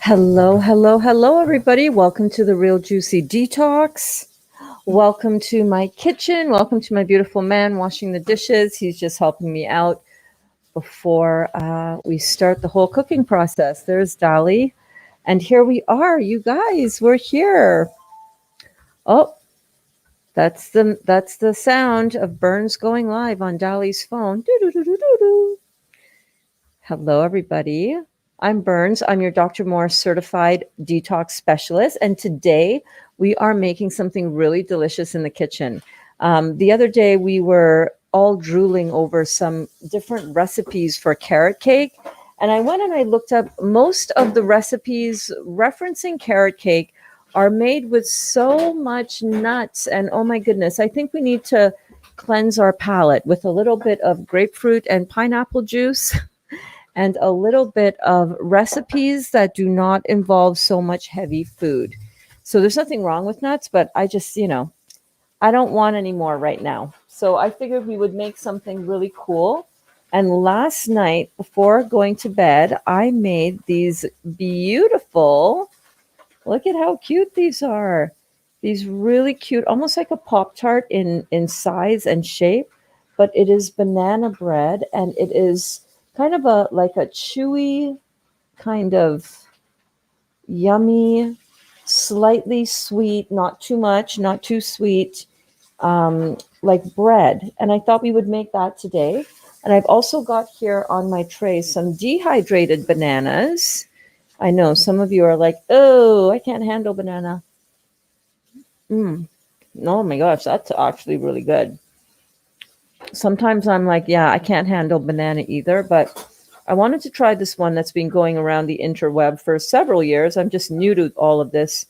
Hello, hello, hello, everybody. Welcome to the Real Juicy Detox. Welcome to my kitchen. Welcome to my beautiful man washing the dishes. He's just helping me out before we start the whole cooking process. There's Dolly. And here we are, you guys. We're here. Oh, that's the sound of Burns going live on Dolly's phone. Doo-doo-doo-doo-doo-doo. Hello, everybody. I'm Burns. I'm your Dr. Morse certified detox specialist. And today we are making something really delicious in the kitchen. The other day we were all drooling over some different recipes for carrot cake. And I went and I looked up most of the recipes referencing carrot cake are made with so much nuts. And oh my goodness, I think we need to cleanse our palate with a little bit of grapefruit and pineapple juice and a little bit of recipes that do not involve so much heavy food. So there's nothing wrong with nuts, but I just, I don't want any more right now. So I figured we would make something really cool. And last night, before going to bed, I made these beautiful, look at how cute these are. These really cute, almost like a Pop-Tart in size and shape, but it is banana bread and it is kind of like a chewy, kind of yummy, slightly sweet, not too much, not too sweet, like bread. And I thought we would make that today. And I've also got here on my tray some dehydrated bananas. I know some of you are like, oh, I can't handle banana. Oh my gosh, that's actually really good. Sometimes I'm like, yeah, I can't handle banana either, but I wanted to try this one that's been going around the interweb for several years. I'm just new to all of this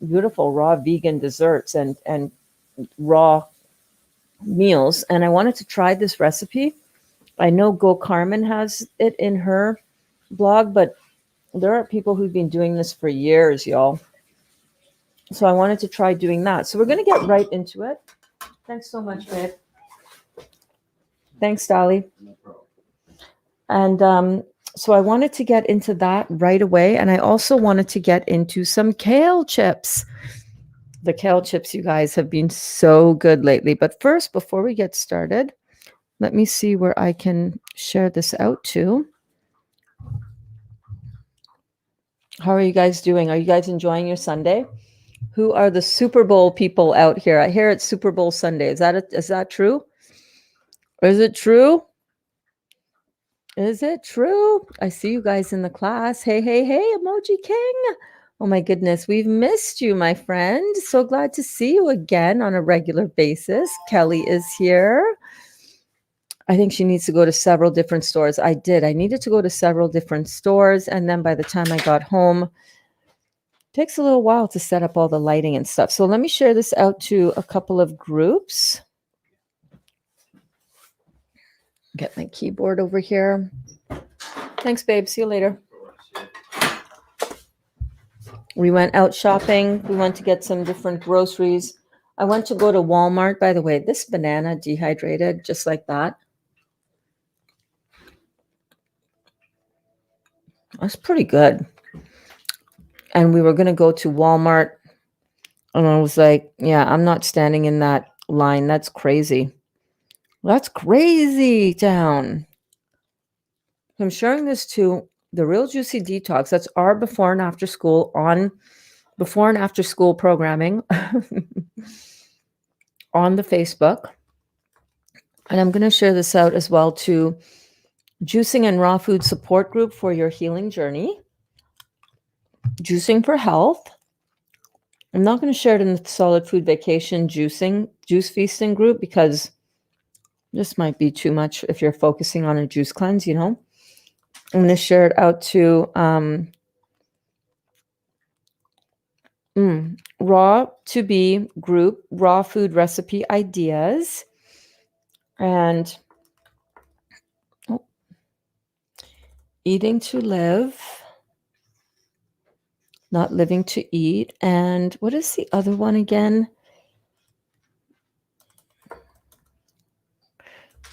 beautiful raw vegan desserts and raw meals. And I wanted to try this recipe. I know Go Carmen has it in her blog, but there are people who've been doing this for years, y'all. So I wanted to try doing that. So we're going to get right into it. Thanks so much, babe. Thanks, Dolly. No problem. And so I wanted to get into that right away. And I also wanted to get into some kale chips. The kale chips, you guys, have been so good lately. But first, before we get started, let me see where I can share this out to. How are you guys doing? Are you guys enjoying your Sunday? Who are the Super Bowl people out here? I hear it's Super Bowl Sunday. Is that true? Is it true? Is it true? I see you guys in the class. Hey, hey, hey, Emoji King. Oh my goodness, we've missed you, my friend. So glad to see you again on a regular basis. Kelly is here. I think she needs to go to several different stores. I did. I needed to go to several different stores. And then by the time I got home, it takes a little while to set up all the lighting and stuff. So let me share this out to a couple of groups. Get my keyboard over here. Thanks, babe. See you later. We went out shopping. We went to get some different groceries. I went to go to Walmart. By the way, this banana dehydrated just like that. That's pretty good. And we were going to go to Walmart. And I was like, yeah, I'm not standing in that line. That's crazy. That's crazy town. I'm sharing this to the Real Juicy Detox. That's our before and after school programming on the Facebook. And I'm going to share this out as well to Juicing and Raw Food Support Group for your healing journey. Juicing for Health. I'm not going to share it in the Solid Food Vacation Juice Feasting group because this might be too much if you're focusing on a juice cleanse, I'm going to share it out to Raw to Be group, Raw Food Recipe Ideas. And Eating to Live. Not Living to Eat. And what is the other one again?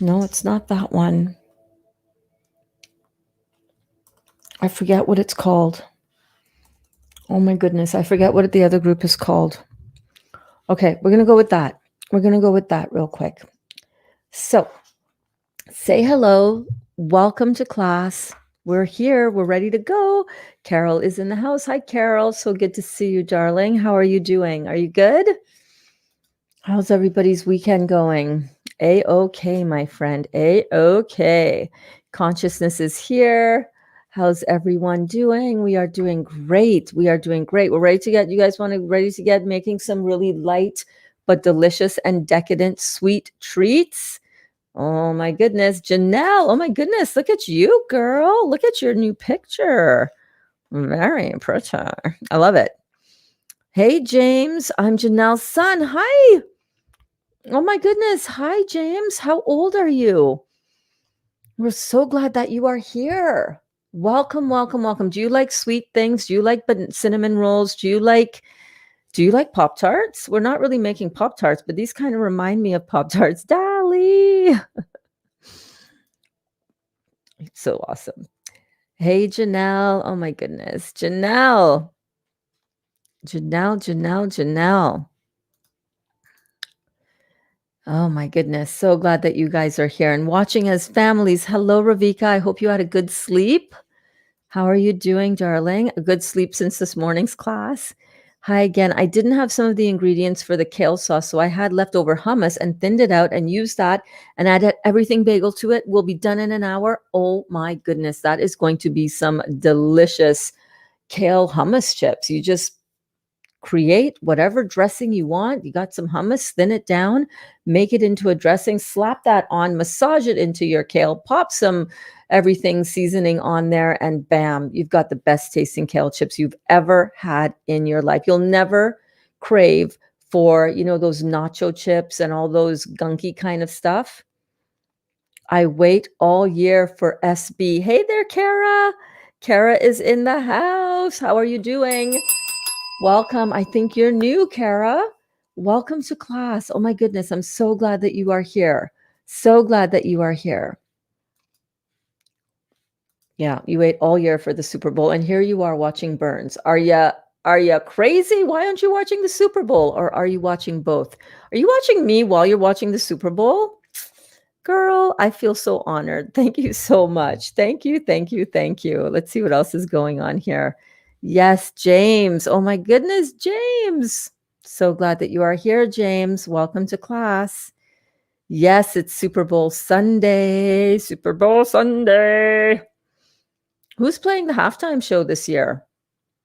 No, it's not that one. I forget what it's called. Oh my goodness, I forget what the other group is called. Okay, we're going to go with that. We're going to go with that real quick. So say hello. Welcome to class. We're here. We're ready to go. Carol is in the house. Hi, Carol. So good to see you, darling. How are you doing? Are you good? How's everybody's weekend going? A-okay, my friend. A-okay. Consciousness is here. How's everyone doing? We are doing great. We are doing great. We're ready to get, you guys want to ready to get making some really light but delicious and decadent sweet treats? Oh my goodness. Janelle, oh my goodness. Look at you, girl. Look at your new picture. Very pretty. I love it. Hey, James. I'm Janelle's son. Hi. Oh my goodness. Hi, James. How old are you? We're so glad that you are here. Welcome, welcome, welcome. Do you like sweet things? Do you like cinnamon rolls? Do you like Pop-Tarts? We're not really making Pop-Tarts, but these kind of remind me of Pop-Tarts. Dolly. So awesome. Hey, Janelle. Oh my goodness. Janelle. Oh my goodness. So glad that you guys are here and watching as families. Hello, Ravika. I hope you had a good sleep. How are you doing, darling? A good sleep since this morning's class. Hi again. I didn't have some of the ingredients for the kale sauce, so I had leftover hummus and thinned it out and used that and added everything bagel to it. We'll be done in an hour. Oh my goodness. That is going to be some delicious kale hummus chips. You just create whatever dressing you want. You got some hummus, thin it down, make it into a dressing, slap that on, massage it into your kale, pop some everything seasoning on there, and bam, you've got the best tasting kale chips you've ever had in your life. You'll never crave for, those nacho chips and all those gunky kind of stuff. I wait all year for SB. Hey there, Kara. Kara is in the house. How are you doing? Welcome. I think you're new, Kara. Welcome to class. Oh my goodness. I'm so glad that you are here. So glad that you are here. Yeah, you wait all year for the Super Bowl and here you are watching Burns. Are you crazy? Why aren't you watching the Super Bowl, or are you watching both? Are you watching me while you're watching the Super Bowl? Girl, I feel so honored. Thank you so much. Thank you, thank you, thank you. Let's see what else is going on here. Yes, James. Oh my goodness, James. So glad that you are here, James. Welcome to class. Yes, it's Super Bowl Sunday. Super Bowl Sunday. Who's playing the halftime show this year?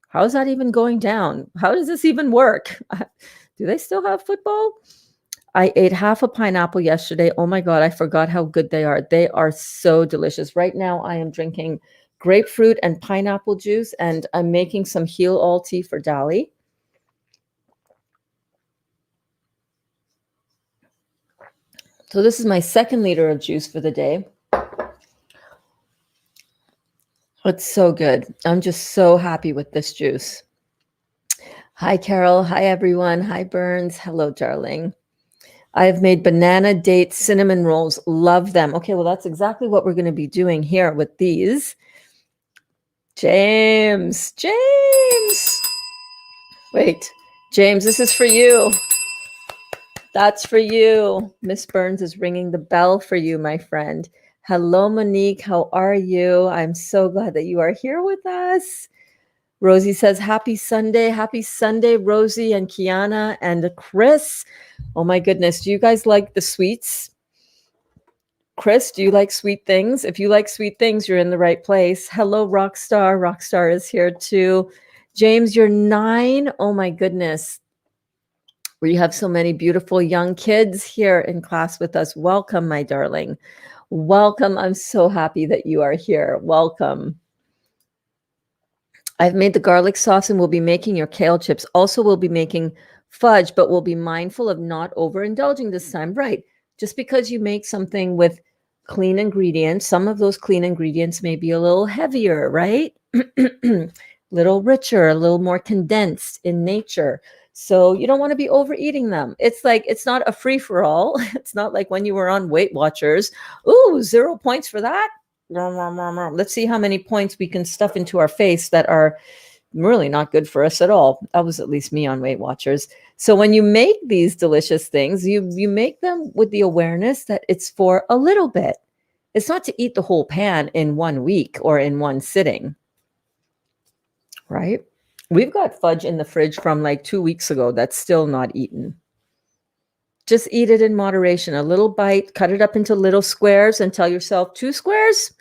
How's that even going down? How does this even work? Do they still have football? I ate half a pineapple yesterday. Oh my God, I forgot how good they are. They are so delicious. Right now, I am drinking grapefruit and pineapple juice, and I'm making some heal all tea for Dolly. So this is my 2nd liter of juice for the day. It's so good. I'm just so happy with this juice. Hi, Carol. Hi, everyone. Hi, Burns. Hello, darling. I have made banana date cinnamon rolls. Love them. Okay, well, that's exactly what we're going to be doing here with these. James. Wait, James, this is for you. That's for you. Miss Burns is ringing the bell for you, my friend. Hello, Monique. How are you? I'm so glad that you are here with us. Rosie says, happy Sunday, Rosie and Kiana and Chris. Oh my goodness. Do you guys like the sweets? Chris, do you like sweet things? If you like sweet things, you're in the right place. Hello, Rockstar. Rockstar is here too. James, you're 9. Oh my goodness. We have so many beautiful young kids here in class with us. Welcome, my darling. Welcome. I'm so happy that you are here. Welcome. I've made the garlic sauce and we'll be making your kale chips. Also, we'll be making fudge, but we'll be mindful of not overindulging this time. Right. Just because you make something with clean ingredients, some of those clean ingredients may be a little heavier, right? Little richer, a little more condensed in nature. So you don't want to be overeating them. It's not a free-for-all. It's not like when you were on Weight Watchers. Ooh, 0 points for that. Let's see how many points we can stuff into our face that are really not good for us at all. That was at least me on Weight Watchers. So when you make these delicious things, you make them with the awareness that it's for a little bit. It's not to eat the whole pan in 1 week or in one sitting, right? We've got fudge in the fridge from like 2 weeks ago that's still not eaten. Just eat it in moderation. A little bite, cut it up into little squares and tell yourself 2 squares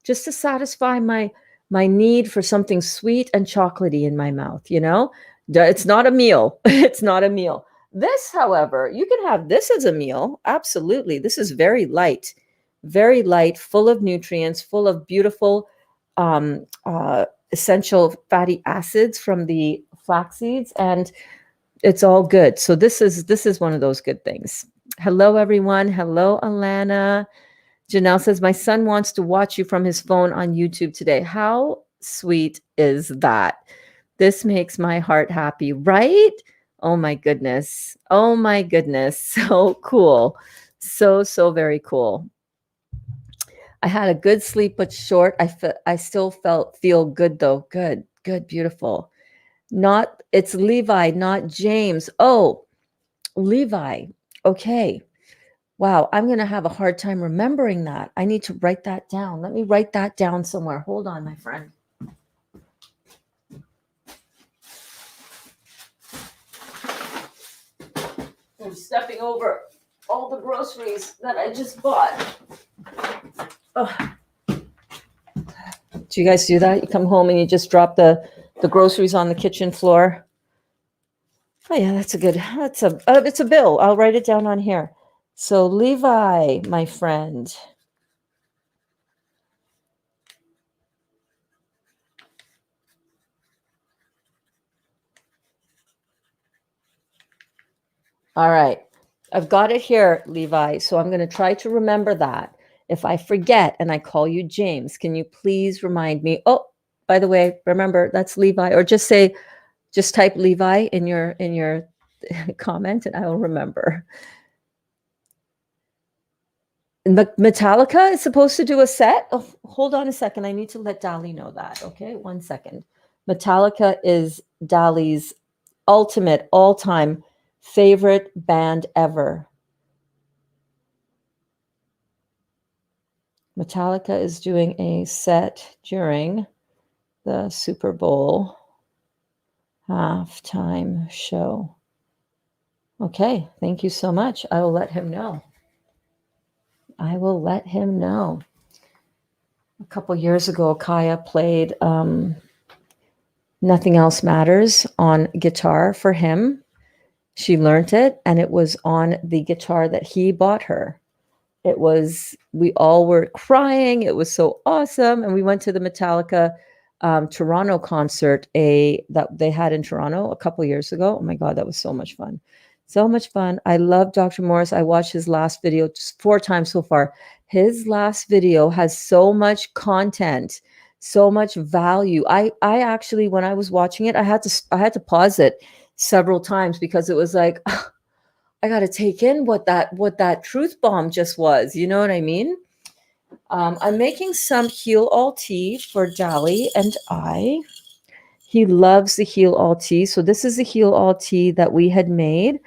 just to satisfy my need for something sweet and chocolatey in my mouth, you know? It's not a meal. It's not a meal. This, however, you can have this as a meal. Absolutely. This is very light, full of nutrients, full of beautiful essential fatty acids from the flax seeds, and it's all good. So this is one of those good things. Hello, everyone. Hello, Alana. Janelle says, my son wants to watch you from his phone on YouTube today. How sweet is that? This makes my heart happy, right? Oh my goodness. Oh my goodness. So cool. So very cool. I had a good sleep, but short. I still feel good though. Good, beautiful. It's Levi, not James. Oh, Levi. Okay. Wow, I'm going to have a hard time remembering that. I need to write that down. Let me write that down somewhere. Hold on, my friend. I'm stepping over all the groceries that I just bought. Oh. Do you guys do that? You come home and you just drop the groceries on the kitchen floor? Oh yeah, it's a bill. I'll write it down on here. So Levi, my friend. All right. I've got it here, Levi. So I'm going to try to remember that. If I forget and I call you James, can you please remind me? Oh, by the way, remember that's Levi, or just type Levi in your comment and I will remember. Metallica is supposed to do a set. Oh, hold on a second. I need to let Dali know that. Okay, 1 second. Metallica is Dali's ultimate all-time favorite band ever. Metallica is doing a set during the Super Bowl halftime show. Okay, thank you so much. I will let him know. A couple years ago, Kaya played Nothing Else Matters on guitar for him. She learned it, and it was on the guitar that he bought her. We all were crying. It was so awesome. And we went to the Metallica Toronto concert that they had in Toronto a couple years ago. Oh my God, that was so much fun. So much fun. I love Dr. Morris. I watched his last video just 4 times so far. His last video has so much content, so much value. I actually, when I was watching it, I had to pause it several times because it was like, I got to take in what that truth bomb just was. You know what I mean? I'm making some Heal All tea for Dali and I. He loves the Heal All tea. So this is the Heal All tea that we had made.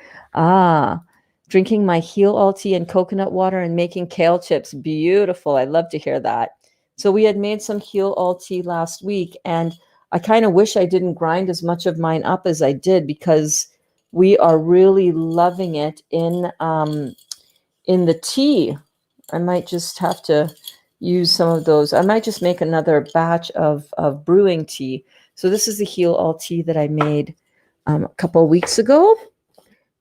Drinking my Heal All tea and coconut water and making kale chips. Beautiful. I love to hear that. So we had made some Heal All tea last week, and I kind of wish I didn't grind as much of mine up as I did because we are really loving it in the tea. I might just have to use some of those. I might just make another batch of brewing tea. So this is the Heal All tea that I made a couple of weeks ago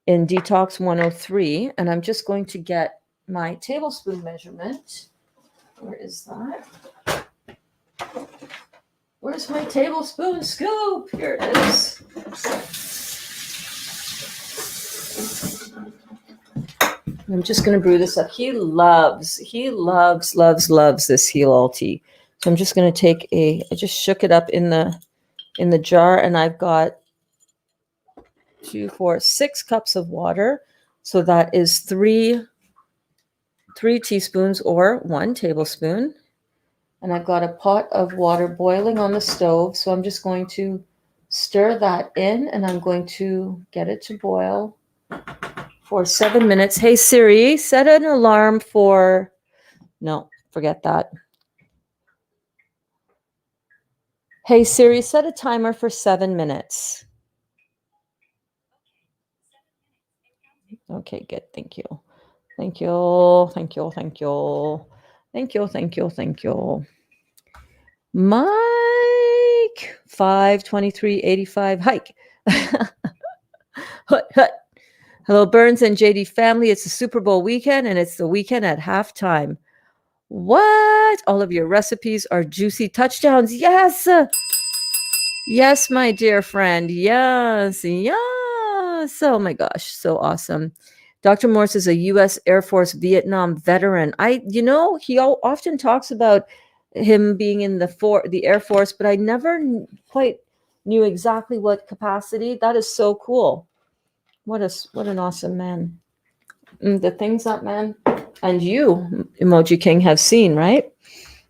in Detox 103. And I'm just going to get my tablespoon measurement. Where is that? Where's my tablespoon scoop? Here it is. I'm just going to brew this up. He loves this Heal All tea. So I'm just going to take I just shook it up in the jar, and I've got 2, 4, 6 cups of water. So that is 3 teaspoons or 1 tablespoon. And I've got a pot of water boiling on the stove. So I'm just going to stir that in, and I'm going to get it to boil for 7 minutes. Hey Siri, set an alarm for, no, forget that. Hey Siri, set a timer for 7 minutes. Okay, good. Thank you. Thank you. Thank you. Thank you. Thank you. Thank you. Thank you. Mike 52385 hike. Hut, hut. Hello, Burns and JD family. It's the Super Bowl weekend, and it's the weekend at halftime. What? All of your recipes are juicy touchdowns. Yes. Yes, my dear friend. Yes. Yes. Oh my gosh. So awesome. Dr. Morse is a U.S. Air Force Vietnam veteran. He often talks about him being in the Air Force, but I never quite knew exactly what capacity. That is so cool. What an awesome man. The things that man and you, Emoji King, have seen, right?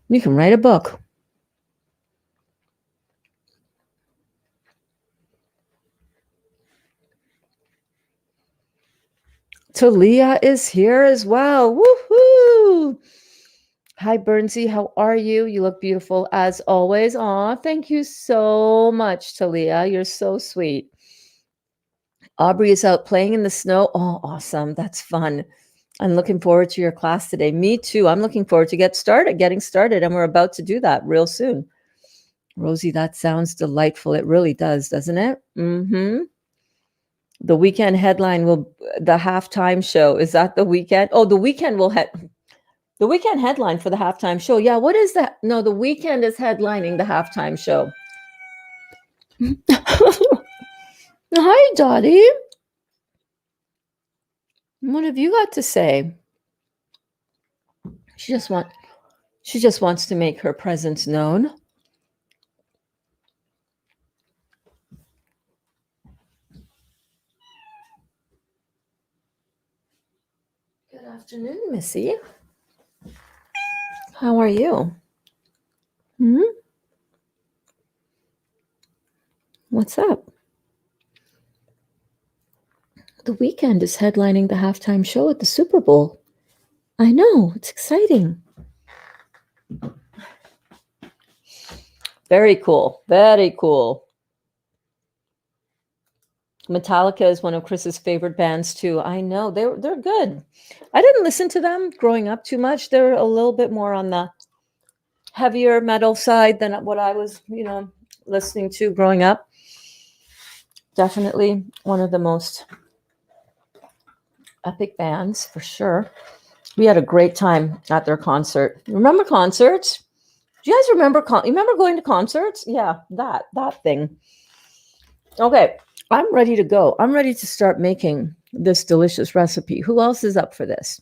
You can write a book. Talia is here as well. Woohoo! Hi, Bernsey. How are you? You look beautiful as always. Aw, thank you so much, Talia. You're so sweet. Aubrey is out playing in the snow. Oh, awesome. That's fun. I'm looking forward to your class today. Me too. I'm looking forward to getting started, and we're about to do that real soon. Rosie, that sounds delightful. It really does, doesn't it? Mm-hmm. The weekend headline the halftime show. Is that the weekend? Oh, the weekend the weekend headline for the halftime show. Yeah, what is that? No, the weekend is headlining the halftime show. Hi, Dottie. What have you got to say? She just wants to make her presence known. Good afternoon, Missy. How are you? What's up? The weekend is headlining the halftime show at the Super Bowl. I know, it's exciting. Very cool. Very cool. Metallica is one of Chris's favorite bands too. I know, they're good. I didn't listen to them growing up too much. They're a little bit more on the heavier metal side than what I was, listening to growing up. Definitely one of the most epic bands for sure. We had a great time at their concert. Remember concerts? Do you guys remember going to concerts? Yeah, that thing. Okay, I'm ready to go. I'm ready to start making this delicious recipe. Who else is up for this?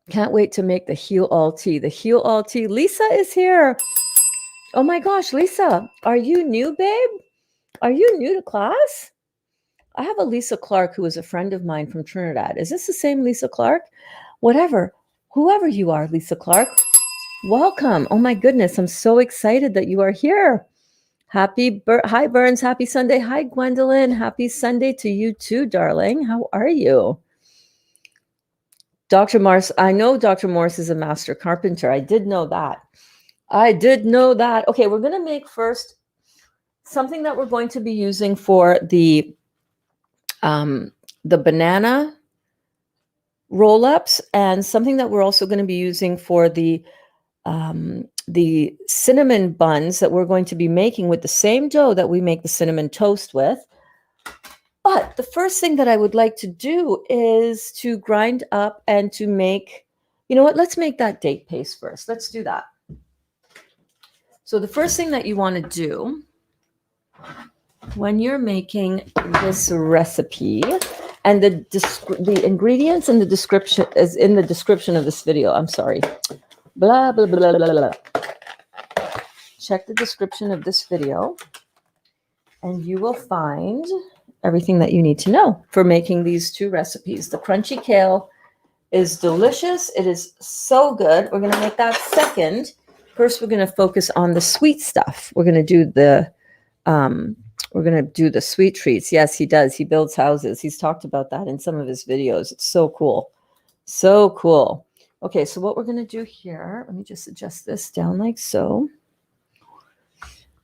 Can't wait to make the heal all tea. The heal all tea. Lisa is here. Oh my gosh, Lisa, are you new, babe? Are you new to class? I have a Lisa Clark who is a friend of mine from Trinidad. Is this the same Lisa Clark? Whoever you are, Lisa Clark, welcome. Oh my goodness, I'm so excited that you are here. Hi, Burns. Happy Sunday. Hi, Gwendolyn. Happy Sunday to you too, darling. How are you? Dr. Morse, I know Dr. Morse is a master carpenter. I did know that. Okay, we're going to make first something that we're going to be using for the banana roll-ups, and something that we're also going to be using for the cinnamon buns that we're going to be making with the same dough that we make the cinnamon toast with. But the first thing that I would like to do is to grind up and to make, you know what, let's make that date paste first. Let's do that. So the first thing that you want to do when you're making this recipe, and the ingredients and the description is in the description of this video. I'm sorry. Blah, blah, blah, blah, blah. Check the description of this video, and you will find everything that you need to know for making these two recipes. The crunchy kale is delicious. It is so good. We're going to make that second. First, we're going to focus on the sweet stuff. We're going to do the Um, we're going to do the sweet treats. Yes, he does. He builds houses. He's talked about that in some of his videos. It's so cool. So cool. Okay, so what we're going to do here, let me just adjust this down like so.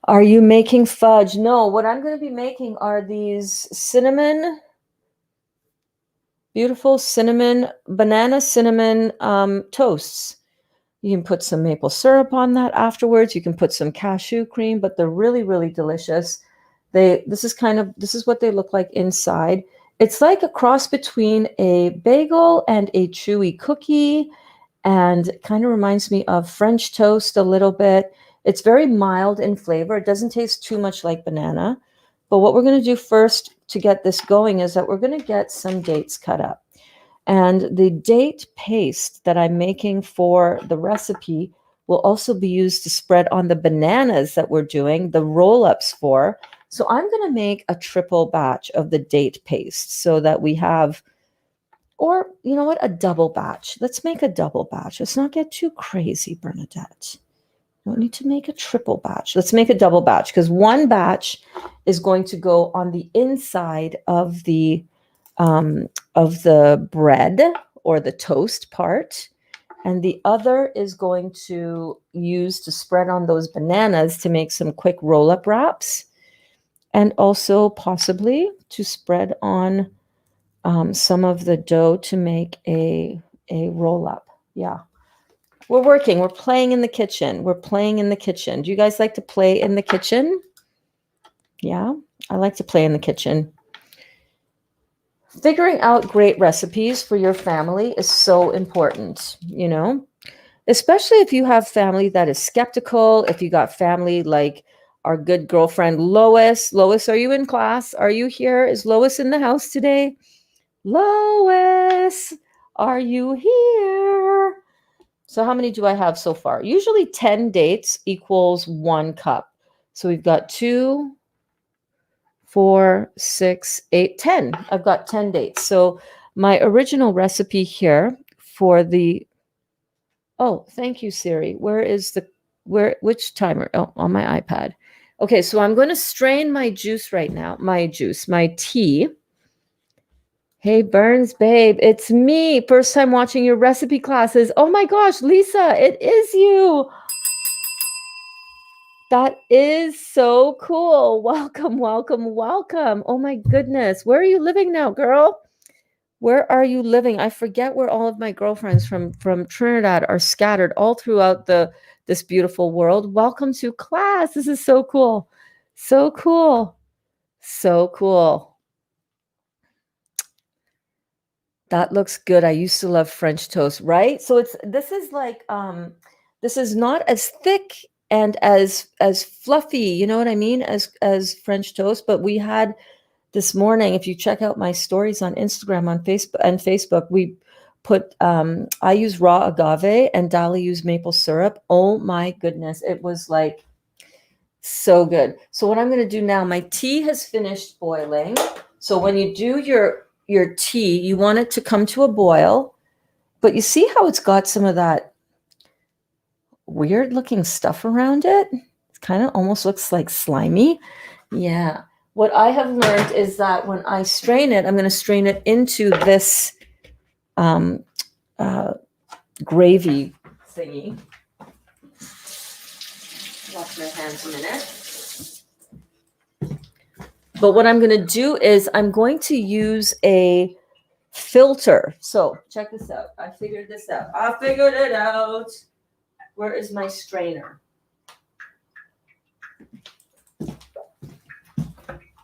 Are you making fudge? No, what I'm going to be making are these beautiful banana cinnamon toasts. You can put some maple syrup on that afterwards. You can put some cashew cream, but they're really, really delicious. This is what they look like inside. It's like a cross between a bagel and a chewy cookie, and it kind of reminds me of French toast a little bit. It's very mild in flavor. It doesn't taste too much like banana. But what we're going to do first to get this going is that we're going to get some dates cut up. And the date paste that I'm making for the recipe will also be used to spread on the bananas that we're doing the roll-ups for. So I'm going to make a triple batch of the date paste so that we have, or you know what, a double batch. Let's make a double batch. Let's not get too crazy, Bernadette. Don't need to make a triple batch. Let's make a double batch because one batch is going to go on the inside of the bread or the toast part, and the other is going to use to spread on those bananas to make some quick roll-up wraps, and also possibly to spread on some of the dough to make a roll-up. Yeah. We're playing in the kitchen. Do you guys like to play in the kitchen? Yeah, I like to play in the kitchen. Figuring out great recipes for your family is so important, especially if you have family that is skeptical, if you got family like our good girlfriend, Lois. Lois, are you in class? Are you here? Is Lois in the house today? Lois, are you here? So how many do I have so far? Usually 10 dates equals 1 cup. So we've got 2, 4, 6, 8, 10. I've got 10 dates. So my original recipe here for oh, thank you, Siri. Which timer? Oh, on my iPad. Okay, so I'm going to strain my juice right now. My tea. Hey, Burns, babe, it's me. First time watching your recipe classes. Oh my gosh, Lisa, it is you. That is so cool. Welcome, welcome, welcome. Oh my goodness. Where are you living now, girl? Where are you living? I forget where all of my girlfriends from Trinidad are scattered all throughout this beautiful world. Welcome to class. This is so cool. So cool. So cool. That looks good. I used to love French toast, right? So this is not as thick and as fluffy, you know what I mean, as French toast, but we had this morning, if you check out my stories on Instagram, on Facebook, we put I use raw agave and Dali used maple syrup. Oh my goodness, it was like so good. So what I'm going to do now, my tea has finished boiling. So when you do your tea, you want it to come to a boil, but you see how it's got some of that weird looking stuff around it? It kind of almost looks like slimy. Yeah. What I have learned is that when I strain it, I'm going to strain it into this gravy thingy. Wash my hands a minute. But what I'm going to do is I'm going to use a filter. So check this out. I figured this out. I figured it out. Where is my strainer?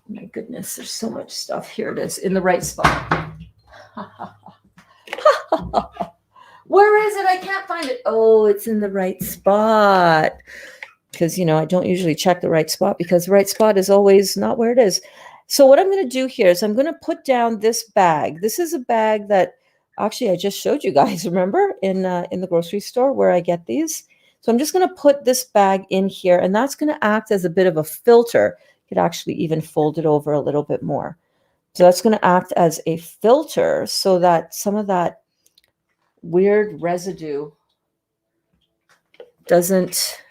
My goodness, there's so much stuff. Here it is in the right spot. Where is it? I can't find it. Oh, it's in the right spot. Because, I don't usually check the right spot because the right spot is always not where it is. So what I'm going to do here is I'm going to put down this bag. This is a bag that actually I just showed you guys, remember, in the grocery store where I get these. So I'm just going to put this bag in here, and that's going to act as a bit of a filter. You could actually even fold it over a little bit more. So that's going to act as a filter so that some of that weird residue doesn't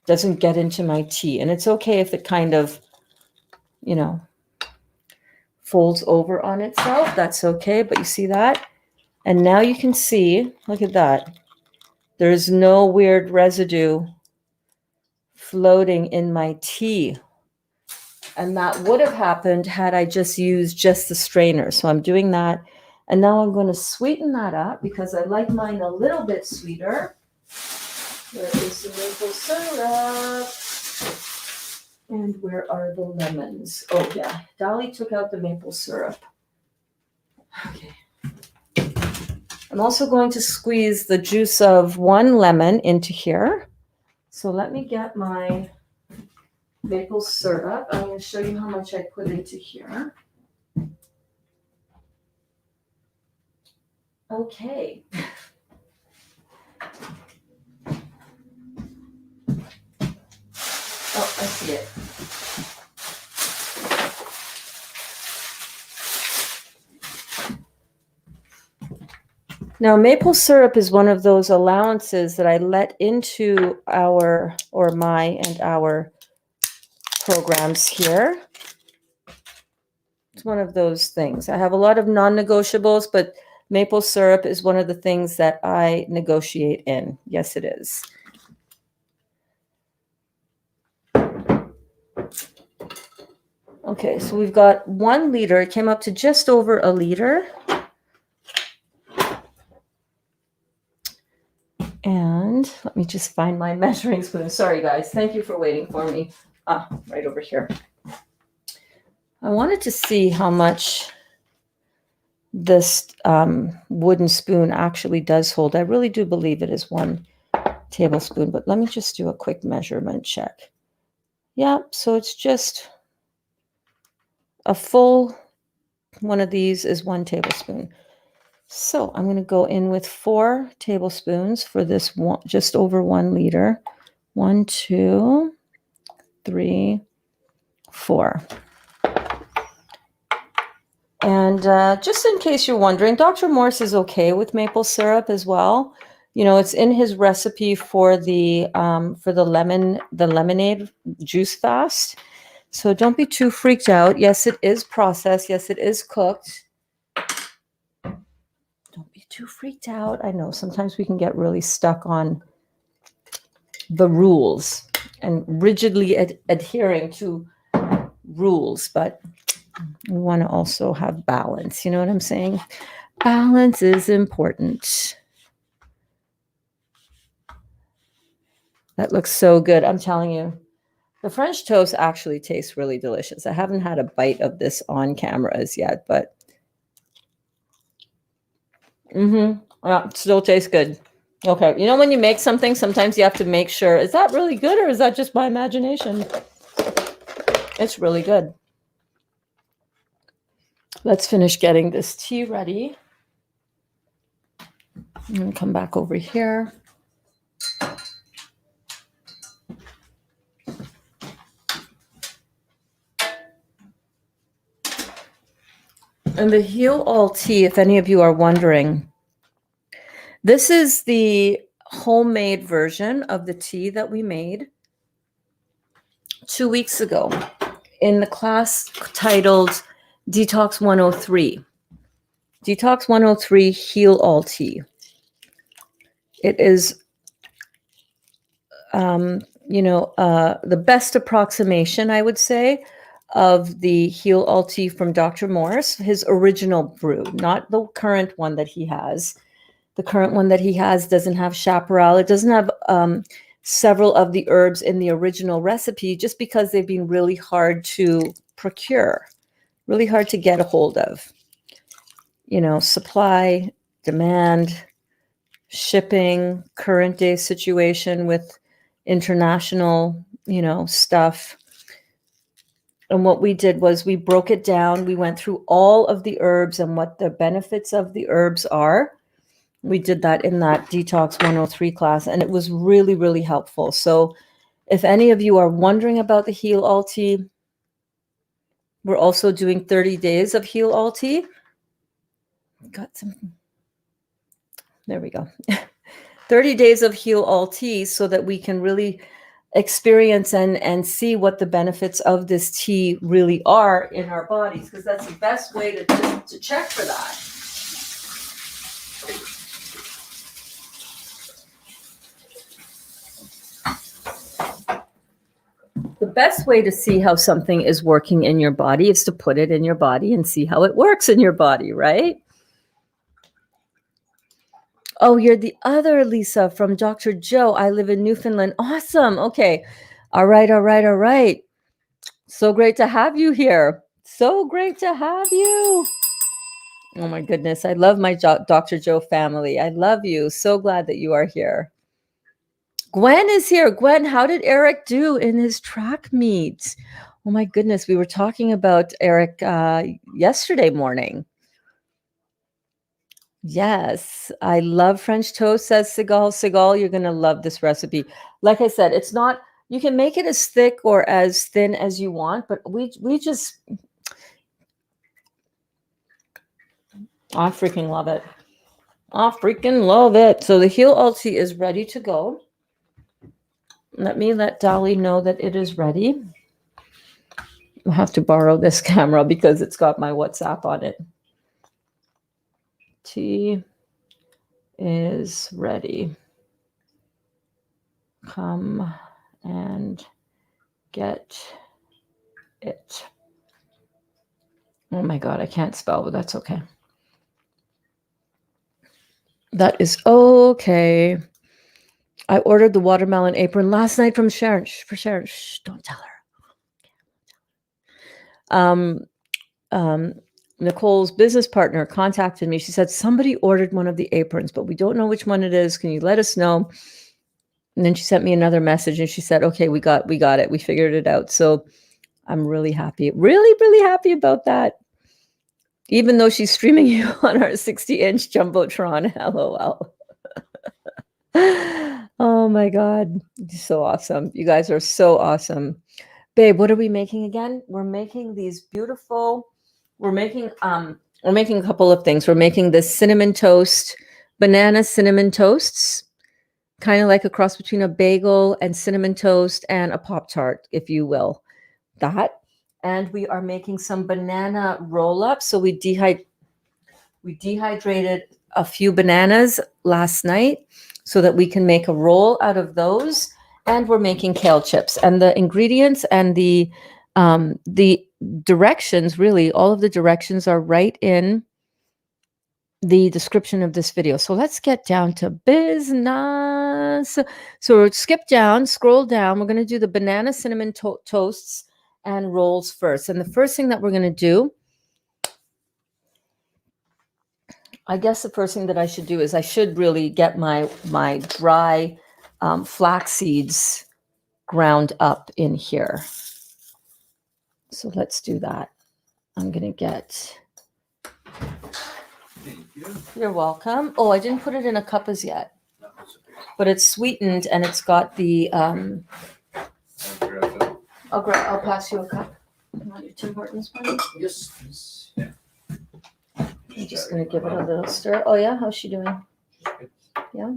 doesn't get into my tea. And it's okay if it kind of, you know, folds over on itself. That's okay. But you see that? And now you can see, look at that. There's no weird residue floating in my tea. And that would have happened had I just used just the strainer. So I'm doing that. And now I'm going to sweeten that up because I like mine a little bit sweeter. There is some maple syrup. And where are the lemons? Oh, yeah. Dolly took out the maple syrup. Okay. I'm also going to squeeze the juice of one lemon into here. So let me get my maple syrup. I'm going to show you how much I put into here. Okay. Oh, I see it. Now, maple syrup is one of those allowances that I let into our programs here. It's one of those things. I have a lot of non-negotiables, but maple syrup is one of the things that I negotiate in. Yes, it is. Okay, so we've got 1 liter. It came up to just over a liter. And let me just find my measuring spoon. Sorry, guys. Thank you for waiting for me. Right over here. I wanted to see how much this wooden spoon actually does hold. I really do believe it is 1 tablespoon, but let me just do a quick measurement check. Yeah, so it's just a full one of these is 1 tablespoon. So I'm going to go in with 4 tablespoons for this one, just over 1 liter. 1, 2, 3, 4. And just in case you're wondering, Dr. Morse is okay with maple syrup as well. You know, it's in his recipe for the lemonade juice fast. So don't be too freaked out. Yes, it is processed. Yes, it is cooked. Don't be too freaked out. I know sometimes we can get really stuck on the rules and rigidly adhering to rules, but we want to also have balance. You know what I'm saying? Balance is important. That looks so good. I'm telling you. The French toast actually tastes really delicious. I haven't had a bite of this on camera as yet, but yeah, it still tastes good. Okay, you know when you make something, sometimes you have to make sure, is that really good or is that just my imagination? It's really good. Let's finish getting this tea ready. I'm going to come back over here. And the Heal All tea, if any of you are wondering, this is the homemade version of the tea that we made 2 weeks ago in the class titled Detox 103. Detox 103 Heal All tea. It is, the best approximation, I would say, of the Heal All tea from Dr. Morse, his original brew, not the current one that he has. The current one that he has doesn't have chaparral. It doesn't have several of the herbs in the original recipe just because they've been really hard to procure, really hard to get a hold of. You know, supply, demand, shipping, current day situation with international, stuff. And what we did was we broke it down. We went through all of the herbs and what the benefits of the herbs are. We did that in that Detox 103 class, and it was really, really helpful. So if any of you are wondering about the Heal All tea, we're also doing 30 days of Heal All tea. Got some. There we go. 30 days of Heal All tea so that we can really experience and see what the benefits of this tea really are in our bodies, because that's the best way to check for that. The best way to see how something is working in your body is to put it in your body and see how it works in your body, right? Oh, you're the other Lisa from Dr. Joe. I live in Newfoundland. Awesome. Okay. All right, all right, all right. So great to have you here. So great to have you. Oh my goodness. I love my Dr. Joe family. I love you. So glad that you are here. Gwen is here. Gwen, how did Eric do in his track meet? Oh my goodness. We were talking about Eric yesterday morning. Yes, I love French toast, says Sigal. Sigal, you're going to love this recipe. Like I said, it's not, you can make it as thick or as thin as you want, but we just, I freaking love it. I freaking love it. So the Heal Alti is ready to go. Let me let Dolly know that it is ready. I'll have to borrow this camera because it's got my WhatsApp on it. Tea is ready. Come and get it. Oh my God, I can't spell, but that's okay. That is okay. I ordered the watermelon apron last night from Sharon. For Sharon, shh, don't tell her. Nicole's business partner contacted me. She said, somebody ordered one of the aprons, but we don't know which one it is. Can you let us know? And then she sent me another message and she said, okay, we got it. We figured it out. So I'm really happy, really happy about that. Even though she's streaming you on our 60-inch Jumbotron, LOL. Oh my God. So awesome. You guys are so awesome. Babe, what are we making again? We're making these beautiful, we're making a couple of things. We're making this cinnamon toast, banana cinnamon toasts, kind of like a cross between a bagel and cinnamon toast and a Pop-Tart, if you will. That. And we are making some banana roll-ups. So we dehydrated a few bananas last night so that we can make a roll out of those. And we're making kale chips. And the ingredients and the directions, really, all of the directions are right in the description of this video. So let's get down to business. So we'll skip down, scroll down. We're going to do the banana cinnamon toasts and rolls first. And the first thing that we're going to do, I guess the first thing that I should do is I should really get my dry flax seeds ground up in here. So let's do that. I'm going to get... Thank you. You're welcome. Oh, I didn't put it in a cup as yet. No, that's okay. But it's sweetened and it's got the... I'll pass you a cup. You want your Tim Hortons one? Yes, please. Yeah. I'm just going to give it a little stir. Oh, yeah? How's she doing? Yeah?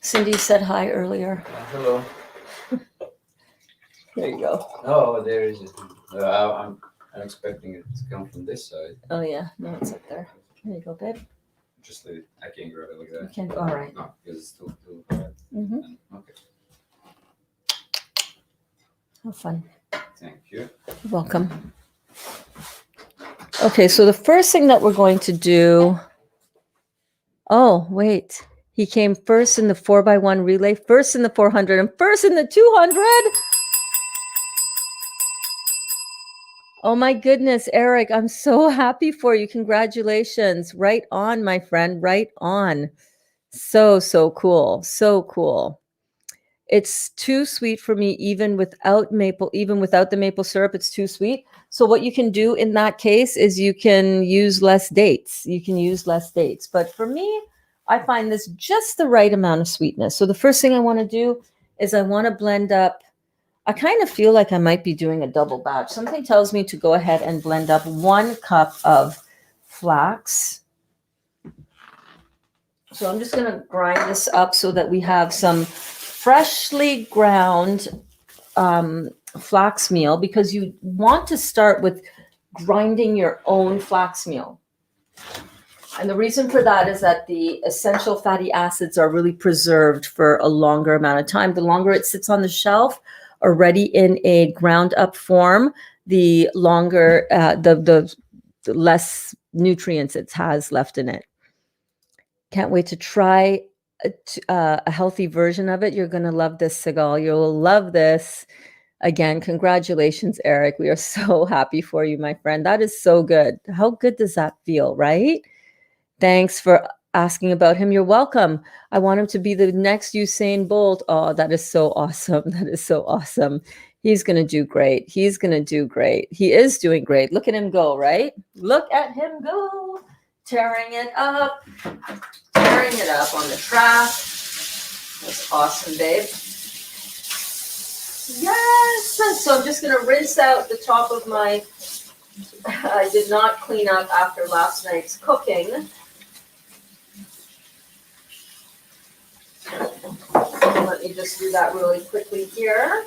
Cindy said hi earlier. Hello. There you go. Oh, there is it. I'm expecting it to come from this side. Oh, yeah. No, it's up there. There you go, babe. Just leave it. I can't grab it like that. You can't. All right. No, because it's too hard. Mm-hmm. Okay. How fun. Thank you. You're welcome. Okay, so the first thing that we're going to do... Oh, wait. He came first in the 4x1 relay, first in the 400, and first in the 200. Oh my goodness, Eric, I'm so happy for you. Congratulations. Right on, my friend, right on. So cool. So cool. It's too sweet for me, even without the maple syrup, it's too sweet. So what you can do in that case is you can use less dates. But for me, I find this just the right amount of sweetness. So the first thing I want to do is I want to blend up. I kind of feel like I might be doing a double batch. Something tells me to go ahead and blend up 1 cup of flax. So I'm just going to grind this up so that we have some freshly ground flax meal, because you want to start with grinding your own flax meal. And the reason for that is that the essential fatty acids are really preserved for a longer amount of time. The longer it sits on the shelf, already in a ground up form, the longer, the less nutrients it has left in it. Can't wait to try a healthy version of it. You're going to love this, Sigal. You'll love this. Again, congratulations, Eric. We are so happy for you, my friend. That is so good. How good does that feel, right? Thanks for asking about him. You're welcome. I want him to be the next Usain Bolt. Oh, that is so awesome. That is so awesome. He's going to do great. He's going to do great. He is doing great. Look at him go, right? Look at him go. Tearing it up on the track. That's awesome, babe. Yes. So I'm just going to rinse out the top of my, I did not clean up after last night's cooking. Let me just do that really quickly here.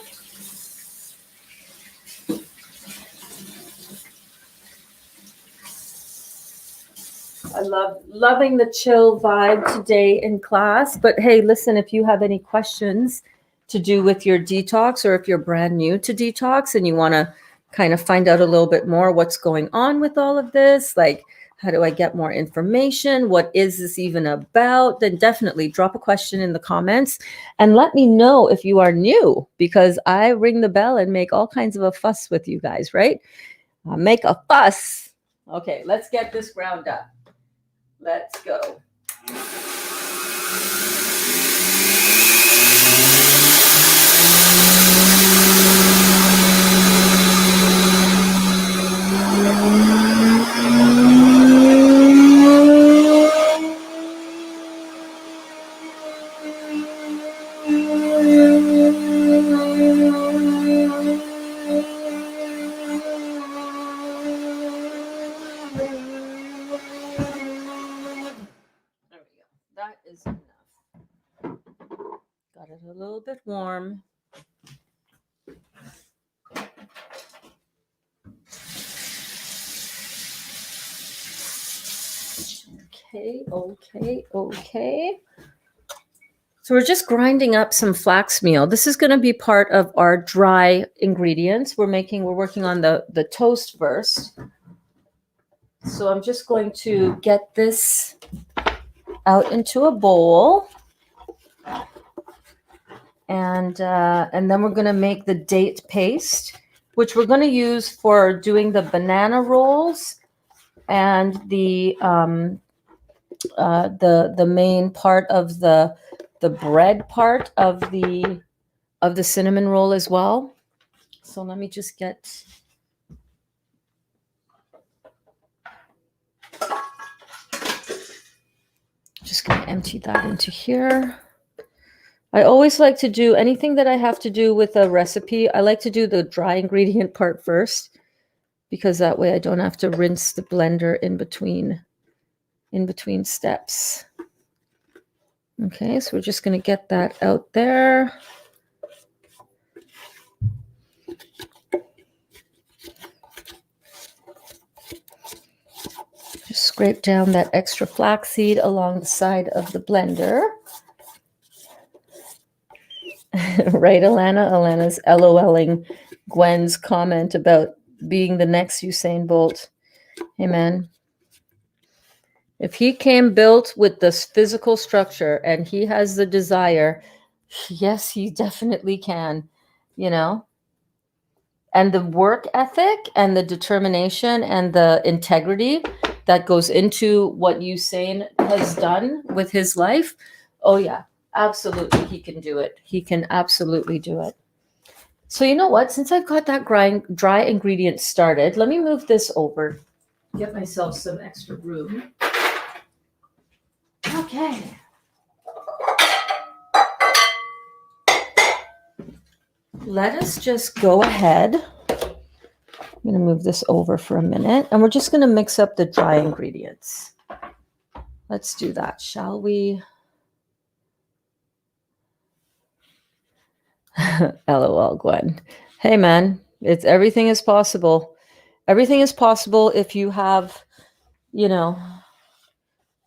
I loving the chill vibe today in class. But hey, listen, if you have any questions to do with your detox, or if you're brand new to detox and you want to kind of find out a little bit more what's going on with all of this, like how do I get more information? What is this even about? Then definitely drop a question in the comments and let me know if you are new, because I ring the bell and make all kinds of a fuss with you guys, right? Make a fuss. Okay, let's get this ground up. Let's go. That is enough. Got it a little bit warm. Okay. So we're just grinding up some flax meal. This is going to be part of our dry ingredients. We're working on the toast first. So I'm just going to get this out into a bowl. And then we're going to make the date paste, which we're going to use for doing the banana rolls and the main part of the bread part of the cinnamon roll as well. So let me just going to empty that into here. I always like to do anything that I have to do with a recipe. I like to do the dry ingredient part first, because that way I don't have to rinse the blender in between steps. Okay, so we're just going to get that out there. Just scrape down that extra flaxseed along the side of the blender. Right, Alana? Alana's LOLing Gwen's comment about being the next Usain Bolt. Hey, man. If he came built with this physical structure and he has the desire, yes, he definitely can, And the work ethic and the determination and the integrity that goes into what Usain has done with his life. Oh, yeah, absolutely. He can do it. He can absolutely do it. So you know what? Since I've got that dry ingredient started, let me move this over. Get myself some extra room. Okay. Let us just go ahead. I'm going to move this over for a minute, and we're just going to mix up the dry ingredients. Let's do that, shall we? LOL, Gwen. Hey, man, it's everything is possible. Everything is possible if you have, you know,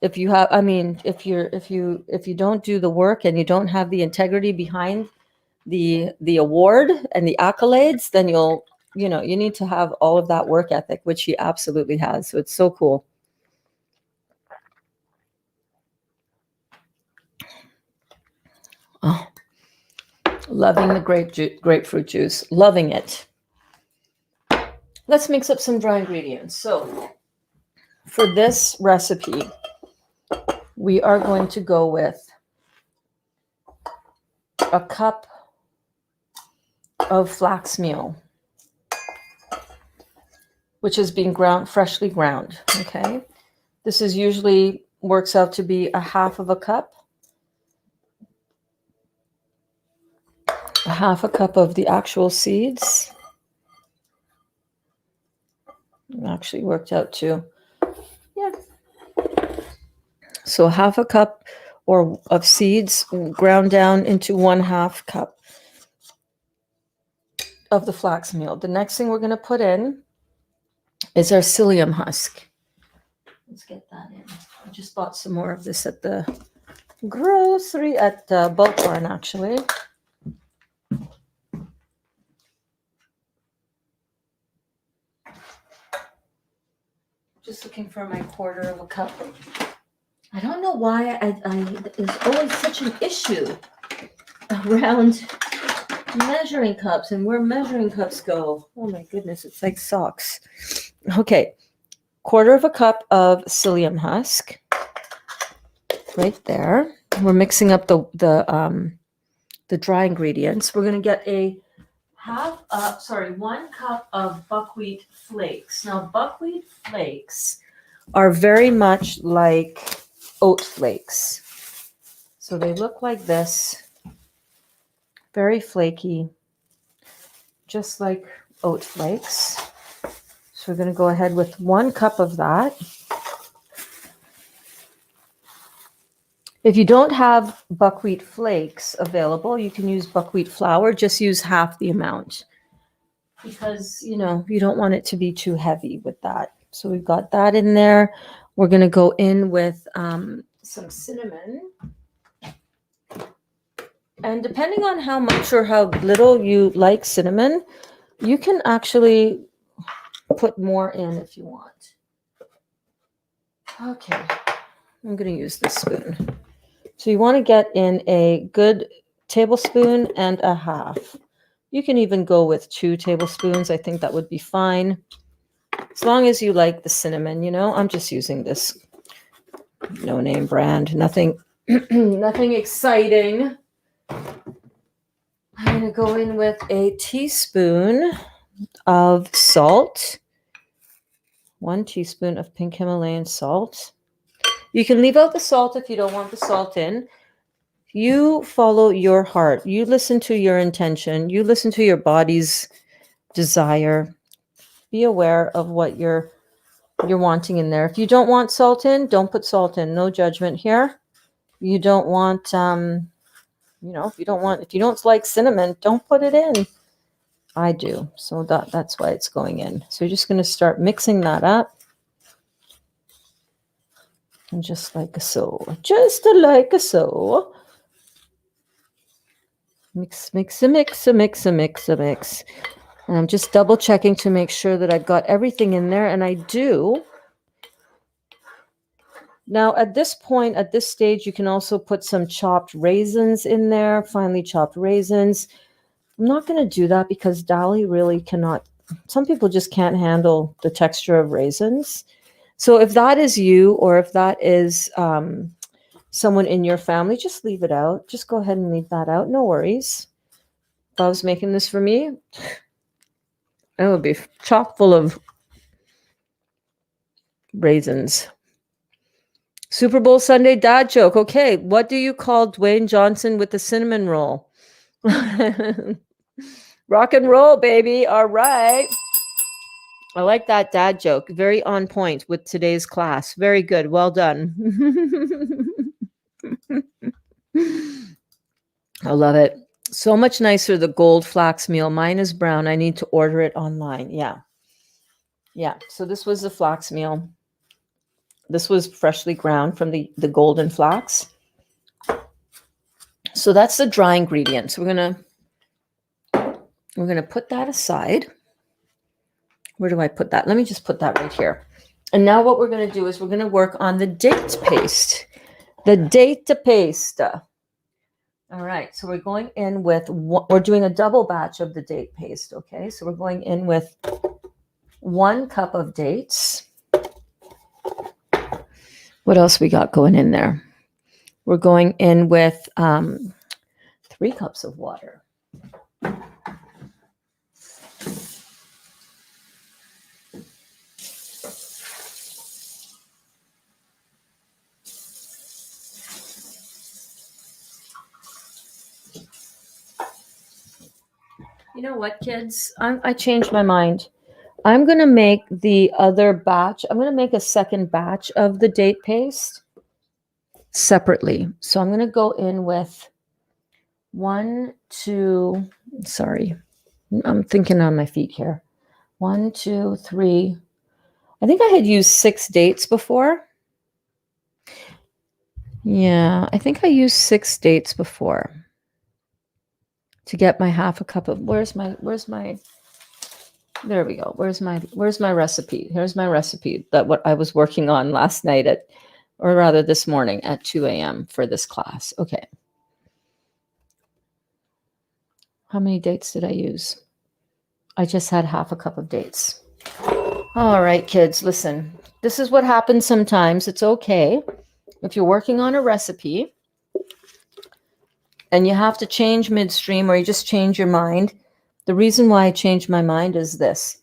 if you have, I mean, if you don't do the work and you don't have the integrity behind the award and the accolades, then you need to have all of that work ethic, which he absolutely has. So it's so cool. Oh, loving the grapefruit juice, loving it. Let's mix up some dry ingredients. So for this recipe, we are going to go with a cup of flax meal, which is being freshly ground. Okay. This is usually works out to be a half of a cup. A half a cup of the actual seeds. It actually worked out to, yeah. So half a cup of seeds ground down into 1/2 cup of the flax meal. The next thing we're going to put in is our psyllium husk. Let's get that in. I just bought some more of this at the grocery, at Bulk Barn, actually. Just looking for my 1/4 of a cup. I don't know why there's always such an issue around measuring cups and where measuring cups go. Oh my goodness, it's like socks. Okay, 1/4 of a cup of psyllium husk. Right there. We're mixing up the dry ingredients. We're going to get 1 cup of buckwheat flakes. Now, buckwheat flakes are very much like oat flakes. So they look like this, very flaky, just like oat flakes. So we're going to go ahead with 1 cup of that. If you don't have buckwheat flakes available, you can use buckwheat flour. Just use half the amount because, you don't want it to be too heavy with that. So we've got that in there. We're going to go in with some cinnamon. And depending on how much or how little you like cinnamon, you can actually put more in if you want. Okay, I'm going to use this spoon. So you want to get in a good 1.5 tablespoons. You can even go with 2 tablespoons. I think that would be fine. As long as you like the cinnamon, I'm just using this no-name brand. Nothing exciting. I'm going to go in with a teaspoon of salt. 1 teaspoon of pink Himalayan salt. You can leave out the salt if you don't want the salt in. You follow your heart. You listen to your intention. You listen to your body's desire. Be aware of what you're wanting in there. If you don't want salt in, don't put salt in. No judgment here. You don't want, if you don't like cinnamon, don't put it in. I do. So that's why it's going in. So you're just going to start mixing that up. And just like so. Mix. And I'm just double checking to make sure that I've got everything in there. And I do. Now, at this point, at this stage, you can also put some chopped raisins in there, finely chopped raisins. I'm not going to do that because Dolly really cannot. Some people just can't handle the texture of raisins. So if that is you, or if that is someone in your family, just leave it out. Just go ahead and leave that out. No worries. If I was making this for me, it would be chock full of raisins. Super Bowl Sunday dad joke. Okay, what do you call Dwayne Johnson with the cinnamon roll? Rock and roll, baby. All right. I like that dad joke. Very on point with today's class. Very good. Well done. I love it. So much nicer, the gold flax meal. Mine is brown. I need to order it online. Yeah. Yeah. So this was the flax meal. This was freshly ground from the golden flax. So that's the dry ingredients. We're gonna put that aside. Where do I put that? Let me just put that right here. And now what we're gonna do is we're gonna work on the date paste. The date paste. All right, so we're going in with, we're doing a double batch of the date paste, okay? So we're going in with 1 cup of dates. What else we got going in there? We're going in with 3 cups of water. You know what, kids? I changed my mind. I'm going to make the other batch. I'm going to make a second batch of the date paste separately. So I'm going to go in with 1, 2, sorry. I'm thinking on my feet here. 1, 2, 3. I think I had used 6 dates before. Yeah, I think I used 6 dates before to get my half a cup of, where's my, there we go. Where's my recipe? Here's my recipe that what I was working on last night or rather this morning at 2 a.m. for this class. Okay. How many dates did I use? I just had half a cup of dates. All right, kids, listen. This is what happens sometimes. It's okay. If you're working on a recipe and you have to change midstream or you just change your mind, the reason why I changed my mind is this.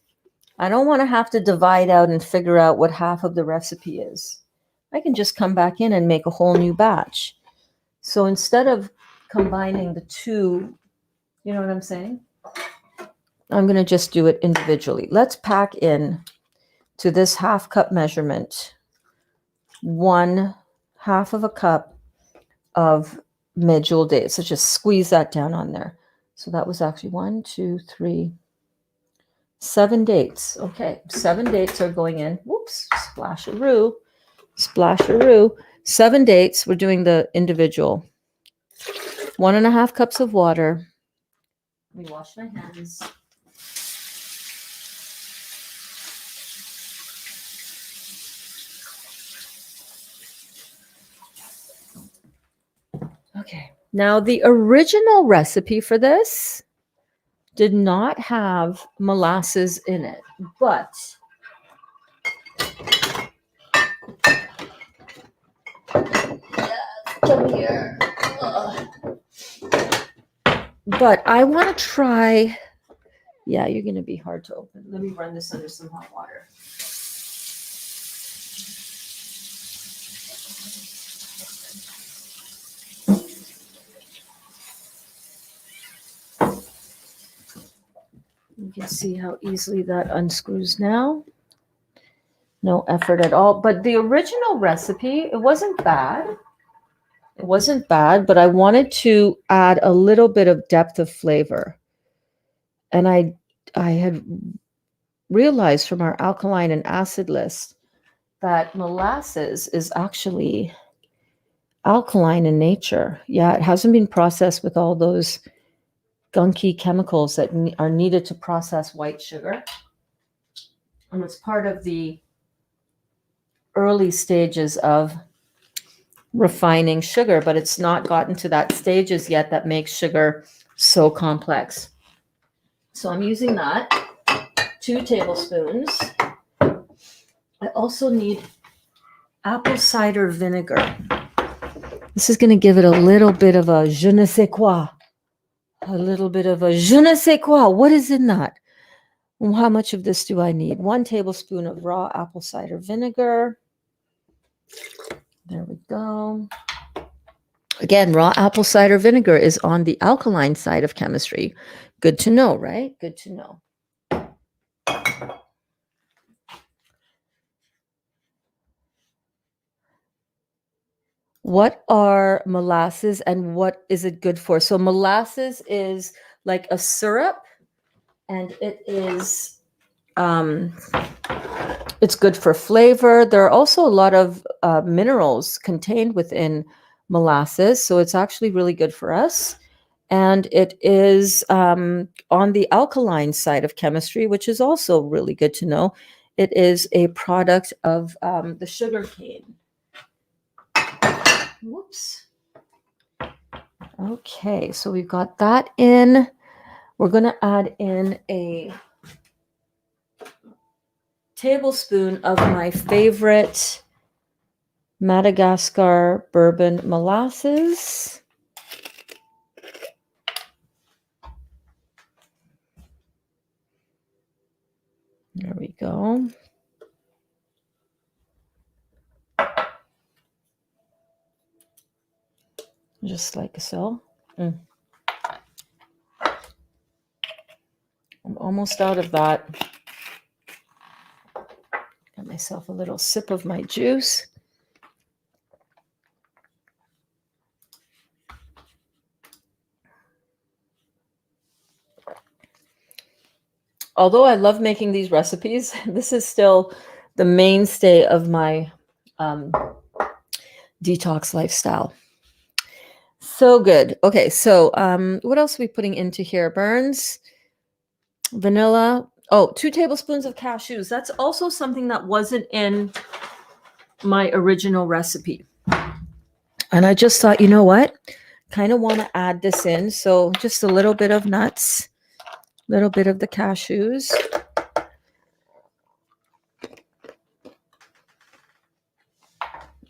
I don't want to have to divide out and figure out what half of the recipe is. I can just come back in and make a whole new batch. So instead of combining the two, you know what I'm saying? I'm going to just do it individually. Let's pack in to this half cup measurement 1/2 of a cup of medjool dates. So just squeeze that down on there. So that was actually 1, 2, 3, 7 dates. Okay, 7 dates are going in. Whoops, splasharoo, splasharoo. 7 dates. We're doing the individual. 1.5 cups of water. Let me wash my hands. Okay. Now, the original recipe for this did not have molasses in it, but come here. But I want to try. Yeah, you're going to be hard to open. Let me run this under some hot water. You can see how easily that unscrews now. No effort at all. But the original recipe, it wasn't bad. It wasn't bad, but I wanted to add a little bit of depth of flavor. And I had realized from our alkaline and acid list that molasses is actually alkaline in nature. Yeah, it hasn't been processed with all those gunky chemicals that are needed to process white sugar. And it's part of the early stages of refining sugar, but it's not gotten to that stages yet that makes sugar so complex. So I'm using that, 2 tablespoons. I also need apple cider vinegar. This is going to give it a little bit of a je ne sais quoi. A little bit of a je ne sais quoi. What is in that? How much of this do I need? 1 tablespoon of raw apple cider vinegar. There we go. Again, raw apple cider vinegar is on the alkaline side of chemistry. Good to know, right? Good to know. What are molasses and what is it good for? So molasses is like a syrup, and it's good for flavor. There are also a lot of minerals contained within molasses, so it's actually really good for us. And it is on the alkaline side of chemistry, which is also really good to know. It is a product of the sugar cane. Whoops. Okay, so we've got that in. We're going to add in a tablespoon of my favorite Madagascar bourbon molasses. There we go. Just like so. I'm almost out of that. Got myself a little sip of my juice. Although I love making these recipes, this is still the mainstay of my detox lifestyle. So good. Okay, so what else are we putting into here? Burns, vanilla. Oh, 2 tablespoons of cashews. That's also something that wasn't in my original recipe. And I just thought, you know what? Kind of want to add this in. So just a little bit of nuts, a little bit of the cashews.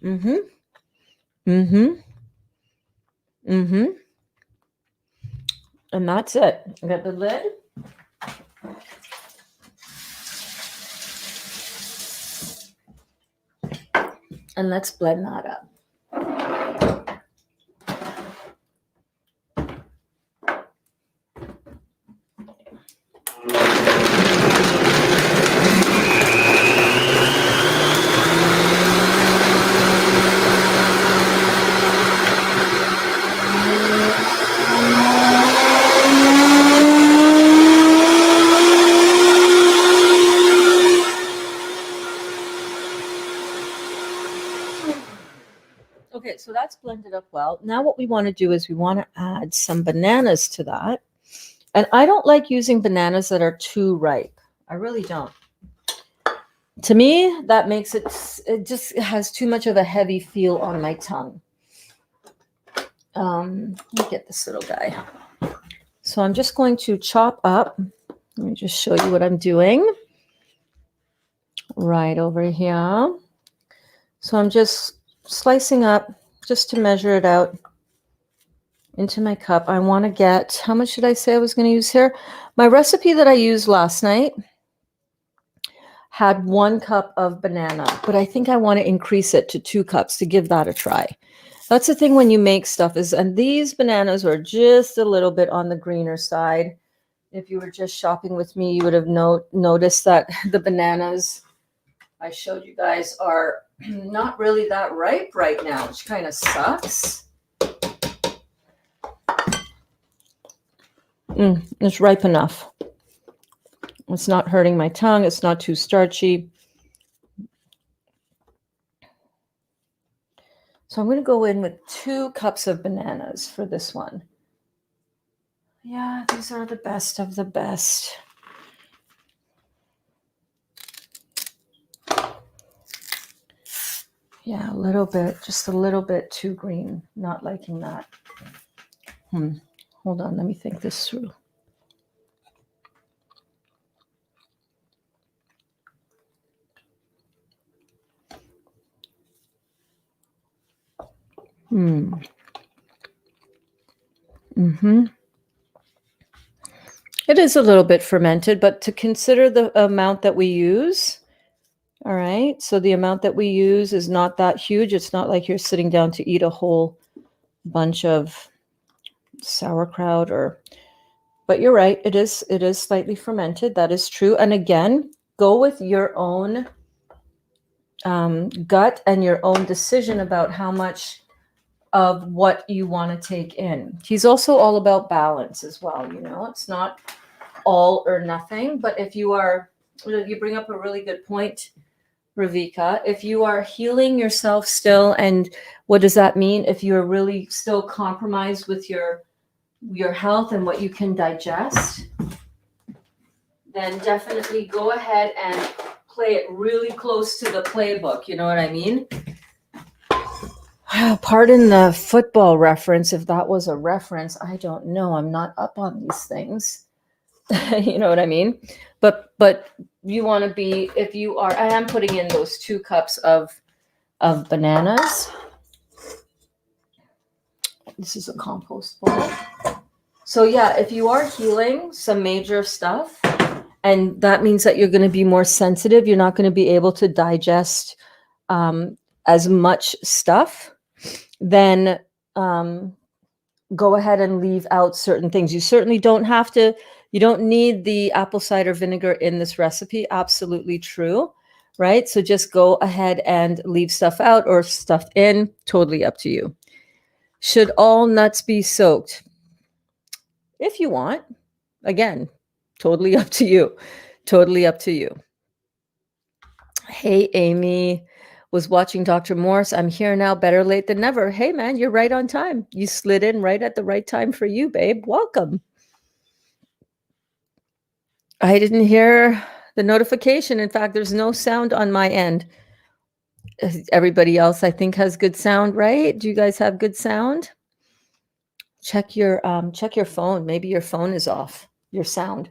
Mm-hmm. Mm-hmm. Mm-hmm. And that's it. I got the lid. And let's blend that up. Okay, so that's blended up well. Now what we want to do is we want to add some bananas to that. And I don't like using bananas that are too ripe. I really don't. To me, that makes it just has too much of a heavy feel on my tongue. Let me get this little guy. So I'm just going to chop up. Let me just show you what I'm doing. Right over here. So I'm just slicing up just to measure it out into my cup. I want to get, how much did I say I was going to use here? My recipe that I used last night had 1 cup of banana, but I think I want to increase it to 2 cups to give that a try. That's the thing when you make stuff is, and these bananas are just a little bit on the greener side. If you were just shopping with me, you would have noticed that the bananas I showed you guys are not really that ripe right now, which kind of sucks. It's ripe enough. It's not hurting my tongue. It's not too starchy. So I'm going to go in with 2 cups of bananas for this one. Yeah, these are the best of the best. Yeah, a little bit, just a little bit too green. Not liking that. Hold on, let me think this through. It is a little bit fermented, but to consider the amount that we use. All right, so the amount that we use is not that huge. It's not like you're sitting down to eat a whole bunch of sauerkraut but you're right, it is slightly fermented. That is true. And again, go with your own gut and your own decision about how much of what you want to take in. He's also all about balance as well. You know, it's not all or nothing, but if you bring up a really good point, Ravika, if you are healing yourself still, and what does that mean? If you're really still compromised with your health and what you can digest, then definitely go ahead and play it really close to the playbook. You know what I mean? Pardon the football reference, if that was a reference. I don't know. I'm not up on these things. You know what I mean? But you want to be, if you are, I am putting in those 2 cups of bananas. This is a compost bowl. So yeah, if you are healing some major stuff, and that means that you're going to be more sensitive, you're not going to be able to digest as much stuff, then go ahead and leave out certain things. You certainly don't have to, you don't need the apple cider vinegar in this recipe. Absolutely true, right? So just go ahead and leave stuff out or stuff in, totally up to you. Should all nuts be soaked? If you want. Again, totally up to you. Totally up to you. Hey, Amy. Was watching Dr. Morse. I'm here now. Better late than never. Hey, man, you're right on time. You slid in right at the right time for you, babe. Welcome. I didn't hear the notification. In fact, there's no sound on my end. Everybody else, I think, has good sound, right? Do you guys have good sound? Check your phone. Maybe your phone is off, your sound.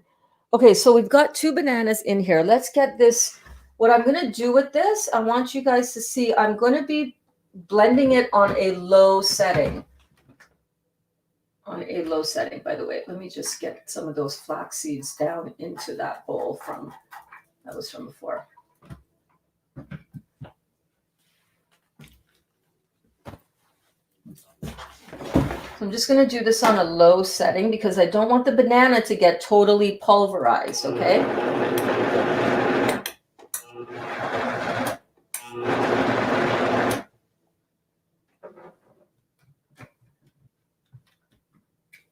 Okay, so we've got 2 bananas in here. Let's get this. What I'm going to do with this, I want you guys to see, I'm going to be blending it on a low setting. On a low setting, by the way. Let me just get some of those flax seeds down into that bowl that was from before. So I'm just going to do this on a low setting because I don't want the banana to get totally pulverized, okay?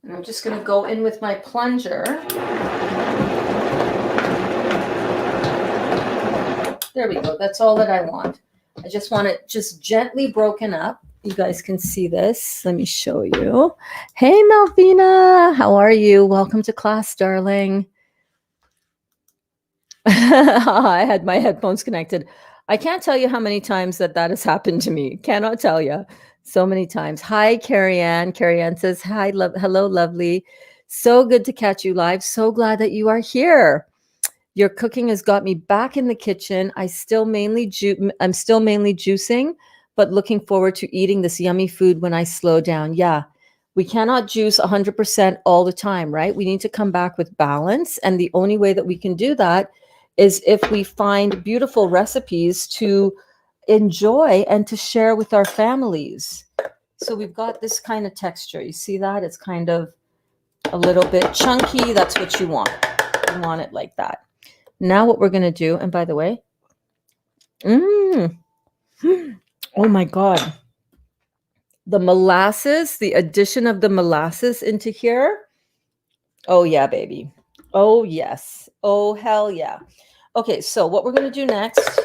And I'm just going to go in with my plunger. There we go. That's all that I want. I just want it just gently broken up. You guys can see this. Let me show you. Hey, Malvina. How are you? Welcome to class, darling. I had my headphones connected. I can't tell you how many times that has happened to me. Cannot tell you. So many times. Hi, Carrie Ann. Carrie Ann says, hi, hello, lovely. So good to catch you live. So glad that you are here. Your cooking has got me back in the kitchen. I'm still mainly juicing, but looking forward to eating this yummy food when I slow down. Yeah, we cannot juice 100% all the time, right? We need to come back with balance. And the only way that we can do that is if we find beautiful recipes to enjoy and to share with our families. So we've got this kind of texture. You see that? It's kind of a little bit chunky. That's what you want. You want it like that. Now what we're going to do, and by the way, oh my God, the molasses, the addition of the molasses into here. Oh yeah, baby. Oh yes. Oh hell yeah. Okay, so what we're going to do next.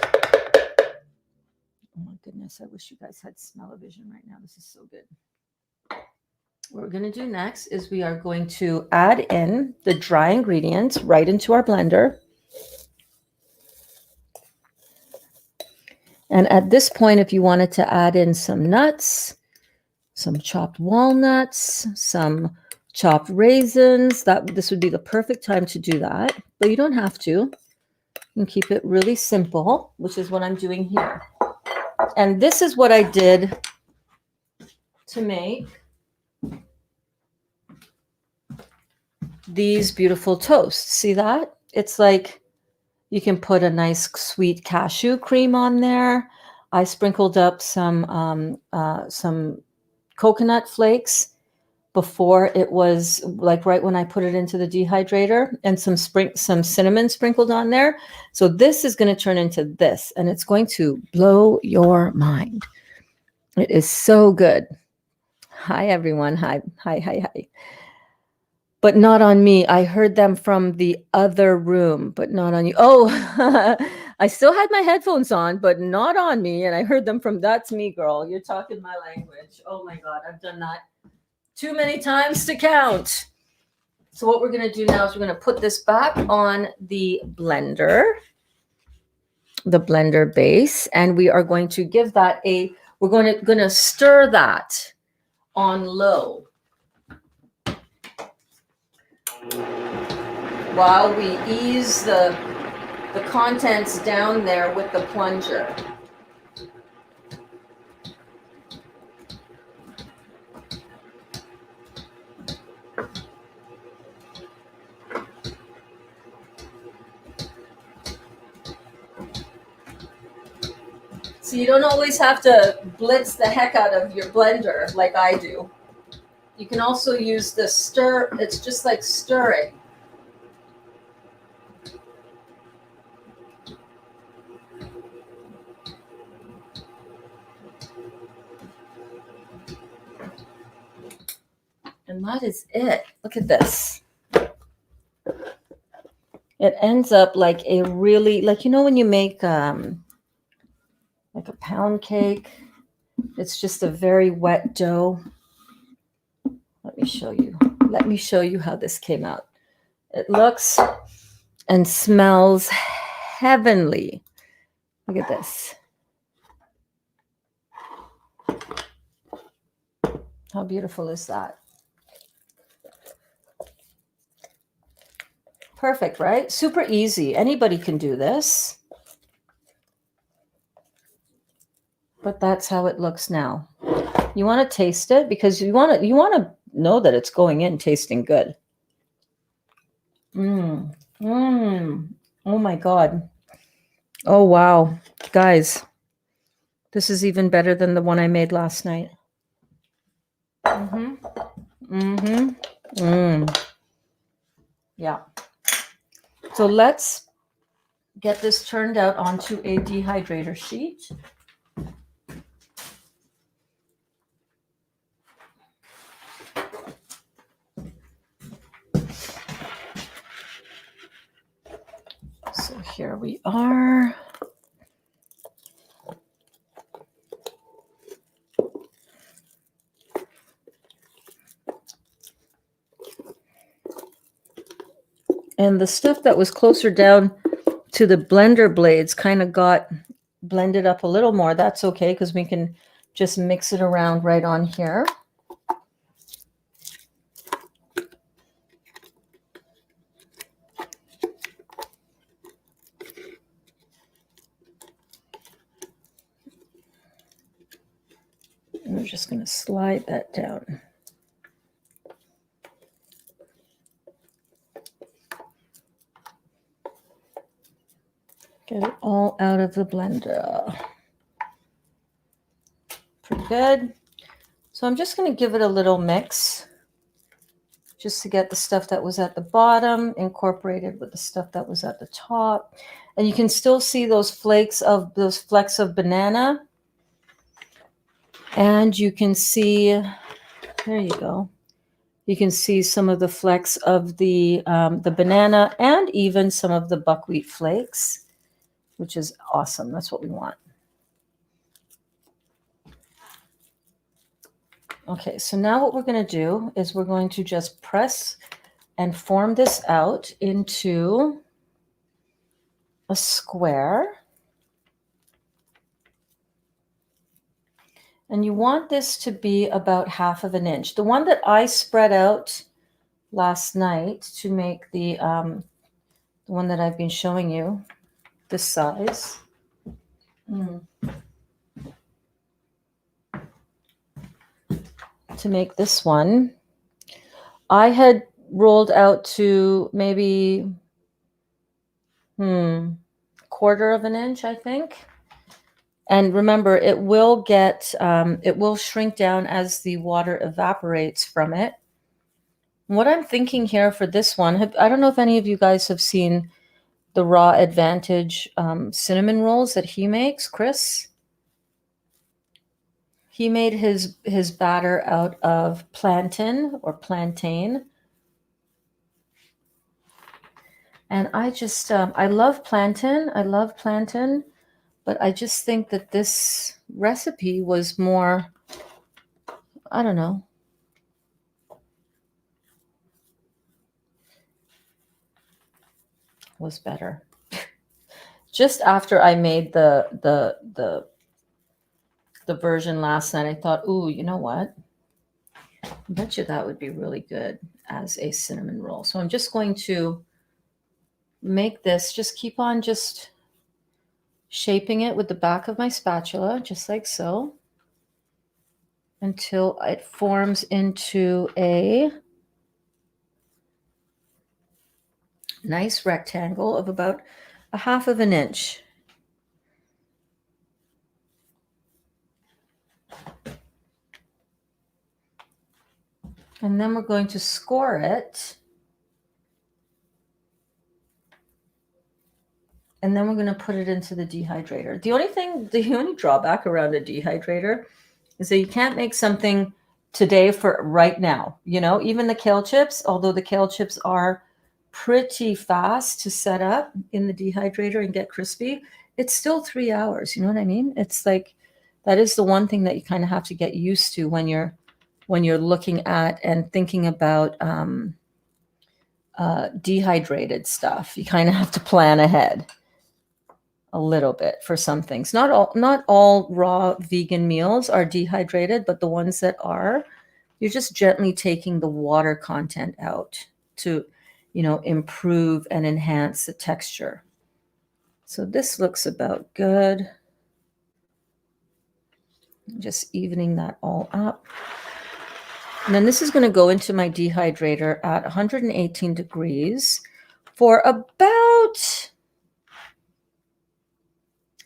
Oh my goodness, I wish you guys had smell-o-vision right now. This is so good. What we're going to do next is we are going to add in the dry ingredients right into our blender. And at this point, if you wanted to add in some nuts, some chopped walnuts, some chopped raisins, this would be the perfect time to do that. But you don't have to. You can keep it really simple, which is what I'm doing here. And this is what I did to make these beautiful toasts. See that? It's like you can put a nice sweet cashew cream on there. I sprinkled up some coconut flakes before it was like right when I put it into the dehydrator, and some cinnamon sprinkled on there. So this is going to turn into this, and it's going to blow your mind. It is so good. Hi, everyone. Hi, hi, hi, hi. But not on me. I heard them from the other room, but not on you. Oh, I still had my headphones on, but not on me. And I heard them from that's me, girl. You're talking my language. Oh my God, I've done that too many times to count. So what we're going to do now is we're going to put this back on the blender base, and we are going to give that we're going to stir that on low while we ease the contents down there with the plunger. So you don't always have to blitz the heck out of your blender like I do. You can also use the stir. It's just like stirring. And that is it. Look at this. It ends up like a really, like, you know, when you make like a pound cake, it's just a very wet dough. Let me show you. Let me show you how this came out. It looks and smells heavenly. Look at this. How beautiful is that? Perfect, right? Super easy. Anybody can do this. But that's how it looks now. You want to taste it because you want to know that it's going in tasting good. Oh my God. Oh wow. Guys, this is even better than the one I made last night. Yeah. So let's get this turned out onto a dehydrator sheet. So here we are. And the stuff that was closer down to the blender blades kind of got blended up a little more. That's okay because we can just mix it around right on here. And we're just going to slide that down. Get it all out of the blender. Pretty good. So I'm just going to give it a little mix just to get the stuff that was at the bottom incorporated with the stuff that was at the top. And you can still see those flecks of banana. And you can see, there you go. You can see some of the flecks of the banana and even some of the buckwheat flakes, which is awesome. That's what we want. Okay, so now what we're going to do is we're going to just press and form this out into a square. And you want this to be about 1/2 inch. The one that I spread out last night to make the one that I've been showing you, this size. To make this one, I had rolled out to maybe 1/4 inch, I think. And remember, it will shrink down as the water evaporates from it. What I'm thinking here for this one, I don't know if any of you guys have seen the Raw Advantage cinnamon rolls that he makes, Chris. He made his batter out of plantain or plantain. And I just, I love plantain. I love plantain. But I just think that this recipe was more, I don't know. Was better. Just after I made the version last night, I thought, ooh, you know what? I bet you that would be really good as a cinnamon roll. So I'm just going to make this, just keep on just shaping it with the back of my spatula, just like so, until it forms into a nice rectangle of about 1/2 of an inch. And then we're going to score it. And then we're going to put it into the dehydrator. The only drawback around a dehydrator is that you can't make something today for right now. You know, even the kale chips, although the kale chips are pretty fast to set up in the dehydrator and get crispy, it's still 3 hours. You know what I mean? It's like, that is the one thing that you kind of have to get used to when you're looking at and thinking about dehydrated stuff. You kind of have to plan ahead a little bit for some things. Not all raw vegan meals are dehydrated, but the ones that are, you're just gently taking the water content out to, improve and enhance the texture. So this looks about good. Just evening that all up. And then this is going to go into my dehydrator at 118 degrees for about,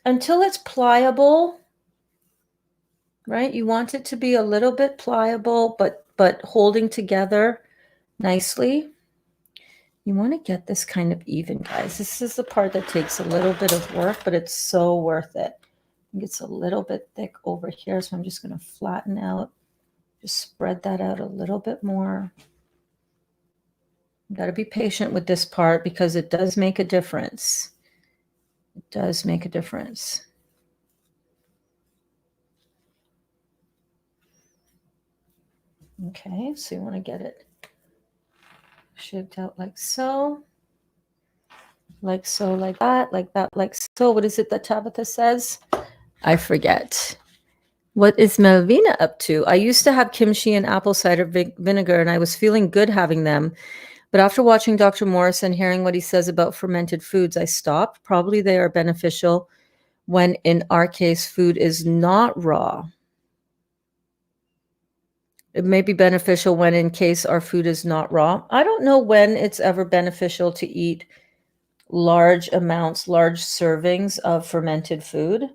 until it's pliable, right? You want it to be a little bit pliable, but holding together nicely. You want to get this kind of even, guys. This is the part that takes a little bit of work, but it's so worth it. I think it's a little bit thick over here, so I'm just going to flatten out. Just spread that out a little bit more. You got to be patient with this part because it does make a difference. It does make a difference. Okay, so you want to get it shaped out like so. Like so, like that, like that, like so. What is it that Tabitha says? I forget. What is Melvina up to? I used to have kimchi and apple cider vinegar, and I was feeling good having them. But after watching Dr. Morris and hearing what he says about fermented foods, I stopped. Probably they are beneficial when, in our case, food is not raw. It may be beneficial when, in case our food is not raw. I don't know when it's ever beneficial to eat large amounts, large servings of fermented food.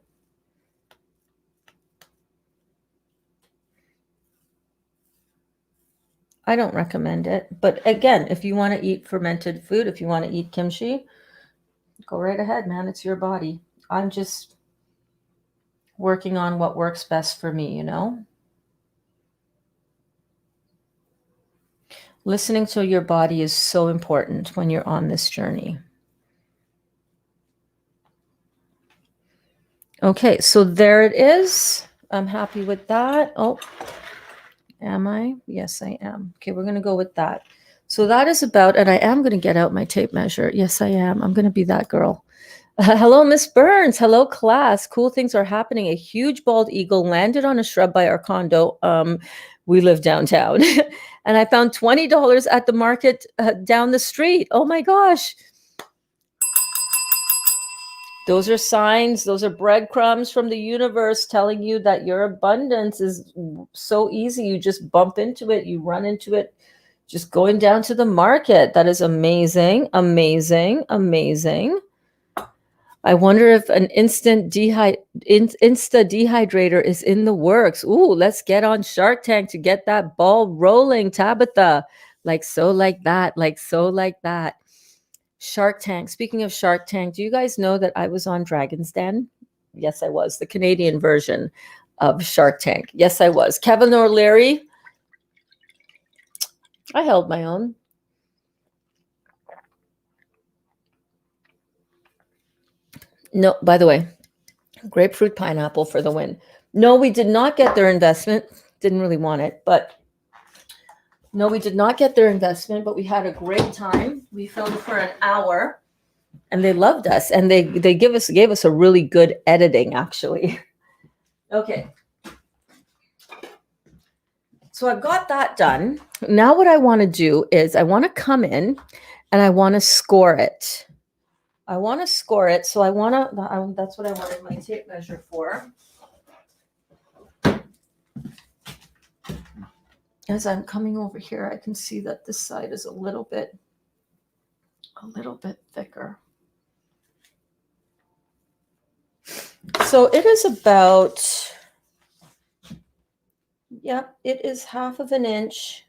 I don't recommend it. But again, if you want to eat fermented food, if you want to eat kimchi, go right ahead, man. It's your body. I'm just working on what works best for me, Listening to your body is so important when you're on this journey. Okay, so there it is. I'm happy with that. Oh, am I? Yes, I am. Okay, we're going to go with that. So that is about, and I am going to get out my tape measure. Yes, I am. I'm going to be that girl. Hello, Miss Burns. Hello, class. Cool things are happening. A huge bald eagle landed on a shrub by our condo. We live downtown. And I found $20 at the market down the street. Oh my gosh. Those are signs. Those are breadcrumbs from the universe telling you that your abundance is so easy. You just bump into it. You run into it. Just going down to the market. That is amazing, amazing, amazing. I wonder if an Insta dehydrator is in the works. Ooh, let's get on Shark Tank to get that ball rolling, Tabitha. Like so, like that, like so, like that. Shark Tank. Speaking of Shark Tank, do you guys know that I was on Dragon's Den? Yes, I was. The Canadian version. of Shark Tank. Yes, I was. Kevin O'Leary. I held my own. No, by the way, grapefruit pineapple for the win. No, we did not get their investment. Didn't really want it, but no, we did not get their investment, but we had a great time. We filmed for an hour and they loved us, and they gave us a really good editing, actually. Okay. So I've got that done. Now what I want to do is I want to come in and I want to score it. I want to score it. So that's what I wanted my tape measure for. As I'm coming over here, I can see that this side is a little bit thicker. So it is about, yep, it is 1/2 inch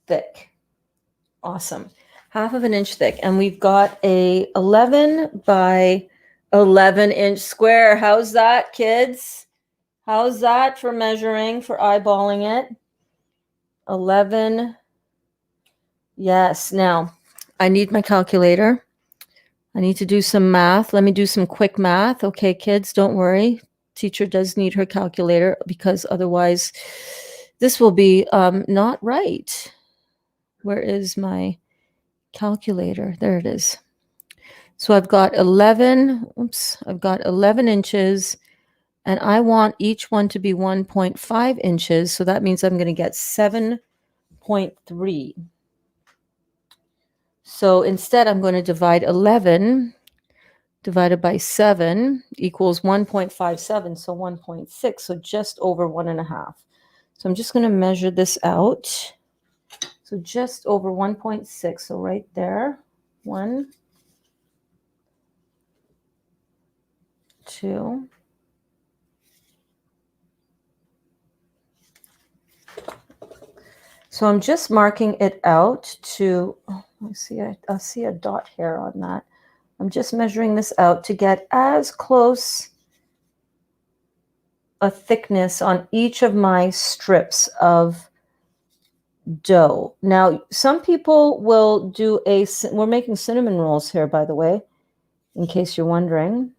thick. Awesome. 1/2 inch thick. And we've got a 11 by 11 inch square. How's that, kids? How's that for measuring, for eyeballing it? 11. Yes. Now, I need my calculator. I need to do some math. Let me do some quick math. Okay, kids, don't worry. Teacher does need her calculator because otherwise this will be not right. Where is my calculator? There it is. So I've got 11 inches, and I want each one to be 1.5 inches. So that means I'm going to get 7.3. So instead, I'm going to divide 11 divided by 7 equals 1.57, so 1.6, so just over 1.5. So I'm just going to measure this out. So just over 1.6, so right there, 1, 2, so I'm just marking it out to, I see a dot hair on that. I'm just measuring this out to get as close a thickness on each of my strips of dough. Now, some people will do we're making cinnamon rolls here, by the way, in case you're wondering.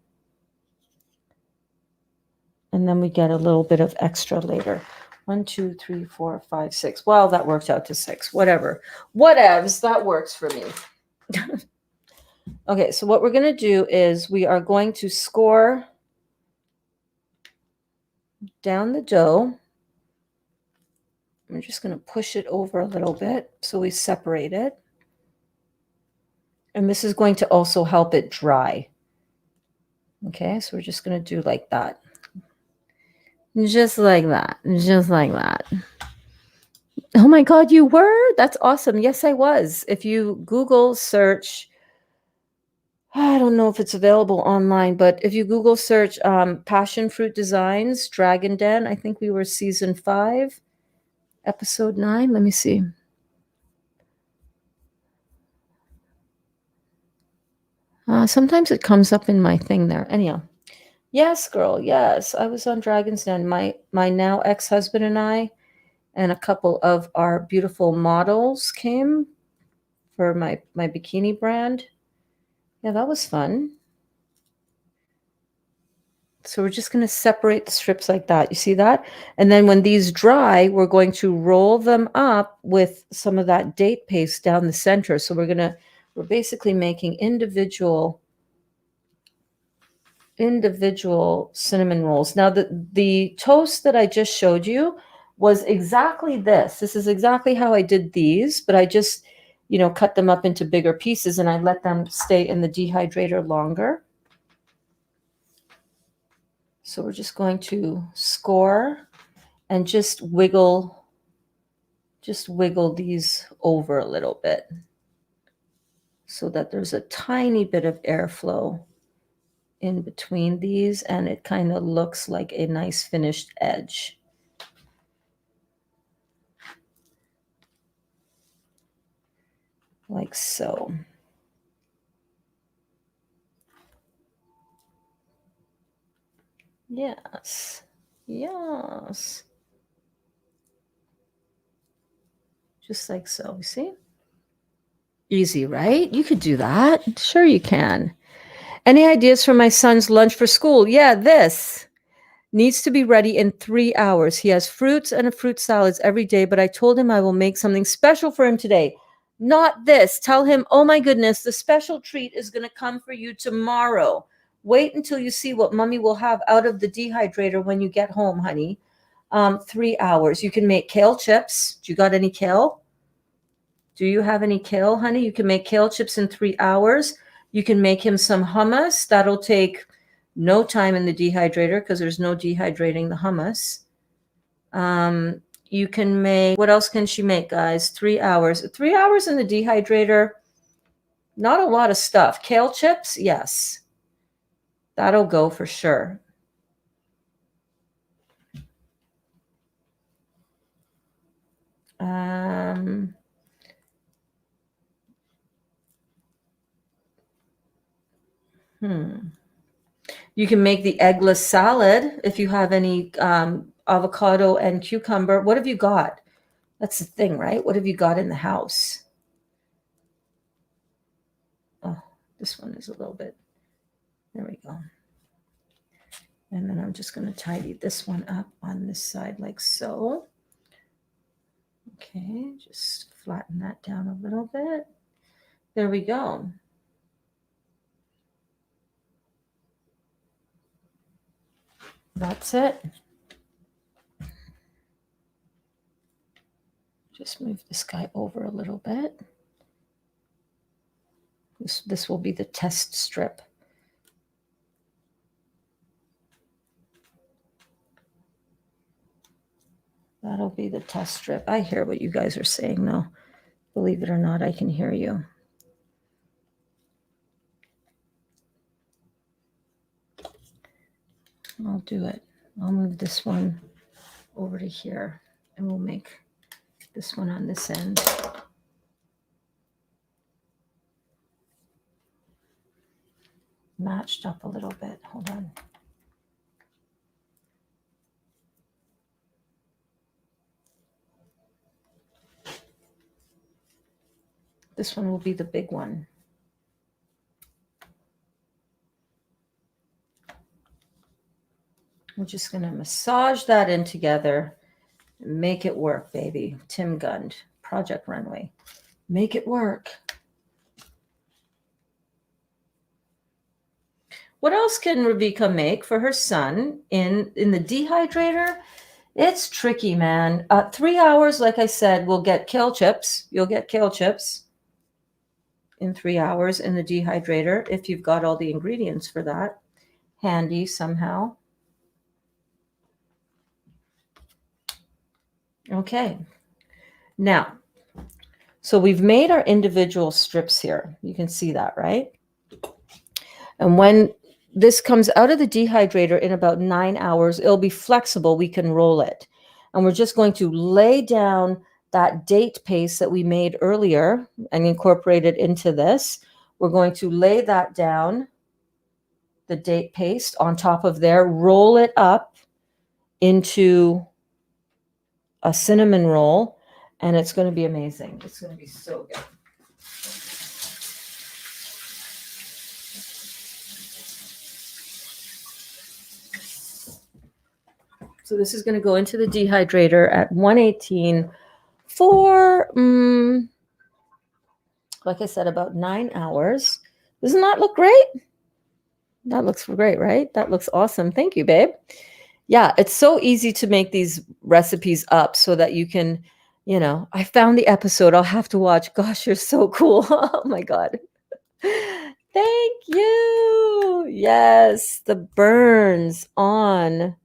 And then we get a little bit of extra later. 1, 2, 3, 4, 5, 6. Well, that worked out to 6. Whatever. Whatevs, that works for me. Okay, so what we're going to do is we are going to score down the dough. I'm just going to push it over a little bit so we separate it. And this is going to also help it dry. Okay, so we're just going to do like that. Just like that. Just like that. Oh my God, you were? That's awesome. Yes, I was. If you Google search, I don't know if it's available online, but if you Google search Passion Fruit Designs, Dragon Den, I think we were season 5, episode 9. Let me see. Sometimes it comes up in my thing there. Anyhow. Yes, girl. Yes, I was on Dragon's Den. My now ex-husband and I and a couple of our beautiful models came for my bikini brand. Yeah, that was fun. So we're just going to separate the strips like that. You see that? And then when these dry, we're going to roll them up with some of that date paste down the center. So we're basically making individual cinnamon rolls. Now the toast that I just showed you was exactly this. This is exactly how I did these, but I just, cut them up into bigger pieces and I let them stay in the dehydrator longer. So we're just going to score and just wiggle these over a little bit so that there's a tiny bit of airflow in between these and it kind of looks like a nice finished edge. Like so. Yes. Yes. Just like so. You see? Easy, right? You could do that. Sure, you can. Any ideas for my son's lunch for school? Yeah, this needs to be ready in 3 hours. He has fruits and a fruit salads every day, but I told him I will make something special for him today. Not this. Tell him, oh my goodness, the special treat is going to come for you tomorrow. Wait until you see what mommy will have out of the dehydrator when you get home, honey. 3 hours. You can make kale chips. Do you got any kale? Do you have any kale, honey? You can make kale chips in 3 hours. You can make him some hummus. That'll take no time in the dehydrator because there's no dehydrating the hummus. You can make, what else can she make, guys? 3 hours. 3 hours in the dehydrator, not a lot of stuff. Kale chips, yes. That'll go for sure. You can make the eggless salad if you have any avocado and cucumber. What have you got? That's the thing, right? What have you got in the house? Oh, this one is a little bit. There we go. And then I'm just going to tidy this one up on this side like so. Okay, just flatten that down a little bit. There we go. That's it. Just move this guy over a little bit. This will be the test strip. That'll be the test strip. I hear what you guys are saying, though. Believe it or not, I can hear you. I'll do it. I'll move this one over to here, and we'll make this one on this end. Matched up a little bit. Hold on. This one will be the big one. I'm just going to massage that in together and make it work, baby. Tim Gund, Project Runway. Make it work. What else can Rebecca make for her son in the dehydrator? It's tricky, man. 3 hours, like I said, we'll get kale chips. You'll get kale chips in 3 hours in the dehydrator if you've got all the ingredients for that handy somehow. Okay. Now, so we've made our individual strips here. You can see that, right? And when this comes out of the dehydrator in about 9 hours, it'll be flexible. We can roll it. And we're just going to lay down that date paste that we made earlier and incorporate it into this. We're going to lay that down, the date paste on top of there, roll it up into a cinnamon roll, and it's going to be amazing. It's going to be so good. So this is going to go into the dehydrator at 118 for, like I said, about 9 hours. Doesn't that look great? That looks great, right? That looks awesome. Thank you, babe. Yeah, it's so easy to make these recipes up so that you can, you know, I found the episode. I'll have to watch. Gosh, you're so cool. Oh my God. Thank you. Yes, the burns on.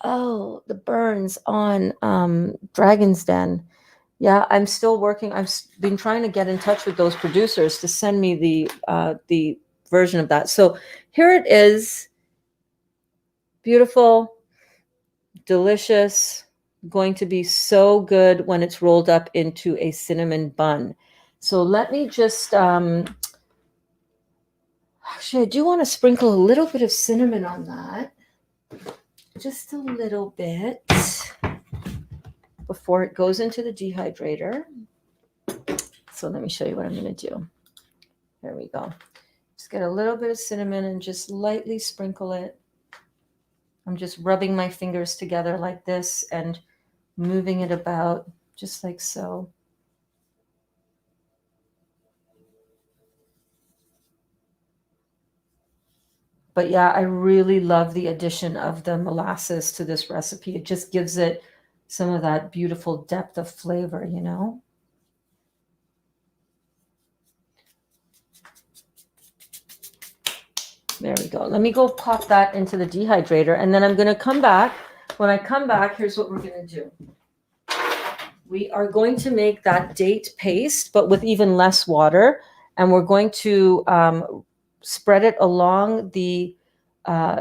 Oh, the burns on Dragon's Den. Yeah, I'm still working. I've been trying to get in touch with those producers to send me the version of that. So here it is. Beautiful, delicious, going to be so good when it's rolled up into a cinnamon bun. So let me just, actually, I do want to sprinkle a little bit of cinnamon on that. just a little bit before it goes into the dehydrator. So let me show you what I'm going to do. There we go. Just get a little bit of cinnamon and just lightly sprinkle it. I'm just rubbing my fingers together like this and moving it about just like so. But yeah, I really love the addition of the molasses to this recipe. It just gives it some of that beautiful depth of flavor, you know? There we go. Let me go pop that into the dehydrator, and then I'm going to come back. When I come back, here's what we're going to do. We are going to make that date paste, but with even less water, and we're going to spread it along the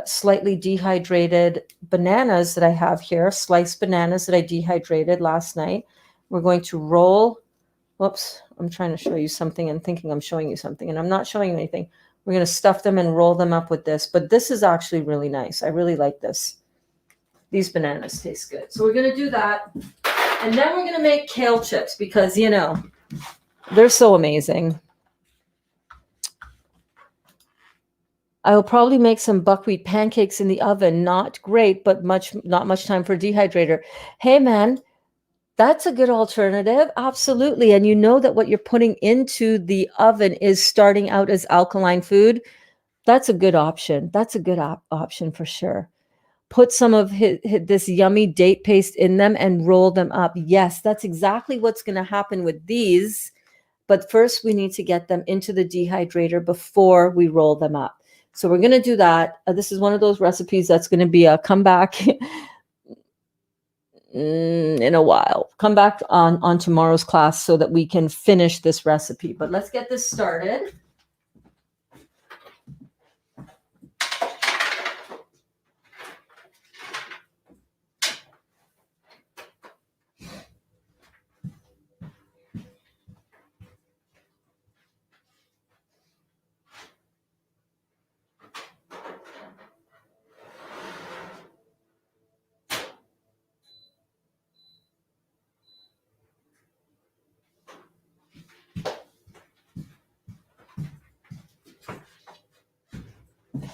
slightly dehydrated bananas that I have here, sliced bananas that I dehydrated last night. We're going to roll. Whoops, I'm trying to show you something and thinking I'm showing you something, and I'm not showing you anything. We're going to stuff them and roll them up with this, but this is actually really nice. I really like this. These bananas taste good. So we're going to do that, and then we're going to make kale chips because, you know, they're so amazing. I will probably make some buckwheat pancakes in the oven. Not great, but not much time for a dehydrator. Hey, man, that's a good alternative. Absolutely. And you know that what you're putting into the oven is starting out as alkaline food. That's a good option. That's a good option for sure. Put some of this yummy date paste in them and roll them up. Yes, that's exactly what's going to happen with these. But first, we need to get them into the dehydrator before we roll them up. So we're going to do that. This is one of those recipes that's going to be a comeback in a while. Come back on tomorrow's class so that we can finish this recipe. But let's get this started.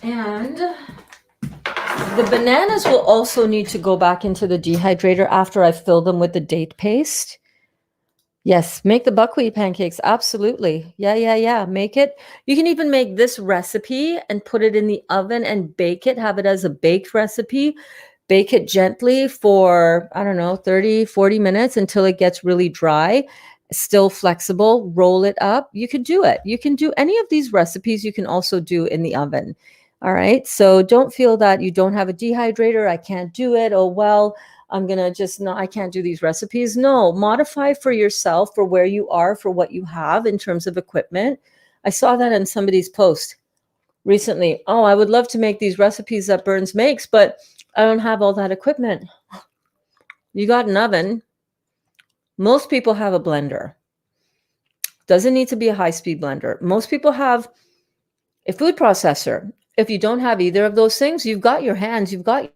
And the bananas will also need to go back into the dehydrator after I fill them with the date paste. Yes, make the buckwheat pancakes. Absolutely. Yeah. Make it. You can even make this recipe and put it in the oven and bake it, have it as a baked recipe. Bake it gently for, I don't know, 30, 40 minutes until it gets really dry, still flexible. Roll it up. You can do it. You can do any of these recipes. You can also do in the oven. All right. So don't feel that you don't have a dehydrator. I can't do it. Oh, well, I'm going to just not, I can't do these recipes. No, modify for yourself for where you are, for what you have in terms of equipment. I saw that in somebody's post recently. Oh, I would love to make these recipes that Burns makes, but I don't have all that equipment. You got an oven. Most people have a blender. Doesn't need to be a high-speed blender. Most people have a food processor. If you don't have either of those things, you've got your hands, you've got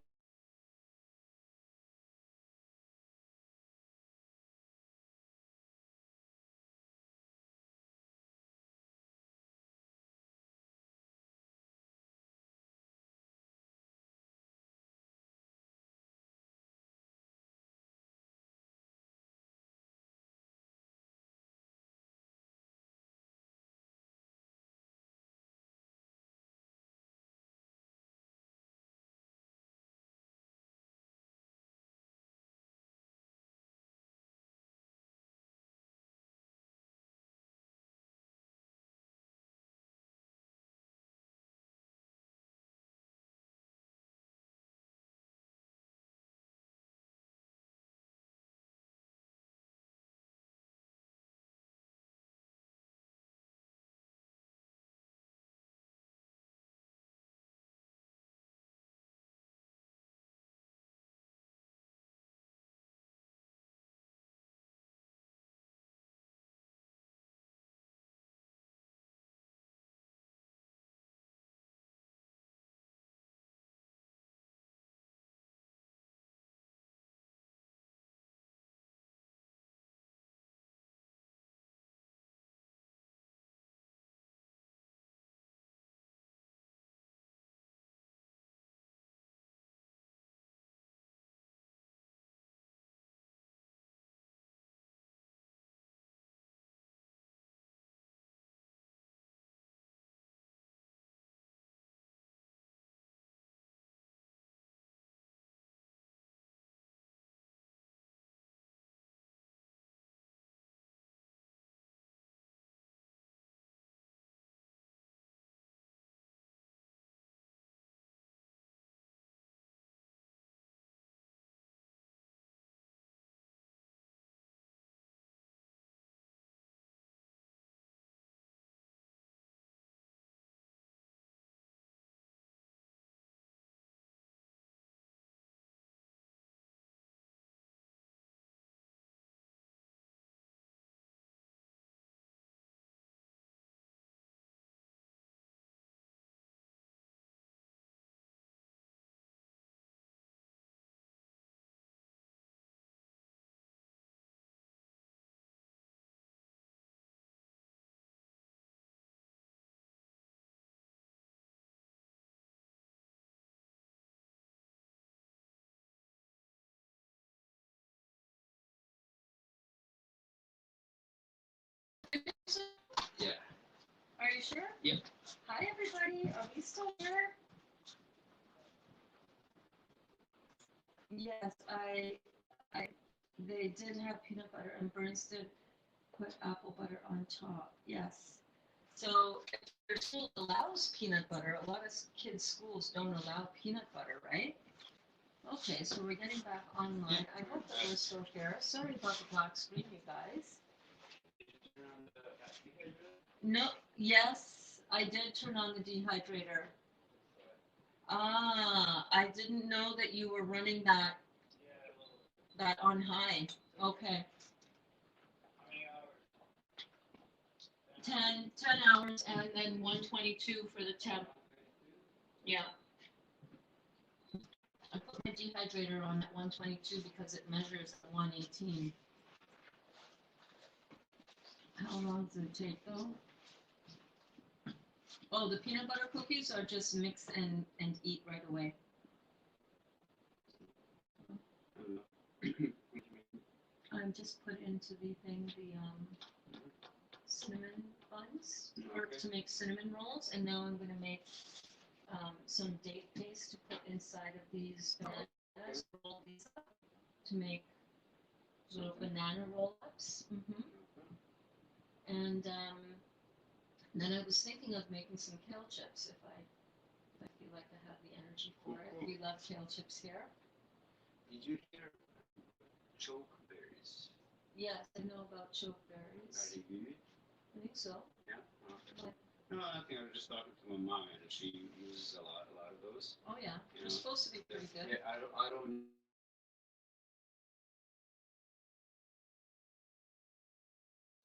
you sure? Yeah. Hi, everybody. Are we still here? Yes, they did have peanut butter, and Burns did put apple butter on top. Yes. So if your school allows peanut butter, a lot of kids' schools don't allow peanut butter, right? Okay, so we're getting back online. I hope that we're still here. Sorry about the black screen, you guys. No, yes, I did turn on the dehydrator. Ah, I didn't know that you were running that on high. Okay. 10 hours and then 122 for the temp. Yeah. I put my dehydrator on at 122 because it measures at 118. How long does it take though? Oh, the peanut butter cookies are just mix and eat right away. I'm just put into the thing the cinnamon buns or to make cinnamon rolls, and now I'm going to make some date paste to put inside of these bananas, roll these up to make little banana roll-ups. And then I was thinking of making some kale chips if I feel like I have the energy for it. We love kale chips here. Did you hear chokeberries? Yes, I know about chokeberries. Are they good? I think so. Yeah. Okay. No, I think I was just talking to my mom, and she uses a lot of those. Oh yeah, they're supposed to be pretty good. Yeah, I don't.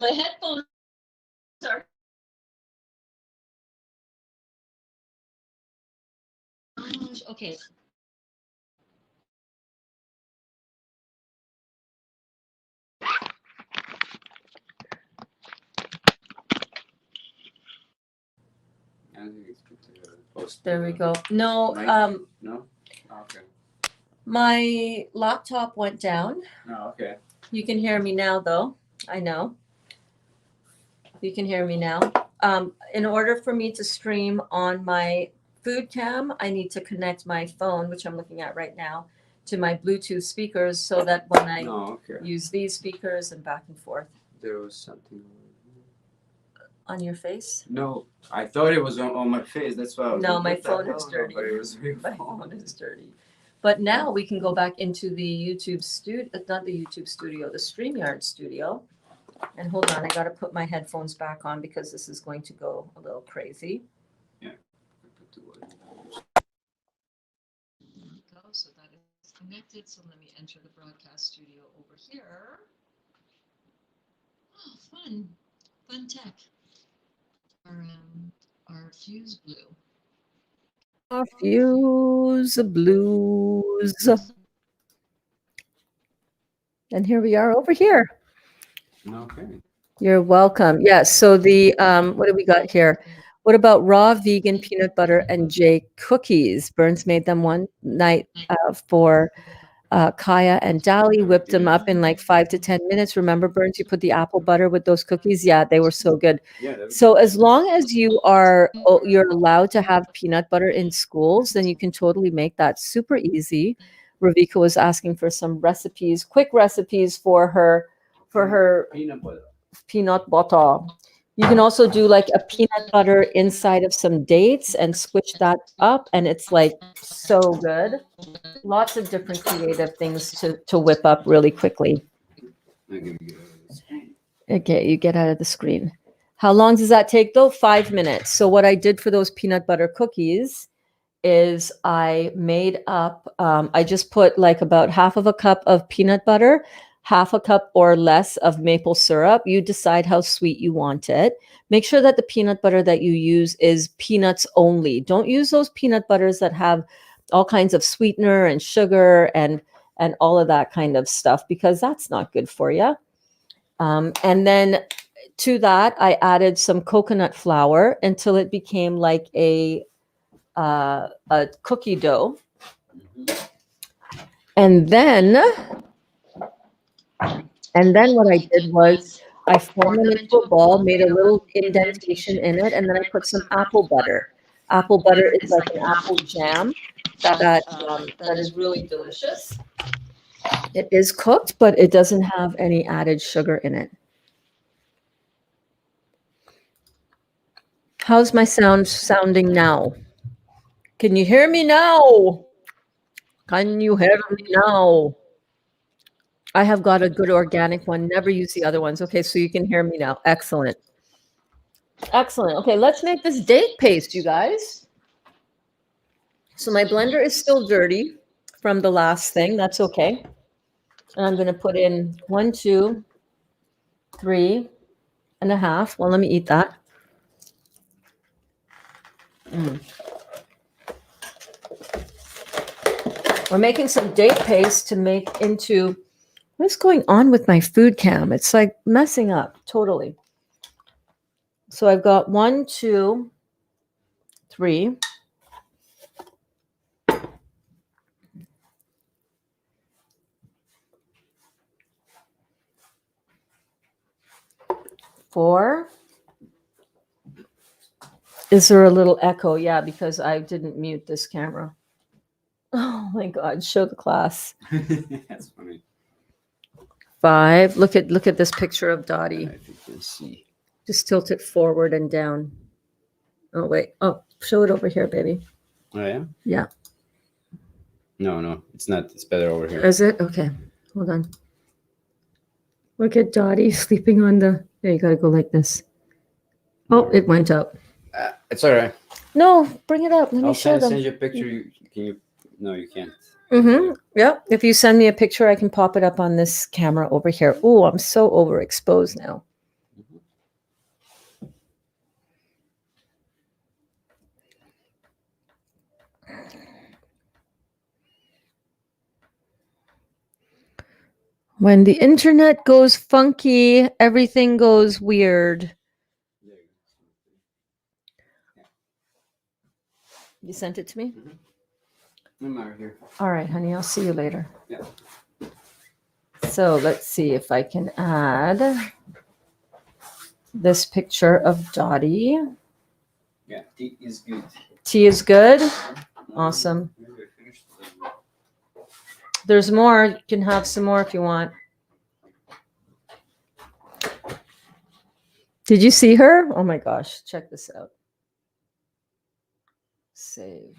My headphones are. Okay. I think it's good to post. There we go. No, No. Okay. my laptop went down. Oh, okay. You can hear me now, though. I know. You can hear me now. In order for me to stream on my food cam, I need to connect my phone, which I'm looking at right now, to my Bluetooth speakers so that when I use these speakers and back and forth. There was something on your face. No, I thought it was on my face. That's why I was No, like, my what the phone hell? is dirty. But it was real My phone. phone is dirty. But now we can go back into the YouTube studio, not the YouTube studio, the StreamYard studio. And hold on, I got to put my headphones back on because this is going to go a little crazy. Yeah. There we go. So that is connected. So let me enter the broadcast studio over here. Oh, fun. Fun tech. Our fuse blew. Our fuse blues. And here we are over here. Okay. You're welcome. Yes. So the what do we got here? What about raw vegan peanut butter and jay cookies? Burns made them one night for Kaya and Dali, whipped them up in like 5 to 10 minutes. Remember, Burns, you put the apple butter with those cookies? Yeah, they were so good. Yeah. So as long as you're allowed to have peanut butter in schools, then you can totally make that super easy. Ravika was asking for some recipes, quick recipes for her peanut butter. You can also do like a peanut butter inside of some dates and squish that up, and it's like so good. Lots of different creative things to whip up really quickly. Okay, you get out of the screen. How long does that take though? 5 minutes. So what I did for those peanut butter cookies is I made up, I just put like about half of a cup of peanut butter, half a cup or less of maple syrup. You decide how sweet you want it. Make sure that the peanut butter that you use is peanuts only. Don't use those peanut butters that have all kinds of sweetener and sugar and all of that kind of stuff, because that's not good for you. And then to that, I added some coconut flour until it became like a cookie dough. And then what I did was I formed them into a ball, made a little indentation in it, and then I put some apple butter. Apple butter is like an apple jam that is really delicious. It is cooked, but it doesn't have any added sugar in it. How's my sound sounding now? Can you hear me now? Can you hear me now? I have got a good organic one. Never use the other ones. Okay, so you can hear me now. Excellent. Excellent. Okay, let's make this date paste, you guys. So my blender is still dirty from the last thing. That's okay. And I'm going to put in 1, 2, 3 and a half. Well, let me eat that. We're making some date paste to make into, what's going on with my food cam? It's like messing up totally. So I've got 1, 2, 3. Four. Is there a little echo? Yeah, because I didn't mute this camera. Oh my God, show the class. That's funny. 5. Look at this picture of Dottie. If you can see. Just tilt it forward and down. Oh wait. Oh, show it over here, baby. Oh yeah? Yeah. No, it's not. It's better over here. Is it? Okay. Hold on. Look at Dottie sleeping on the. There, you gotta go like this. Oh, it went up. It's all right. No, bring it up. Let me I'll show them. send you a picture. Can you? No, you can't. Mm-hmm. Yeah. If you send me a picture, I can pop it up on this camera over here. Oh, I'm so overexposed now. When the internet goes funky, everything goes weird. You sent it to me? I'm out here. All right, honey. I'll see you later. Yeah. So let's see if I can add this picture of Dottie. Yeah, tea is good. Tea is good. Awesome. Maybe I finished the- There's more. You can have some more if you want. Did you see her? Oh my gosh. Check this out. Save.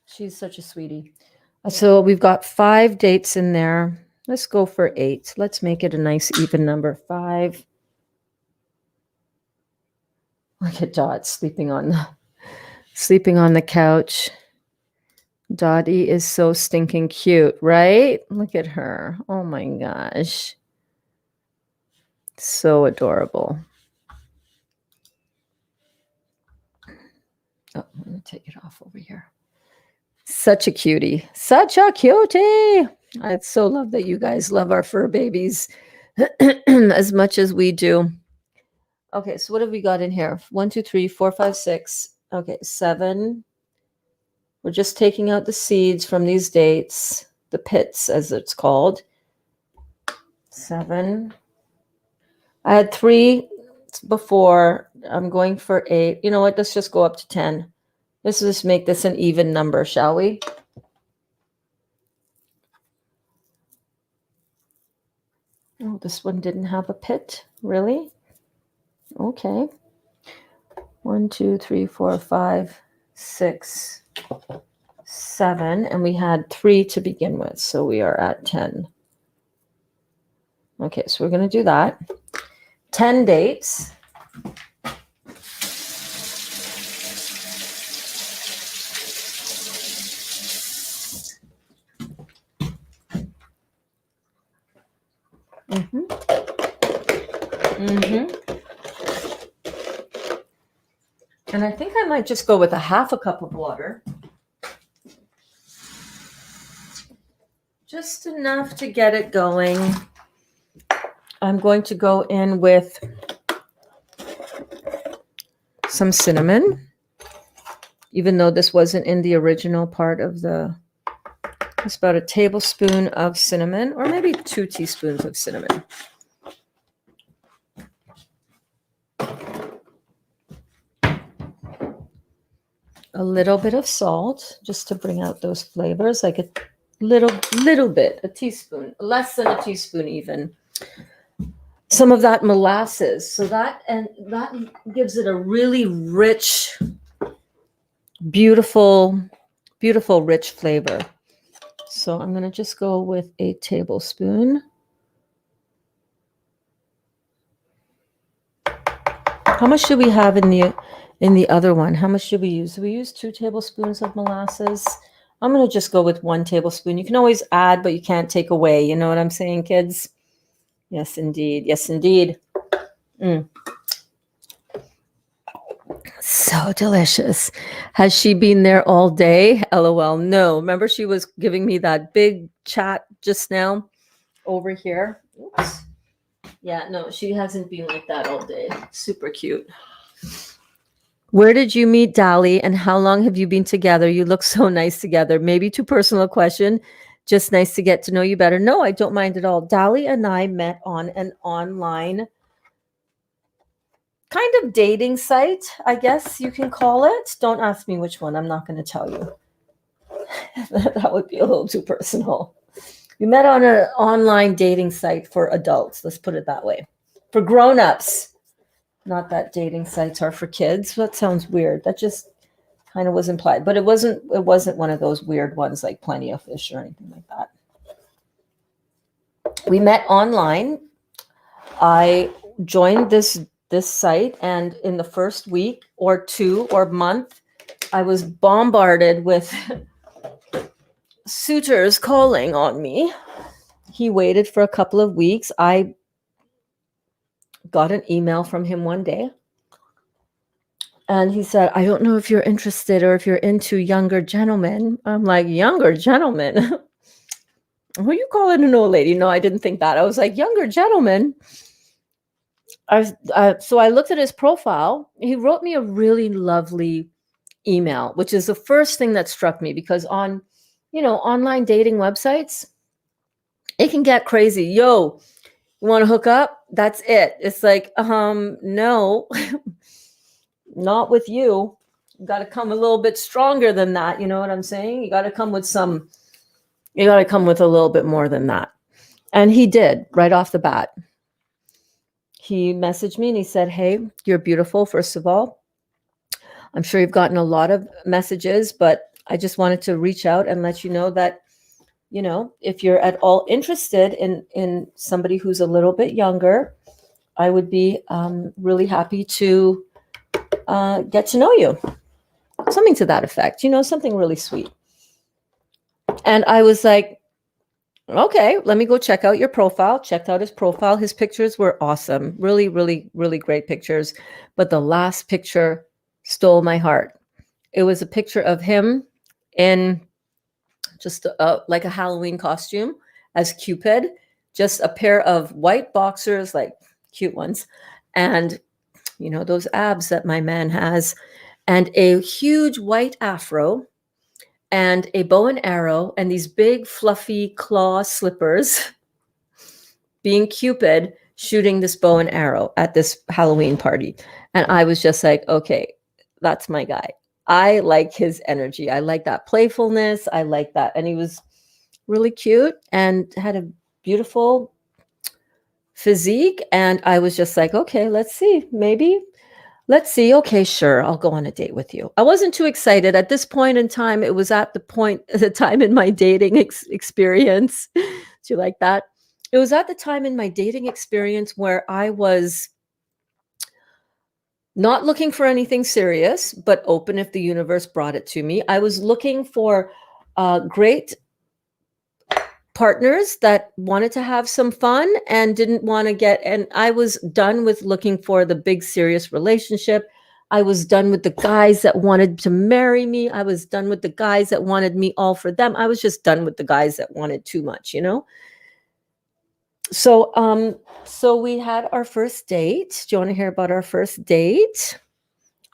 She's such a sweetie. So we've got 5 dates in there. Let's go for 8. Let's make it a nice even number. 5. Look at Dot sleeping on the couch. Dottie is so stinking cute, right? Look at her. Oh my gosh. So adorable. Oh, I'm going to take it off over here. Such a cutie. Such a cutie. I so love that you guys love our fur babies as much as we do. Okay, so what have we got in here? 1, 2, 3, 4, 5, 6. Okay, 7. We're just taking out the seeds from these dates, the pits as it's called. 7. I had 3 before. I'm going for 8. You know what? Let's just go up to 10. Let's just make this an even number, shall we? Oh, this one didn't have a pit. Really? Okay. 1, 2, 3, 4, 5, 6, 7. And we had 3 to begin with. So we are at 10. Okay, so we're going to do that. 10 dates. And I think I might just go with a half a cup of water. Just enough to get it going. I'm going to go in with some cinnamon. even though this wasn't in the original part of the, it's about a tablespoon of cinnamon, or maybe 2 teaspoons of cinnamon. A little bit of salt, just to bring out those flavors, like a little bit, a teaspoon, less than a teaspoon even. Some of that molasses, so that gives it a really rich, beautiful rich flavor. So I'm going to just go with a tablespoon. How much should we have in the other one? How much should we use? Do we use 2 tablespoons of molasses? I'm going to just go with 1 tablespoon. You can always add, but you can't take away. You know what I'm saying, kids? Yes, indeed. Yes, indeed. So delicious. Has she been there all day? LOL. No. Remember, she was giving me that big chat just now over here. Oops. Yeah, no, she hasn't been like that all day. Super cute. Where did you meet Dali, and how long have you been together? You look so nice together. Maybe too personal a question. Just nice to get to know you better. No, I don't mind at all. Dali and I met on an online kind of dating site, I guess you can call it. Don't ask me which one. I'm not going to tell you. That would be a little too personal. We met on an online dating site for adults. Let's put it that way. For grown-ups. Not that dating sites are for kids. That sounds weird. That just kind of was implied. But it wasn't one of those weird ones like Plenty of Fish or anything like that. We met online. I joined this site, and in the first week or 2 or month, I was bombarded with suitors calling on me. He waited for a couple of weeks. I got an email from him one day, and he said, I don't know if you're interested or if you're into younger gentlemen. I'm like, younger gentlemen? Who are you calling an old lady? No, I didn't think that. I was like, younger gentlemen? So I looked at his profile. He wrote me a really lovely email, which is the first thing that struck me, because on, online dating websites, it can get crazy. Yo, you want to hook up? That's it. It's like, no, not with you. You got to come a little bit stronger than that. You know what I'm saying? You got to come with a little bit more than that. And he did right off the bat. He messaged me and he said, hey, you're beautiful, first of all. I'm sure you've gotten a lot of messages, but I just wanted to reach out and let you know that, if you're at all interested in somebody who's a little bit younger, I would be really happy to get to know you. Something to that effect, something really sweet. And I was like, okay, let me go check out your profile. Checked out his profile. His pictures were awesome. Really, really, really great pictures. But the last picture stole my heart. It was a picture of him in just like a Halloween costume as Cupid, just a pair of white boxers, like cute ones, and those abs that my man has, and a huge white afro, and a bow and arrow, and these big fluffy claw slippers, being Cupid, shooting this bow and arrow at this Halloween party. And I was just like, okay, that's my guy. I like his energy. I like that playfulness. I like that. And he was really cute and had a beautiful physique. And I was just like, okay, let's see. Let's see. Okay, sure. I'll go on a date with you. I wasn't too excited at this point in time. It was at the time in my dating experience. Do you like that? It was at the time in my dating experience where I was not looking for anything serious, but open if the universe brought it to me. I was looking for great partners that wanted to have some fun and didn't want to and I was done with looking for the big serious relationship. I was done with the guys that wanted to marry me. I was done with the guys that wanted me all for them. I was just done with the guys that wanted too much, So we had our first date. Do you want to hear about our first date?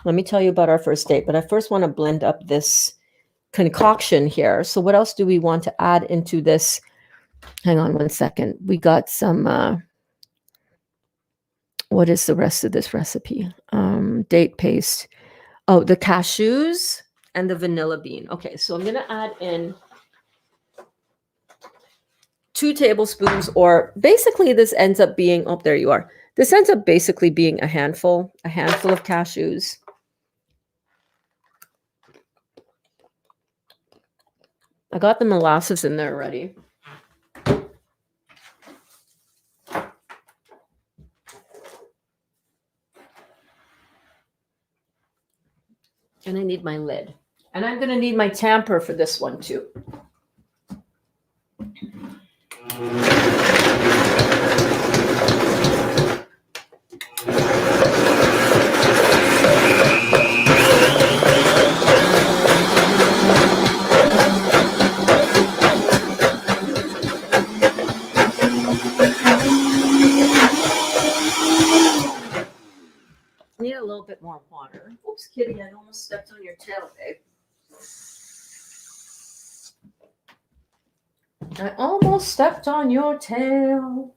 let me tell you about our first date, but I first want to blend up this concoction here. So what else do we want to add into this? Hang on one second. We got some, what is the rest of this recipe? Date paste. Oh, the cashews and the vanilla bean. Okay, so I'm going to add in 2 tablespoons, or basically this ends up being, oh, there you are. This ends up basically being a handful of cashews. I got the molasses in there already. And I need my lid. And I'm going to need my tamper for this one too. Need a little bit more water. Oops, kitty, I almost stepped on your tail, babe. I almost stepped on your tail.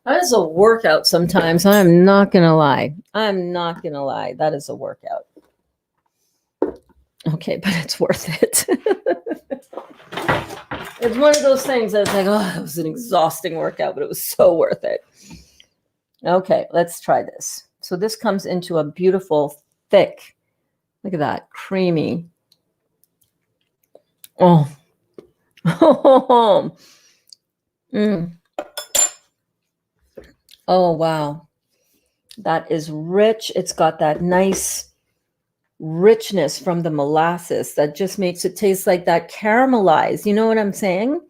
That is a workout sometimes. I'm not going to lie. I'm not going to lie. That is a workout. Okay, but it's worth it. It's one of those things that's like, oh, it was an exhausting workout, but it was so worth it. Okay, let's try this. So this comes into a beautiful, thick, look at that, creamy. Oh. Mm. Oh, wow. That is rich. It's got that nice richness from the molasses that just makes it taste like that caramelized. You know what I'm saying?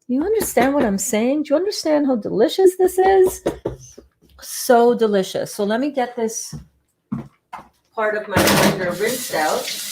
You understand what I'm saying? Do you understand how delicious this is? So delicious. So let me get this part of my blender rinsed out.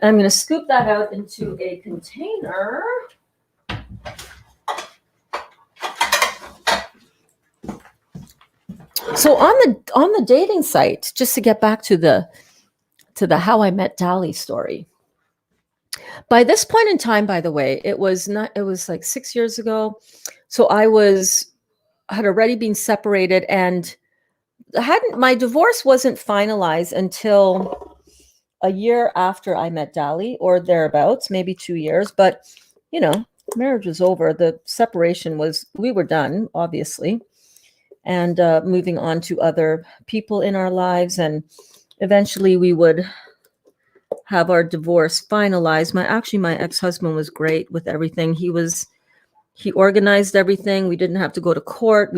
I'm going to scoop that out into a container. So on the dating site, just to get back to the how I met Dali story. By this point in time, by the way, it was like 6 years ago. So had already been separated, and my divorce wasn't finalized until a year after I met Dali, or thereabouts, maybe 2 years. But, marriage was over. The separation we were done, obviously, and moving on to other people in our lives. And eventually we would have our divorce finalized. My ex-husband was great with everything. He organized everything. We didn't have to go to court.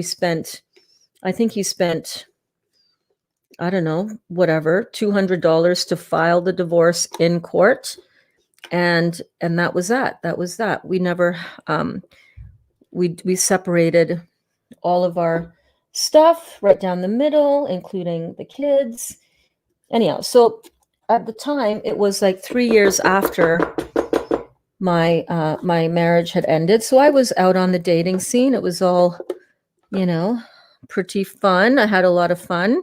I think he spent, I don't know, whatever, $200 to file the divorce in court. and that was that. That was that. We never we separated all of our stuff right down the middle, including the kids. Anyhow, so at the time, it was like 3 years after my my marriage had ended. So I was out on the dating scene. It was all, pretty fun. I had a lot of fun.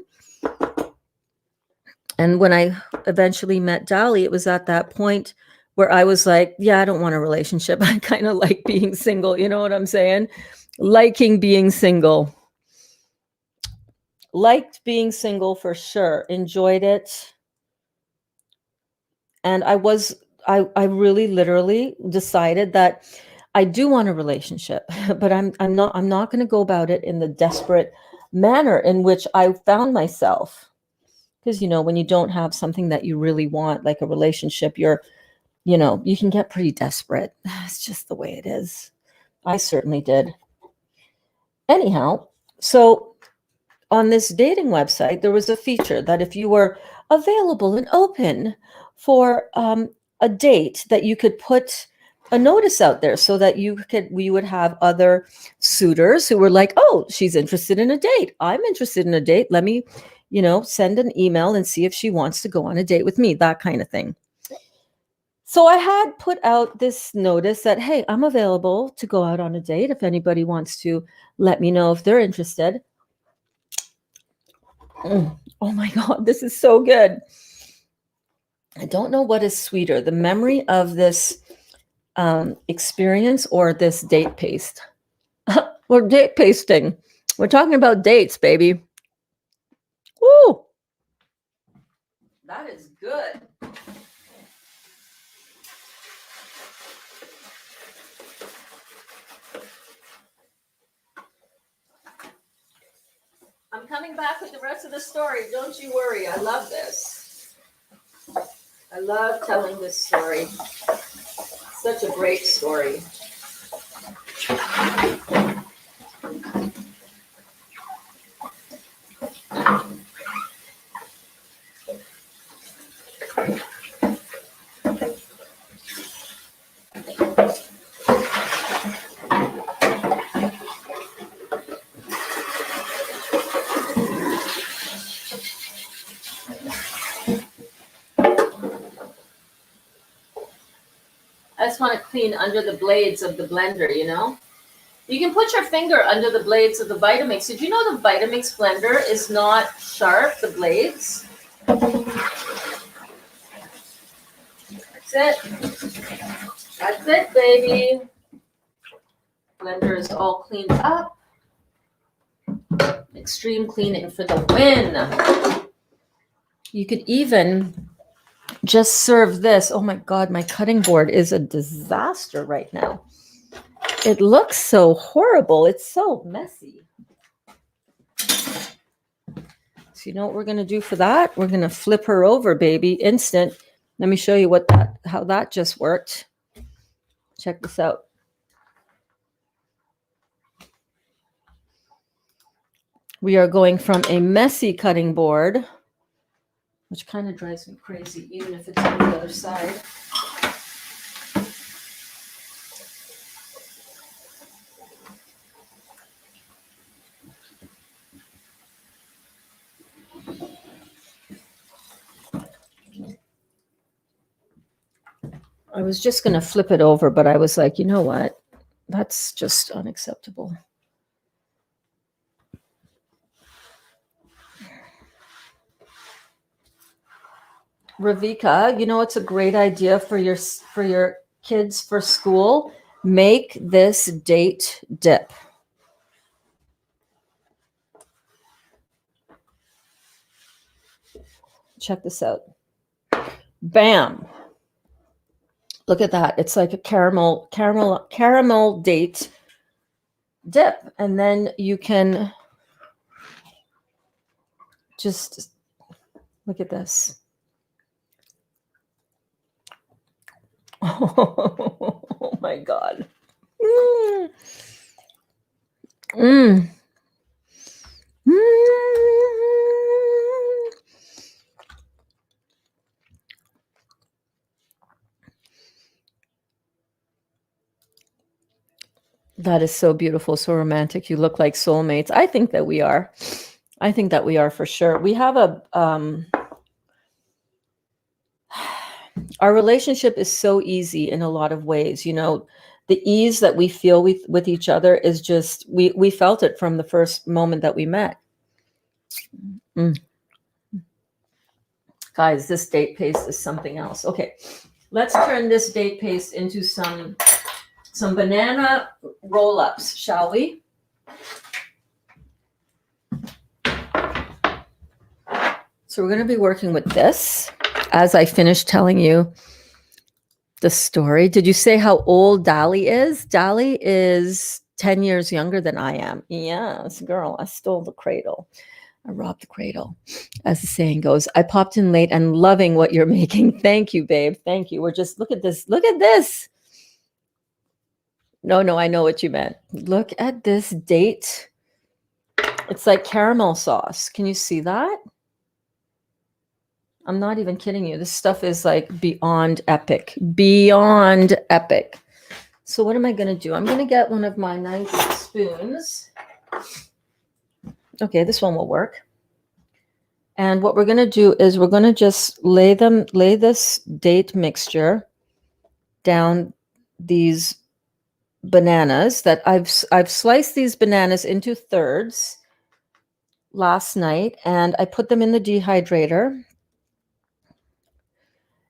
And when I eventually met Dolly, it was at that point where I was like, yeah, I don't want a relationship. I kind of like being single. You know what I'm saying? Liking being single. Liked being single for sure. Enjoyed it. And I really literally decided that I do want a relationship, but I'm not going to go about it in the desperate manner in which I found myself. Because, when you don't have something that you really want, like a relationship, you can get pretty desperate. It's just the way it is. I certainly did. Anyhow, so on this dating website, there was a feature that if you were available and open for a date, that you could put a notice out there so that we would have other suitors who were like, oh, she's interested in a date. I'm interested in a date. Let me, send an email and see if she wants to go on a date with me, that kind of thing. So I had put out this notice that, hey, I'm available to go out on a date. If anybody wants to let me know if they're interested. Oh my God, this is so good. I don't know what is sweeter, the memory of this experience or this date paste. We're date pasting. We're talking about dates, baby. Woo! That is good. I'm coming back with the rest of the story. Don't you worry. I love this. I love telling this story. Such a great story. I just want to clean under the blades of the blender, You can put your finger under the blades of the Vitamix. Did you know the Vitamix blender is not sharp, the blades? That's it. That's it, baby. Blender is all cleaned up. Extreme cleaning for the win. You could even just serve this. Oh my God, my cutting board is a disaster right now. It looks so horrible. It's so messy. So you know what we're going to do for that? We're going to flip her over, baby. Instant. Let me show you how that just worked. Check this out. We are going from a messy cutting board, which kind of drives me crazy, even if it's on the other side. I was just going to flip it over, but I was like, you know what? That's just unacceptable. Ravika, it's a great idea for your kids for school. Make this date dip. Check this out. Bam. Look at that. It's like a caramel date dip. And then you can just look at this. Oh my God. Mm. Mm. That is so beautiful, so romantic. You look like soulmates. I think that we are. I think that we are for sure. We have our relationship is so easy in a lot of ways. You know, the ease that we feel with each other is just, we felt it from the first moment that we met. Mm. Guys, this date paste is something else. Okay, let's turn this date paste into some banana roll-ups, shall we? So we're going to be working with this as I finish telling you the story. Did you say how old Dolly is? Dolly is 10 years younger than I am. Yes, girl, I stole the cradle. I robbed the cradle, as the saying goes. I popped in late and loving what you're making. Thank you, babe. Thank you. We're just, look at this. Look at this. No, I know what you meant. Look at this date. It's like caramel sauce. Can you see that? I'm not even kidding you. This stuff is like beyond epic. Beyond epic. So what am I going to do? I'm going to get one of my nice spoons. Okay, this one will work. And what we're going to do is we're going to just lay this date mixture down these bananas that I've sliced these bananas into thirds last night, and I put them in the dehydrator.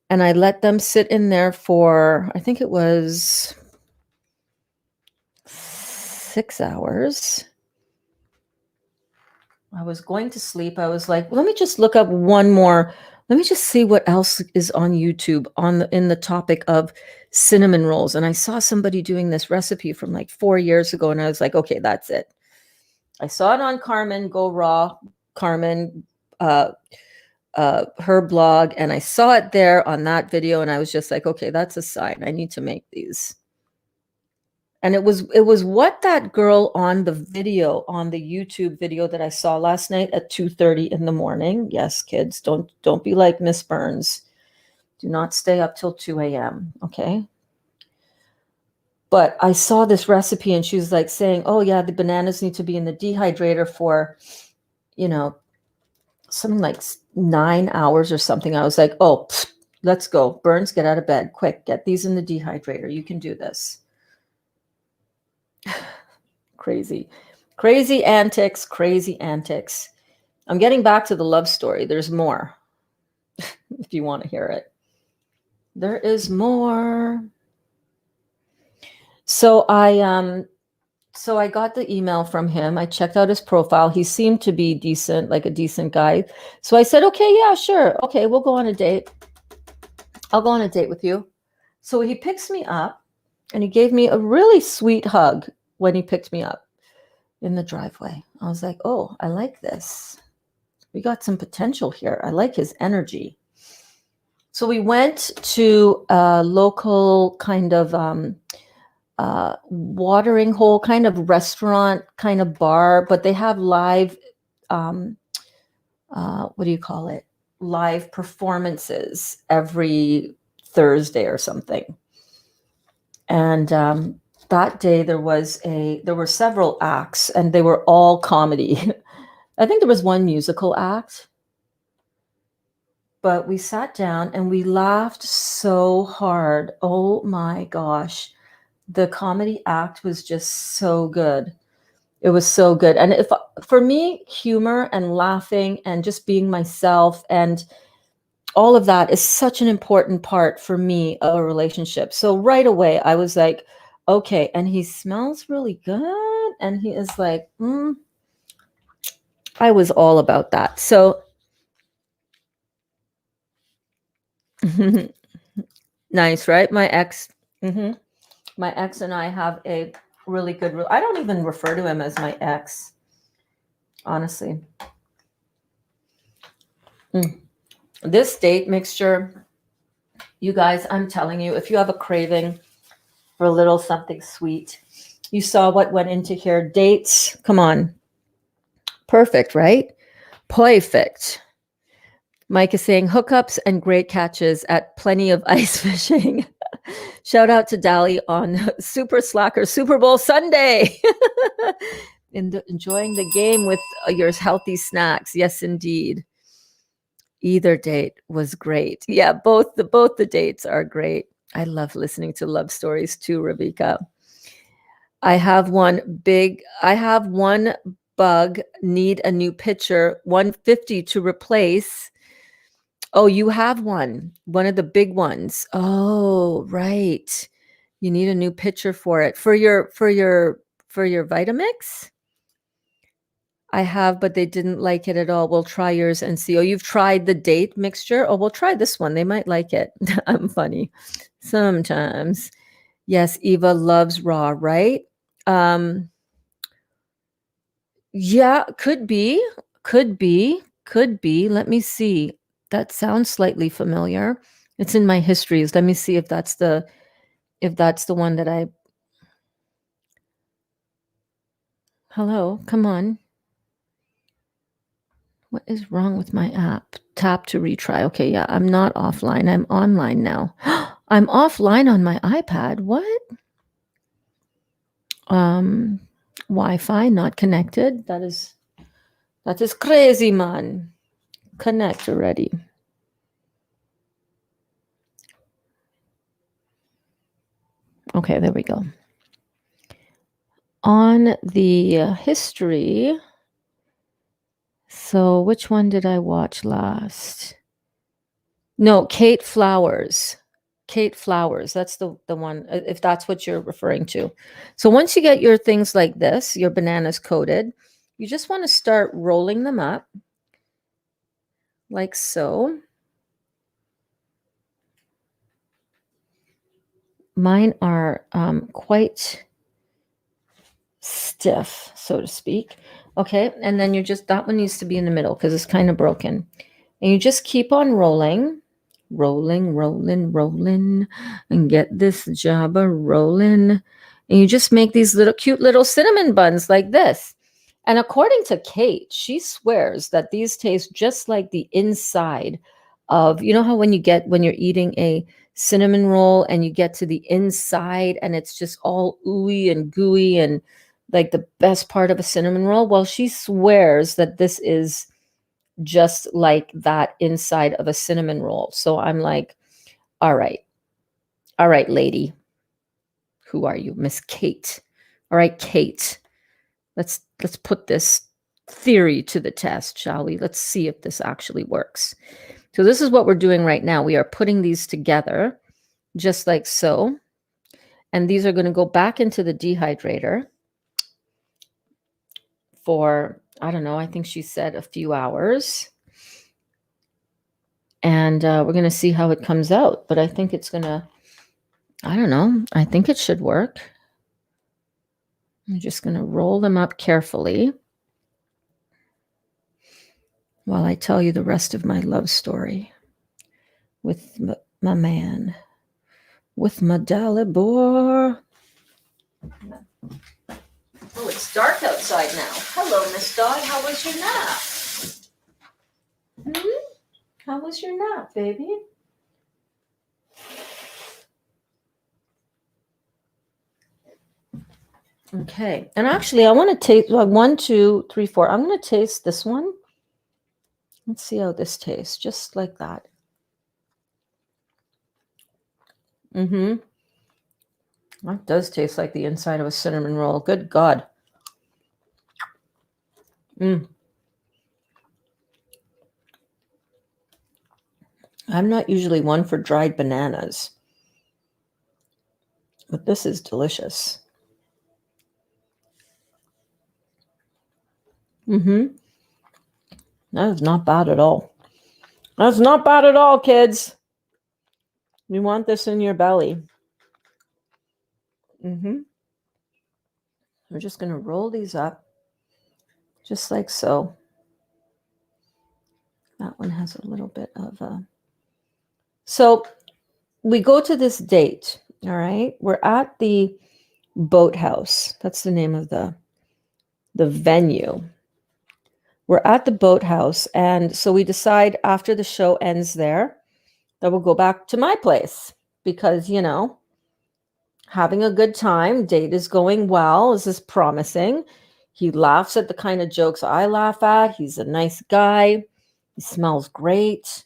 And I let them sit in there for, I think it was 6 hours. I was going to sleep. I was like, let me just look up one more. Let me just see what else is on YouTube in the topic of cinnamon rolls. And I saw somebody doing this recipe from like 4 years ago. And I was like, okay, that's it. I saw it on Carmen Go Raw, Carmen, her blog, and I saw it there on that video, and I was just like, okay, that's a sign. I need to make these. And it was what that girl on the video, on the YouTube video that I saw last night at 2:30 in the morning. Yes, kids, don't be like Miss Burns. Do not stay up till 2 a.m. Okay. But I saw this recipe, and she was like saying, oh yeah, the bananas need to be in the dehydrator for, you know, something like 9 hours or something. I was like, oh, let's go. Burns, get out of bed. Quick, get these in the dehydrator. You can do this. Crazy antics, crazy antics. I'm getting back to the love story. There's more if you want to hear it. There is more. So I got the email from him. I checked out his profile. He seemed to be decent, like a decent guy. So I said, okay, yeah, sure. Okay, we'll go on a date. I'll go on a date with you. So he picks me up, and he gave me a really sweet hug when he picked me up in the driveway. I was like, oh, I like this. We got some potential here. I like his energy. So we went to a local kind of watering hole kind of restaurant, kind of bar, but they have live, what do you call it? Live performances every Thursday or something. And that day there were several acts, and they were all comedy. I think there was one musical act. But we sat down and we laughed so hard. Oh my gosh. The comedy act was just so good. It was so good. And for me, humor and laughing and just being myself and all of that is such an important part for me of a relationship. So right away I was like, okay. And he smells really good. And he is like, I was all about that. So nice, right? My ex and I have a really good, I don't even refer to him as my ex, honestly. This date mixture, you guys, I'm telling you, if you have a craving for a little something sweet, you saw what went into here. Dates, come on. Perfect, right? Perfect. Mike is saying hookups and great catches at plenty of ice fishing. Shout out to Dali on Super Slacker Super Bowl Sunday. Enjoying the game with your healthy snacks. Yes, indeed. Either date was great. Yeah, both the dates are great. I love listening to love stories too, Rebecca. I have one bug, need a new pitcher, 150 to replace. Oh, you have one of the big ones. Oh, right. You need a new pitcher for it. For your Vitamix? I have, but they didn't like it at all. We'll try yours and see. Oh, you've tried the date mixture? Oh, we'll try this one. They might like it. I'm funny. Sometimes. Yes, Eva loves raw, right? Yeah, could be. Could be. Could be. Let me see. That sounds slightly familiar. It's in my histories. Let me see if that's the one that I. Hello, come on. What is wrong with my app? Tap to retry. Okay, yeah, I'm not offline. I'm online now. I'm offline on my iPad. What? Wi-Fi not connected. That is crazy, man. Connect already. Okay, there we go. On the history. So which one did I watch last? No, Kate Flowers. Kate Flowers. That's the one, if that's what you're referring to. So once you get your things like this, your bananas coated, you just want to start rolling them up like so. Mine are quite stiff, so to speak. Okay, and then that one needs to be in the middle because it's kind of broken. And you just keep on rolling, and get this jabba rolling. And you just make these cute little cinnamon buns like this. And according to Kate, she swears that these taste just like the inside of, you know how when you're eating a cinnamon roll and you get to the inside and it's just all ooey and gooey and like the best part of a cinnamon roll? Well, she swears that this is just like that inside of a cinnamon roll. So I'm like, all right, lady. Who are you? Miss Kate. All right, Kate. Let's put this theory to the test, shall we? Let's see if this actually works. So this is what we're doing right now. We are putting these together just like so. And these are going to go back into the dehydrator for, I don't know, I think she said a few hours. And we're going to see how it comes out. But I think it's going to, I don't know, I think it should work. I'm just going to roll them up carefully while I tell you the rest of my love story with my man, with my Dalibor. Oh, it's dark outside now. Hello, Miss Dog. How was your nap? How was your nap, baby? Okay. And actually, I want to taste 1, 2, 3, 4. I'm going to taste this one. Let's see how this tastes. Just like that. That does taste like the inside of a cinnamon roll. Good God. I'm not usually one for dried bananas, but this is delicious. That is not bad at all. That's not bad at all, kids. You want this in your belly. We're just going to roll these up just like so. That one has a little bit of a... So we go to this date, all right? We're at the Boathouse. That's the name of the venue. We're at the Boathouse, and so we decide after the show ends there that we'll go back to my place. because, having a good time, date is going well. This is promising. He laughs at the kind of jokes I laugh at. He's a nice guy. He smells great,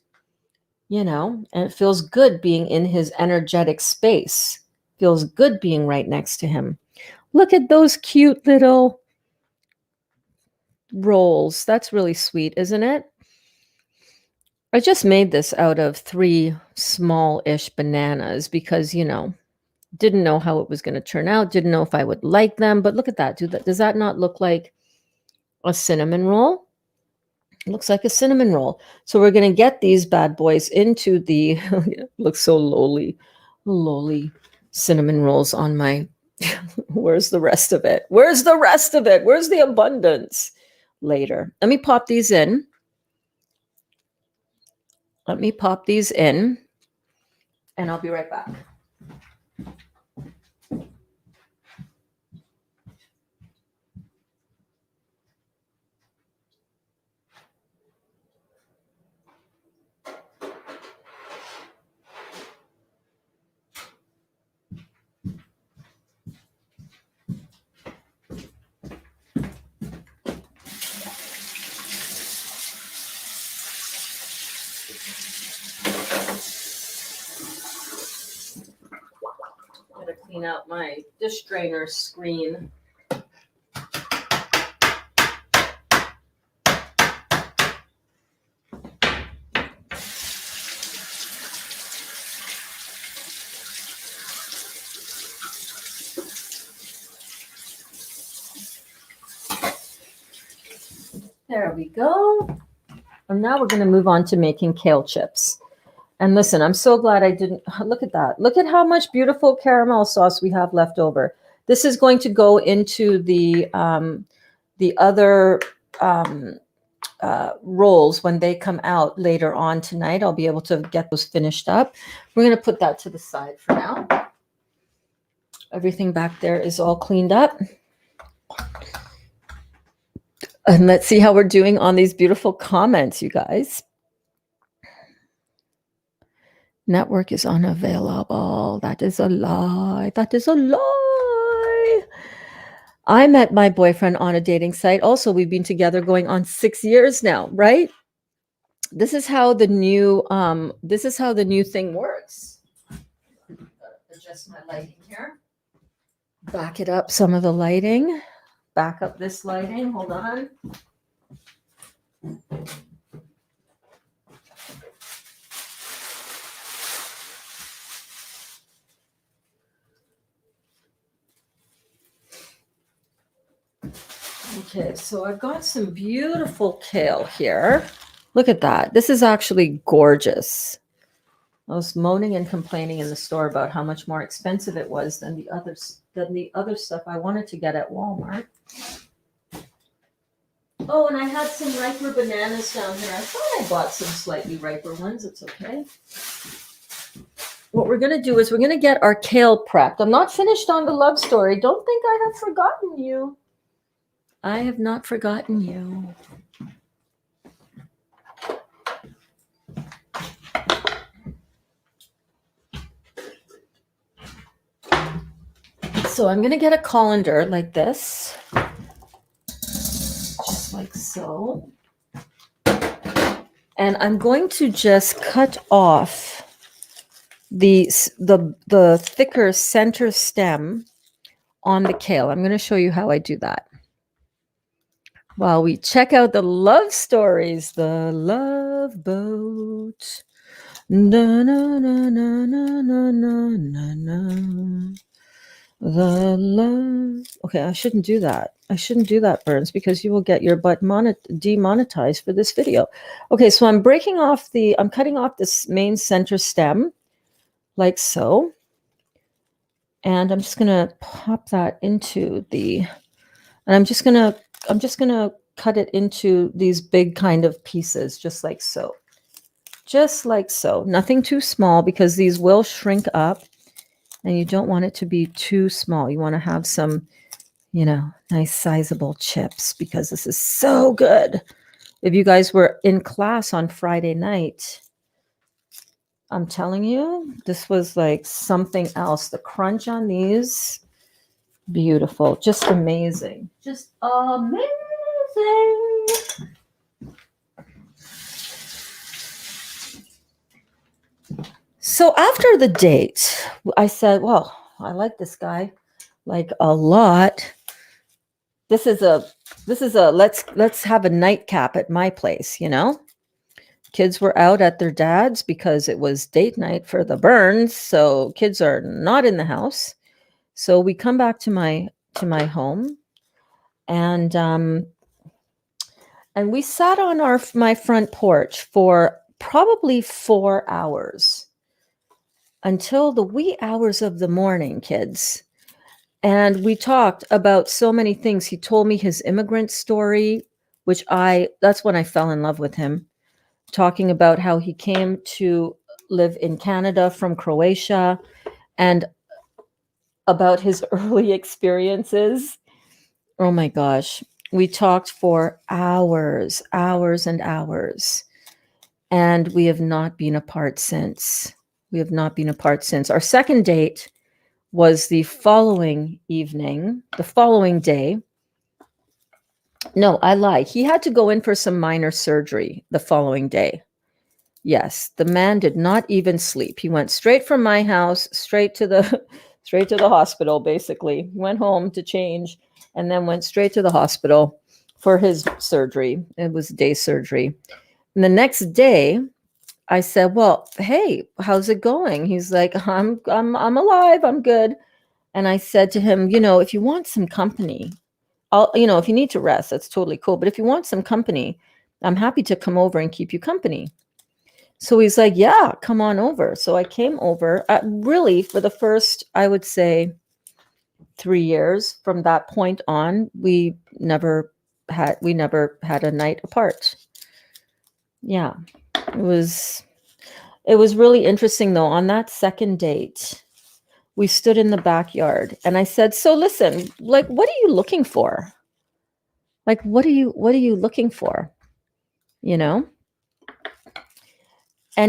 and it feels good being in his energetic space. Feels good being right next to him. Look at those cute little rolls. That's really sweet, isn't it? I just made this out of 3 small-ish bananas because, didn't know how it was going to turn out, didn't know if I would like them, but look at that. Does that not look like a cinnamon roll? It looks like a cinnamon roll. So we're going to get these bad boys into the, looks so lowly cinnamon rolls on my, where's the rest of it? Where's the rest of it? Where's the abundance? Later. Let me pop these in. And I'll be right back. Clean out my dish drainer screen. There we go. And now we're going to move on to making kale chips. And listen, I'm so glad I didn't. Look at that. Look at how much beautiful caramel sauce we have left over. This is going to go into the other rolls when they come out later on tonight. I'll be able to get those finished up. We're going to put that to the side for now. Everything back there is all cleaned up. And let's see how we're doing on these beautiful comments, you guys. Network is unavailable. That is a lie. That is a lie. I met my boyfriend on a dating site. Also, we've been together going on 6 years now, right? This is how the new thing works. Adjust my lighting here. Back it up, some of the lighting. Back up this lighting. Hold on. Okay, so I've got some beautiful kale here. Look at that. This is actually gorgeous. I was moaning and complaining in the store about how much more expensive it was than the other stuff I wanted to get at Walmart. Oh, and I had some riper bananas down here. I thought I bought some slightly riper ones. It's okay. What we're going to do is we're going to get our kale prepped. I'm not finished on the love story. Don't think I have forgotten you. I have not forgotten you. So I'm going to get a colander like this, just like so. And I'm going to just cut off the thicker center stem on the kale. I'm going to show you how I do that. While we check out the love stories, the love boat. Na, na, na, na, na, na, na, na. The love. Okay, I shouldn't do that. I shouldn't do that, Burns, because you will get your butt demonetized for this video. Okay, so I'm cutting off this main center stem like so. And I'm just gonna pop that into and I'm just gonna cut it into these big kind of pieces, just like so. Just like so. Nothing too small because these will shrink up. And you don't want it to be too small. You want to have some, nice sizable chips because this is so good. If you guys were in class on Friday night, I'm telling you, this was like something else. The crunch on these, beautiful, just amazing. Just amazing. So after the date, I said, well, I like this guy like a lot. This is a let's have a nightcap at my place, you know? Kids were out at their dad's because it was date night for the Burns, so kids are not in the house. So we come back to my home, and we sat on my front porch for probably 4 hours until the wee hours of the morning, kids. And we talked about so many things. He told me his immigrant story, which that's when I fell in love with him, talking about how he came to live in Canada from Croatia and about his early experiences. Oh my gosh. We talked for hours, hours and hours. And we have not been apart since. We have not been apart since. Our second date was the following evening, the following day. No, I lied. He had to go in for some minor surgery the following day. Yes, the man did not even sleep. He went straight from my house, straight to the hospital, basically. He went home to change and then went straight to the hospital for his surgery. It was day surgery. And the next day, I said, well, hey, how's it going? He's like, I'm alive. I'm good. And I said to him, if you want some company, if you need to rest, that's totally cool. But if you want some company, I'm happy to come over and keep you company. So he's like, yeah, come on over. So I came over really for the first, I would say 3 years. From that point on, we never had a night apart. Yeah. It was really interesting though. On that second date, we stood in the backyard and I said, so listen, like, what are you looking for? Like, what are you looking for? And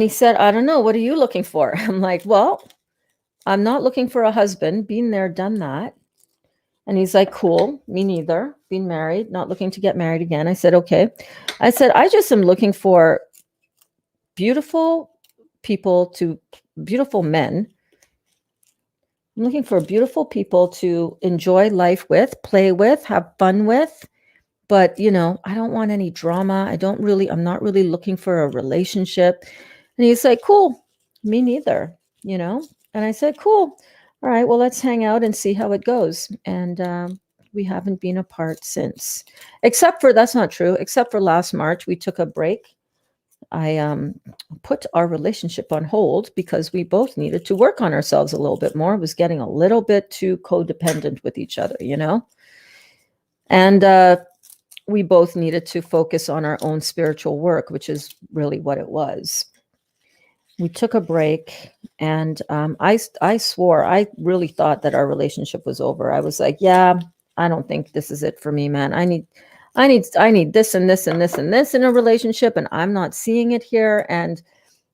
he said, I don't know. What are you looking for? I'm like, well, I'm not looking for a husband. Been there, done that. And he's like, cool. Me neither. Been married, not looking to get married again. I said, okay. I said, I just am looking for beautiful men. I'm looking for beautiful people to enjoy life with, play with, have fun with. But, I don't want any drama. I'm not really looking for a relationship. And he's like, cool. Me neither, And I said, cool. All right, well, let's hang out and see how it goes. And we haven't been apart since. That's not true. Except for last March, we took a break. I put our relationship on hold because we both needed to work on ourselves a little bit more. It was getting a little bit too codependent with each other, And we both needed to focus on our own spiritual work, which is really what it was. We took a break, and I swore, I really thought that our relationship was over. I was like, yeah, I don't think this is it for me, man. I need this and this and this and this in a relationship, and I'm not seeing it here. And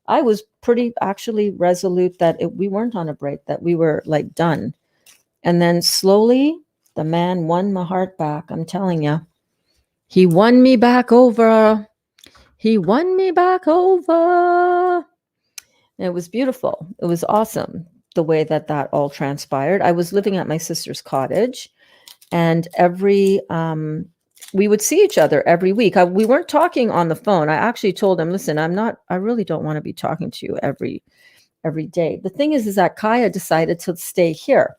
I was pretty actually resolute that we weren't on a break, that we were like done. And then slowly the man won my heart back. I'm telling you, he won me back over. He won me back over. And it was beautiful. It was awesome the way that all transpired. I was living at my sister's cottage, and we would see each other every week. We weren't talking on the phone. I actually told him, listen, I really don't want to be talking to you every day. The thing is that Kaya decided to stay here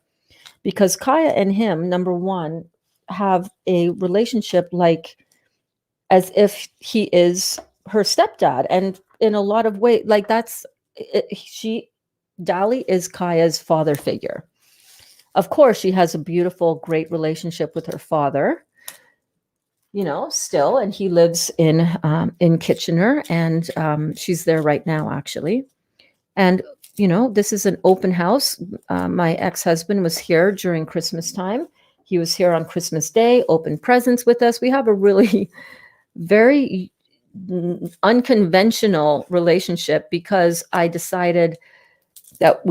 because Kaya and him, number one, have a relationship like as if he is her stepdad. And in a lot of ways, like Dali is Kaya's father figure. Of course, she has a beautiful, great relationship with her father, still, and he lives in Kitchener, and she's there right now, actually. And, this is an open house. My ex-husband was here during Christmas time. He was here on Christmas Day, opened presents with us. We have a really very unconventional relationship because I decided that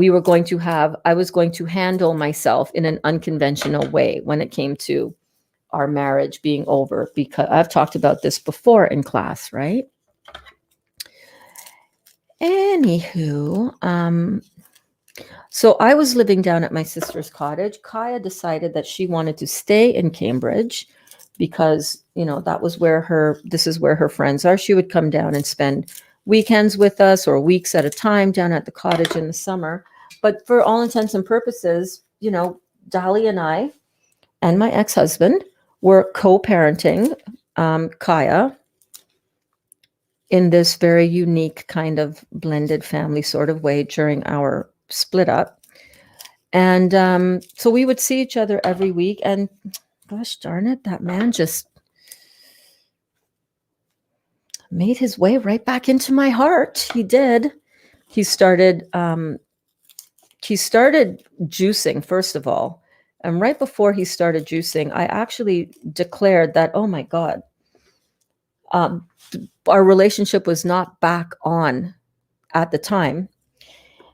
I was going to handle myself in an unconventional way when it came to our marriage being over, because I've talked about this before in class, right? Anywho, so I was living down at my sister's cottage. Kaya decided that she wanted to stay in Cambridge because, this is where her friends are. She would come down and spend weekends with us or weeks at a time down at the cottage in the summer. But for all intents and purposes, Dolly and I and my ex-husband were co-parenting Kaya in this very unique kind of blended family sort of way during our split up. And so we would see each other every week. And gosh darn it, that man just made his way right back into my heart. He did. He started juicing, first of all. And right before he started juicing, I actually declared that, oh my God, our relationship was not back on at the time.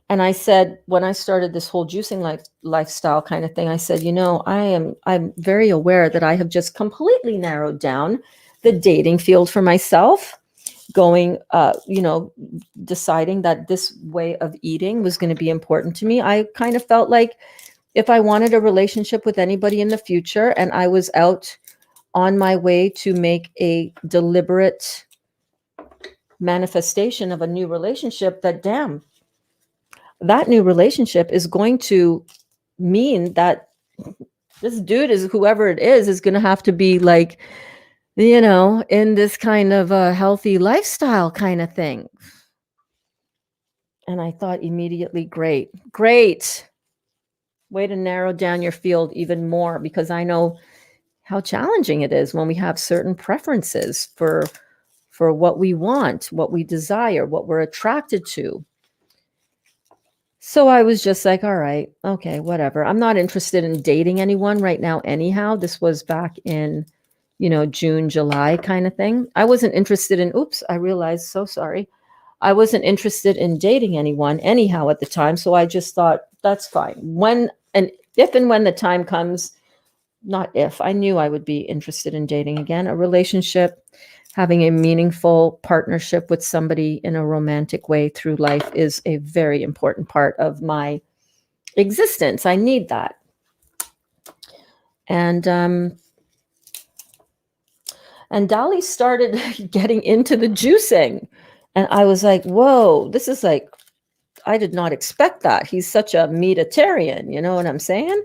And I said, when I started this whole juicing lifestyle kind of thing, I said, I'm very aware that I have just completely narrowed down the dating field for myself, going, deciding that this way of eating was going to be important to me. I kind of felt like if I wanted a relationship with anybody in the future and I was out on my way to make a deliberate manifestation of a new relationship, that new relationship is going to mean that this dude is, whoever it is going to have to be like, in this kind of a healthy lifestyle kind of thing. And I thought immediately, great way to narrow down your field even more, because I know how challenging it is when we have certain preferences for what we want, what we desire, what we're attracted to. So I was just like, all right, okay, whatever. I'm not interested in dating anyone right now anyhow. This was back in, June, July kind of thing. I wasn't interested in, I realized, so sorry. I wasn't interested in dating anyone anyhow at the time. So I just thought, that's fine. If and when the time comes, not if, I knew I would be interested in dating again. A relationship, having a meaningful partnership with somebody in a romantic way through life is a very important part of my existence. I need that. And Dolly started getting into the juicing. And I was like, whoa, this is like, I did not expect that. He's such a meatitarian, you know what I'm saying?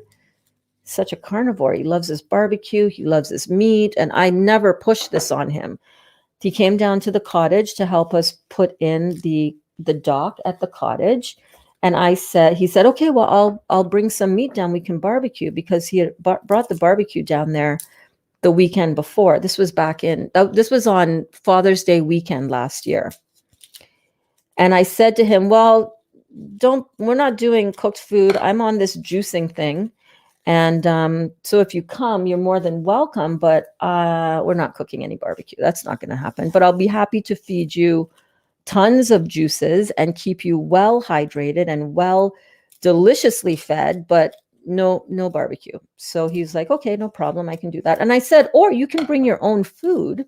Such a carnivore. He loves his barbecue. He loves his meat. And I never pushed this on him. He came down to the cottage to help us put in the dock at the cottage. And he said, okay, well, I'll bring some meat down. We can barbecue, because he had brought the barbecue down there the weekend before. This was this was on Father's Day weekend last year. And I said to him, well, we're not doing cooked food. I'm on this juicing thing. And so if you come, you're more than welcome, but we're not cooking any barbecue. That's not going to happen. But I'll be happy to feed you tons of juices and keep you well hydrated and deliciously fed, but no barbecue. So he's like, okay, no problem. I can do that. And I said, or you can bring your own food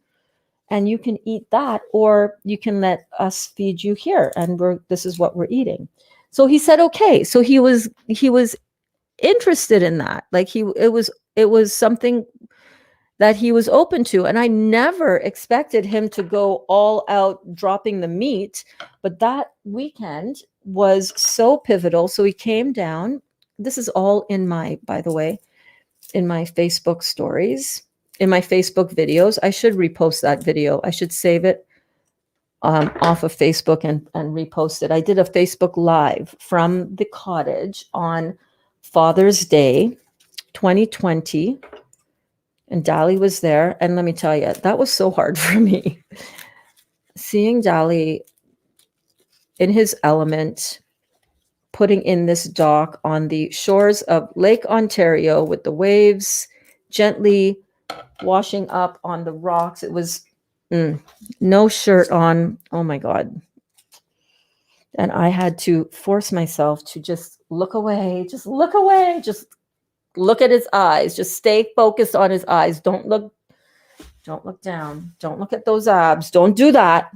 and you can eat that, or you can let us feed you here. And this is what we're eating. So he said, okay. So he was interested in that. Like it was something that he was open to. And I never expected him to go all out dropping the meat, but that weekend was so pivotal. So he came down. This is all by the way, in my Facebook stories, in my Facebook videos. I should repost that video. I should save it off of Facebook and repost it. I did a Facebook Live from the cottage on Father's Day 2020, and Dolly was there. And let me tell you, that was so hard for me. Seeing Dolly in his element, putting in this dock on the shores of Lake Ontario with the waves gently washing up on the rocks. It was No shirt on. Oh my God. And I had to force myself to just look away, just look away, just look at his eyes, just stay focused on his eyes. Don't look down. Don't look at those abs. Don't do that.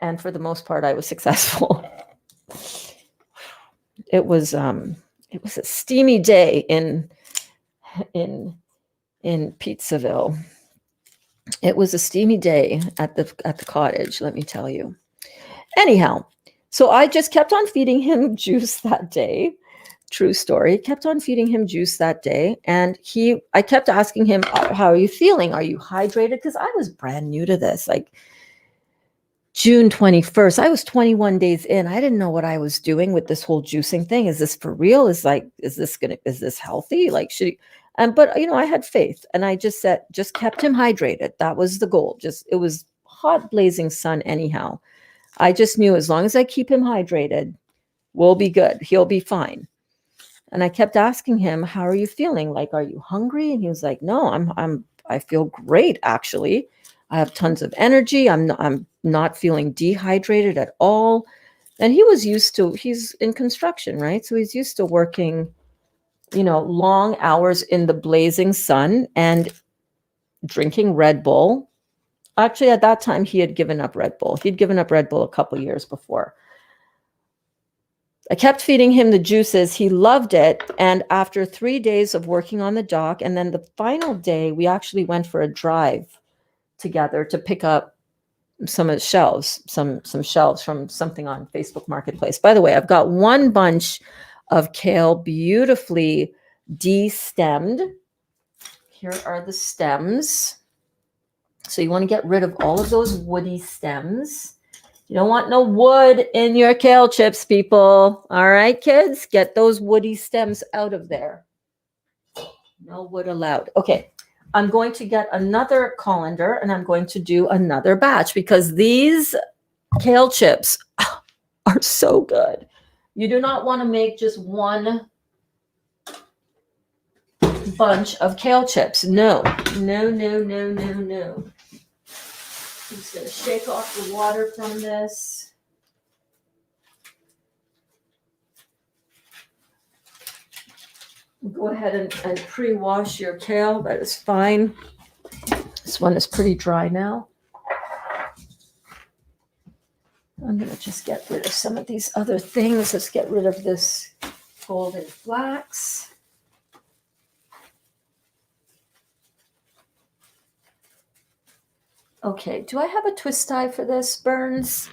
And for the most part, I was successful. It was a steamy day in Pizzaville. It was a steamy day at the cottage, let me tell you. Anyhow, so I just kept on feeding him juice that day. True story. Kept on feeding him juice that day. And I kept asking him, how are you feeling? Are you hydrated? Because I was brand new to this. Like June 21st, I was 21 days in. I didn't know what I was doing with this whole juicing thing. Is this for real? Is this healthy? Like, but I had faith, and I just kept him hydrated. That was the goal. It was hot, blazing sun anyhow. I just knew as long as I keep him hydrated, we'll be good. He'll be fine. And I kept asking him, how are you feeling? Like, are you hungry? And he was like, no, I feel great, actually. I have tons of energy. I'm not feeling dehydrated at all. And he's in construction, right? So he's used to working, long hours in the blazing sun and drinking Red Bull. Actually, at that time, he had given up Red Bull. He'd given up Red Bull a couple years before. I kept feeding him the juices. He loved it. And after 3 days of working on the dock, and then the final day, we actually went for a drive together to pick up some shelves from something on Facebook Marketplace. By the way, I've got one bunch of kale beautifully de-stemmed. Here are the stems. So you want to get rid of all of those woody stems. You don't want no wood in your kale chips, people. All right, kids, get those woody stems out of there. No wood allowed. Okay, I'm going to get another colander and I'm going to do another batch because these kale chips are so good. You do not want to make just one bunch of kale chips. No. I'm just going to shake off the water from this. Go ahead and pre-wash your kale. That is fine. This one is pretty dry now. I'm going to just get rid of some of these other things. Let's get rid of this golden flax. Okay, do I have a twist tie for this, Burns?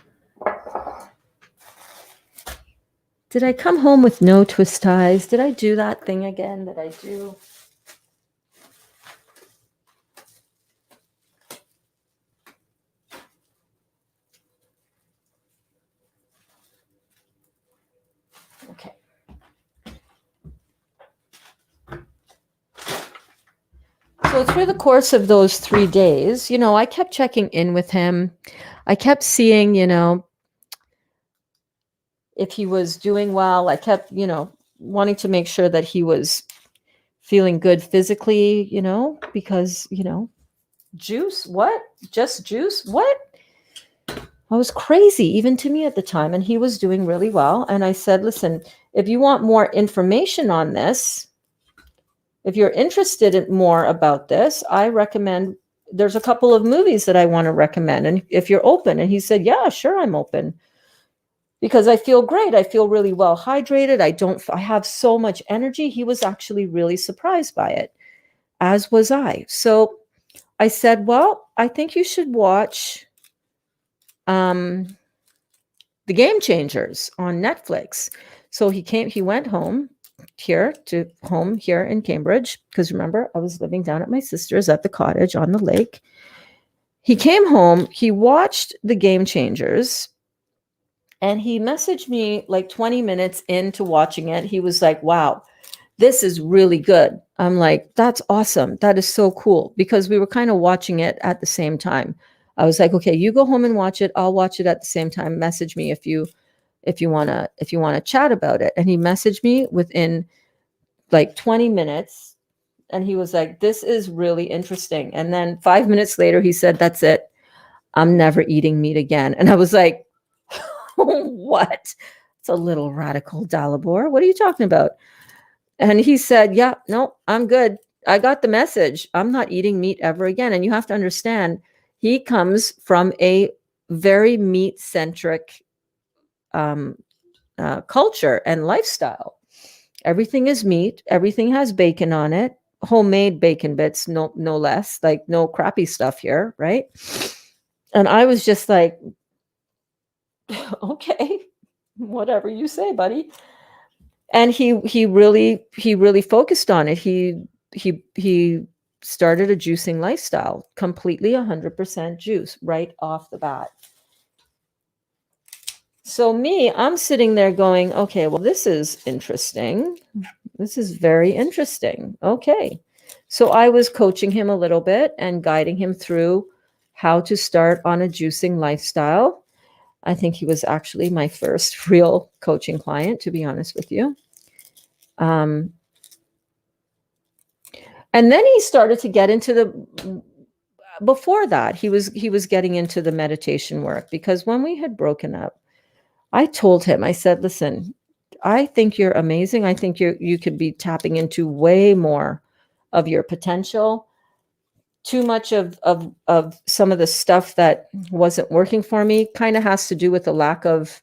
Did I come home with no twist ties? Did I do that thing again that I do? Okay. So through the course of those 3 days, I kept checking in with him. I kept seeing, if he was doing well. I kept, wanting to make sure that he was feeling good physically, because, juice, what? Just juice? What? I was crazy, even to me at the time. And he was doing really well. And I said, listen, if you want more information on this, if you're interested in more about this, I recommend, there's a couple of movies that I want to recommend. And if you're open. And he said, yeah, sure, I'm open. Because I feel great. I feel really well hydrated. I have so much energy. He was actually really surprised by it, as was I. So I said, well, I think you should watch The Game Changers on Netflix. So he went home here in Cambridge, because remember, I was living down at my sister's at the cottage on the lake. He came home, he watched The Game Changers, and he messaged me like 20 minutes into watching it. He was like, wow, this is really good. I'm like, that's awesome. That is so cool, because we were kind of watching it at the same time. I was like, okay, you go home and watch it. I'll watch it at the same time. Message me if you want to chat about it. And he messaged me within like 20 minutes, And he was like, this is really interesting. And then 5 minutes later, he said, that's it. I'm never eating meat again. And I was like, what? It's a little radical, Dalibor. What are you talking about? And he said, yeah, no, I'm good. I got the message. I'm not eating meat ever again. And you have to understand, he comes from a very meat centric culture and lifestyle. Everything is meat. Everything has bacon on it. Homemade bacon bits, no less. Like no crappy stuff here, right? And I was just like, okay, whatever you say, buddy. And he really focused on it. He started a juicing lifestyle, completely 100% juice right off the bat. So me, I'm sitting there going, okay, well, this is interesting. This is very interesting. Okay. So I was coaching him a little bit and guiding him through how to start on a juicing lifestyle. I think he was actually my first real coaching client, to be honest with you. And then he started to get into before that, he was getting into the meditation work, because when we had broken up, I told him, I said, listen, I think you're amazing. I think you could be tapping into way more of your potential. Too much of some of the stuff that wasn't working for me kind of has to do with a lack of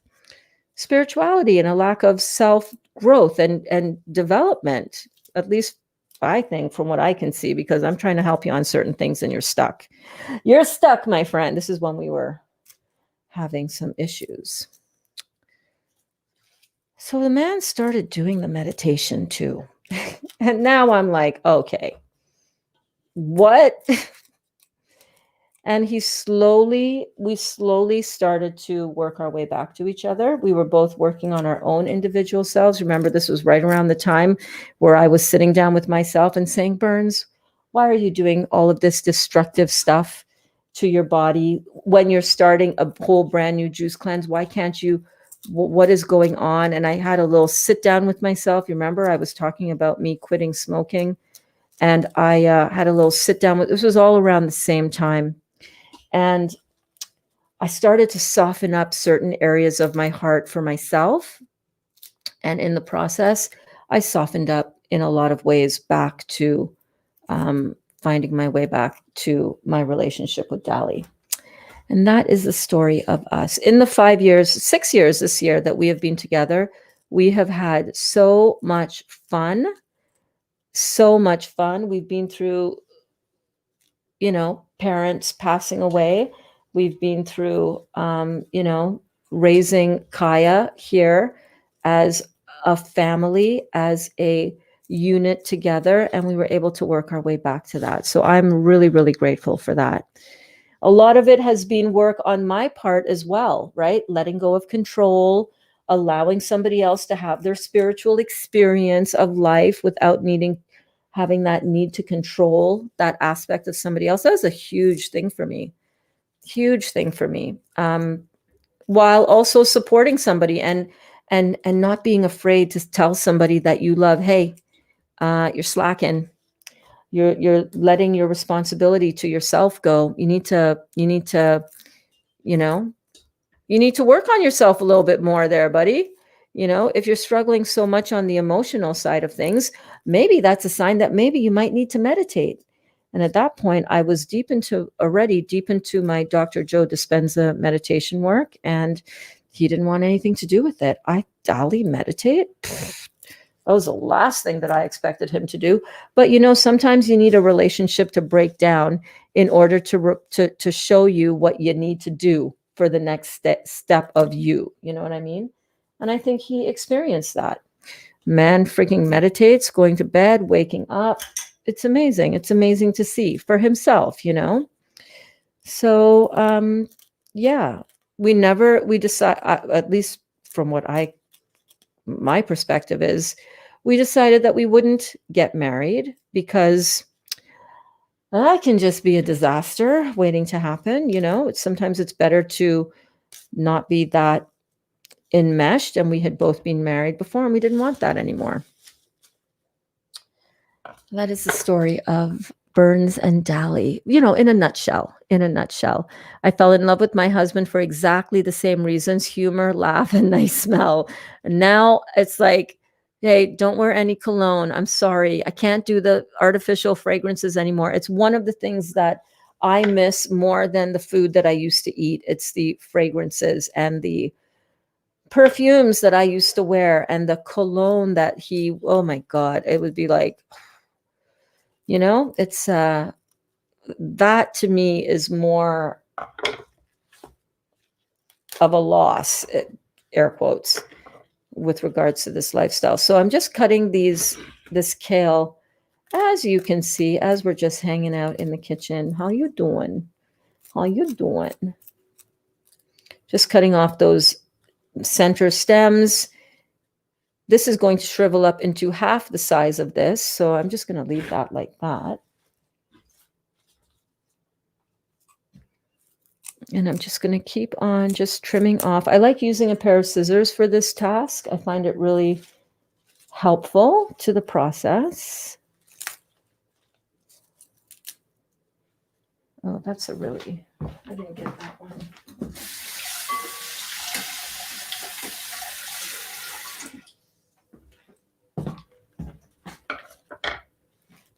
spirituality and a lack of self growth and development, at least I think, from what I can see, because I'm trying to help you on certain things and you're stuck. You're stuck, my friend. This is when we were having some issues. So the man started doing the meditation too. And now I'm like, okay, what? And we slowly started to work our way back to each other. We were both working on our own individual selves. Remember, this was right around the time where I was sitting down with myself and saying, Burns, why are you doing all of this destructive stuff to your body when you're starting a whole brand new juice cleanse? Why can't you? What is going on? And I had a little sit down with myself. You remember, I was talking about me quitting smoking, and I had a little sit down with, this was all around the same time. And I started to soften up certain areas of my heart for myself. And in the process, I softened up in a lot of ways back to finding my way back to my relationship with Dali. And that is the story of us. In the 6 years this year that we have been together, we have had so much fun. So much fun. We've been through, parents passing away. We've been through, raising Kaya here as a family, as a unit together, and we were able to work our way back to that. So I'm really, really grateful for that. A lot of it has been work on my part as well, right? Letting go of control, allowing somebody else to have their spiritual experience of life without having that need to control that aspect of somebody else. That was a huge thing for me. Huge thing for me. While also supporting somebody and not being afraid to tell somebody that you love, hey, you're slacking. You're letting your responsibility to yourself go. You need to, you need to work on yourself a little bit more there, buddy. If you're struggling so much on the emotional side of things, maybe that's a sign that maybe you might need to meditate. And at that point, I was deep into my Dr. Joe Dispenza meditation work, and he didn't want anything to do with it. Dali meditate? Pfft, that was the last thing that I expected him to do. But sometimes you need a relationship to break down in order to show you what you need to do for the next step of you. You know what I mean? And I think he experienced that. Man freaking meditates, going to bed, waking up. It's amazing. It's amazing to see for himself, So, yeah, we decide, at least from what my perspective is, we decided that we wouldn't get married because that can just be a disaster waiting to happen. Sometimes it's better to not be that enmeshed, and we had both been married before and we didn't want that anymore. That is the story of Burns and Dally, you know, in a nutshell. In a nutshell, I fell in love with my husband for exactly the same reasons: humor, laugh, and nice smell. And now it's like, hey, don't wear any cologne. I'm sorry. I can't do the artificial fragrances anymore. It's one of the things that I miss more than the food that I used to eat. It's the fragrances and the perfumes that I used to wear and the cologne that he, oh my God, it would be like, you know, it's that to me is more of a loss, air quotes, with regards to this lifestyle. So I'm just cutting this kale, as you can see, as we're just hanging out in the kitchen. How you doing? How you doing? Just cutting off those center stems. This is going to shrivel up into half the size of this, so I'm just going to leave that like that. And I'm just going to keep on just trimming off. I like using a pair of scissors for this task. I find it really helpful to the process. Oh, that's a really, I didn't get that one.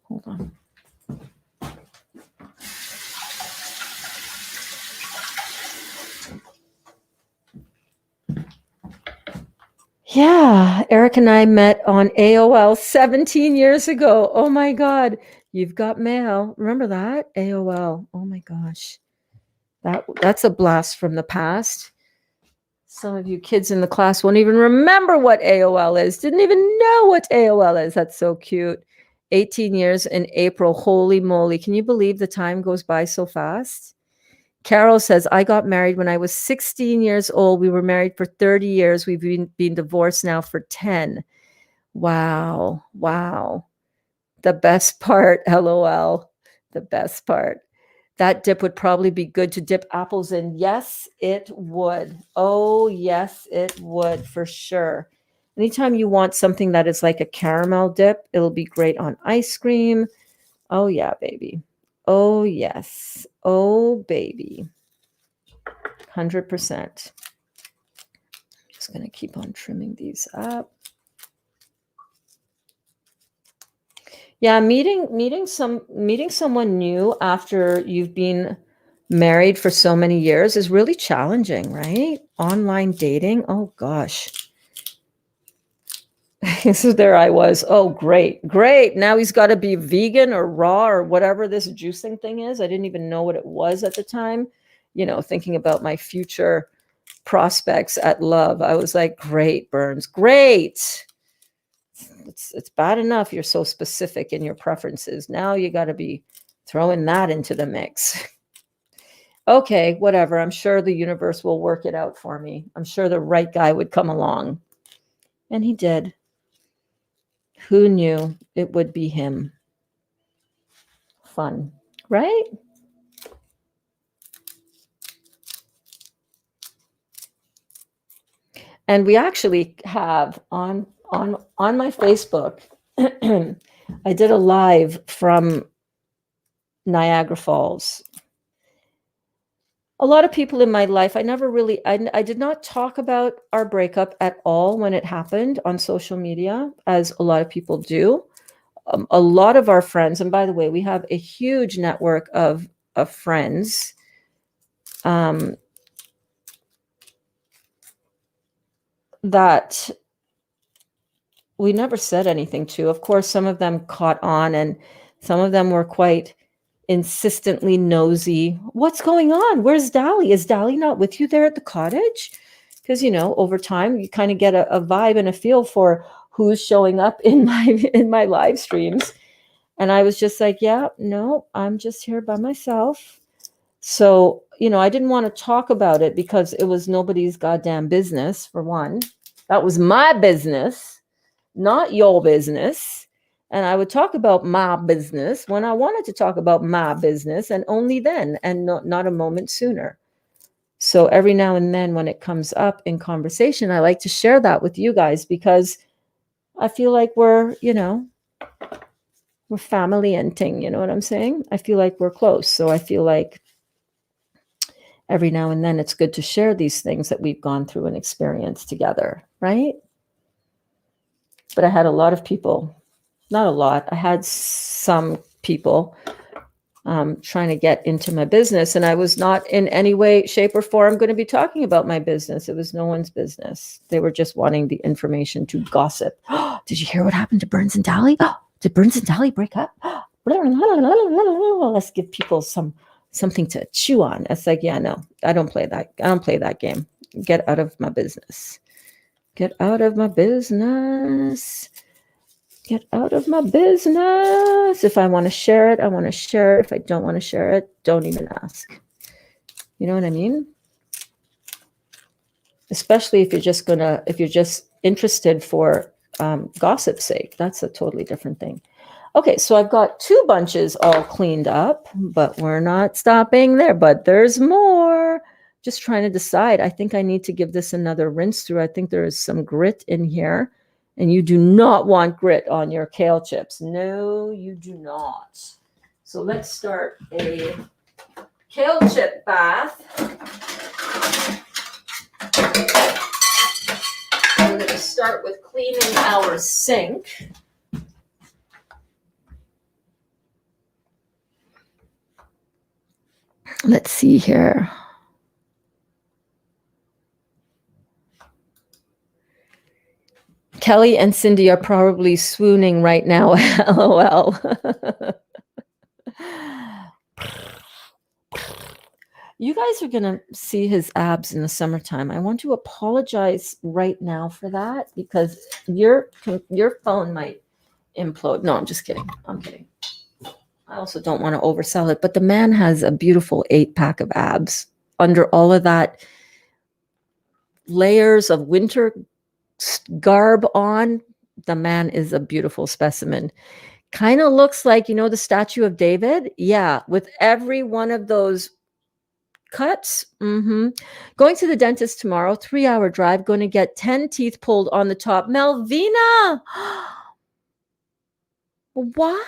Hold on. Yeah, Eric and I met on AOL 17 years ago. Oh my God, you've got mail. Remember that? AOL. Oh my gosh. That's a blast from the past. Some of you kids in the class won't even remember what AOL is. Didn't even know what AOL is. That's so cute. 18 years in April. Holy moly. Can you believe the time goes by so fast? Carol says, I got married when I was 16 years old. We were married for 30 years. We've been divorced now for 10. Wow. Wow. The best part, LOL. The best part. That dip would probably be good to dip apples in. Yes, it would. Oh, yes, it would for sure. Anytime you want something that is like a caramel dip, it'll be great on ice cream. Oh, yeah, baby. Oh, yes. Oh, baby. 100%. Just going to keep on trimming these up. Yeah, meeting someone new after you've been married for so many years is really challenging, right? Online dating. Oh gosh. So there I was. Oh, great. Great. Now he's got to be vegan or raw or whatever this juicing thing is. I didn't even know what it was at the time. You know, thinking about my future prospects at love. I was like, great, Burns. Great. It's bad enough you're so specific in your preferences. Now you got to be throwing that into the mix. Okay, whatever. I'm sure the universe will work it out for me. I'm sure the right guy would come along. And he did. Who knew it would be him? Fun, right? And we actually have on my Facebook, I did a live from Niagara Falls. A lot of people in my life, I did not talk about our breakup at all when it happened on social media, as a lot of people do. A lot of our friends, and by the way, we have a huge network of friends. That we never said anything to. Of course, some of them caught on and some of them were quite insistently nosy. What's going on? Where's Dally? Is Dally not with you there at the cottage? Because, you know, over time, you kind of get a vibe and a feel for who's showing up in my live streams. And I was just like, yeah, no, I'm just here by myself. So, you know, I didn't want to talk about it because it was nobody's goddamn business, for one. That was my business, not your business. And I would talk about my business when I wanted to talk about my business, and only then, and not a moment sooner. So every now and then when it comes up in conversation, I like to share that with you guys because I feel like we're, you know, we're family and ting, you know what I'm saying? I feel like we're close. So I feel like every now and then it's good to share these things that we've gone through and experienced together, right? But I had a lot of people, not a lot, I had some people trying to get into my business, and I was not in any way, shape, or form going to be talking about my business. It was no one's business. They were just wanting the information to gossip. Did you hear what happened to Burns and Daly? Did Burns and Daly break up? Let's give people something to chew on. It's like, yeah, no, I don't play that. I don't play that game. Get out of my business. Get out of my business. Get out of my business. If I want to share it, I want to share it. If I don't want to share it, don't even ask. You know what I mean? Especially if you're just interested for gossip's sake. That's a totally different thing. Okay, so I've got 2 bunches all cleaned up, but we're not stopping there. But there's more. Just trying to decide. I think I need to give this another rinse through. I think there is some grit in here. And you do not want grit on your kale chips. No, you do not. So let's start a kale chip bath. We're going to start with cleaning our sink. Let's see here. Kelly and Cindy are probably swooning right now. LOL. You guys are going to see his abs in the summertime. I want to apologize right now for that because your phone might implode. No, I'm just kidding. I'm kidding. I also don't want to oversell it, but the man has a beautiful 8-pack of abs under all of that layers of winter garb on. The man is a beautiful specimen. Kind of looks like, you know, the statue of David. Yeah, with every one of those cuts. Going to the dentist tomorrow, 3-hour drive, going to get 10 teeth pulled on the top. Melvina, why?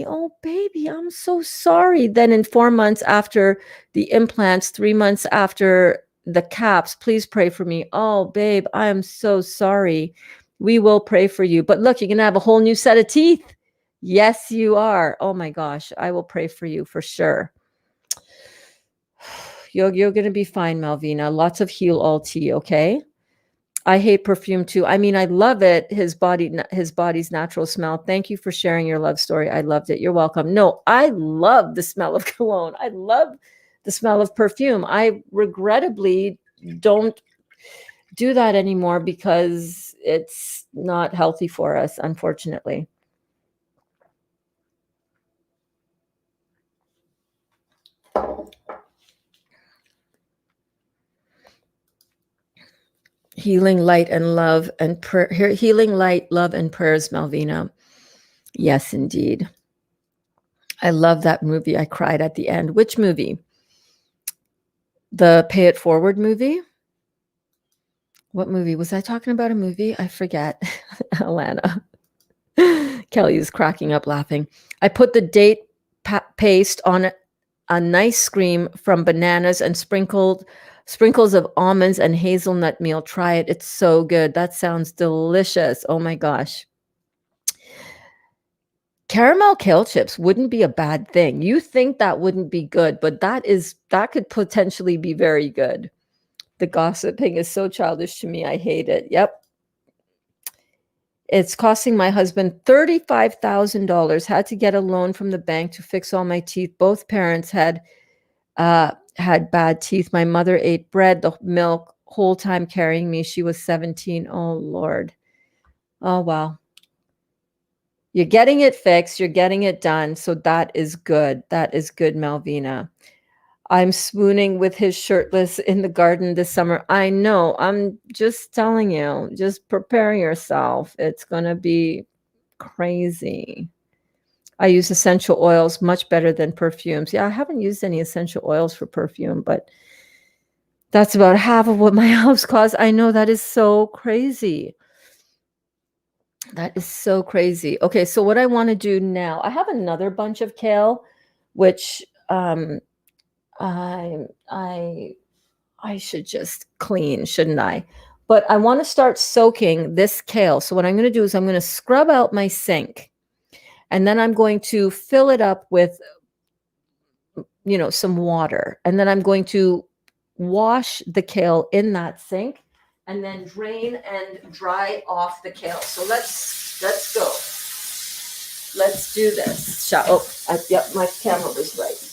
Oh, baby, I'm so sorry. Then in 4 months after the implants, 3 months after the caps, please pray for me. Oh, babe, I am so sorry. We will pray for you. But look, you're going to have a whole new set of teeth. Yes, you are. Oh my gosh, I will pray for you for sure. You're going to be fine, Malvina. Lots of Heal All tea, okay? I hate perfume too. I mean, I love it. His body's natural smell. Thank you for sharing your love story. I loved it. You're welcome. No, I love the smell of cologne. I love the smell of perfume. I regrettably don't do that anymore because it's not healthy for us, unfortunately. Healing light and love and prayer. Healing light, love, and prayers, Malvina. Yes, indeed. I love that movie. I cried at the end. Which movie? The Pay It Forward movie? What movie? Was I talking about a movie? I forget. Alana. Kelly is cracking up laughing. I put the date paste on a nice cream from bananas and sprinkles of almonds and hazelnut meal. Try it. It's so good. That sounds delicious. Oh my gosh. Caramel kale chips wouldn't be a bad thing. You think that wouldn't be good, but that could potentially be very good. The gossiping is so childish to me. I hate it. Yep. It's costing my husband $35,000. Had to get a loan from the bank to fix all my teeth. Both parents had bad teeth. My mother ate bread, the milk, whole time carrying me. She was 17. Oh, Lord. Oh, wow. You're getting it fixed. You're getting it done. So that is good. That is good, Malvina. I'm swooning with his shirtless in the garden this summer. I know. I'm just telling you. Just prepare yourself. It's going to be crazy. I use essential oils much better than perfumes. Yeah, I haven't used any essential oils for perfume, but that's about half of what my house costs. I know, that is so crazy. That is so crazy. Okay, so what I want to do now, I have another bunch of kale, which I I I should just clean, shouldn't I? But I want to start soaking this kale. So what I'm going to do is I'm going to scrub out my sink, and then I'm going to fill it up with, some water, and then I'm going to wash the kale in that sink, and then drain and dry off the kale. So let's go. Let's do this. Yep, my camera was right.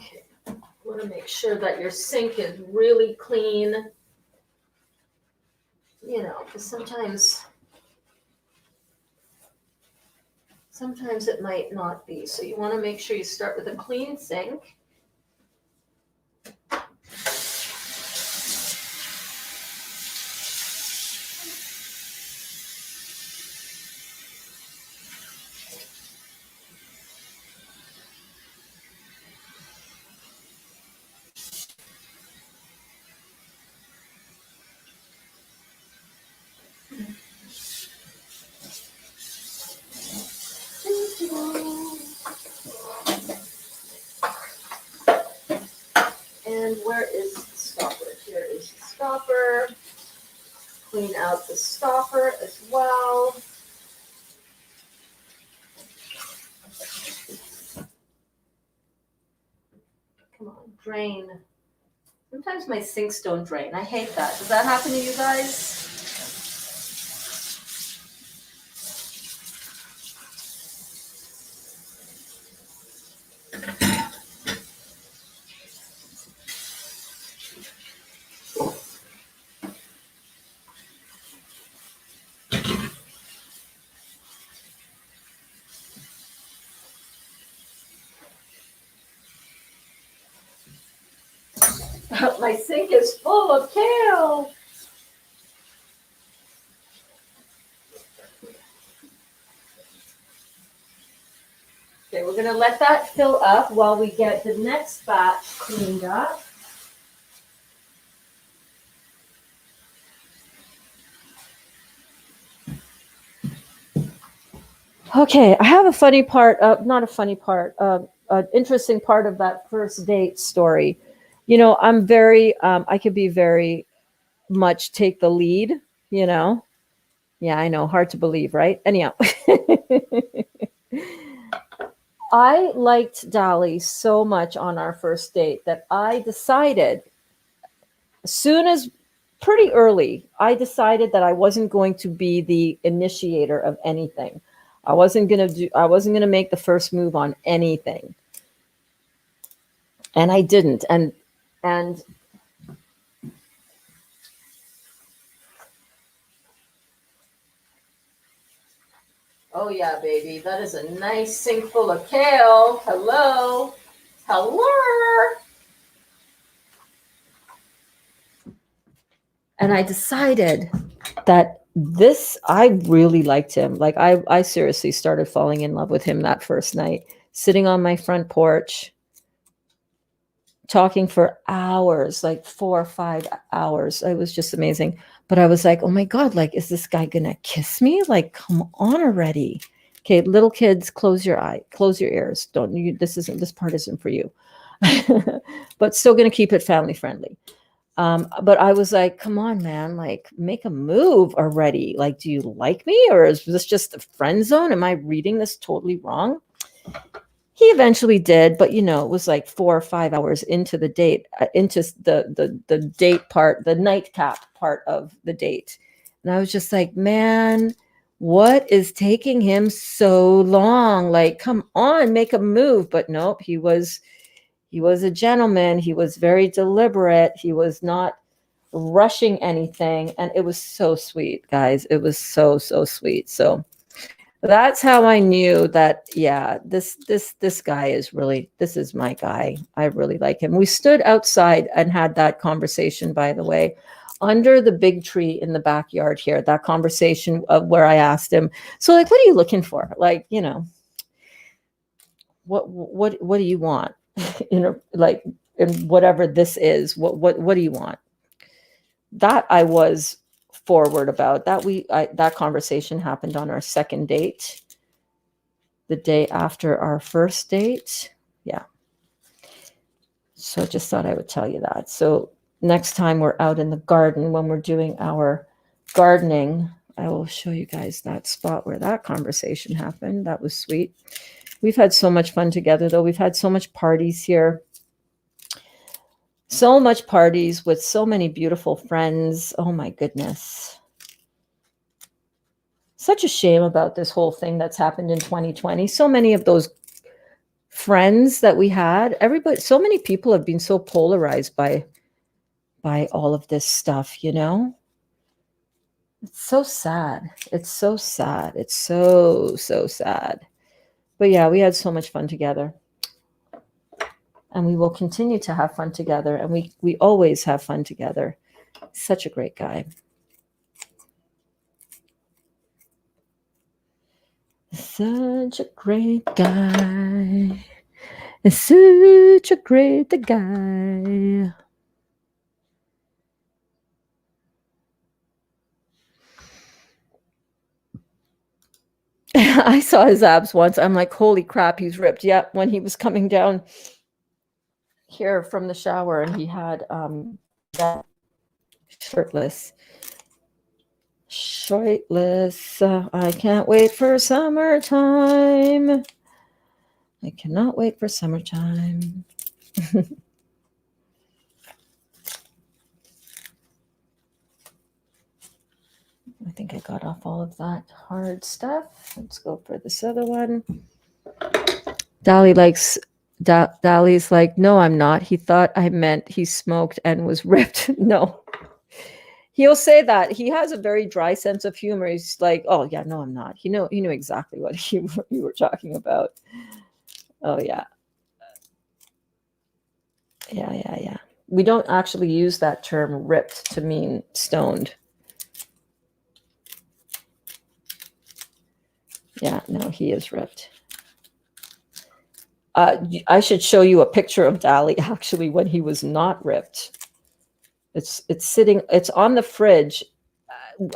Okay, I want to make sure that your sink is really clean. Because sometimes it might not be. So you want to make sure you start with a clean sink. And where is the stopper? Here is the stopper. Clean out the stopper as well. Come on, drain. Sometimes my sinks don't drain. I hate that. Does that happen to you guys? My sink is full of kale. Okay, we're going to let that fill up while we get the next batch cleaned up. Okay, I have a funny part, not a funny part, an interesting part of that first date story. I'm I could be very much take the lead, you know. Yeah, I know, hard to believe, right? Anyhow, I liked Dolly so much on our first date that I decided, as soon as pretty early, I decided that I wasn't going to be the initiator of anything. I wasn't going to make the first move on anything. And I didn't. And oh yeah, baby, that is a nice sink full of kale. Hello. Hello. And I decided that I really liked him. Like I seriously started falling in love with him that first night, sitting on my front porch, talking for hours, like 4 or 5 hours. It was just amazing. But I was like, oh my God, like, is this guy gonna kiss me? Like, come on already. Okay, little kids, close your ears. This part isn't for you. But still gonna keep it family friendly. But I was like, come on, man, like make a move already. Like, do you like me, or is this just a friend zone? Am I reading this totally wrong? He eventually did, but it was like 4 or 5 hours into the date, into the date part, the nightcap part of the date. And I was just like, man, what is taking him so long? Like, come on, make a move. But nope, he was a gentleman. He was very deliberate. He was not rushing anything. And it was so sweet, guys. It was so, so sweet. So That's how I knew that, yeah, this guy is really, this is my guy. I really like him. We stood outside and had that conversation, by the way, under the big tree in the backyard here. That conversation of where I asked him, so like, what are you looking for? Like, what do you want? Like, and whatever this is, what do you want? That I was forward about. That conversation happened on our second date, the day after our first date. Yeah. So I just thought I would tell you that. So next time we're out in the garden, when we're doing our gardening, I will show you guys that spot where that conversation happened. That was sweet. We've had so much fun together, though. We've had so much parties here. So much parties with so many beautiful friends. Oh my goodness. Such a shame about this whole thing that's happened in 2020. So many of those friends that we had, everybody, so many people have been so polarized by all of this stuff, It's so sad. It's so sad. It's so sad. But yeah, we had so much fun together. And we will continue to have fun together. And we always have fun together. Such a great guy. Such a great guy. Such a great guy. I saw his abs once. I'm like, holy crap, he's ripped. Yep, when he was coming down here from the shower and he had that shirtless. I can't wait for summertime. I cannot wait for summertime. I think I got off all of that hard stuff. Let's go for this other one. Dolly's like, no, I'm not. He thought I meant he smoked and was ripped. No. He'll say that. He has a very dry sense of humor. He's like, oh yeah, no, I'm not. He knew exactly what you were talking about. Oh yeah. Yeah. We don't actually use that term ripped to mean stoned. Yeah, no, he is ripped. I should show you a picture of Dali actually when he was not ripped. It's sitting, it's on the fridge,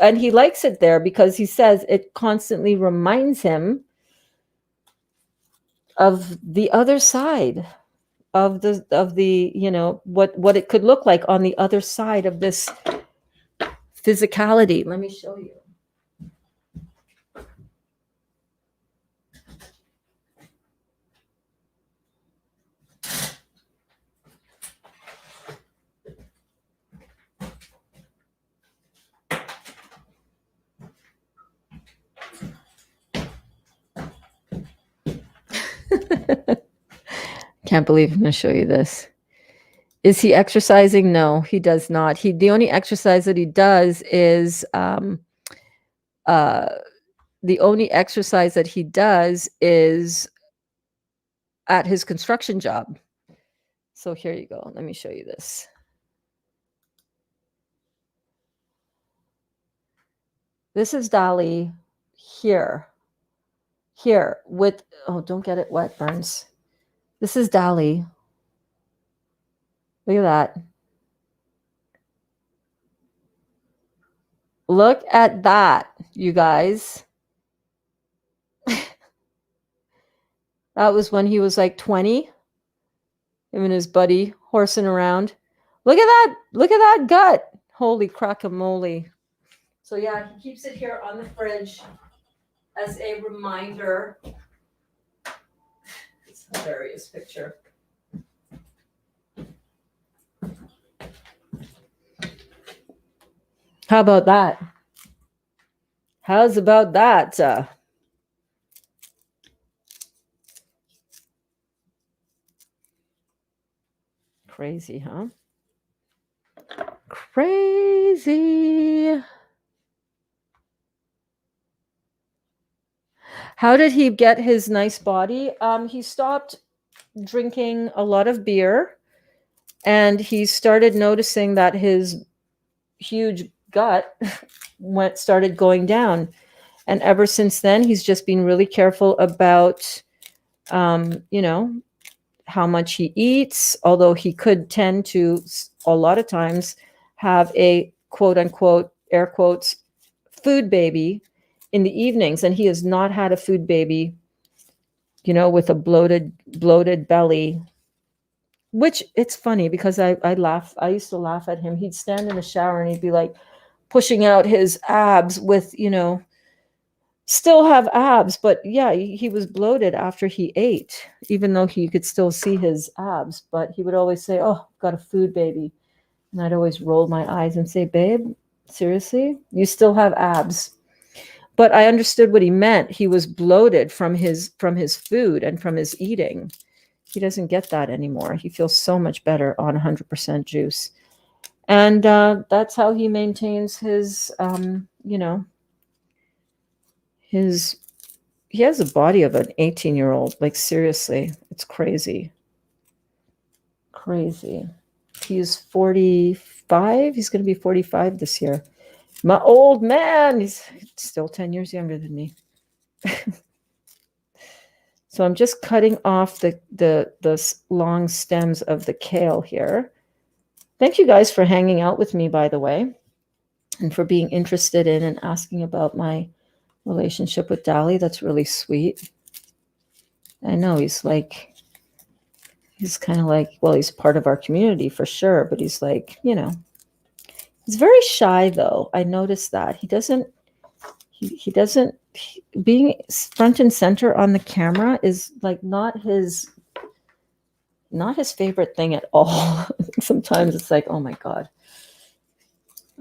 and he likes it there because he says it constantly reminds him of the other side of the what it could look like on the other side of this physicality. Let me show you. Can't believe I'm going to show you this. Is he exercising? No, he does not. The only exercise that he does is at his construction job. So here you go. Let me show you this. This is Dolly here with, oh, don't get it wet, Burns. This is Dolly. Look at that. Look at that, you guys. That was when he was like 20. Him and his buddy horsing around. Look at that. Look at that gut. Holy crackamole. So yeah, he keeps it here on the fridge as a reminder. It's a hilarious picture. How about that? How's about that? Crazy, huh? Crazy. How did he get his nice body? He stopped drinking a lot of beer, and he started noticing that his huge gut started going down. And ever since then, he's just been really careful about, how much he eats, although he could tend to, a lot of times, have a quote unquote, air quotes, food baby in the evenings. And he has not had a food baby, with a bloated belly, which it's funny because I laugh. I used to laugh at him. He'd stand in the shower and he'd be like pushing out his abs with, still have abs, but yeah, he was bloated after he ate, even though he could still see his abs. But he would always say, "Oh, I've got a food baby," and I'd always roll my eyes and say, "Babe, seriously, you still have abs?" But I understood what he meant. He was bloated from his food and from his eating. He doesn't get that anymore. He feels so much better on 100% juice, and that's how he maintains his, his. He has a body of an 18-year-old. Like, seriously, it's crazy. Crazy. He's 45. He's going to be 45 this year. My old man. He's still 10 years younger than me. So I'm just cutting off the long stems of the kale here. Thank you guys for hanging out with me, by the way, and for being interested in and asking about my relationship with Dali. That's really sweet. I know he's kind of like, well, he's part of our community for sure, but he's like, he's very shy though. I noticed that he doesn't being front and center on the camera is like not his favorite thing at all. Sometimes it's like, oh my God,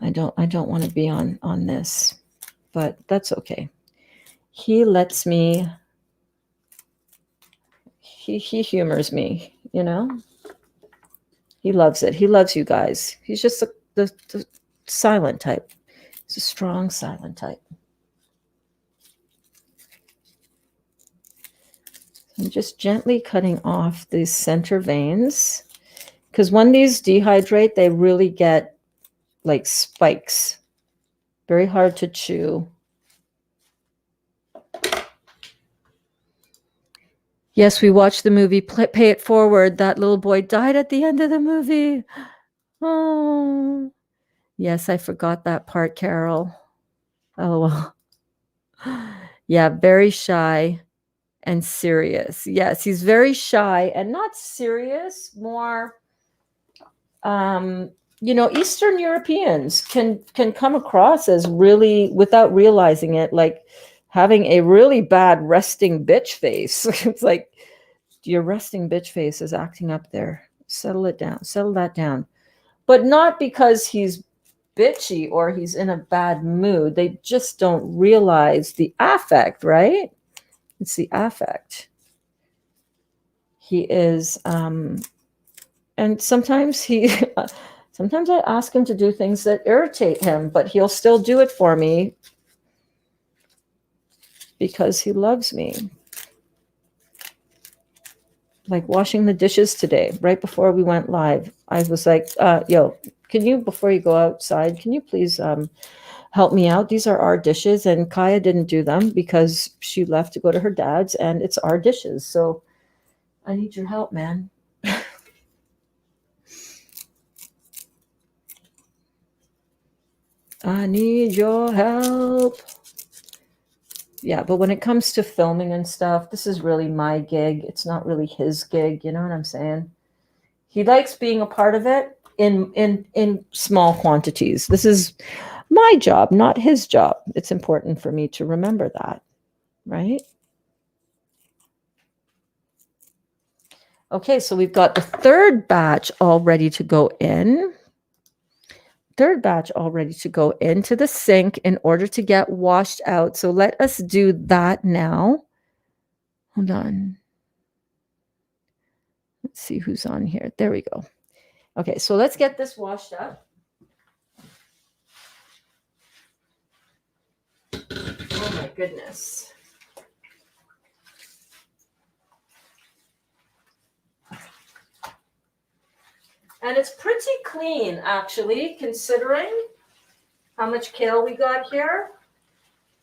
I don't want to be on this, but that's okay. He lets me, he humors me, he loves it. He loves you guys. He's just the silent type. He's a strong silent type. I'm just gently cutting off these center veins, because when these dehydrate, they really get like spikes. Very hard to chew. Yes, we watched the movie Pay It Forward. That little boy died at the end of the movie. Oh, yes, I forgot that part, Carol. LOL. Yeah, very shy and serious. Yes, he's very shy and not serious, more Eastern Europeans can come across as really, without realizing it, like having a really bad resting bitch face. It's like, your resting bitch face is acting up there. Settle it down. Settle that down. But not because he's bitchy or he's in a bad mood. They just don't realize the affect, right? It's the affect. He is, and sometimes sometimes I ask him to do things that irritate him, but he'll still do it for me because he loves me. Like washing the dishes today, right before we went live, I was like, yo, can you, before you go outside, can you please help me out? These are our dishes, and Kaya didn't do them because she left to go to her dad's, and it's our dishes. So I need your help, man. I need your help. Yeah, but when it comes to filming and stuff, this is really my gig. It's not really his gig. You know what I'm saying? He likes being a part of it in small quantities. This is my job, not his job. It's important for me to remember that, right? Okay, so we've got the third batch all ready to go in. Third batch all ready to go into the sink in order to get washed out. So let us do that now. Hold on. Let's see who's on here. There we go. Okay, so let's get this washed up. Oh my goodness. And it's pretty clean, actually, considering how much kale we got here.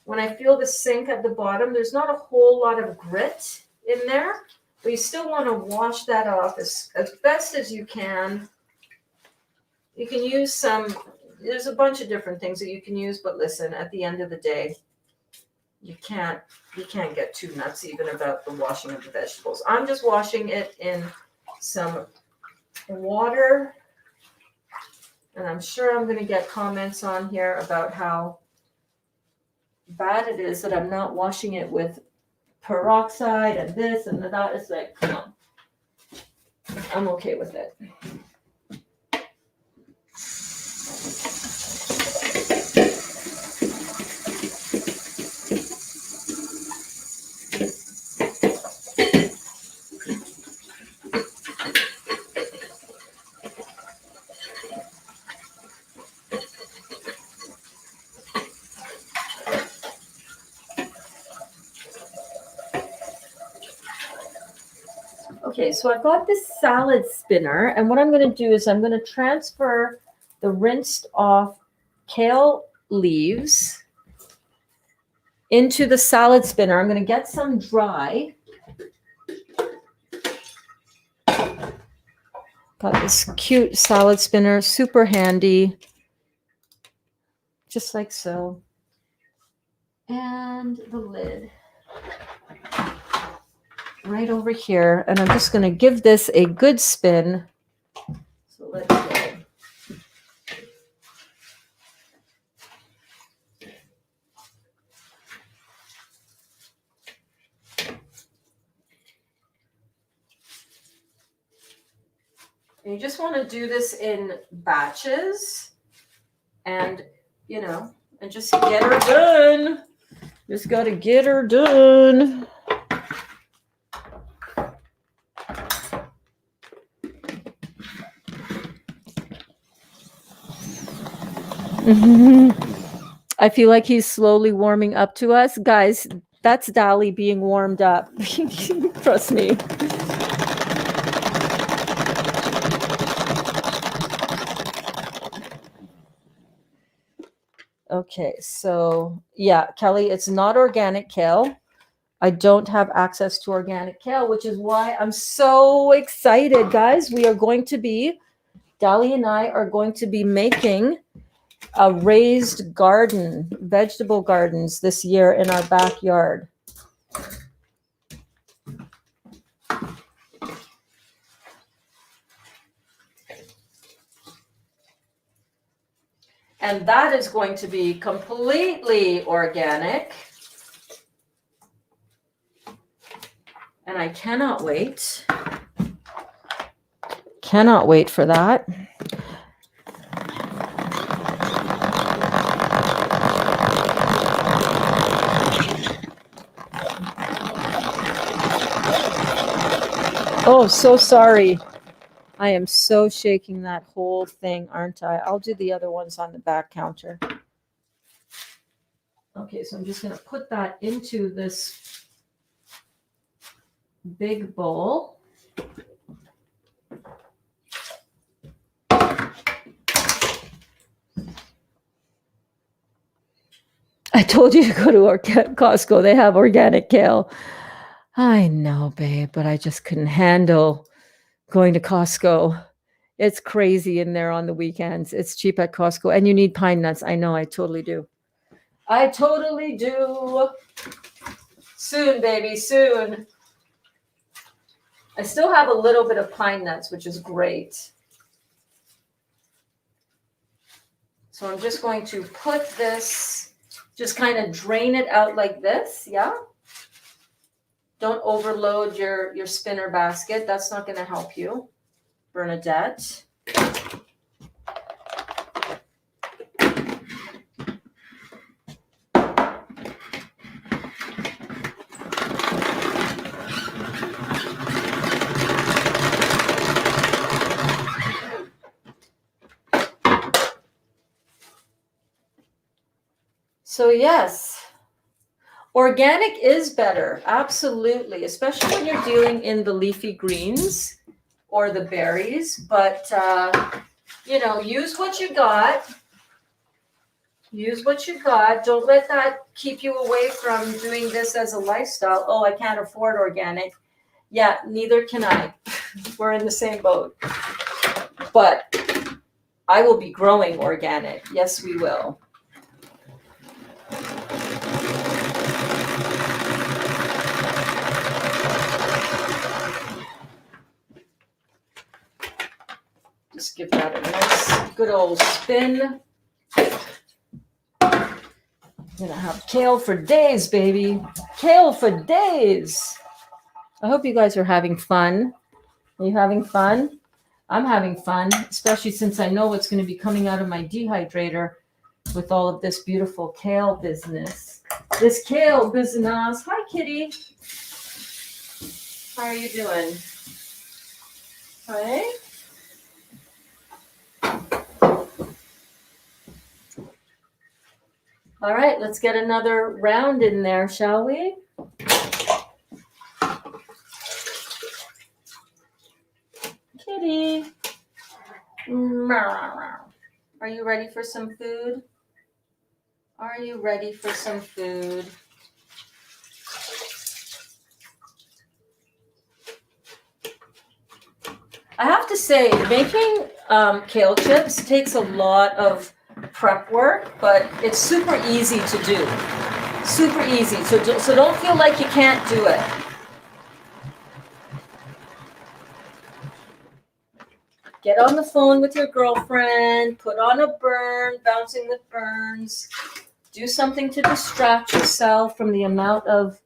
When I feel the sink at the bottom, there's not a whole lot of grit in there, but you still want to wash that off as best as you can. You can use some, there's a bunch of different things that you can use, but listen, at the end of the day, you can't get too nuts even about the washing of the vegetables. I'm just washing it in some water, and I'm sure I'm going to get comments on here about how bad it is that I'm not washing it with peroxide and this and that. It's like, come on. I'm okay with it. Okay, so I've got this salad spinner, and what I'm going to do is I'm going to transfer the rinsed off kale leaves into the salad spinner. I'm going to get some dry. Got this cute salad spinner, super handy, just like so. And the lid right over here, and I'm just going to give this a good spin. So let's go. And you just want to do this in batches, and and just get her done. Just got to get her done. I feel like he's slowly warming up to us. Guys, that's Dali being warmed up. Trust me. Okay, so yeah, Kelly, it's not organic kale. I don't have access to organic kale, which is why I'm so excited, guys. Dali and I are going to be making a raised garden, vegetable gardens this year in our backyard. And that is going to be completely organic. And I cannot wait. Cannot wait for that. Oh, so sorry. I am so shaking that whole thing, aren't I? I'll do the other ones on the back counter. Okay, so I'm just going to put that into this big bowl. I told you to go to Costco. They have organic kale. I know, babe, but I just couldn't handle going to Costco. It's crazy in there on the weekends. It's cheap at Costco, and you need pine nuts. I know, I totally do. I totally do. Soon, baby, soon. I still have a little bit of pine nuts, which is great. So I'm just going to put this, just kind of drain it out like this, yeah? Don't overload your spinner basket. That's not going to help you, Bernadette. So yes, organic is better, absolutely, especially when you're dealing in the leafy greens. or the berries, but you know, use what you got. Use what you got. Don't let that keep you away from doing this as a lifestyle. Oh, I can't afford organic. Yeah, neither can I. We're in the same boat. But I will be growing organic. Yes, we will. Just give that a nice, good old spin. I'm gonna have kale for days, baby. Kale for days. I hope you guys are having fun. Are you having fun? I'm having fun, especially since I know what's going to be coming out of my dehydrator with all of this beautiful kale business. This kale business. Hi, kitty. How are you doing? Hi. All right, let's get another round in there, shall we? Kitty. Are you ready for some food? Are you ready for some food? I have to say, making kale chips takes a lot of prep work, but it's super easy to do. Super easy. So don't feel like you can't do it. Get on the phone with your girlfriend, put on a burn, bouncing with burns. Do something to distract yourself from the amount of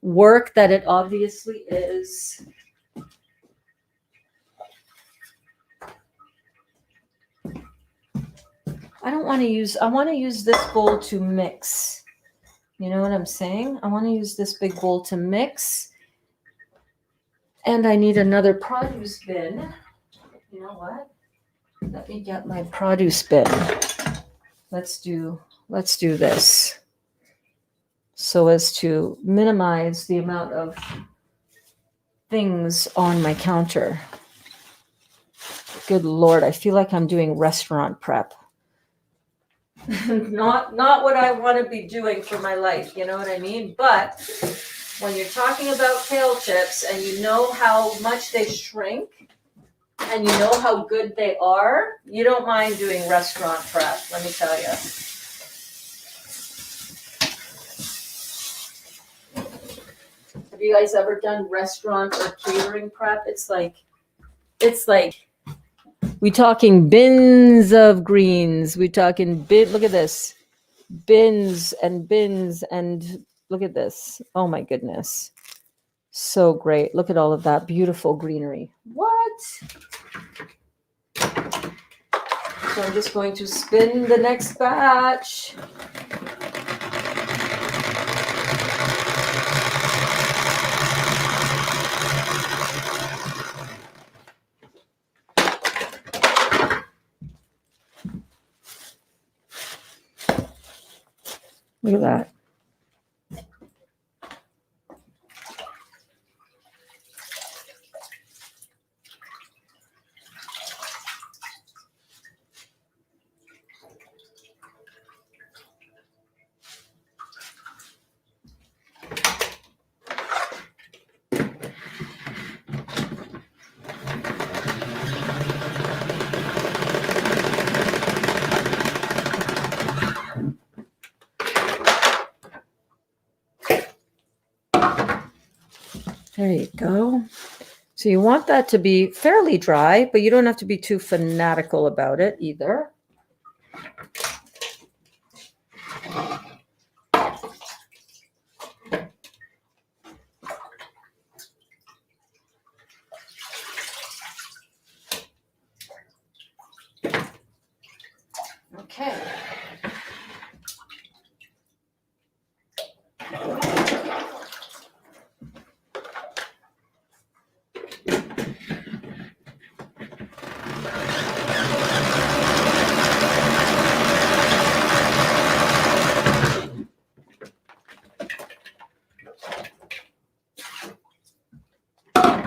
work that it obviously is. I want to use this bowl to mix. You know what I'm saying? I want to use this big bowl to mix. And I need another produce bin. You know what? Let me get my produce bin. Let's do this so as to minimize the amount of things on my counter. Good Lord, I feel like I'm doing restaurant prep. not what I want to be doing for my life, you know what I mean? But when you're talking about kale chips and you know how much they shrink and you know how good they are, you don't mind doing restaurant prep, let me tell you. Have you guys ever done restaurant or catering prep? It's like we talking bins of greens. We talking look at this. Bins and look at this. Oh my goodness. So great. Look at all of that beautiful greenery. What? So I'm just going to spin the next batch. Look at that. There you go. So you want that to be fairly dry, but you don't have to be too fanatical about it either. Okay.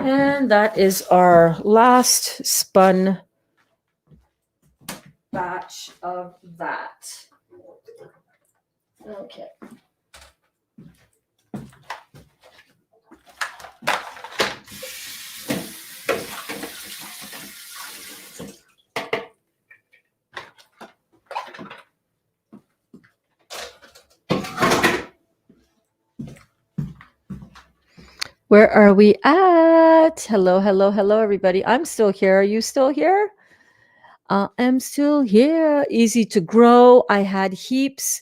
And that is our last spun batch of that. Okay. Where are we at? Hello, hello, hello, everybody. I'm still here. Are you still here? I'm still here. Easy to grow. I had heaps.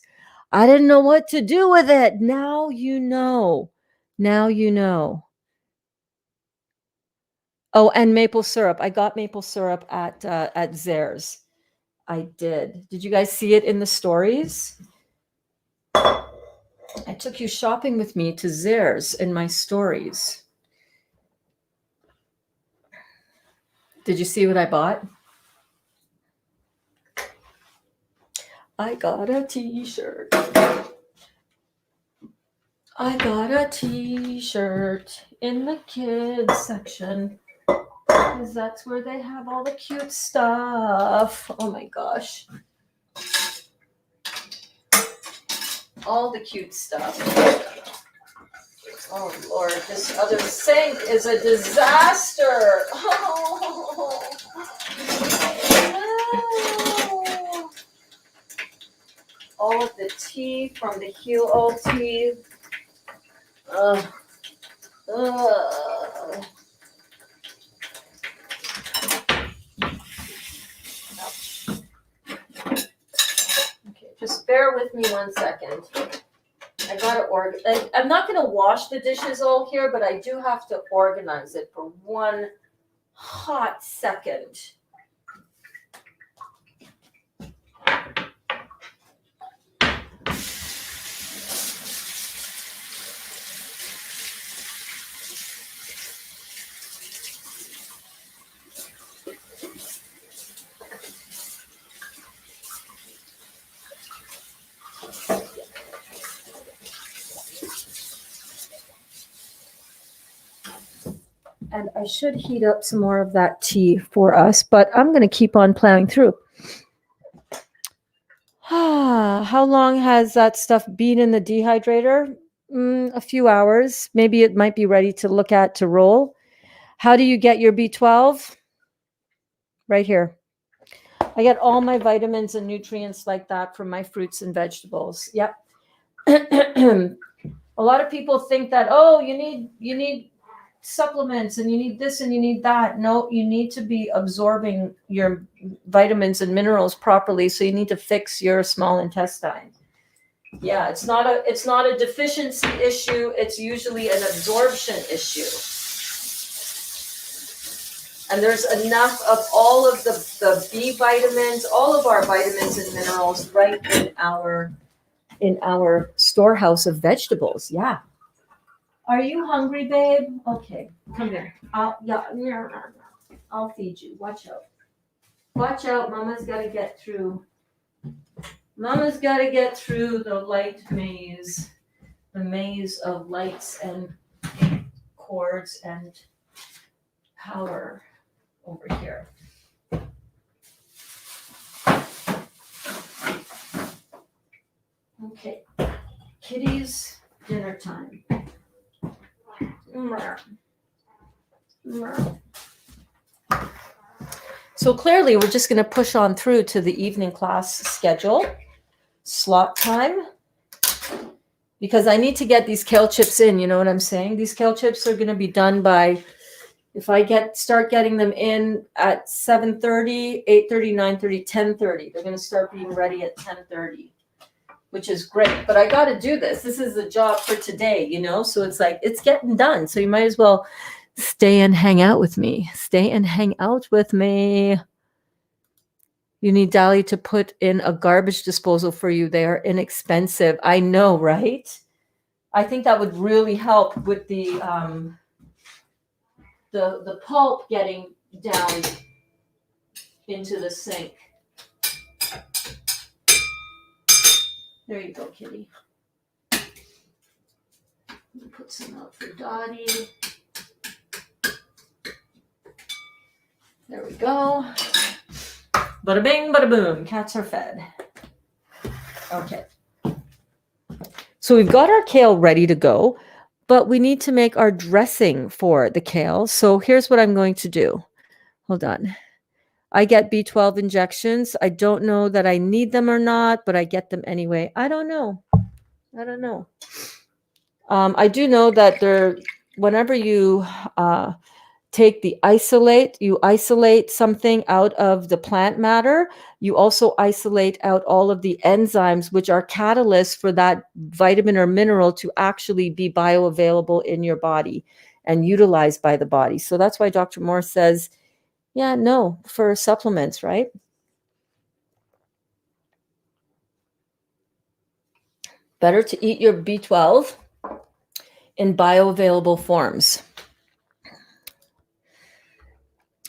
I didn't know what to do with it. Now you know. Now you know. Oh, and maple syrup. I got maple syrup at Zare's. I did. Did you guys see it in the stories? I took you shopping with me to Zare's in my stories. Did you see what I bought? I got a t-shirt. I got a t-shirt in the kids section because that's where they have all the cute stuff. Oh my gosh. All the cute stuff. Oh Lord, this other sink is a disaster. Oh. No. All of the tea from the Heal All tea. Okay, just bear with me 1 second. I gotta I'm not gonna wash the dishes all here, but I do have to organize it for 1 hot second. And I should heat up some more of that tea for us, but I'm going to keep on plowing through. How long has that stuff been in the dehydrator? A few hours. Maybe it might be ready to look at to roll. How do you get your B12? Right here. I get all my vitamins and nutrients like that from my fruits and vegetables. Yep. A lot of people think that, oh, you need supplements and you need this and you need that. No, you need to be absorbing your vitamins and minerals properly, so you need to fix your small intestine. Yeah, it's not a deficiency issue, it's usually an absorption issue. And there's enough of all of the B vitamins, all of our vitamins and minerals right in our storehouse of vegetables. Yeah. Are you hungry, babe? Okay, come here. I'll feed you. Watch out. Watch out. Mama's got to get through. Mama's got to get through the light maze. The maze of lights and cords and power over here. Okay. Kitties, dinner time. So clearly we're just going to push on through to the evening class schedule, slot time, because I need to get these kale chips in, you know what I'm saying? These kale chips are going to be done by, if I start getting them in at 7:30, 8:30, 9:30, 10:30, they're going to start being ready at 10:30. Which is great, but I got to do this. This is the job for today, you know? So it's like, it's getting done. So you might as well stay and hang out with me. Stay and hang out with me. You need Dali to put in a garbage disposal for you. They are inexpensive. I know, right? I think that would really help with the pulp getting down into the sink. There you go, kitty. Put some out for Dottie. There we go. Bada bing, bada boom. Cats are fed. Okay. So we've got our kale ready to go, but we need to make our dressing for the kale. So here's what I'm going to do. Hold on. I get B12 injections. I don't know that I need them or not, but I get them anyway. I don't know. I do know that whenever you you isolate something out of the plant matter, you also isolate out all of the enzymes, which are catalysts for that vitamin or mineral to actually be bioavailable in your body and utilized by the body. So that's why Dr. Moore says, yeah, no, for supplements, right? Better to eat your B12 in bioavailable forms.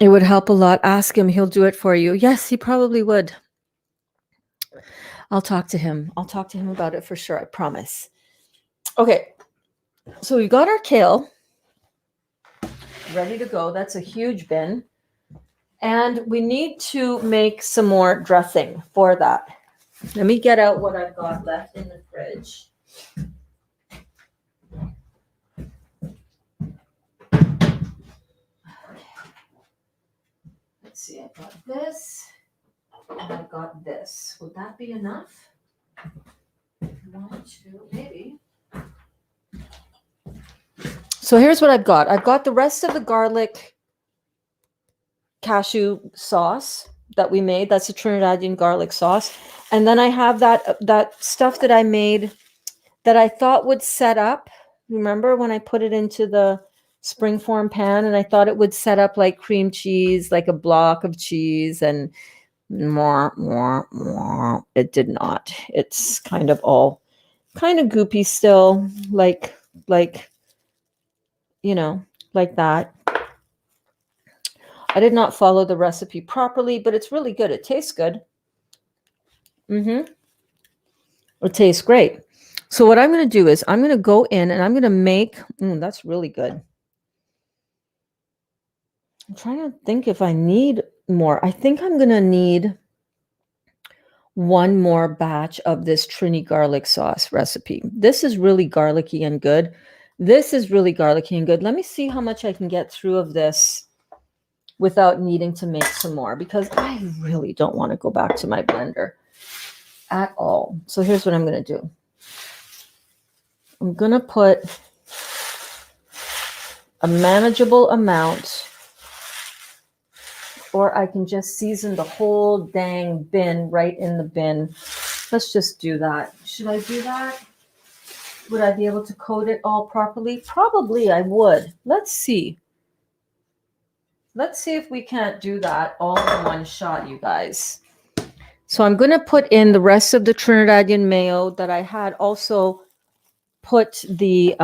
It would help a lot. Ask him. He'll do it for you. Yes, he probably would. I'll talk to him. I'll talk to him about it for sure. I promise. Okay. So we've got our kale ready to go. That's a huge bin. And we need to make some more dressing for that. Let me get out what I've got left in the fridge. Let's see. I've got this. And I've got this. Would that be enough? 1, 2, maybe. So here's what I've got. I've got the rest of the garlic cashew sauce that we made. That's a Trinidadian garlic sauce. And then I have that stuff that I made that I thought would set up. Remember when I put it into the springform pan and I thought it would set up like cream cheese, like a block of cheese, and it did not. It's kind of goopy still, like like that. I did not follow the recipe properly, but it's really good. It tastes good. It tastes great. So what I'm going to do is I'm going to go in and I'm going to make, that's really good. I'm trying to think if I need more. I think I'm going to need one more batch of this Trini garlic sauce recipe. This is really garlicky and good. Let me see how much I can get through of this without needing to make some more, because I really don't want to go back to my blender at all. So here's what I'm going to do. I'm going to put a manageable amount, or I can just season the whole dang bin right in the bin. Let's just do that. Should I do that? Would I be able to coat it all properly? Probably I would. Let's see. Let's see if we can't do that all in one shot, you guys. So I'm going to put in the rest of the Trinidadian mayo that I had also put the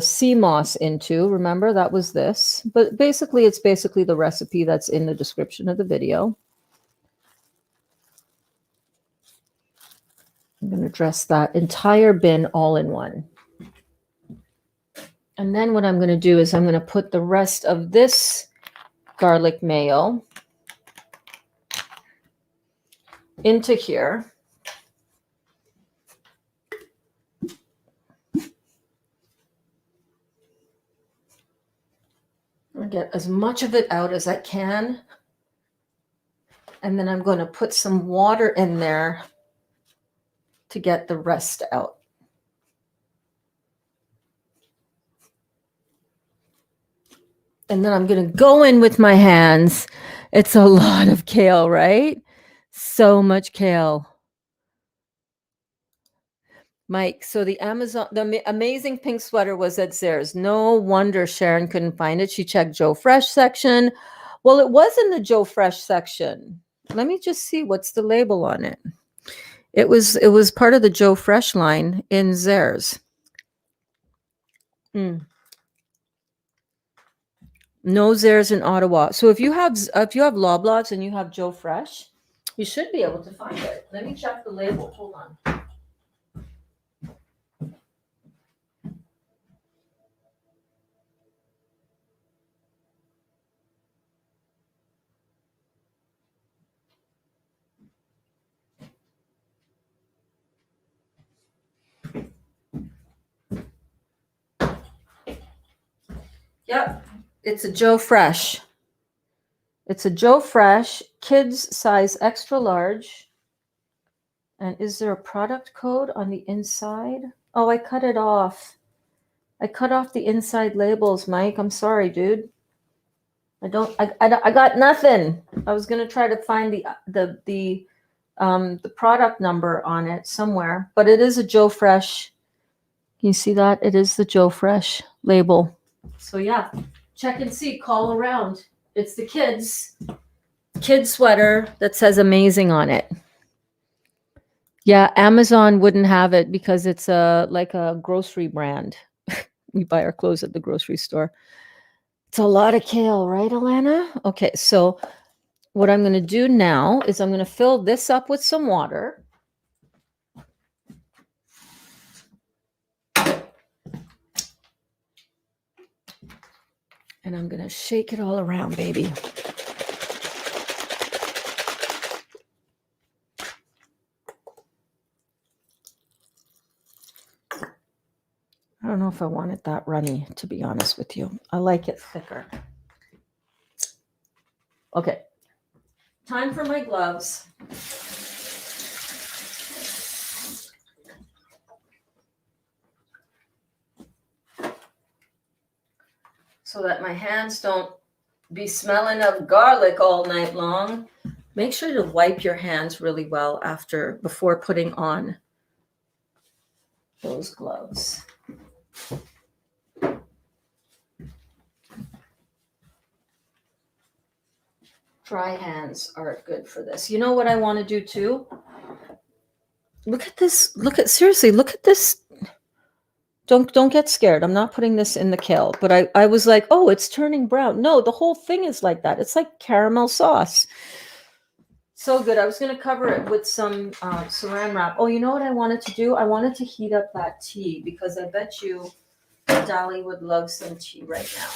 sea moss into. Remember, that was this. But basically, it's basically the recipe that's in the description of the video. I'm going to dress that entire bin all in one. And then what I'm going to do is I'm going to put the rest of this garlic mayo into here. I'll get as much of it out as I can. And then I'm going to put some water in there to get the rest out. And then I'm going to go in with my hands. It's a lot of kale, right? So much kale. Mike, so the amazing pink sweater was at Zehrs. No wonder Sharon couldn't find it. She checked Joe Fresh section. Well, it was in the Joe Fresh section. Let me just see what's the label on it. It was part of the Joe Fresh line in Zehrs. No Zehrs in Ottawa. So if you have Loblaws and you have Joe Fresh, you should be able to find it. Let me check the label. Hold on. Yep, it's a Joe Fresh. It's a Joe Fresh, kids size extra large. And is there a product code on the inside? Oh, I cut it off. I cut off the inside labels, Mike. I'm sorry, dude. I got nothing. I was gonna try to find the product number on it somewhere, but it is a Joe Fresh. Can you see that? It is the Joe Fresh label. So yeah, check and see. Call around. It's the kid sweater that says amazing on it. Yeah, Amazon wouldn't have it because it's like a grocery brand. We buy our clothes at the grocery store. It's a lot of kale, right, Alana? Okay, so what I'm going to do now is I'm going to fill this up with some water. And I'm going to shake it all around, baby. I don't know if I want it that runny, to be honest with you. I like it thicker. Okay, time for my gloves. So that my hands don't be smelling of garlic all night long. Make sure to wipe your hands really well before putting on those gloves. Dry hands are good for this. You know what I want to do too? Look at this. Seriously, look at this. Don't get scared. I'm not putting this in the kale, but I was like, oh, it's turning brown. No, the whole thing is like that. It's like caramel sauce. So good. I was going to cover it with some saran wrap. Oh, you know what I wanted to do? I wanted to heat up that tea because I bet you Dolly would love some tea right now.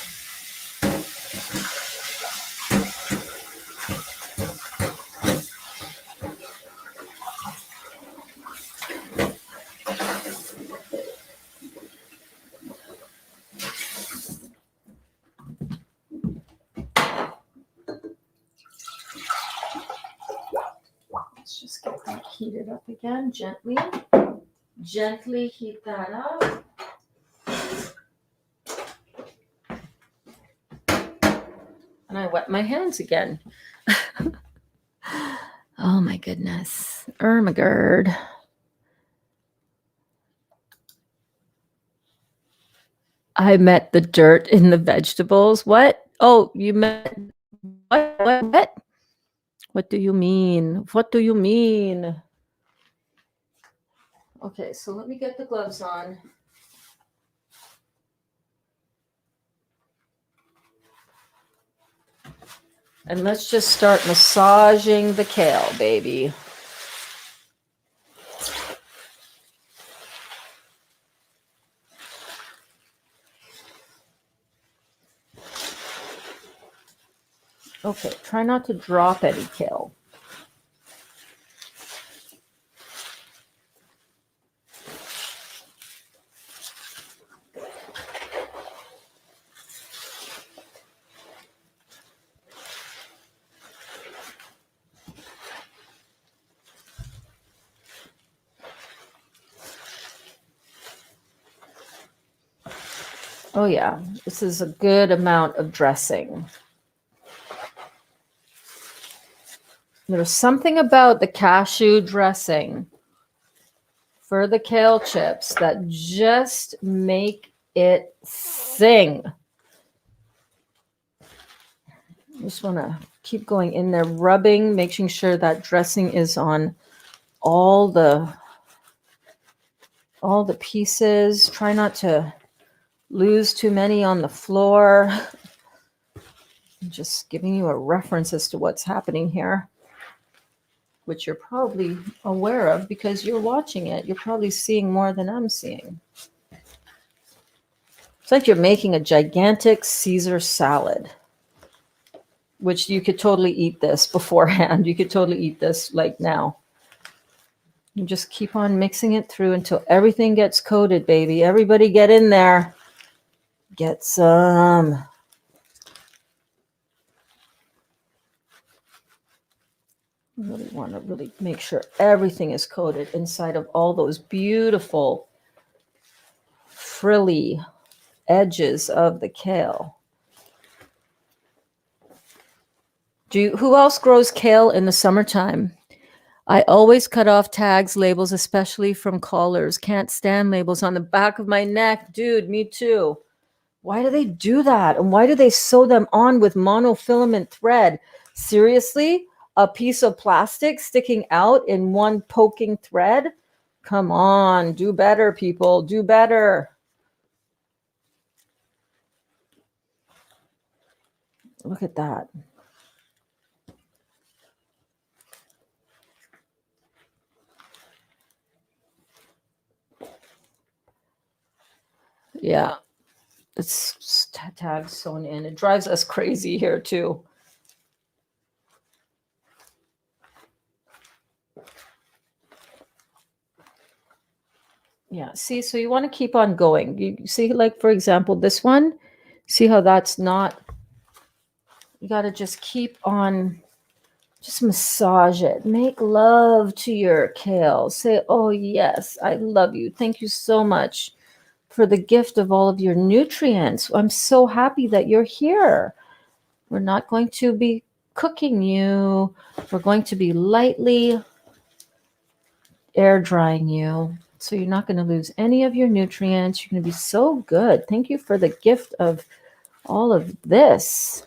Let's just get that heated up again, gently. Gently heat that up. And I wet my hands again. Oh my goodness. Ermagerd. I met the dirt in the vegetables. What? Oh, you met what? What do you mean? What do you mean? Okay, so let me get the gloves on. And let's just start massaging the kale, baby. Okay, try not to drop any kale. Oh yeah, this is a good amount of dressing. There's something about the cashew dressing for the kale chips that just make it sing. I just want to keep going in there, rubbing, making sure that dressing is on all the pieces. Try not to lose too many on the floor. I'm just giving you a reference as to what's happening here, which you're probably aware of because you're watching it. You're probably seeing more than I'm seeing. It's like you're making a gigantic Caesar salad, which you could totally eat this beforehand. You could totally eat this like now. You just keep on mixing it through until everything gets coated, baby. Everybody get in there. Get some. I really want to really make sure everything is coated inside of all those beautiful frilly edges of the kale. Who else grows kale in the summertime? I always cut off tags, labels, especially from callers. Can't stand labels on the back of my neck. Dude, me too. Why do they do that? And why do they sew them on with monofilament thread? Seriously? A piece of plastic sticking out in one poking thread? Come on, do better, people. Do better. Look at that. Yeah, it's tags sewn in. It drives us crazy here too. Yeah, see, so you want to keep on going. You see, like, for example, this one, see how that's not, you got to just keep on, just massage it. Make love to your kale. Say, oh, yes, I love you. Thank you so much for the gift of all of your nutrients. I'm so happy that you're here. We're not going to be cooking you. We're going to be lightly air drying you. So you're not going to lose any of your nutrients. You're going to be so good. Thank you for the gift of all of this.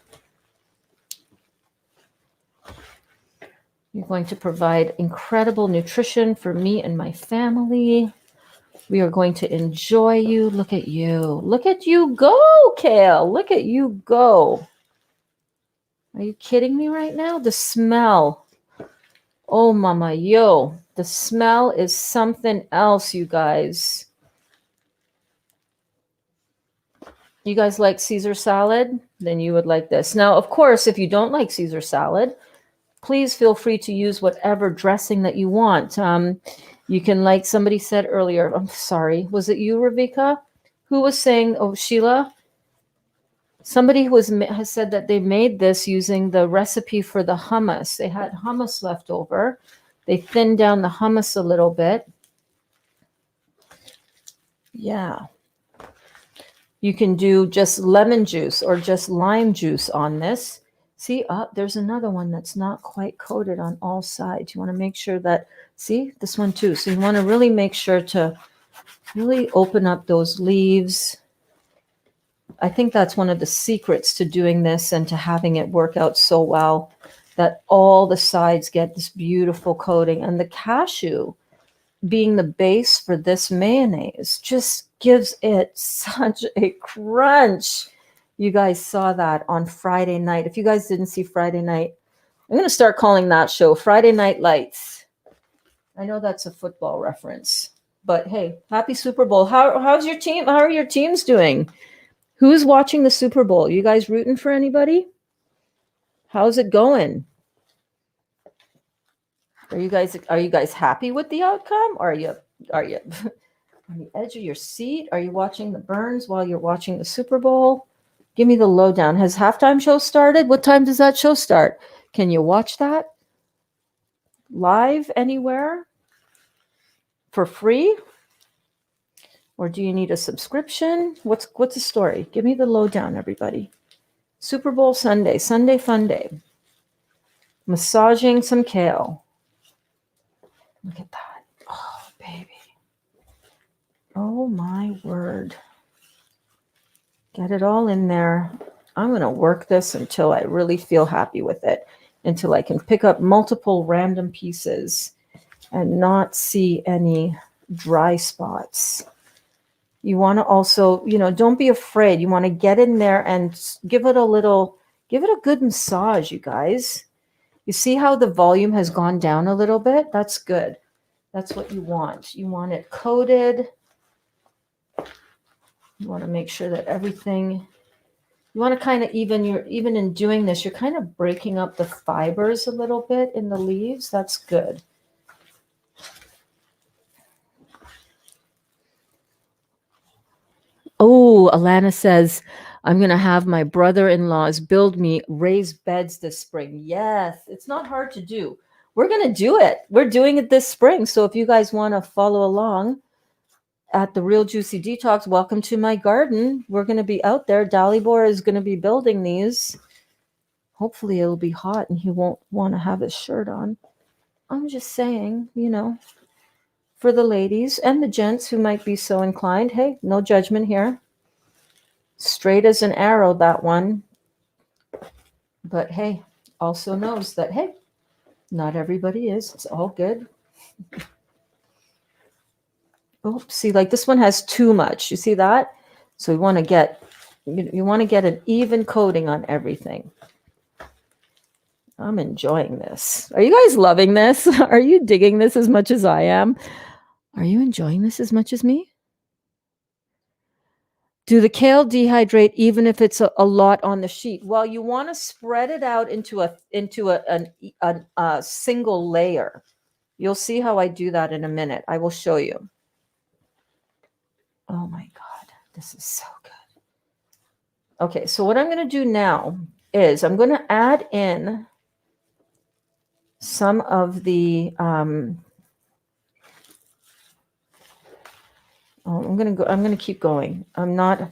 You're going to provide incredible nutrition for me and my family. We are going to enjoy you. Look at you. Look at you go, Kale. Look at you go. Are you kidding me right now? The smell. Oh, mama, yo. The smell is something else, you guys. You guys like Caesar salad? Then you would like this. Now, of course, if you don't like Caesar salad, please feel free to use whatever dressing that you want. You can, like somebody said earlier, I'm sorry, was it you, Ravika? Who was saying, oh, Sheila? Somebody has said that they made this using the recipe for the hummus. They had hummus left over. They thinned down the hummus a little bit. Yeah. You can do just lemon juice or just lime juice on this. See, there's another one that's not quite coated on all sides. You want to make sure that, see, this one too. So you want to really make sure to really open up those leaves. I think that's one of the secrets to doing this and to having it work out so well, that all the sides get this beautiful coating. And the cashew, being the base for this mayonnaise, just gives it such a crunch. You guys saw that on Friday night. If you guys didn't see Friday night, I'm going to start calling that show Friday Night Lights. I know that's a football reference, but hey, happy Super Bowl. How's your team? How are your teams doing? Who's watching the Super Bowl? You guys rooting for anybody? How's it going? Are you guys happy with the outcome? Or are you on the edge of your seat? Are you watching the Burns while you're watching the Super Bowl? Give me the lowdown. Has halftime show started? What time does that show start? Can you watch that live anywhere for free? Or do you need a subscription? What's the story? Give me the lowdown, everybody. Super Bowl Sunday, Sunday Funday. Massaging some kale. Look at that. Oh, baby. Oh, my word. Get it all in there. I'm going to work this until I really feel happy with it, until I can pick up multiple random pieces and not see any dry spots. You want to also, don't be afraid. You want to get in there and give it a good massage, you guys. You see how the volume has gone down a little bit? That's good. That's what you want. You want it coated. You want to make sure that everything, you want to kind of even in doing this, you're kind of breaking up the fibers a little bit in the leaves. That's good. Oh, Alana says, I'm going to have my brother-in-laws build me raised beds this spring. Yes, it's not hard to do. We're going to do it. We're doing it this spring. So if you guys want to follow along at the Real Juicy Detox, welcome to my garden. We're going to be out there. Dalibor is going to be building these. Hopefully it'll be hot and he won't want to have his shirt on. I'm just saying, for the ladies and the gents who might be so inclined. Hey, no judgment here. Straight as an arrow, that one. But hey, also knows that, hey, not everybody is. It's all good. Oh, see, like this one has too much. You see that? So we want to get, you want to get an even coating on everything. I'm enjoying this. Are you guys loving this? Are you digging this as much as I am? Are you enjoying this as much as me? Do the kale dehydrate even if it's a lot on the sheet? Well, you want to spread it out into a single layer. You'll see how I do that in a minute. I will show you. Oh my God, this is so good. Okay, so what I'm going to do now is I'm going to add in some of the I'm going to keep going. I'm not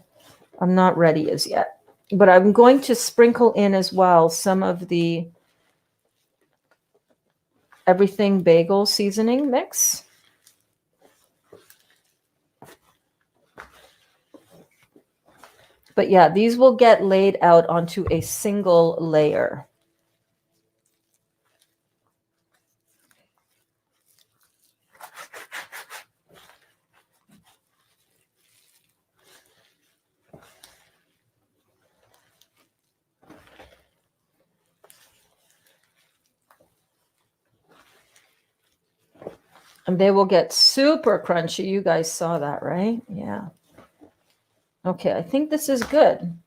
ready as yet, but I'm going to sprinkle in as well some of the everything bagel seasoning mix. But yeah, these will get laid out onto a single layer. And they will get super crunchy. You guys saw that, right? Yeah. Okay, I think this is good.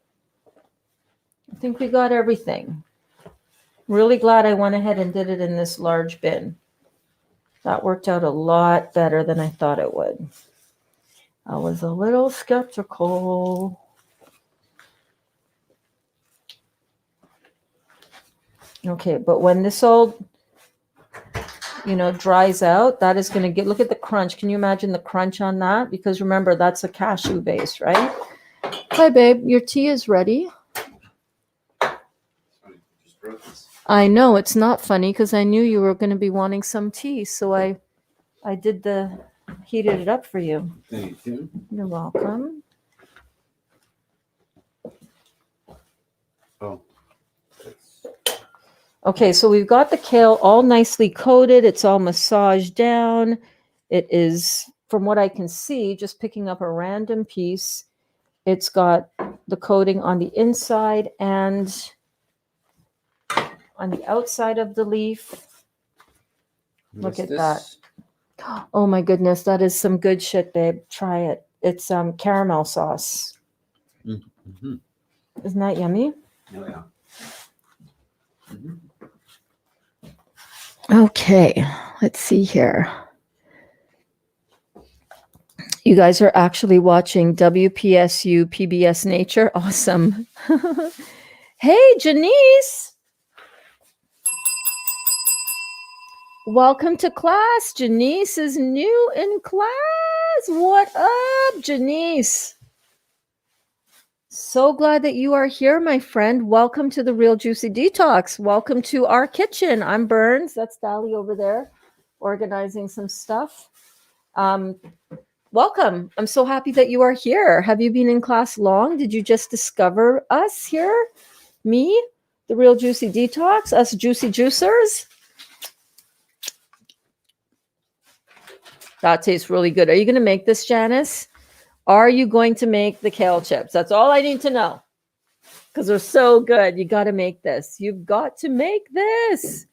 I think we got everything. Really glad I went ahead and did it in this large bin. That worked out a lot better than I thought it would. I was a little skeptical. Okay, but when this all, dries out, that is going to get, look at the crunch. Can you imagine the crunch on that? Because remember, that's a cashew base, right? Hi, babe. Your tea is ready. I know it's not funny because I knew you were going to be wanting some tea, so I heated it up for you. Thank you. You're welcome. Oh. Okay, so we've got the kale all nicely coated. It's all massaged down. It is, from what I can see, just picking up a random piece. It's got the coating on the inside and on the outside of the leaf. Look at that. Oh my goodness, that is some good shit, babe. Try it. It's caramel sauce. Mm-hmm. Isn't that yummy? Oh, yeah. Mm-hmm. Okay, let's see here. You guys are actually watching WPSU PBS Nature. Awesome. Hey, Janice. Welcome to class. Janice is new in class. What up, Janice? So glad that you are here, my friend. Welcome to the Real Juicy Detox. Welcome to our kitchen. I'm Burns. That's Dali over there organizing some stuff. Welcome. I'm so happy that you are here. Have you been in class long? Did you just discover us here? Me, the Real Juicy Detox, us juicy juicers? That tastes really good. Are you going to make this, Janice? Are you going to make the kale chips? That's all I need to know. Because they're so good. You got to make this. You've got to make this.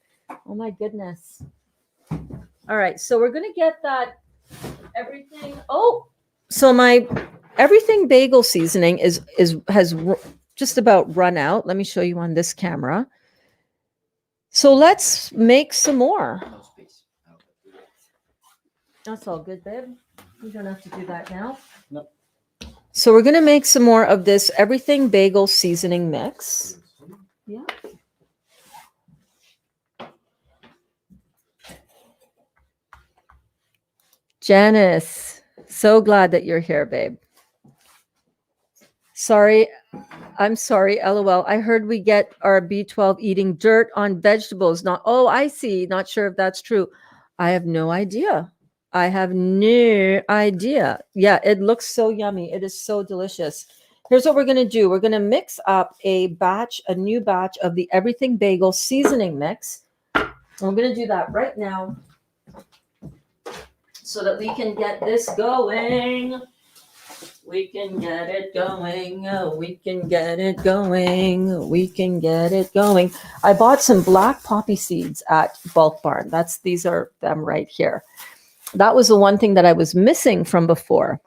Oh my goodness. All right. So we're going to get that everything. Oh, so my everything bagel seasoning has just about run out. Let me show you on this camera. So let's make some more. That's all good, babe. You don't have to do that now. Nope. So we're going to make some more of this everything bagel seasoning mix. Yeah. Janice, so glad that you're here, babe. Sorry, I'm sorry, LOL. I heard we get our B12 eating dirt on vegetables. Not, oh, I see. Not sure if that's true. I have no idea. I have no idea. Yeah, it looks so yummy. It is so delicious. Here's what we're going to do. We're going to mix up a new batch of the everything bagel seasoning mix. And we're going to do that right now so that we can get this going. We can get it going. We can get it going. We can get it going. I bought some black poppy seeds at Bulk Barn. These are them right here. That was the one thing that I was missing from before.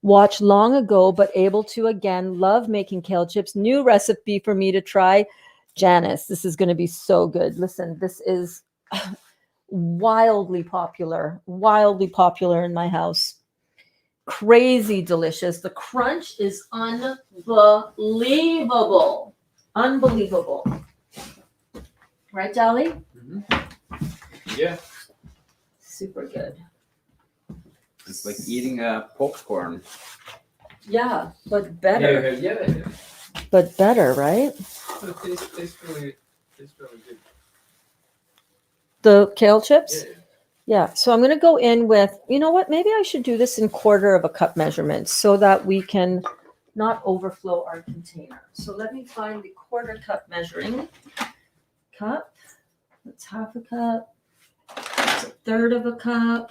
Watched long ago, but able to again. Love making kale chips. New recipe for me to try. Janice, this is going to be so good. Listen, this is wildly popular in my house. Crazy delicious. The crunch is unbelievable. Unbelievable. Right, Dolly? Mm-hmm. Yeah. Super good. It's like eating popcorn. Yeah, but better. Yeah. But better, right? It tastes really good. The kale chips? Yeah. Yeah, so I'm going to go in with, you know what, maybe I should do this in 1/4 of a cup measurements so that we can not overflow our container. So let me find the 1/4 cup measuring cup. That's 1/2 a cup. That's 1/3 of a cup.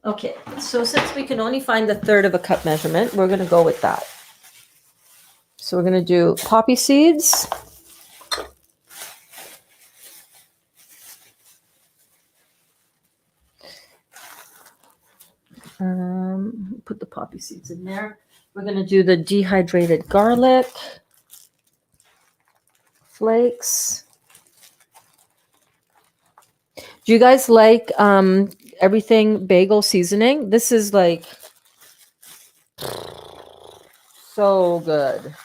Okay, so since we can only find the 1/3 of a cup measurement, we're going to go with that. So we're going to do poppy seeds. Put the poppy seeds in there. We're going to do the dehydrated garlic flakes. Do you guys like everything bagel seasoning? This is like so good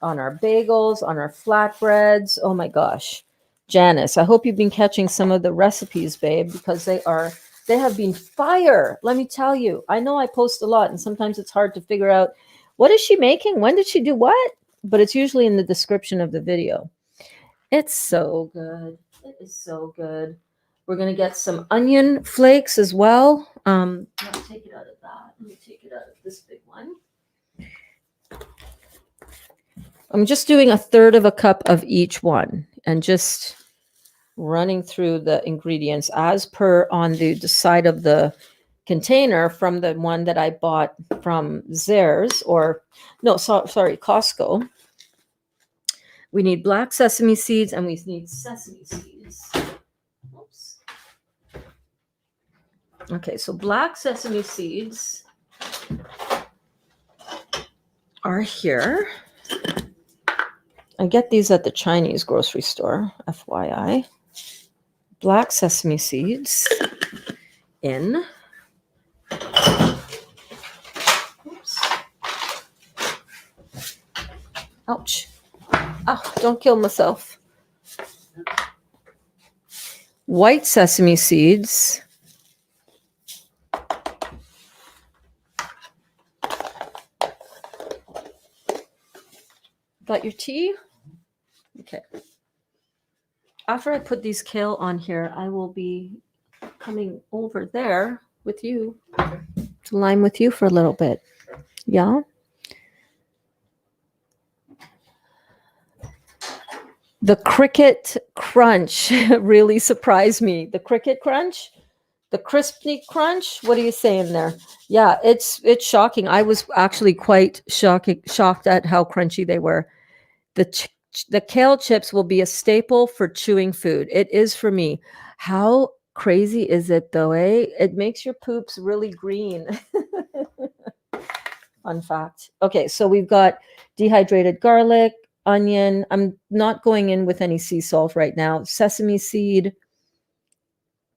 on our bagels, on our flatbreads. Oh my gosh. Janice, I hope you've been catching some of the recipes, babe, because they have been fire. Let me tell you. I know I post a lot and sometimes it's hard to figure out what is she making? When did she do what? But it's usually in the description of the video. It's so good. It is so good. We're going to get some onion flakes as well. Let me take it out of that. Let me take it out of this big one. I'm just doing 1/3 of a cup of each one and just running through the ingredients as per on the side of the container from the one that I bought from Zehrs Costco. We need black sesame seeds and we need sesame seeds. Oops. Okay, so black sesame seeds are here. I get these at the Chinese grocery store, FYI. Black sesame seeds in. Oops. Ouch. Oh, don't kill myself. White sesame seeds. Got your tea? Okay. After I put these kale on here, I will be coming over there with you to line with you for a little bit. Yeah? The cricket crunch really surprised me. The cricket crunch? The crispy crunch? What are you saying there? Yeah, it's shocking. I was actually quite shocked at how crunchy they were. The kale chips will be a staple for chewing food. It is for me. How crazy is it though, eh? It makes your poops really green. Fun fact. Okay, so we've got dehydrated garlic, onion. I'm not going in with any sea salt right now. Sesame seed,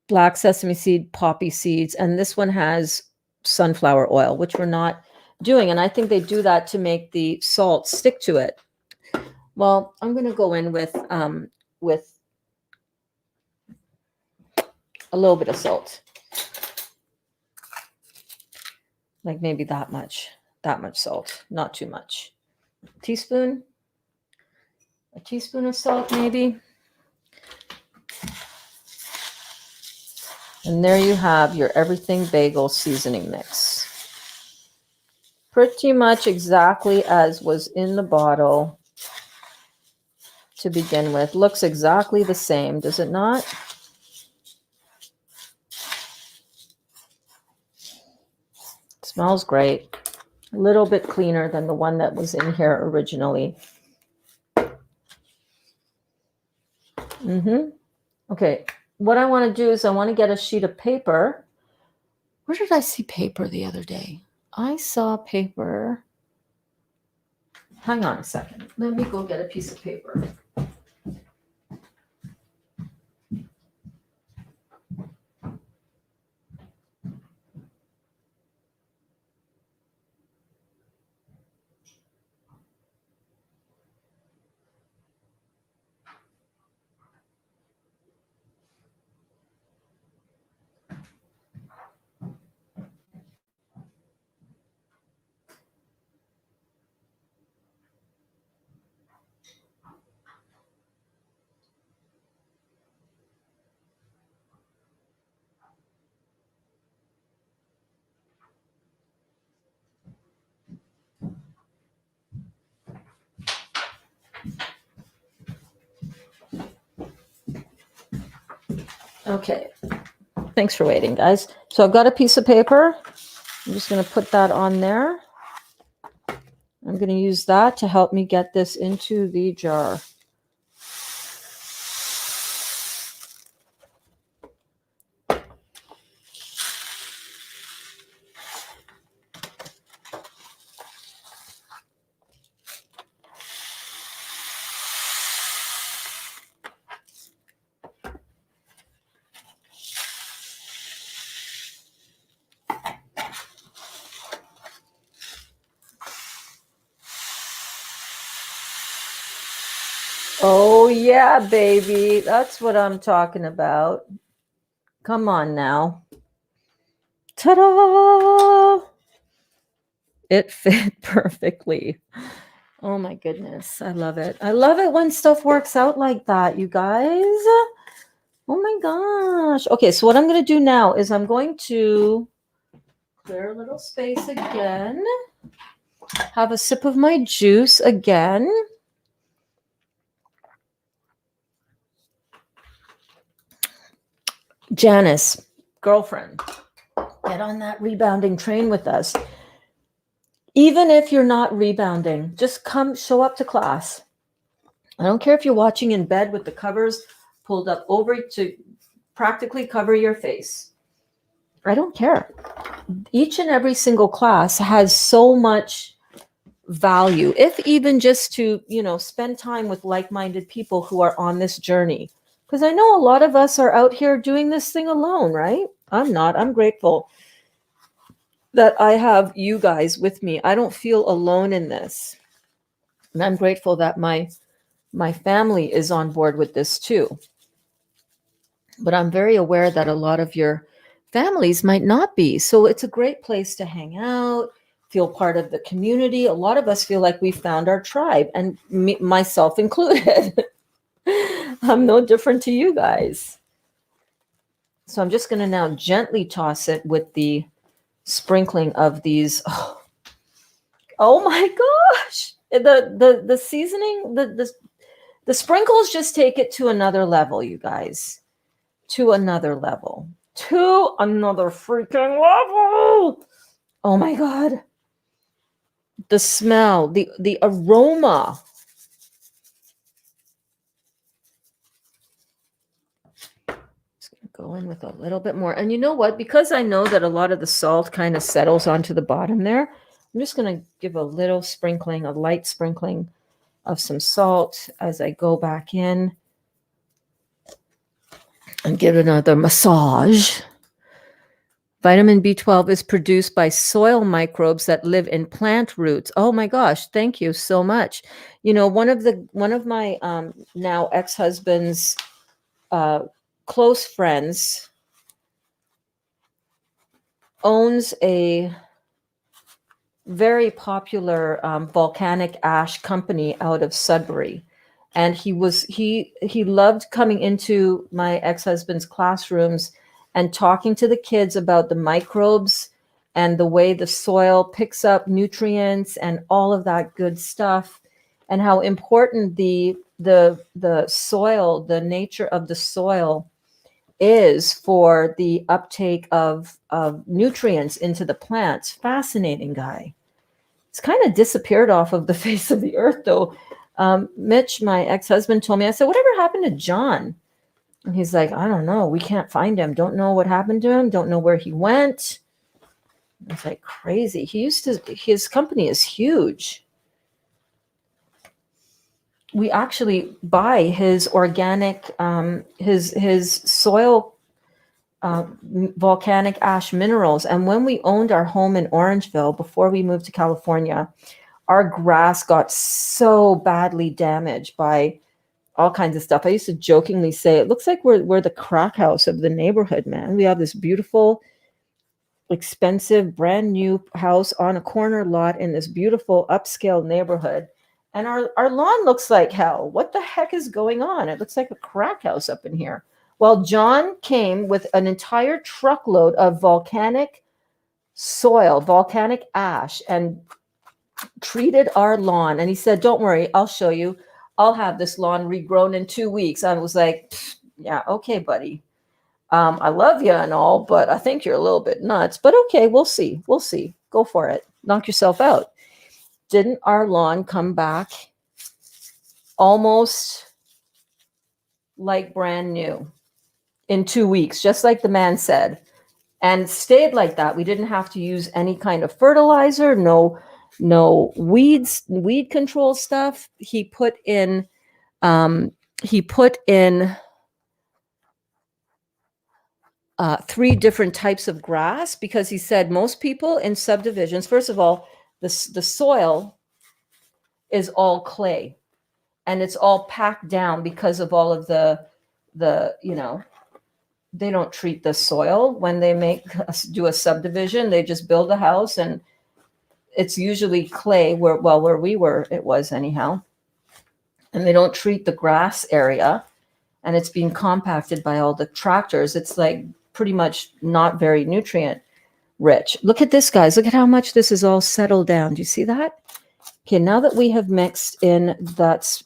black sesame seed, poppy seeds, and this one has sunflower oil, which we're not doing. And I think they do that to make the salt stick to it. Well, I'm going to go in with a little bit of salt, like maybe that much salt, not too much. A teaspoon of salt, maybe. And there you have your everything bagel seasoning mix. Pretty much exactly as was in the bottle to begin with. Looks exactly the same, does it not? Smells great. A little bit cleaner than the one that was in here originally. Okay, what I want to do is I want to get a sheet of paper. Where did I see paper the other day? I saw paper. Hang on a second. Let me go get a piece of paper. Okay, thanks for waiting, guys. So I've got a piece of paper. I'm just going to put that on there. I'm going to use that to help me get this into the jar. Oh, yeah, baby. That's what I'm talking about. Come on now. Ta-da! It fit perfectly. Oh, my goodness. I love it. I love it when stuff works out like that, you guys. Oh, my gosh. Okay, so what I'm going to do now is I'm going to clear a little space again. Have a sip of my juice again. Janice, girlfriend, get on that rebounding train with us. Even if you're not rebounding, just come show up to class. I don't care if you're watching in bed with the covers pulled up over to practically cover your face. I don't care. Each and every single class has so much value, if even just to, spend time with like-minded people who are on this journey. Because I know a lot of us are out here doing this thing alone, right? I'm not. I'm grateful that I have you guys with me. I don't feel alone in this. And I'm grateful that my family is on board with this too. But I'm very aware that a lot of your families might not be. So it's a great place to hang out, feel part of the community. A lot of us feel like we found our tribe, and myself included. I'm no different to you guys. So I'm just going to now gently toss it with the sprinkling of these. Oh my gosh. The seasoning, the sprinkles just take it to another level, you guys. To another level. To another freaking level. Oh my God. The smell, the aroma. Go in with a little bit more. And you know what? Because I know that a lot of the salt kind of settles onto the bottom there, I'm just going to give a little sprinkling, a light sprinkling of some salt as I go back in and give it another massage. Vitamin B12 is produced by soil microbes that live in plant roots. Oh my gosh, thank you so much. You know, one of my now ex-husband's close friends owns a very popular volcanic ash company out of Sudbury. And he loved coming into my ex-husband's classrooms and talking to the kids about the microbes and the way the soil picks up nutrients and all of that good stuff, and how important the soil, the nature of the soil is for the uptake of nutrients into the plants. Fascinating guy. It's kind of disappeared off of the face of the earth, though. Mitch, my ex-husband, told me, I said, whatever happened to John? And he's like, I don't know. We can't find him. Don't know what happened to him. Don't know where he went. It's like crazy. His company is huge. We actually buy his organic, his soil volcanic ash minerals. And when we owned our home in Orangeville, before we moved to California, our grass got so badly damaged by all kinds of stuff. I used to jokingly say, it looks like we're the crack house of the neighborhood, man. We have this beautiful, expensive, brand new house on a corner lot in this beautiful upscale neighborhood. And our lawn looks like hell. What the heck is going on? It looks like a crack house up in here. Well, John came with an entire truckload of volcanic soil, volcanic ash, and treated our lawn. And he said, don't worry, I'll show you. I'll have this lawn regrown in 2 weeks. I was like, yeah, okay, buddy. I love you and all, but I think you're a little bit nuts. But okay, we'll see. We'll see. Go for it. Knock yourself out. Didn't our lawn come back almost like brand new in 2 weeks, just like the man said, and stayed like that? We didn't have to use any kind of fertilizer, no weed control stuff. He put in 3 different types of grass, because he said most people in subdivisions, first of all, the soil is all clay and it's all packed down because of all of the they don't treat the soil when they do a subdivision. They just build a house, and it's usually clay where we were, it was anyhow. And they don't treat the grass area, and it's being compacted by all the tractors. It's like pretty much not very nutrient rich. Look at this, guys. Look at how much this is all settled down. Do you see that? Okay, now that we have mixed in this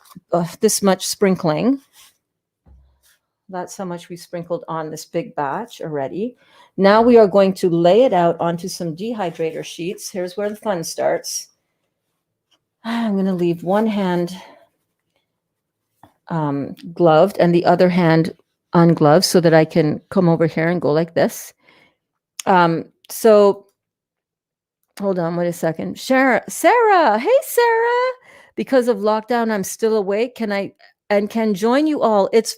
much sprinkling, that's how much we sprinkled on this big batch already. Now we are going to lay it out onto some dehydrator sheets. Here's where the fun starts. I'm going to leave one hand gloved and the other hand ungloved so that I can come over here and go like this. So hold on, wait a second. Sarah, hey Sarah. Because of lockdown, I'm still awake. Can join you all. It's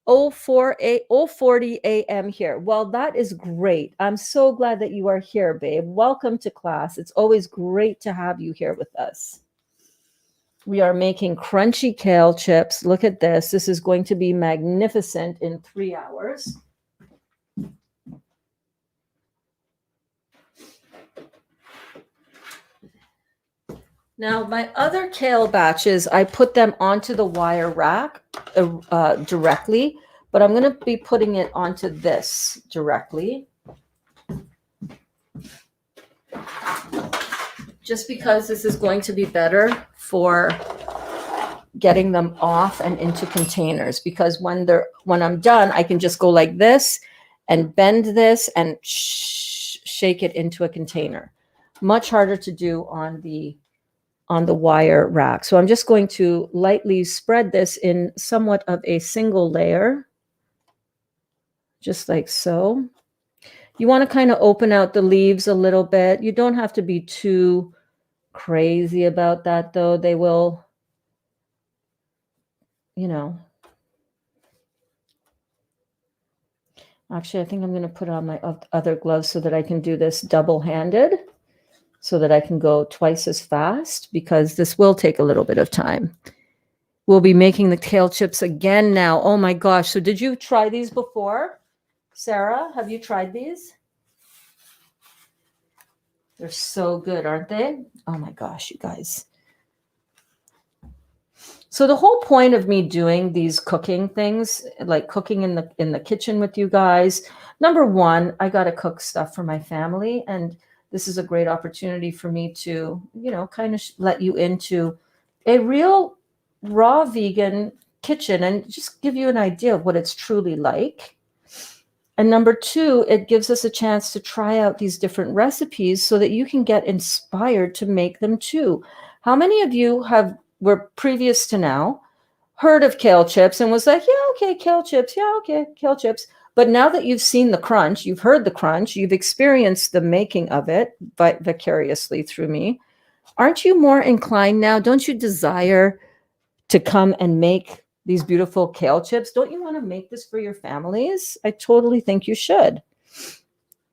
040 a.m. here. Well, that is great. I'm so glad that you are here, babe. Welcome to class. It's always great to have you here with us. We are making crunchy kale chips. Look at this. This is going to be magnificent in 3 hours. Now, my other kale batches, I put them onto the wire rack directly, but I'm going to be putting it onto this directly. Just because this is going to be better for getting them off and into containers, because when I'm done, I can just go like this and bend this and shake it into a container. Much harder to do on the wire rack. So I'm just going to lightly spread this in somewhat of a single layer, just like so. You want to kind of open out the leaves a little bit. You don't have to be too crazy about that, though. They will, Actually, I think I'm going to put on my other gloves so that I can do this double-handed, so that I can go twice as fast, because this will take a little bit of time. We'll be making the kale chips again now. Oh my gosh. So did you try these before? Sarah, have you tried these? They're so good, aren't they? Oh my gosh, you guys. So the whole point of me doing these cooking things, like cooking in the kitchen with you guys, number one, I got to cook stuff for my family, and this is a great opportunity for me to, kind of let you into a real raw vegan kitchen and just give you an idea of what it's truly like. And number two, it gives us a chance to try out these different recipes so that you can get inspired to make them too. How many of you were previous to now heard of kale chips and was like, yeah, okay, kale chips. Yeah, okay, kale chips. But now that you've seen the crunch, you've heard the crunch, you've experienced the making of it, but vicariously through me, aren't you more inclined now? Don't you desire to come and make these beautiful kale chips? Don't you want to make this for your families? I totally think you should,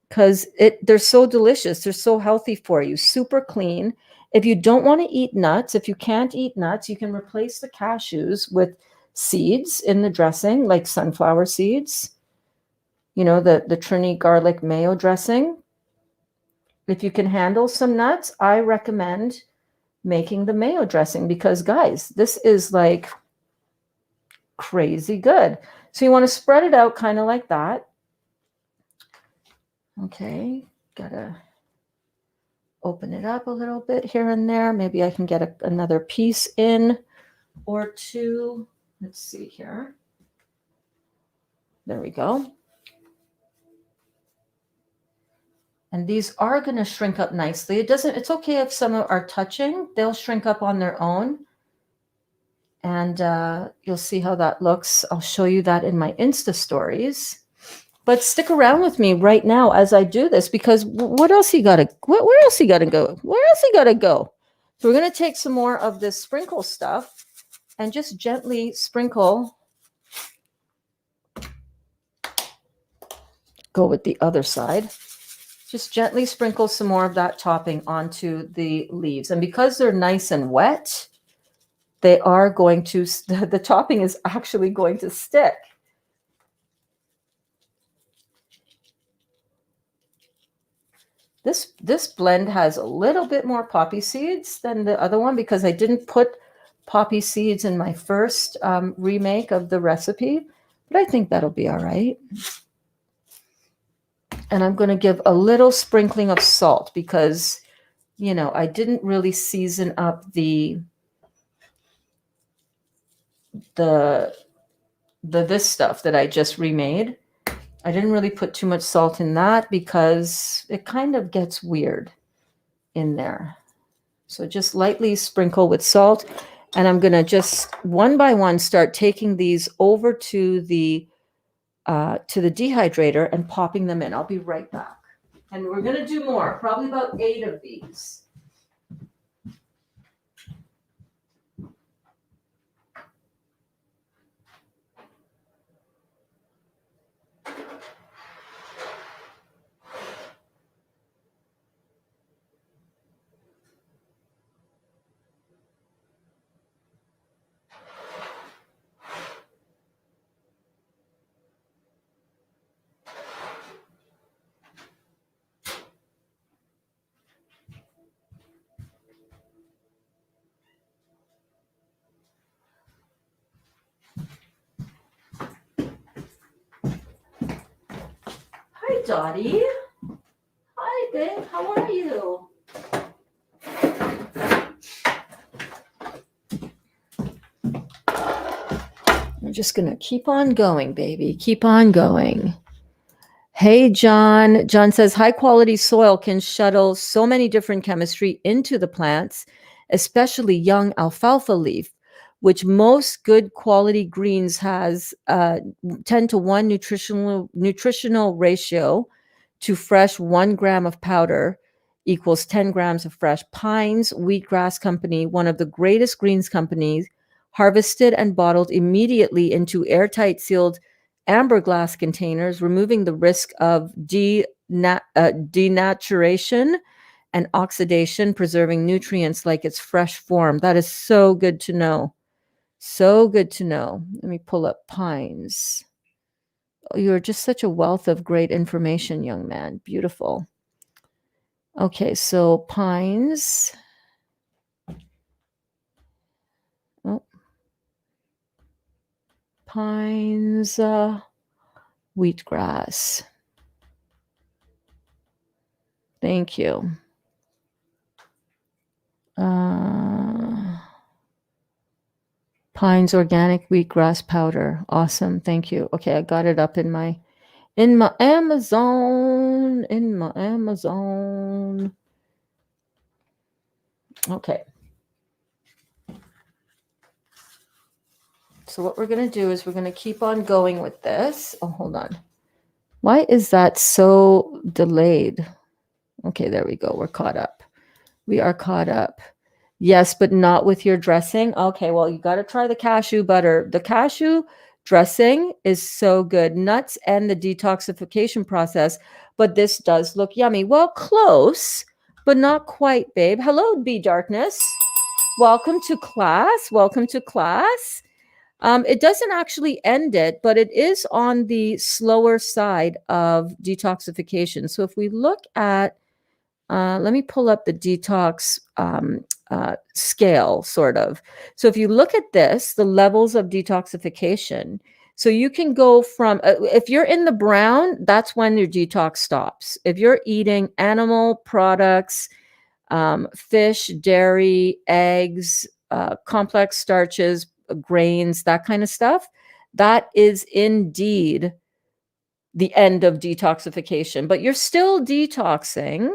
because they're so delicious. They're so healthy for you, super clean. If you don't want to eat nuts, if you can't eat nuts, you can replace the cashews with seeds in the dressing, like sunflower seeds, the Trini garlic mayo dressing. If you can handle some nuts, I recommend making the mayo dressing, because guys, this is like crazy good. So you want to spread it out kind of like that. Okay, gotta open it up a little bit here and there. Maybe I can get another piece in or two. Let's see here. There we go. And these are going to shrink up nicely. It's okay if some are touching. They'll shrink up on their own. And you'll see how that looks. I'll show you that in my Insta stories. But stick around with me right now as I do this, because what else you gotta? Where else you gotta go? Where else you gotta go? So we're gonna take some more of this sprinkle stuff and just gently sprinkle. Go with the other side. Just gently sprinkle some more of that topping onto the leaves, and because they're nice and wet, they are going to. The topping is actually going to stick. This blend has a little bit more poppy seeds than the other one, because I didn't put poppy seeds in my first remake of the recipe, but I think that'll be all right. And I'm going to give a little sprinkling of salt, because, I didn't really season up this stuff that I just remade. I didn't really put too much salt in that because it kind of gets weird in there. So just lightly sprinkle with salt. And I'm going to just one by one start taking these over to the dehydrator and popping them in. I'll be right back. And we're going to do more, probably about 8 of these. Hi, Dottie. Hi, babe. How are you? We're just going to keep on going, baby. Keep on going. Hey, John. John says, high quality soil can shuttle so many different chemistry into the plants, especially young alfalfa leaf, which most good quality greens has 10-to-1 nutritional ratio to fresh. 1 gram of powder equals 10 grams of fresh. Pines Wheatgrass Company, one of the greatest greens companies, harvested and bottled immediately into airtight sealed amber glass containers, removing the risk of denaturation and oxidation, preserving nutrients like its fresh form. That is so good to know. So good to know. Let me pull up Pines. Oh, you're just such a wealth of great information, young man. Beautiful. Okay, so Pines. Oh, Pines wheatgrass. Thank you. Pines organic wheatgrass powder. Awesome. Thank you. Okay, I got it up in my Amazon. Okay. So what we're going to do is we're going to keep on going with this. Oh, hold on. Why is that so delayed? Okay, there we go. We're caught up. We are caught up. Yes, but not with your dressing. Okay, well, you got to try the cashew butter. The cashew dressing is so good. Nuts and the detoxification process, but this does look yummy. Well, close, but not quite, babe. Hello, Bee Darkness. Welcome to class. Welcome to class. It doesn't actually end it, but it is on the slower side of detoxification. So if we look at, let me pull up the detox scale, sort of. So if you look at this, the levels of detoxification, so you can go from, if you're in the brown, that's when your detox stops. If you're eating animal products, fish, dairy, eggs, complex starches, grains, that kind of stuff, that is indeed the end of detoxification. But you're still detoxing.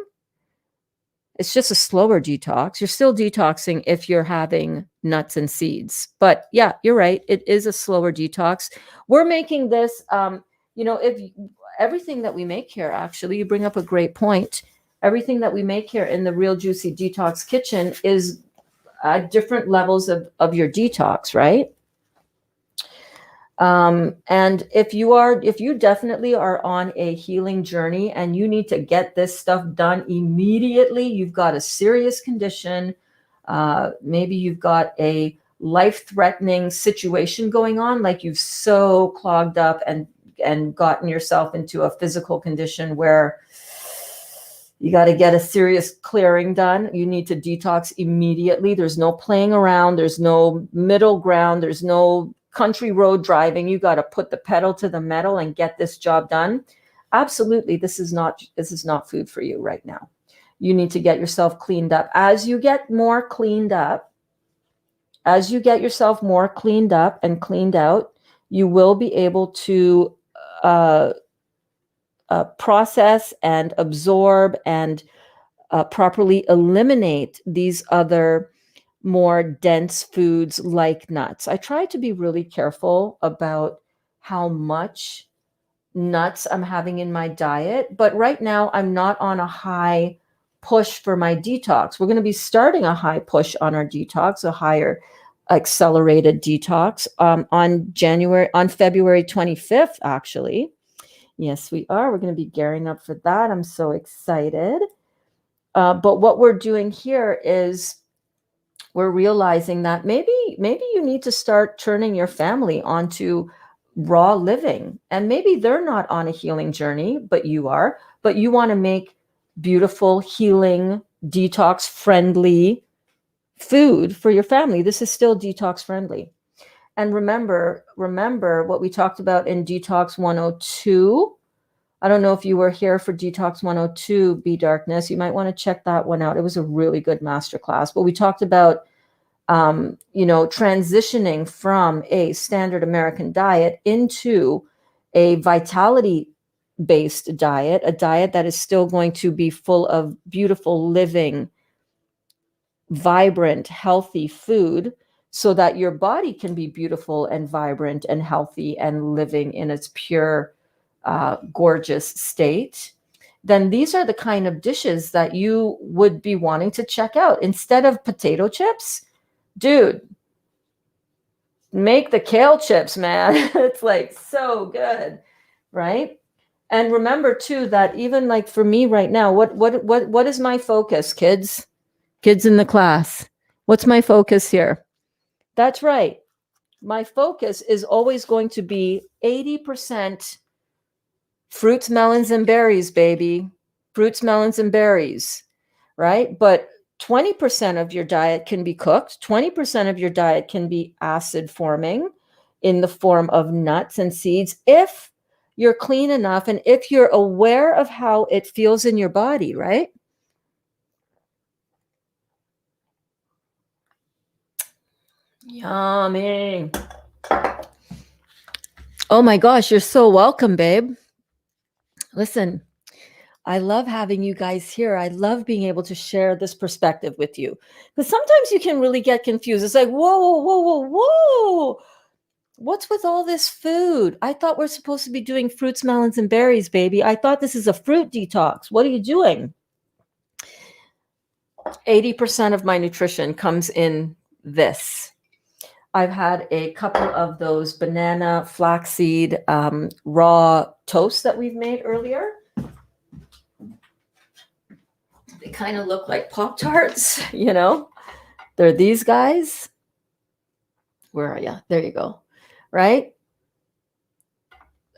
It's just a slower detox. You're still detoxing if you're having nuts and seeds. But yeah, you're right. It is a slower detox. We're making this, if everything that we make here, actually, you bring up a great point. Everything that we make here in the Real Juicy Detox Kitchen is different levels of your detox, right? And if you definitely are on a healing journey and you need to get this stuff done immediately, you've got a serious condition, maybe you've got a life-threatening situation going on, like you've so clogged up and gotten yourself into a physical condition where you got to get a serious clearing done. You need to detox immediately. There's no playing around. There's no middle ground. There's no country road driving. You got to put the pedal to the metal and get this job done. Absolutely. This is not food for you right now. You need to get yourself cleaned up. As you get more cleaned up, as you get yourself more cleaned up and cleaned out, you will be able to process and absorb and properly eliminate these other more dense foods like nuts. I try to be really careful about how much nuts I'm having in my diet, but right now I'm not on a high push for my detox. We're going to be starting a high push on our detox, a higher accelerated detox on February 25th, actually. Yes, we are. We're going to be gearing up for that. I'm so excited. But what we're doing here is we're realizing that maybe you need to start turning your family onto raw living. And maybe they're not on a healing journey, but you are. But you want to make beautiful, healing, detox-friendly food for your family. This is still detox-friendly. And remember what we talked about in Detox 102. I don't know if you were here for Detox 102, Be Darkness. You might want to check that one out. It was a really good masterclass. But we talked about, transitioning from a standard American diet into a vitality-based diet, a diet that is still going to be full of beautiful, living, vibrant, healthy food, so that your body can be beautiful and vibrant and healthy and living in its pure, gorgeous state. Then these are the kind of dishes that you would be wanting to check out instead of potato chips. Dude, Make the kale chips, man. It's like so good, right? And remember too that even like for me right now, what is my focus, kids? Kids in the class. What's my focus here? That's right. My focus is always going to be 80% fruits, melons, and berries, baby. Fruits, melons, and berries, right? But 20% of your diet can be cooked. 20% of your diet can be acid forming in the form of nuts and seeds if you're clean enough and if you're aware of how it feels in your body, right? Yummy. Oh my gosh, you're so welcome, babe. Listen, I love having you guys here. I love being able to share this perspective with you because sometimes you can really get confused. It's like, whoa, whoa, whoa, whoa, whoa. What's with all this food? I thought we're supposed to be doing fruits, melons, and berries, baby. I thought this is a fruit detox. What are you doing? 80% of my nutrition comes in this. I've had a couple of those banana flaxseed raw toasts that we've made earlier. They kind of look like Pop-Tarts, you know? They're these guys. Where are you? There you go. Right?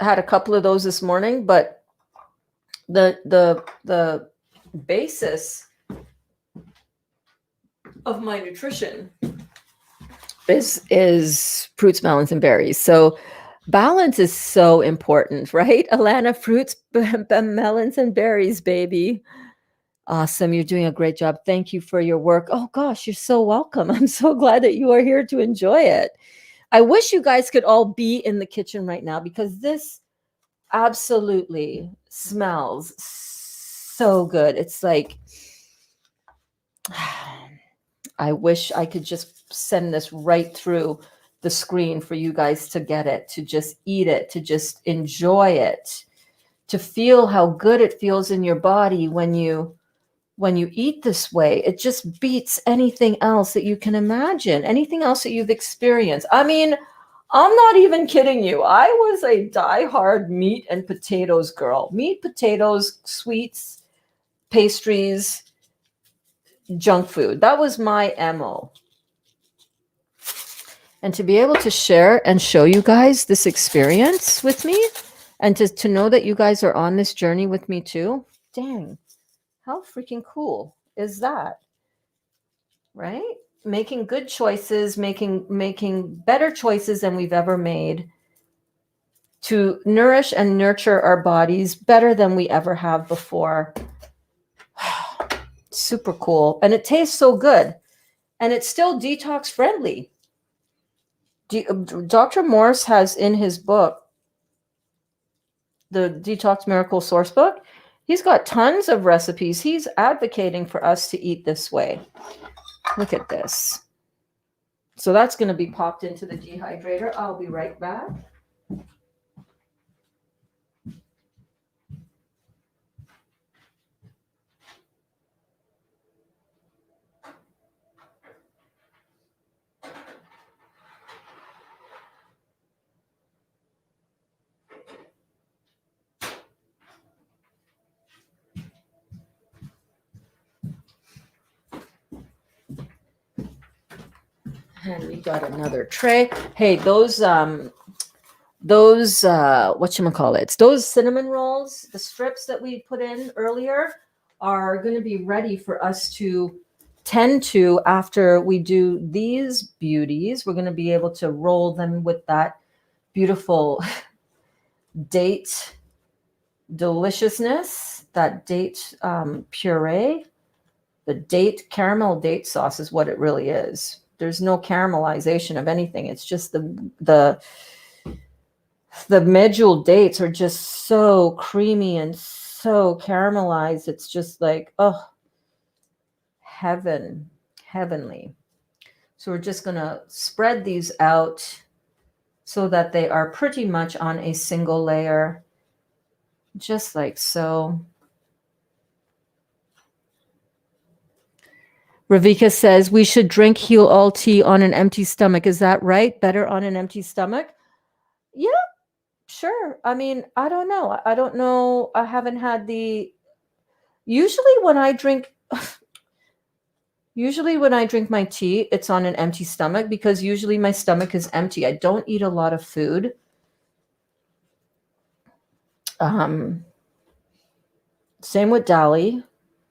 I had a couple of those this morning, but the basis of my nutrition is fruits, melons, and berries. So balance is so important, right? Alana, fruits, melons, and berries, baby. Awesome. You're doing a great job. Thank you for your work. Oh gosh, you're so welcome. I'm so glad that you are here to enjoy it. I wish you guys could all be in the kitchen right now because this absolutely smells so good. It's like, I wish I could just send this right through the screen for you guys to get it, to just eat it, to just enjoy it, to feel how good it feels in your body when you eat this way. It just beats anything else that you can imagine, anything else that you've experienced. I mean, I'm not even kidding you. I was a diehard meat and potatoes girl. Meat, potatoes, sweets, pastries, junk food. That was my MO. And to be able to share and show you guys this experience with me and to know that you guys are on this journey with me too. Dang, how freaking cool is that? Right? Making good choices, making better choices than we've ever made to nourish and nurture our bodies better than we ever have before. Super cool. And it tastes so good. And it's still detox friendly. Dr. Morse has in his book, the Detox Miracle Source book, he's got tons of recipes. He's advocating for us to eat this way. Look at this. So that's going to be popped into the dehydrator. I'll be right back. And we got another tray. Hey, those whatchamacallits, those cinnamon rolls, the strips that we put in earlier are going to be ready for us to tend to after we do these beauties. We're going to be able to roll them with that beautiful date deliciousness, that date puree. The date caramel date sauce is what it really is. There's no caramelization of anything. It's just the medjool dates are just so creamy and so caramelized. It's just like, oh, heavenly. So we're just going to spread these out so that they are pretty much on a single layer, just like so. Ravika says we should drink heal all tea on an empty stomach. Is that right? Better on an empty stomach? Yeah, sure. I mean, I don't know. I don't know. I haven't had the. Usually when I drink, usually when I drink my tea, it's on an empty stomach because usually my stomach is empty. I don't eat a lot of food. Same with Dali.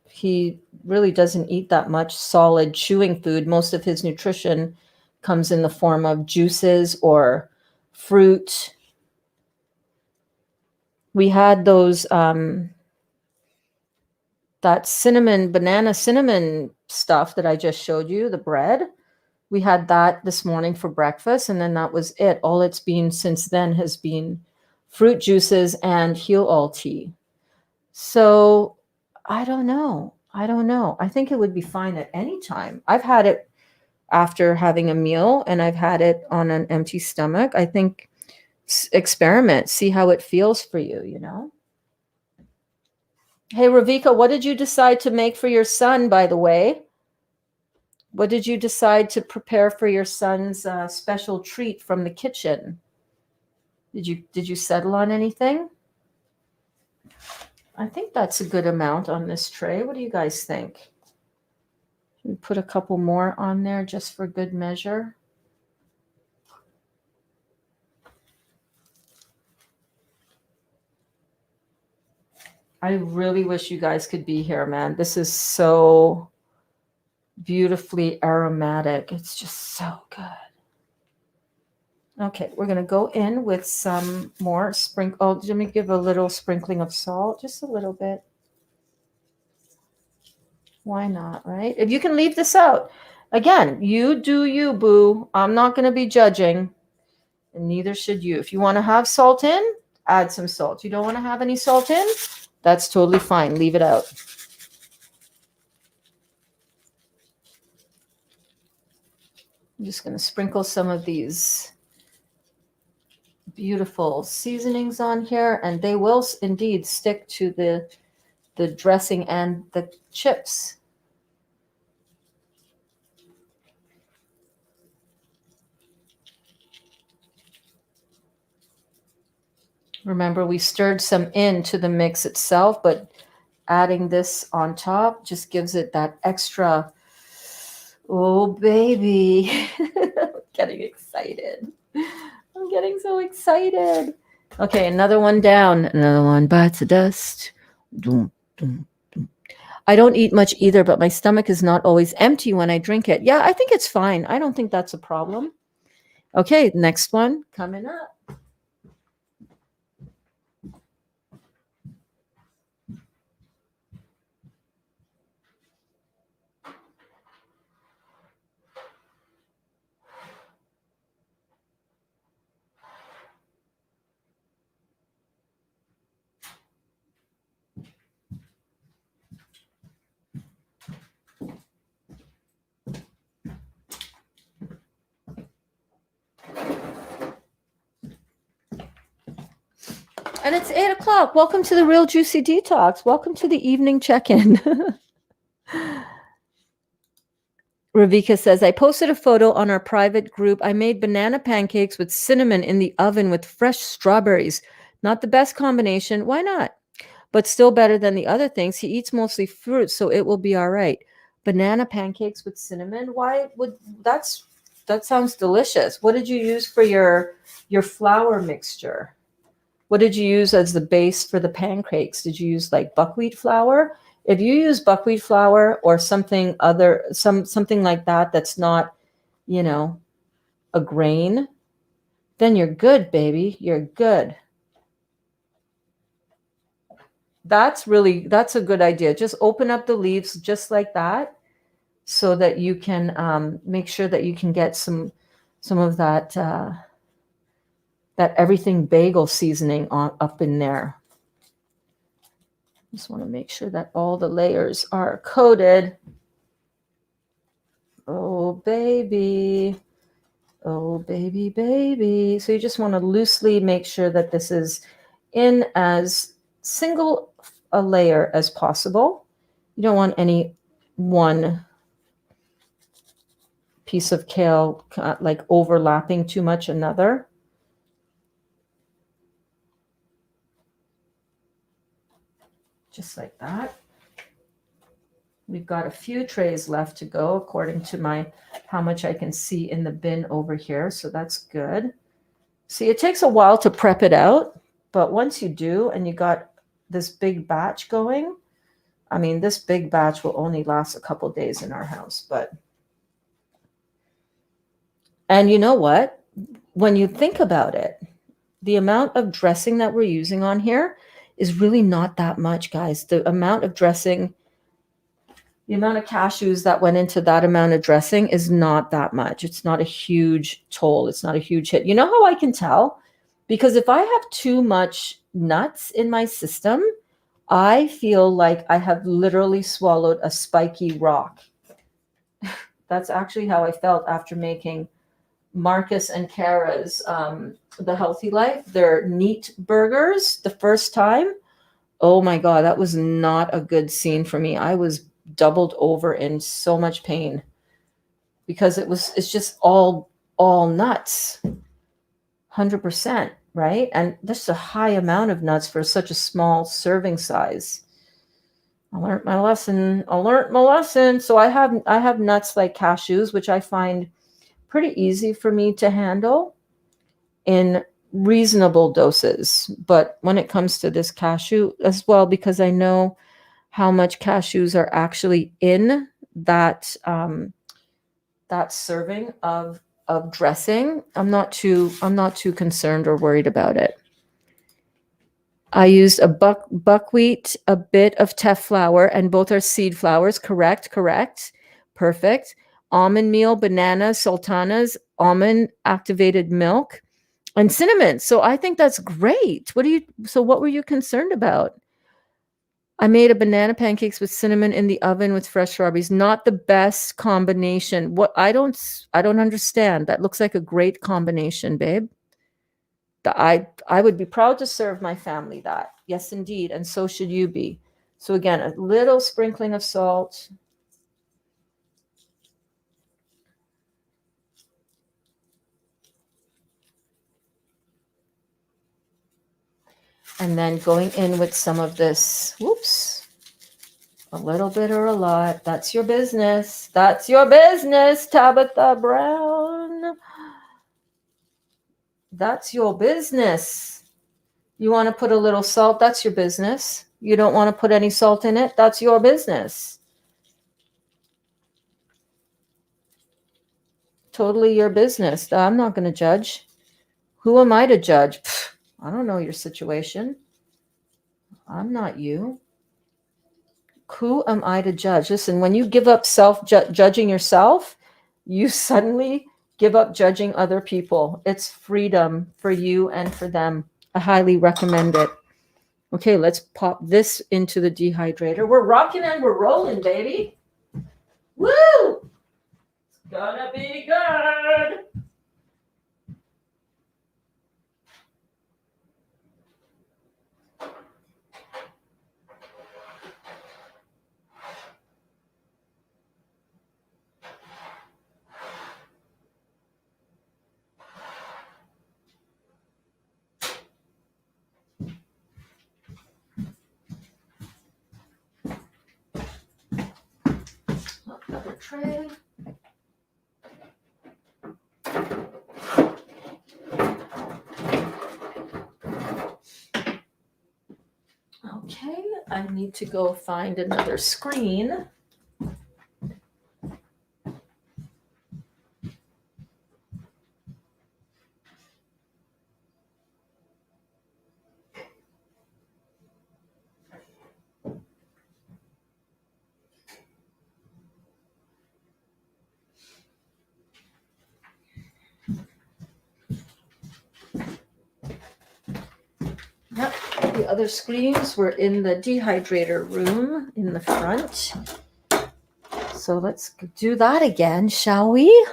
He really doesn't eat that much solid chewing food. Most of his nutrition comes in the form of juices or fruit. We had those that banana cinnamon stuff that I just showed you, the bread. We had that this morning for breakfast, and then that was it. All it's been since then has been fruit juices and heal all tea. So I don't know. I think it would be fine at any time. I've had it after having a meal, and I've had it on an empty stomach. I think experiment, see how it feels for you, you know? Hey, Ravika, what did you decide to make for your son, by the way? What did you decide to prepare for your son's special treat from the kitchen? Did you settle on anything? I think that's a good amount on this tray. What do you guys think? Should we put a couple more on there just for good measure? I really wish you guys could be here, man. This is so beautifully aromatic. It's just so good. Okay, we're going to go in with some more sprinkle. Oh, let me give a little sprinkling of salt, just a little bit. Why not, right? If you can leave this out. Again, you do you, boo. I'm not going to be judging, and neither should you. If you want to have salt in, add some salt. You don't want to have any salt in, that's totally fine. Leave it out. I'm just going to sprinkle some of these beautiful seasonings on here, and they will indeed stick to the dressing and the chips. Remember, we stirred some into the mix itself, but adding this on top just gives it that extra, oh baby. I'm getting excited. I'm getting so excited. Okay, another one down. Another one bites the dust. Doom, doom, doom. I don't eat much either, but my stomach is not always empty when I drink it. Yeah, I think it's fine. I don't think that's a problem. Okay, next one coming up. And it's 8 o'clock. Welcome to the Real Juicy Detox. Welcome to the evening check-in. Ravika says, I posted a photo on our private group. I made banana pancakes with cinnamon in the oven with fresh strawberries. Not the best combination. Why not? But still better than the other things. He eats mostly fruit, so it will be all right. Banana pancakes with cinnamon. Why would that sounds delicious. What did you use for your flour mixture? What did you use as the base for the pancakes? Did you use like buckwheat flour? If you use buckwheat flour or something like that that's not, you know, a grain, then you're good, baby. You're good. That's a good idea. Just open up the leaves just like that so that you can make sure that you can get some of that that everything bagel seasoning up in there. Just want to make sure that all the layers are coated. Oh, baby. Oh, baby, baby. So you just want to loosely make sure that this is in as single a layer as possible. You don't want any one piece of kale like overlapping too much another. Just like that. We've got a few trays left to go according to how much I can see in the bin over here. So that's good. See, it takes a while to prep it out, but once you do and you got this big batch going, I mean, this big batch will only last a couple days in our house, but. And you know what? When you think about it, the amount of dressing that we're using on here is really not that much, guys. The amount of dressing, the amount of cashews that went into that amount of dressing is not that much. It's not a huge toll. It's not a huge hit. You know how I can tell? Because if I have too much nuts in my system, I feel like I have literally swallowed a spiky rock. That's actually how I felt after making Marcus and Kara's The Healthy Life, their neat burgers the first time. Oh my God, that was not a good scene for me. I was doubled over in so much pain because it's just all nuts, 100%, right? And that's a high amount of nuts for such a small serving size. I learned my lesson. So I have nuts like cashews, which I find pretty easy for me to handle in reasonable doses. But when it comes to this cashew as well, because I know how much cashews are actually in that that serving of dressing, I'm not too concerned or worried about it. I used a buckwheat, a bit of teff flour, and both are seed flours. Correct. Perfect. Almond meal, bananas, sultanas, almond activated milk, and cinnamon. So I think that's great. What were you concerned about? I made a banana pancakes with cinnamon in the oven with fresh strawberries. Not the best combination. What I don't understand. That looks like a great combination, babe. I would be proud to serve my family that. Yes, indeed. And so should you be. So again, a little sprinkling of salt. And then going in with some of this, a little bit or a lot. That's your business. That's your business, Tabitha Brown. That's your business. You want to put a little salt? That's your business. You don't want to put any salt in it? That's your business. Totally your business. I'm not going to judge. Who am I to judge? I don't know your situation. I'm not you. Who am I to judge? Listen, when you give up judging yourself, you suddenly give up judging other people. It's freedom for you and for them. I highly recommend it. Okay, let's pop this into the dehydrator. We're rocking and we're rolling, baby. Woo! It's gonna be good. Another tray. Okay, I need to go find another screen. Yep, the other screens were in the dehydrator room in the front. So let's do that again, shall we?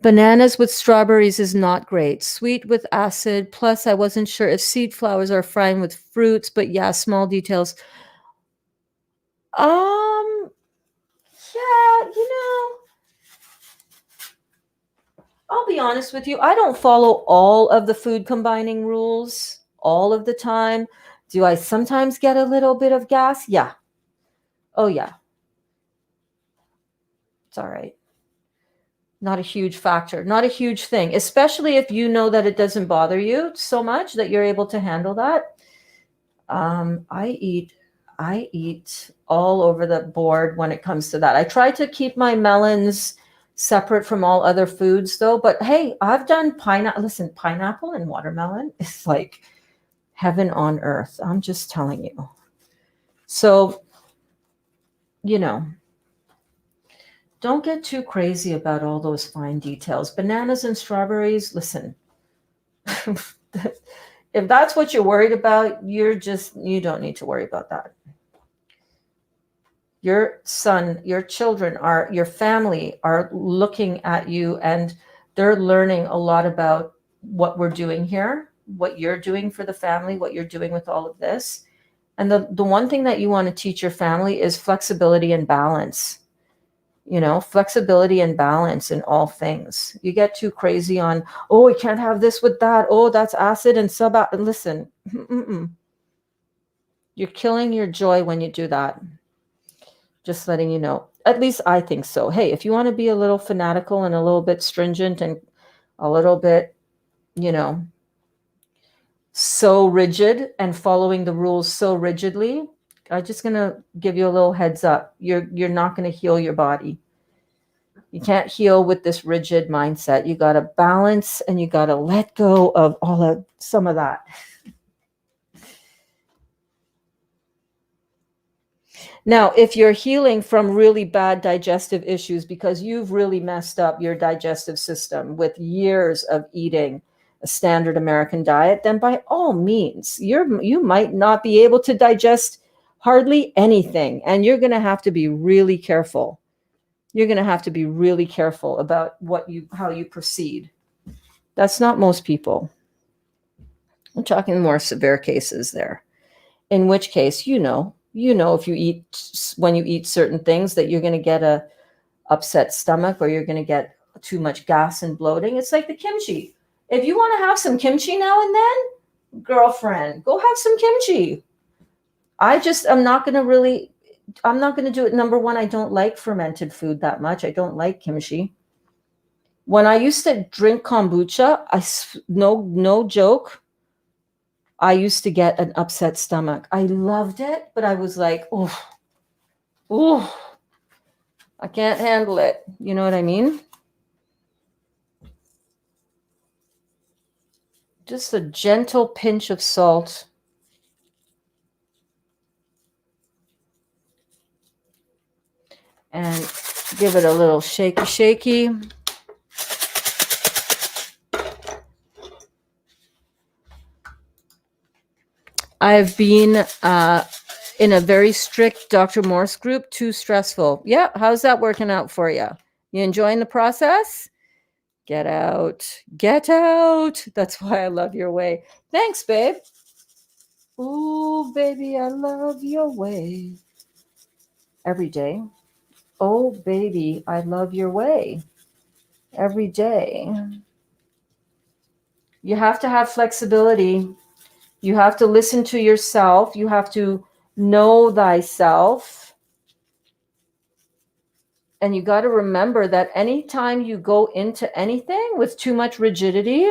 Bananas with strawberries is not great. Sweet with acid. Plus, I wasn't sure if seed flowers are frying with fruits, but yeah, small details. Yeah, honest with you, I don't follow all of the food combining rules all of the time. Do I sometimes get a little bit of gas? Yeah. Oh, yeah. It's all right. Not a huge factor, not a huge thing, especially if you know that it doesn't bother you so much that you're able to handle that. I eat all over the board when it comes to that. I try to keep my melons separate from all other foods though, but hey, I've done pineapple. Listen, pineapple and watermelon is like heaven on earth. I'm just telling you. So, you know, don't get too crazy about all those fine details. Bananas and strawberries, listen. If that's what you're worried about, you don't need to worry about that. Your son, your children your family are looking at you and they're learning a lot about what we're doing here, what you're doing for the family, what you're doing with all of this. And the one thing that you want to teach your family is flexibility and balance. Flexibility and balance in all things. You get too crazy on, oh, we can't have this with that. Oh, that's acid and listen, you're killing your joy when you do that. Just letting you know. At least I think so. Hey, if you want to be a little fanatical and a little bit stringent and a little bit, so rigid and following the rules so rigidly, I'm just going to give you a little heads up. You're not going to heal your body. You can't heal with this rigid mindset. You got to balance and you got to let go of some of that. Now, if you're healing from really bad digestive issues because you've really messed up your digestive system with years of eating a standard American diet, then by all means, you might not be able to digest hardly anything. And you're going to have to be really careful. You're going to have to be really careful about how you proceed. That's not most people. I'm talking more severe cases there. In which case, if when you eat certain things that you're going to get a upset stomach or you're going to get too much gas and bloating. It's like the kimchi. If you want to have some kimchi now and then, girlfriend, go have some kimchi. I'm not going to do it. Number one, I don't like fermented food that much. I don't like kimchi. When I used to drink kombucha, no joke, I used to get an upset stomach. I loved it, but I was like, I can't handle it. You know what I mean? Just a gentle pinch of salt. And give it a little shaky. I've been in a very strict Dr. Morse group, too stressful. Yeah, how's that working out for you? You enjoying the process? Get out. That's why I love your way. Thanks, babe. Ooh, baby, I love your way. Every day. Oh, baby, I love your way. Every day. You have to have flexibility. You have to listen to yourself. You have to know thyself. And you got to remember that anytime you go into anything with too much rigidity,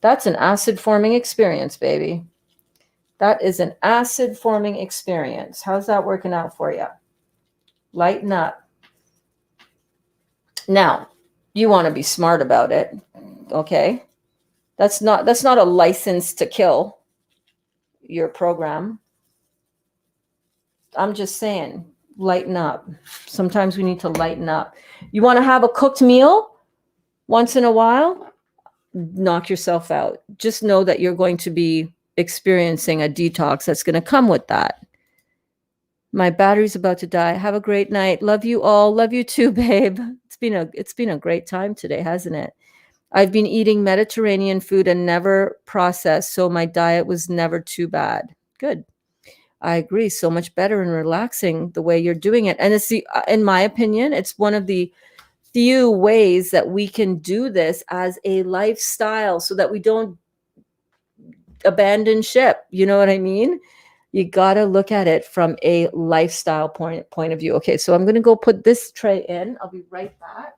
that's an acid forming experience, baby. That is an acid forming experience. How's that working out for you? Lighten up. Now, you want to be smart about it, okay? That's not a license to kill your program. I'm just saying, lighten up. Sometimes we need to lighten up. You want to have a cooked meal once in a while? Knock yourself out. Just know that you're going to be experiencing a detox that's going to come with that. My battery's about to die. Have a great night. Love you all. Love you too, babe. It's been a great time today, hasn't it? I've been eating Mediterranean food and never processed, so my diet was never too bad. Good. I agree. So much better and relaxing the way you're doing it. And in my opinion, it's one of the few ways that we can do this as a lifestyle so that we don't abandon ship. You know what I mean? You got to look at it from a lifestyle point of view. Okay, so I'm going to go put this tray in. I'll be right back.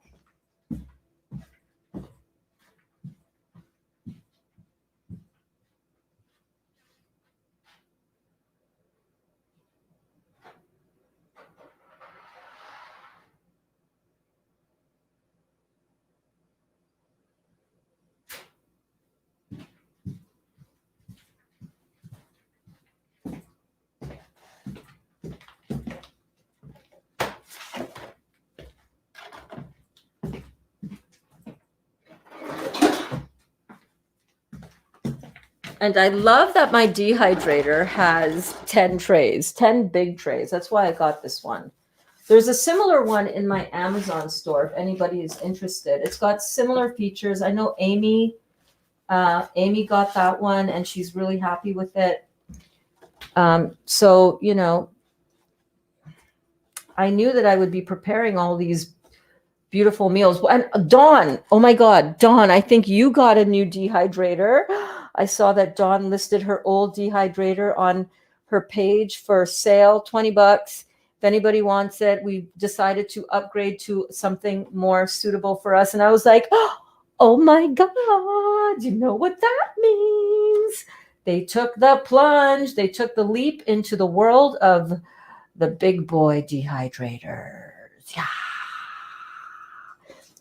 And I love that my dehydrator has 10 trays, 10 big trays. That's why I got this one. There's a similar one in my Amazon store if anybody is interested. It's got similar features. I know Amy got that one and she's really happy with it. So, you know, I knew that I would be preparing all these beautiful meals. And Dawn, oh my God, Dawn, I think you got a new dehydrator. I saw that Dawn listed her old dehydrator on her page for sale, $20. If anybody wants it, we decided to upgrade to something more suitable for us. And I was like, oh my God, you know what that means? They took the plunge, they took the leap into the world of the big boy dehydrators. Yeah.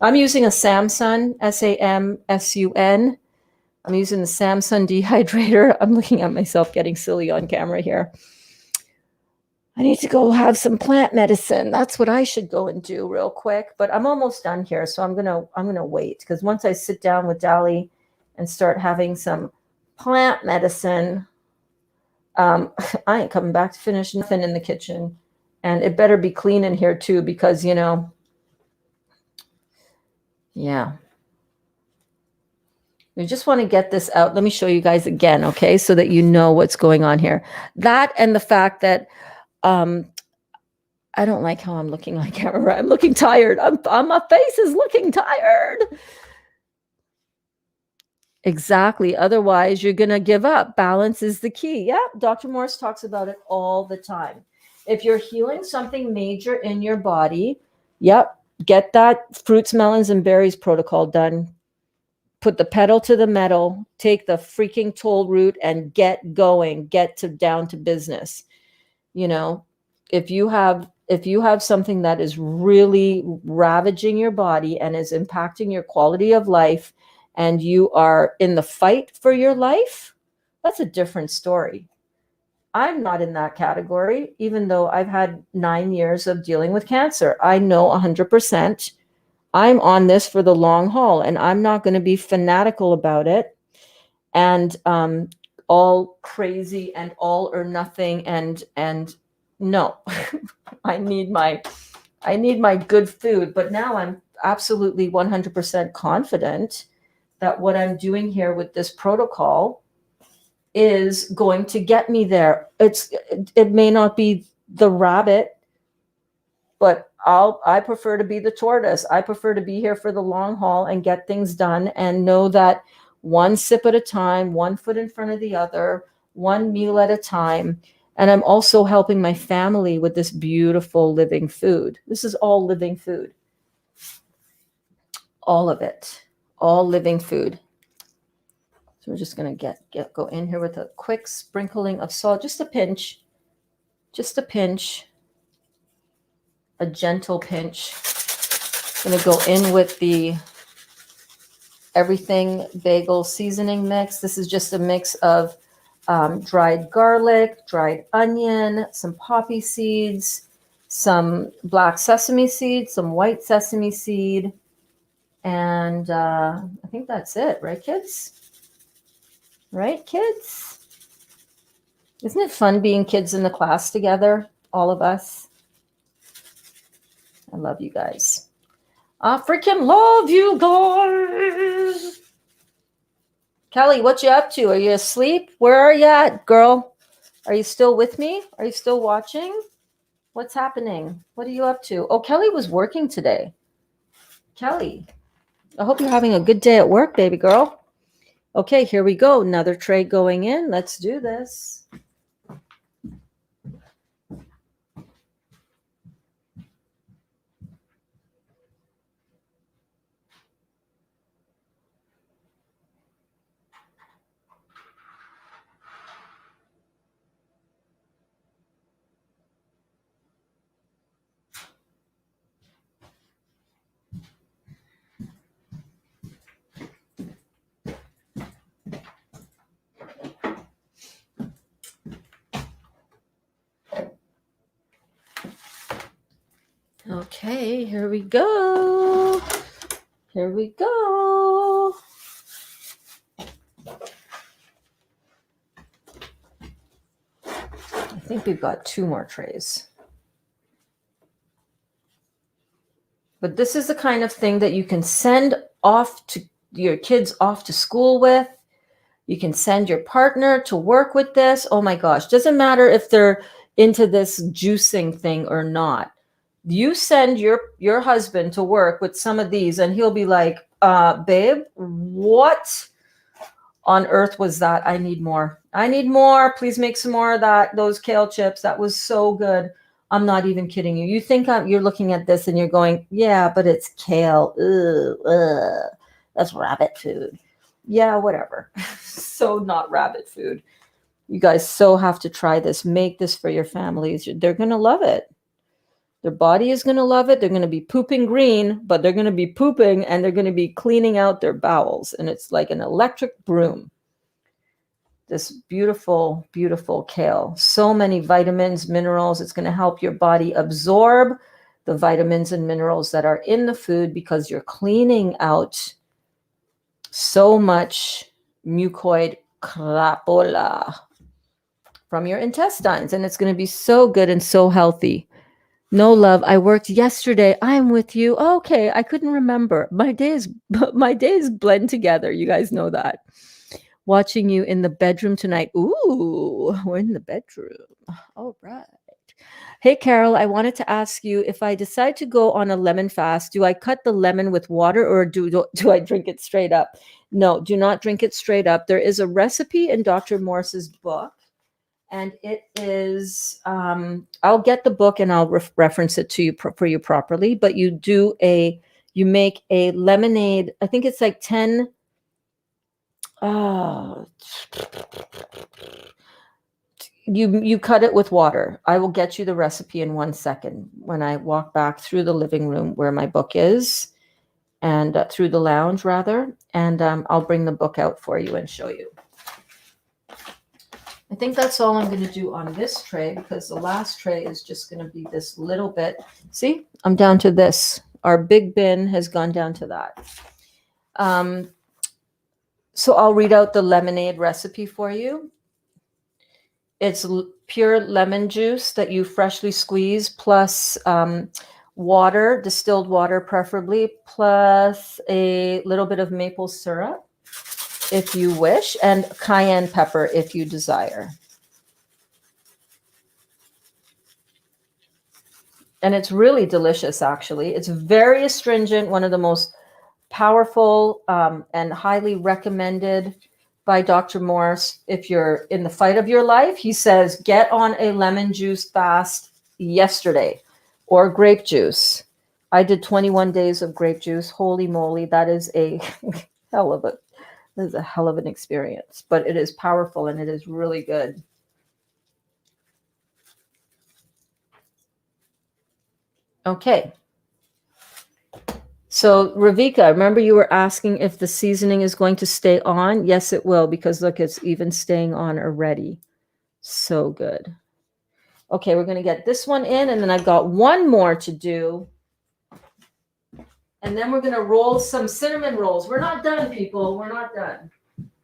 I'm using a Samsung, Samsun. I'm using the Samsung dehydrator. I'm looking at myself getting silly on camera here. I need to go have some plant medicine. That's what I should go and do real quick. But I'm almost done here, so I'm gonna wait because once I sit down with Dali and start having some plant medicine, I ain't coming back to finish nothing in the kitchen, and it better be clean in here too because you know, yeah. We just want to get this out. Let me show you guys again, okay, so that you know what's going on here. That and the fact that I don't like how I'm looking on camera. I'm looking tired. My face is looking tired. Exactly. Otherwise, you're going to give up. Balance is the key. Yeah, Dr. Morse talks about it all the time. If you're healing something major in your body, yep, get that fruits, melons, and berries protocol done. Put the pedal to the metal, take the freaking toll route and get going, down to business. You know, if you have something that is really ravaging your body and is impacting your quality of life and you are in the fight for your life, that's a different story. I'm not in that category, even though I've had 9 years of dealing with cancer. I know 100%. I'm on this for the long haul and I'm not going to be fanatical about it and all crazy and all or nothing and no. I need my good food, but now I'm absolutely 100% confident that what I'm doing here with this protocol is going to get me there. It may not be the rabbit, but I prefer to be the tortoise. I prefer to be here for the long haul and get things done and know that one sip at a time, one foot in front of the other, one meal at a time. And I'm also helping my family with this beautiful living food. This is all living food. All of it. All living food. So we're just going to go in here with a quick sprinkling of salt, just a pinch. Just a pinch. A gentle pinch. I'm going to go in with the everything bagel seasoning mix. This is just a mix of dried garlic, dried onion, some poppy seeds, some black sesame seed, some white sesame seed, and I think that's it, right, kids? Right, kids? Isn't it fun being kids in the class together, all of us? I love you guys. I freaking love you guys. Kelly, what you up to? Are you asleep? Where are you at, girl? Are you still with me? Are you still watching? What's happening? What are you up to? Oh, Kelly was working today. Kelly, I hope you're having a good day at work, baby girl. Okay, here we go. Another tray going in. Let's do this. Okay, here we go. Here we go. I think we've got 2 more trays. But this is the kind of thing that you can send off to your kids off to school with. You can send your partner to work with this. Oh my gosh, doesn't matter if they're into this juicing thing or not. You send your husband to work with some of these and he'll be like, babe, what on earth was that? I need more. I need more. Please make some more of that. Those kale chips. That was so good. I'm not even kidding you. You think you're looking at this and you're going, yeah, but it's kale. Ugh, that's rabbit food. Yeah, whatever. So not rabbit food. You guys so have to try this. Make this for your families. They're going to love it. Their body is going to love it. They're going to be pooping green, but they're going to be pooping and they're going to be cleaning out their bowels. And it's like an electric broom. This beautiful, beautiful kale. So many vitamins, minerals. It's going to help your body absorb the vitamins and minerals that are in the food because you're cleaning out so much mucoid crapola from your intestines. And it's going to be so good and so healthy. No, love, I worked yesterday. I'm with you. Okay, I couldn't remember. My days blend together. You guys know that. Watching you in the bedroom tonight. Ooh, we're in the bedroom. All right. Hey, Carol, I wanted to ask you, if I decide to go on a lemon fast, do I cut the lemon with water or do I drink it straight up? No, do not drink it straight up. There is a recipe in Dr. Morse's book. And it is, I'll get the book and I'll reference it to you for you properly. But you make a lemonade. I think it's like 10. You cut it with water. I will get you the recipe in 1 second when I walk back through the living room where my book is, and through the lounge rather. And I'll bring the book out for you and show you. I think that's all I'm going to do on this tray because the last tray is just going to be this little bit. See, I'm down to this. Our big bin has gone down to that. So I'll read out the lemonade recipe for you. It's pure lemon juice that you freshly squeeze plus water, distilled water preferably, plus a little bit of maple syrup if you wish, and cayenne pepper if you desire. And it's really delicious, actually. It's very astringent, one of the most powerful and highly recommended by Dr. Morse. If you're in the fight of your life, he says, get on a lemon juice fast yesterday or grape juice. I did 21 days of grape juice. Holy moly, that is a hell of an experience, but it is powerful and it is really good. Okay. So, Ravika, remember you were asking if the seasoning is going to stay on? Yes, it will, because look, it's even staying on already. So good. Okay, we're going to get this one in, and then I've got one more to do. And then we're going to roll some cinnamon rolls. We're not done, people. We're not done.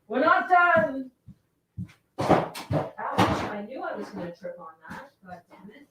We're not done. Ouch, I knew I was going to trip on that. God damn it.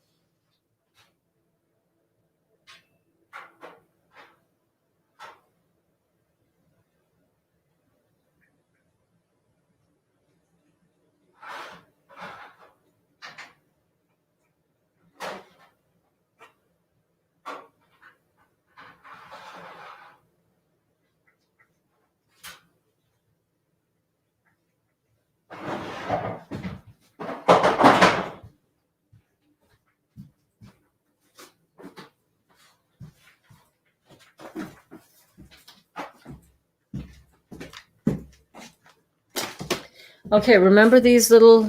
Okay, remember these little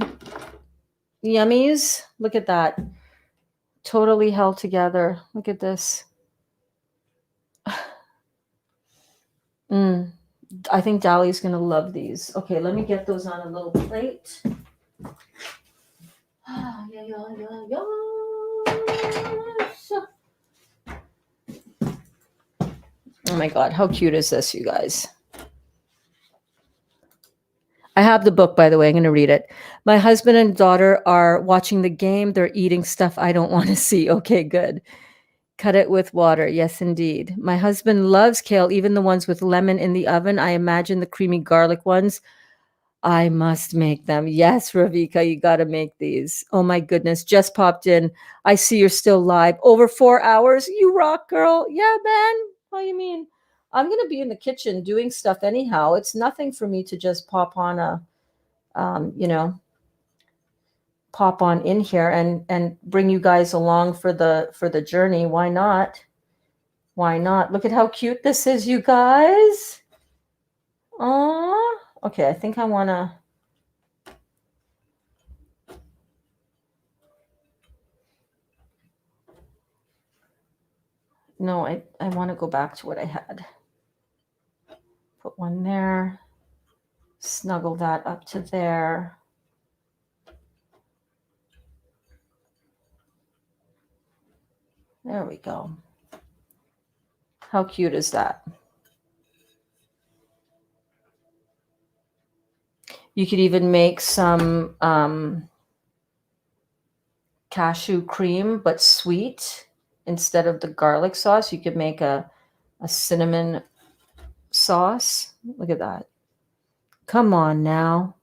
yummies? Look at that. Totally held together. Look at this. I think Dolly's going to love these. Okay, let me get those on a little plate. Oh my God, how cute is this, you guys? I have the book, by the way. I'm going to read it. My husband and daughter are watching the game. They're eating stuff I don't want to see. Okay, good. Cut it with water. Yes, indeed. My husband loves kale, even the ones with lemon in the oven. I imagine the creamy garlic ones. I must make them. Yes, Ravika, you got to make these. Oh my goodness, just popped in. I see you're still live. Over 4 hours. You rock, girl. Yeah, Ben. What do you mean? I'm going to be in the kitchen doing stuff anyhow. It's nothing for me to just pop on pop on in here and bring you guys along for the journey. Why not? Why not? Look at how cute this is, you guys. Aww. Okay, I think I want to. No, I want to go back to what I had. Put one there. Snuggle that up to there. There we go. How cute is that? You could even make some cashew cream, but sweet. Instead of the garlic sauce, you could make a cinnamon sauce. Look at that. Come on now.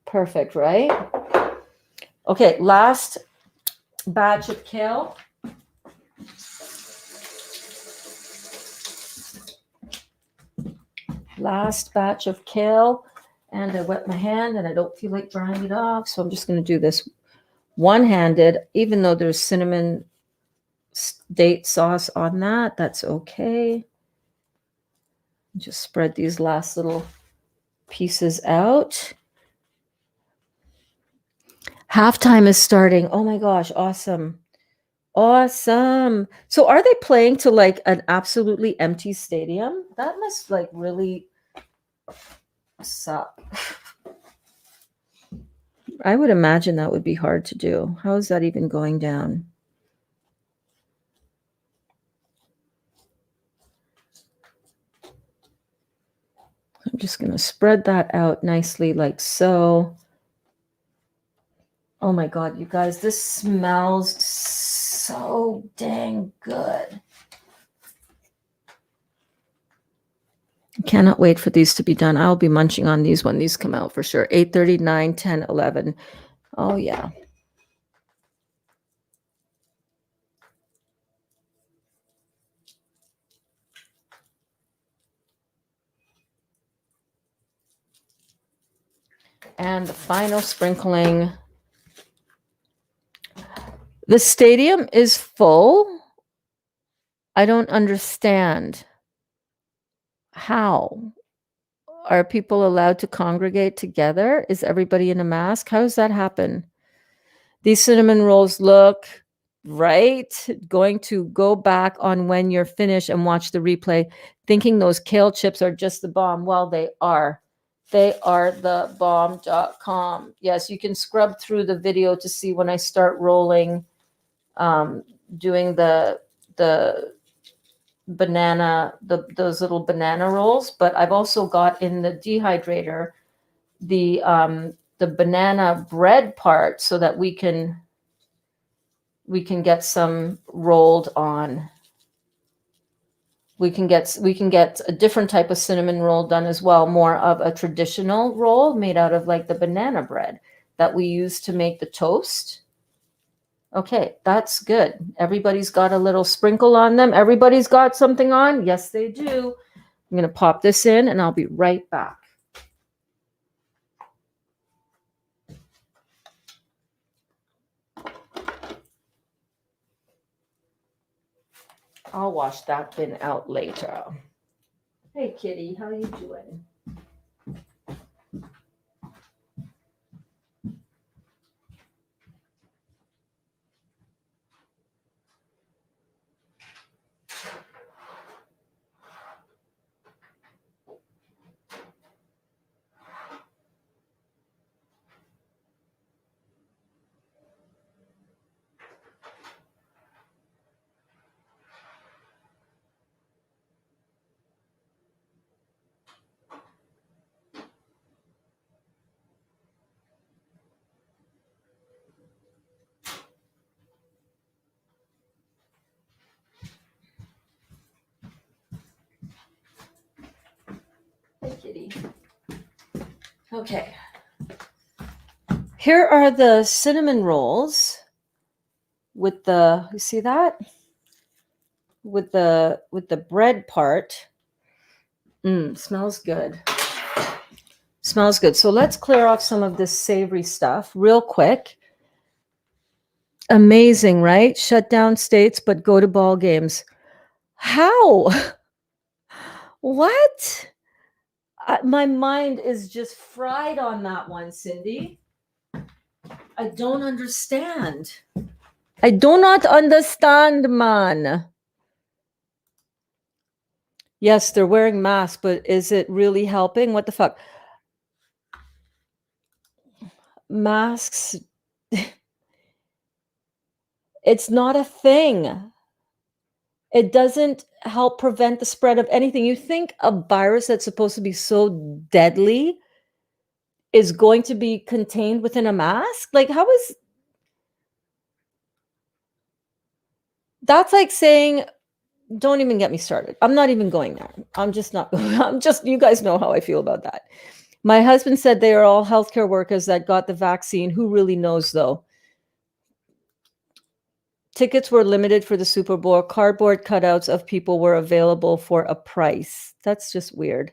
Perfect, right? Okay, last batch of kale. Last batch of kale. And I wet my hand and I don't feel like drying it off. So I'm just going to do this one-handed, even though there's cinnamon date sauce on that. That's okay. Just spread these last little pieces out. Halftime is starting. Oh my gosh, awesome. Awesome. So are they playing to like an absolutely empty stadium? That must like really suck. I would imagine that would be hard to do. How is that even going down? I'm just going to spread that out nicely like so. Oh my God, you guys, this smells so dang good. Cannot wait for these to be done. I'll be munching on these when these come out for sure. 8:30, 9, 10, 11. Oh yeah. And the final sprinkling. The stadium is full. I don't understand. How? Are people allowed to congregate together? Is everybody in a mask? How does that happen? These cinnamon rolls look right. Going to go back on when you're finished and watch the replay, thinking those kale chips are just the bomb. Well, they are. They are the bomb.com. Yes, you can scrub through the video to see when I start rolling, doing the banana, those little banana rolls. But I've also got in the dehydrator the banana bread part so that we can get some rolled on. We can get a different type of cinnamon roll done as well, more of a traditional roll made out of like the banana bread that we use to make the toast. Okay, that's good. Everybody's got a little sprinkle on them. Everybody's got something on. Yes, they do. I'm going to pop this in and I'll be right back. I'll wash that bin out later. Hey, kitty, how you doing? Okay. Here are the cinnamon rolls with the, you see that? With the bread part. Smells good. Smells good. So let's clear off some of this savory stuff real quick. Amazing, right? Shut down states, but go to ball games. How? What? My mind is just fried on that one, Cindy. I don't understand. I do not understand, man. Yes, they're wearing masks, but is it really helping? What the fuck? Masks. It's not a thing. It doesn't help prevent the spread of anything. You think a virus that's supposed to be so deadly is going to be contained within a mask? Like, how is that's like saying, don't even get me started. I'm not even going there. I'm just not, you guys know how I feel about that. My husband said they are all healthcare workers that got the vaccine. Who really knows, though? Tickets were limited for the Super Bowl. Cardboard cutouts of people were available for a price. That's just weird.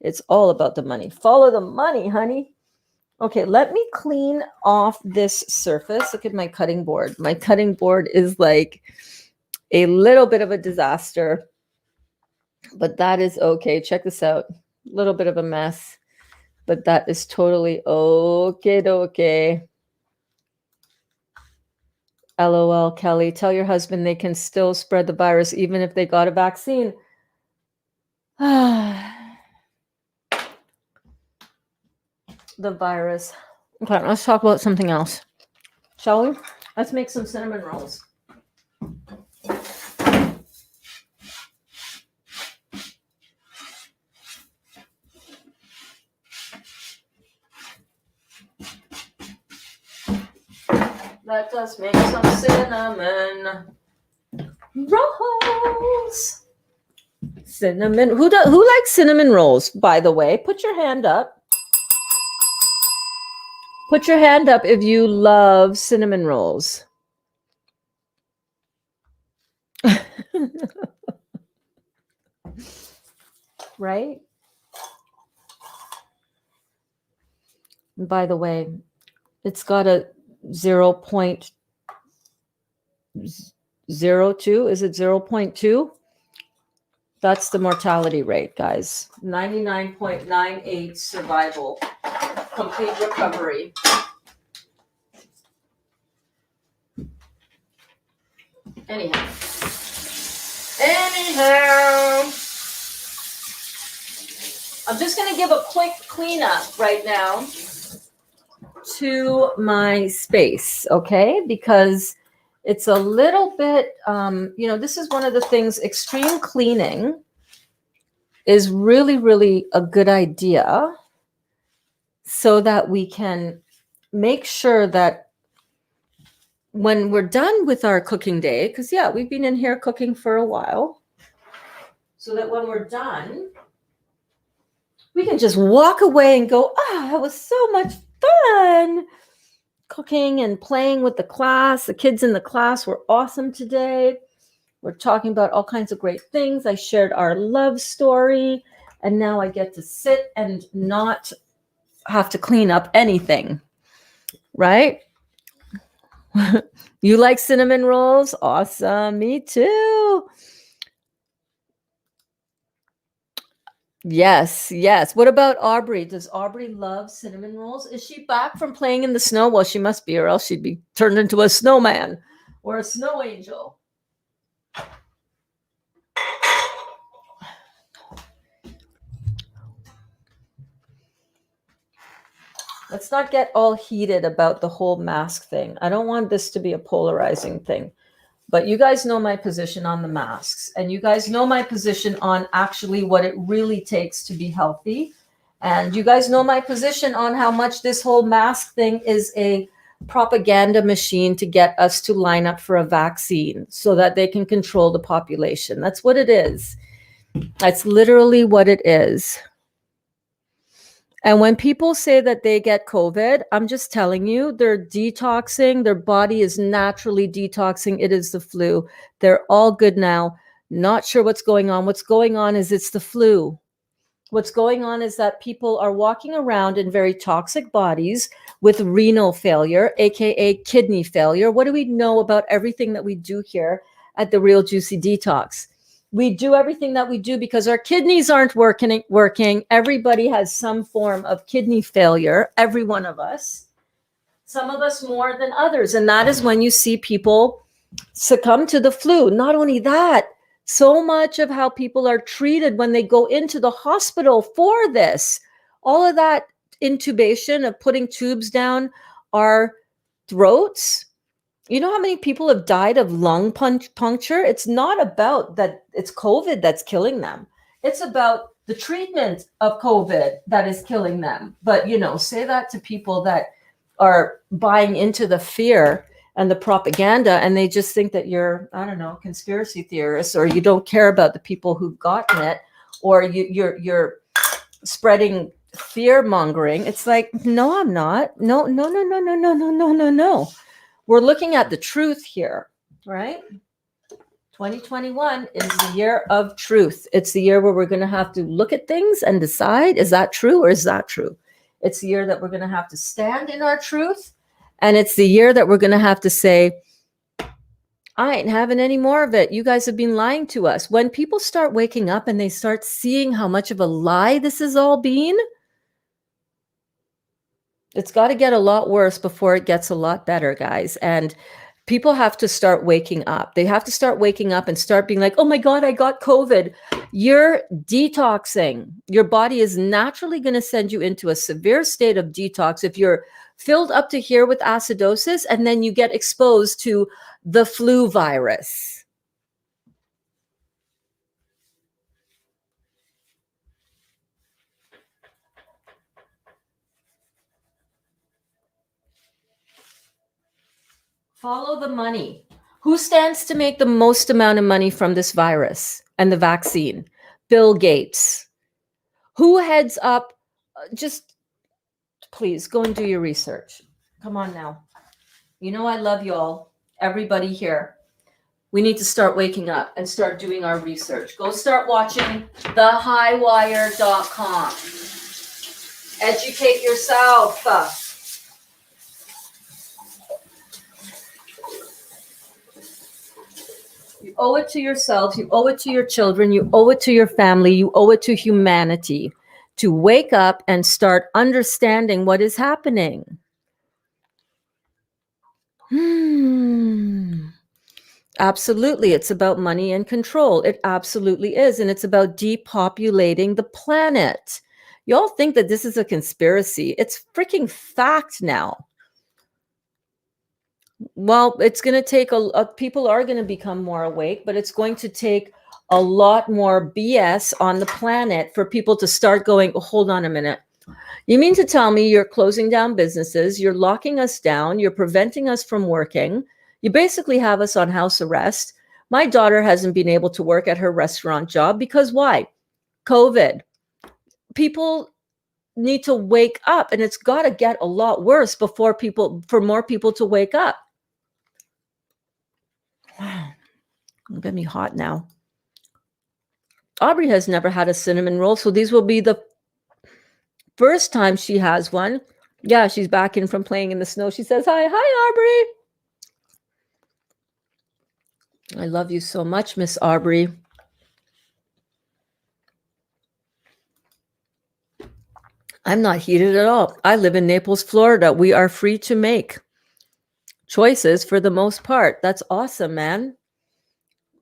It's all about the money. Follow the money, honey. Okay, let me clean off this surface. Look at my cutting board. My cutting board is like a little bit of a disaster, but that is okay. Check this out. A little bit of a mess, but that is totally okay. LOL, Kelly. Tell your husband they can still spread the virus even if they got a vaccine. The virus. Okay, let's talk about something else. Shall we? Let's make some cinnamon rolls. Let us make some cinnamon rolls. Cinnamon. Who likes cinnamon rolls, by the way? Put your hand up. Put your hand up if you love cinnamon rolls. Right? And by the way, it's got a 0.02. Is it 0.2? That's the mortality rate, guys. 99.98 survival. Complete recovery. Anyhow. I'm just going to give a quick cleanup right now to my space, okay? Because it's a little bit, this is one of the things, extreme cleaning is really, really a good idea so that we can make sure that when we're done with our cooking day, because, yeah, we've been in here cooking for a while, so that when we're done, we can just walk away and go, it was so much fun cooking and playing with the class. The kids in the class were awesome today. We're talking about all kinds of great things. I shared our love story, and now I get to sit and not have to clean up anything, right? You like cinnamon rolls? Awesome. Me too. Yes. What about Aubrey? Does Aubrey love cinnamon rolls? Is she back from playing in the snow? Well, she must be, or else she'd be turned into a snowman or a snow angel. Let's not get all heated about the whole mask thing. I don't want this to be a polarizing thing. But you guys know my position on the masks, and you guys know my position on actually what it really takes to be healthy. And you guys know my position on how much this whole mask thing is a propaganda machine to get us to line up for a vaccine so that they can control the population. That's what it is. That's literally what it is. And when people say that they get COVID, I'm just telling you, they're detoxing. Their body is naturally detoxing. It is the flu. They're all good now. Not sure what's going on. What's going on is it's the flu. What's going on is that people are walking around in very toxic bodies with renal failure, aka kidney failure. What do we know about everything that we do here at the Real Juicy Detox? We do everything that we do because our kidneys aren't working. Everybody has some form of kidney failure, every one of us. Some of us more than others. And that is when you see people succumb to the flu. Not only that, so much of how people are treated when they go into the hospital for this, all of that intubation of putting tubes down our throats. You know how many people have died of lung puncture? It's not about that it's COVID that's killing them. It's about the treatment of COVID that is killing them. But, say that to people that are buying into the fear and the propaganda, and they just think that you're, I don't know, conspiracy theorists, or you don't care about the people who've gotten it, or you're spreading fear mongering. It's like, no, I'm not. No. We're looking at the truth here, right? 2021 is the year of truth. It's the year where we're going to have to look at things and decide, is that true or is that true? It's the year that we're going to have to stand in our truth. And it's the year that we're going to have to say, I ain't having any more of it. You guys have been lying to us. When people start waking up and they start seeing how much of a lie this has all been, it's got to get a lot worse before it gets a lot better, guys. And people have to start waking up. They have to start waking up and start being like, oh my God, I got COVID. You're detoxing. Your body is naturally going to send you into a severe state of detox if you're filled up to here with acidosis and then you get exposed to the flu virus. Follow the money. Who stands to make the most amount of money from this virus and the vaccine? Bill Gates. Who heads up? Just please go and do your research. Come on now. You know I love y'all. Everybody here. We need to start waking up and start doing our research. Go start watching thehighwire.com. Educate yourself. You owe it to yourself. You owe it to your children. You owe it to your family. You owe it to humanity to wake up and start understanding what is happening. Absolutely. It's about money and control. It absolutely is. And it's about depopulating the planet. Y'all think that this is a conspiracy. It's freaking fact now. Well, it's going to take people are going to become more awake, but it's going to take a lot more BS on the planet for people to start going, oh, hold on a minute. You mean to tell me you're closing down businesses, you're locking us down, you're preventing us from working, you basically have us on house arrest. My daughter hasn't been able to work at her restaurant job because why? COVID. People need to wake up, and it's got to get a lot worse for more people to wake up. Wow, it's gonna be hot now. Aubrey has never had a cinnamon roll, so these will be the first time she has one. Yeah, she's back in from playing in the snow. She says, hi, Aubrey. I love you so much, Miss Aubrey. I'm not heated at all. I live in Naples, Florida. We are free to make choices for the most part. That's awesome, man.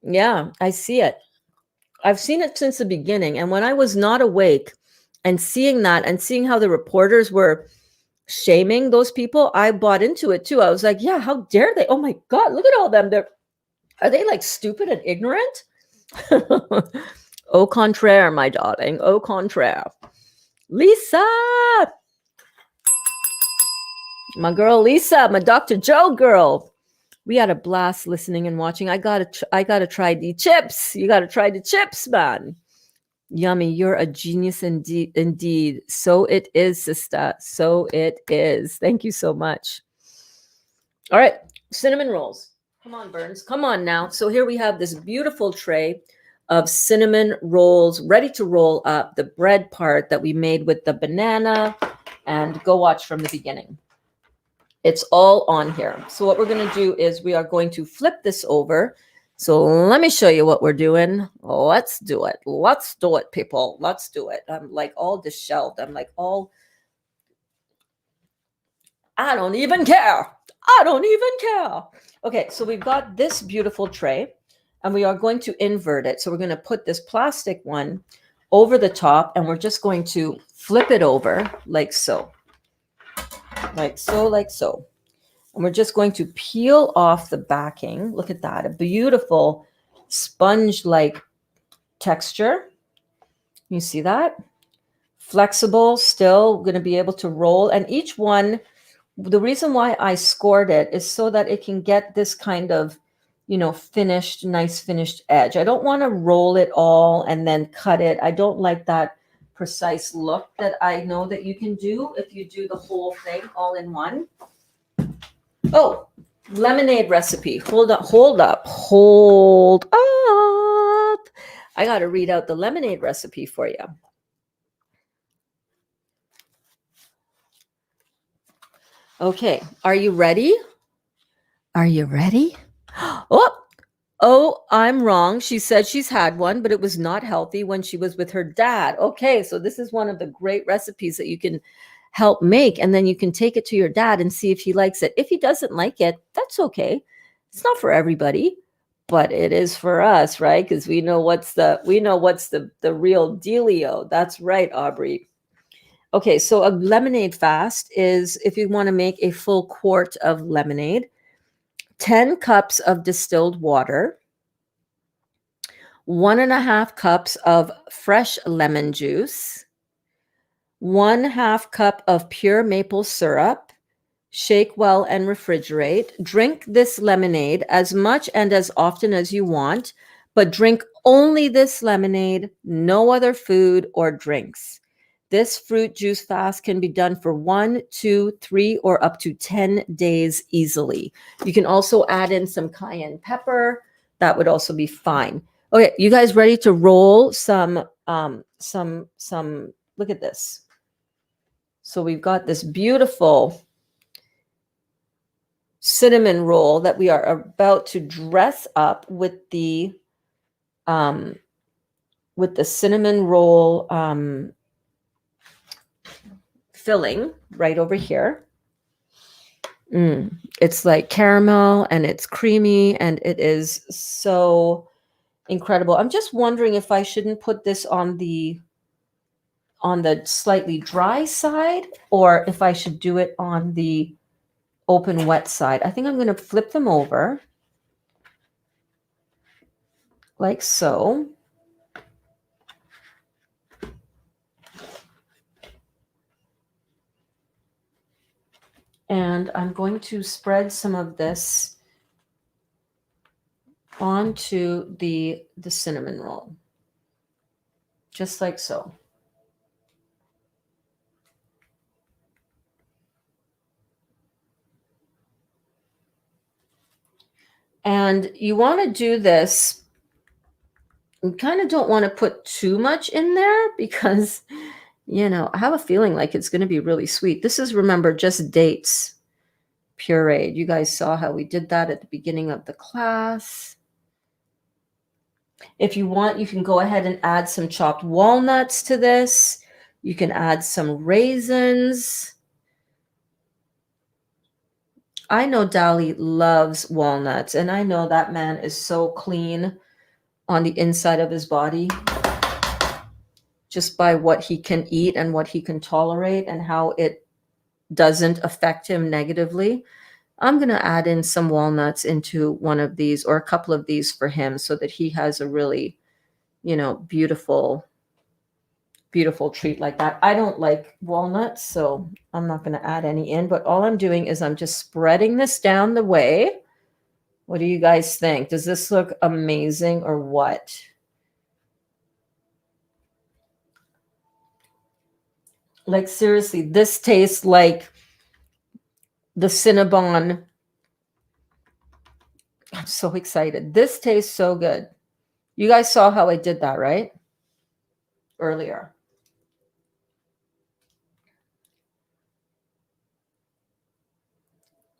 Yeah, I see it. I've seen it since the beginning. And when I was not awake and seeing that and seeing how the reporters were shaming those people, I bought into it too. I was like, yeah, how dare they? Oh my God, look at all them. Are they like stupid and ignorant? Au contraire, my darling. Au contraire. Lisa! My girl Lisa, my Dr. Joe girl. We had a blast listening and watching. I gotta try the chips. You gotta try the chips, man. Yummy. You're a genius indeed. Indeed. So it is, sister. So it is. Thank you so much. All right. Cinnamon rolls. Come on, Burns. Come on now. So here we have this beautiful tray of cinnamon rolls ready to roll up, the bread part that we made with the banana, and go watch from the beginning. It's all on here. So what we're going to do is we are going to flip this over. So let me show you what we're doing. Let's do it. Let's do it, people. Let's do it. I'm like all disheveled. I'm like all, I don't even care. I don't even care. Okay, so we've got this beautiful tray and we are going to invert it. So we're going to put this plastic one over the top and we're just going to flip it over like so. Like so, like so. And we're just going to peel off the backing. Look at that, a beautiful sponge-like texture. You see that? Flexible, still going to be able to roll. And each one, the reason why I scored it is so that it can get this kind of, finished, nice finished edge. I don't want to roll it all and then cut it. I don't like that precise look that I know that you can do if you do the whole thing all in one. Oh, lemonade recipe. Hold up. I got to read out the lemonade recipe for you. Okay, are you ready? Are you ready? Oh, I'm wrong. She said she's had one, but it was not healthy when she was with her dad. Okay, so this is one of the great recipes that you can help make, and then you can take it to your dad and see if he likes it. If he doesn't like it, that's okay. It's not for everybody, but it is for us, right? Because we know what's the real dealio. That's right, Aubrey. Okay, so a lemonade fast is if you want to make a full quart of lemonade, 10 cups of distilled water, 1.5 cups of fresh lemon juice, 1/2 cup of pure maple syrup. Shake well and refrigerate. Drink this lemonade as much and as often as you want, but drink only this lemonade, no other food or drinks. This fruit juice fast can be done for 1, 2, 3, or up to 10 days easily. You can also add in some cayenne pepper. That would also be fine. Okay, you guys ready to roll some, look at this. So we've got this beautiful cinnamon roll that we are about to dress up with the cinnamon roll filling right over here. It's like caramel and it's creamy and it is so incredible. I'm just wondering if I shouldn't put this on the slightly dry side or if I should do it on the open wet side. I think I'm going to flip them over like so. And I'm going to spread some of this onto the cinnamon roll, just like so. And you want to do this, you kind of don't want to put too much in there because, I have a feeling like it's going to be really sweet. This is, remember, just dates pureed. You guys saw how we did that at the beginning of the class. If you want, you can go ahead and add some chopped walnuts to this. You can add some raisins. I know Dali loves walnuts, and I know that man is so clean on the inside of his body just by what he can eat and what he can tolerate and how it doesn't affect him negatively. I'm going to add in some walnuts into one of these or a couple of these for him so that he has a really, beautiful treat like that. I don't like walnuts, so I'm not going to add any in, but all I'm doing is I'm just spreading this down the way. What do you guys think? Does this look amazing or what? Like seriously, this tastes like the Cinnabon. I'm so excited. This tastes so good. You guys saw how I did that, right? Earlier.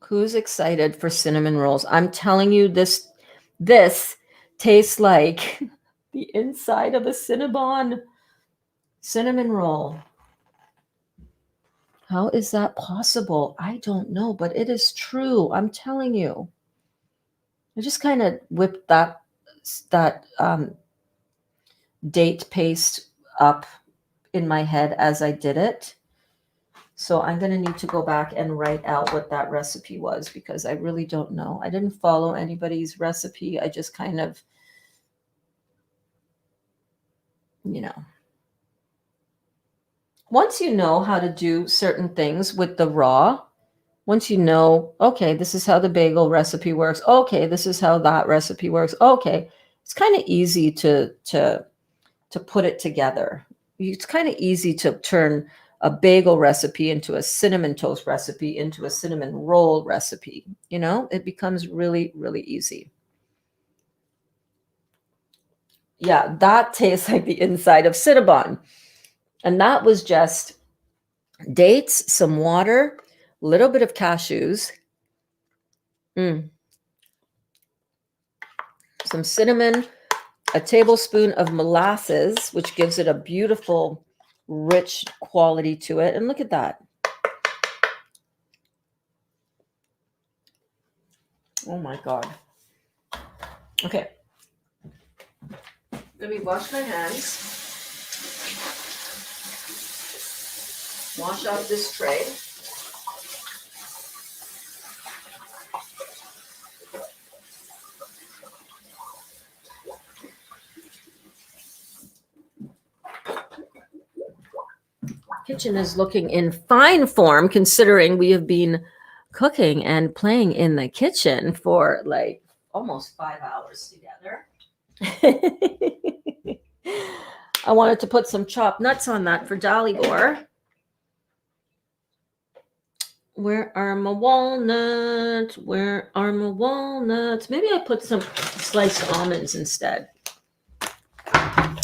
Who's excited for cinnamon rolls? I'm telling you, this tastes like the inside of a Cinnabon cinnamon roll. How is that possible? I don't know, but it is true. I'm telling you. I just kind of whipped that date paste up in my head as I did it. So I'm going to need to go back and write out what that recipe was because I really don't know. I didn't follow anybody's recipe. I just kind of, you know, once you know how to do certain things with the raw, once you know, okay, this is how the bagel recipe works. Okay, this is how that recipe works. Okay, it's kind of easy to put it together. It's kind of easy to turn a bagel recipe into a cinnamon toast recipe into a cinnamon roll recipe. You know, it becomes really, really easy. Yeah, that tastes like the inside of Cinnabon. And that was just dates, some water, a little bit of cashews, some cinnamon, a tablespoon of molasses, which gives it a beautiful, rich quality to it. And look at that. Oh my God. Okay. Let me wash my hands. Wash off this tray. Kitchen is looking in fine form considering we have been cooking and playing in the kitchen for like almost 5 hours together. I wanted to put some chopped nuts on that for Dalibor. Where are my walnuts? Where are my walnuts? Maybe I put some sliced almonds instead.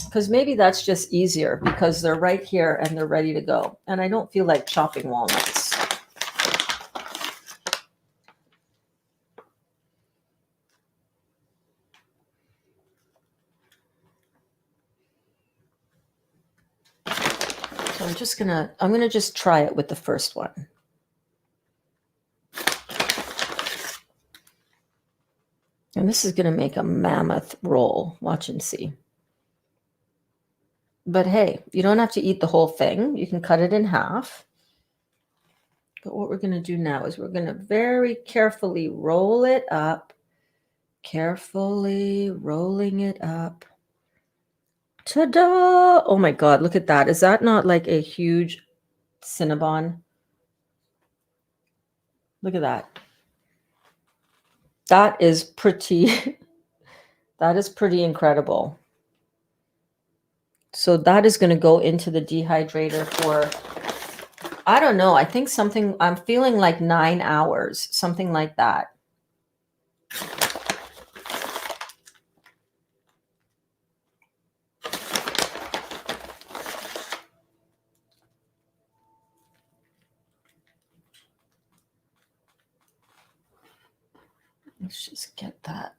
Because maybe that's just easier because they're right here and they're ready to go. And I don't feel like chopping walnuts. So I'm gonna just try it with the first one. And this is gonna make a mammoth roll. Watch and see. But hey, you don't have to eat the whole thing. You can cut it in half. But what we're gonna do now is we're gonna very carefully roll it up. Carefully rolling it up. Ta-da! Oh my God, look at that. Is that not like a huge Cinnabon? Look at that. That is pretty, that is pretty incredible. So that is going to go into the dehydrator for, I don't know, I think something, I'm feeling like 9 hours, something like that. Let's just get that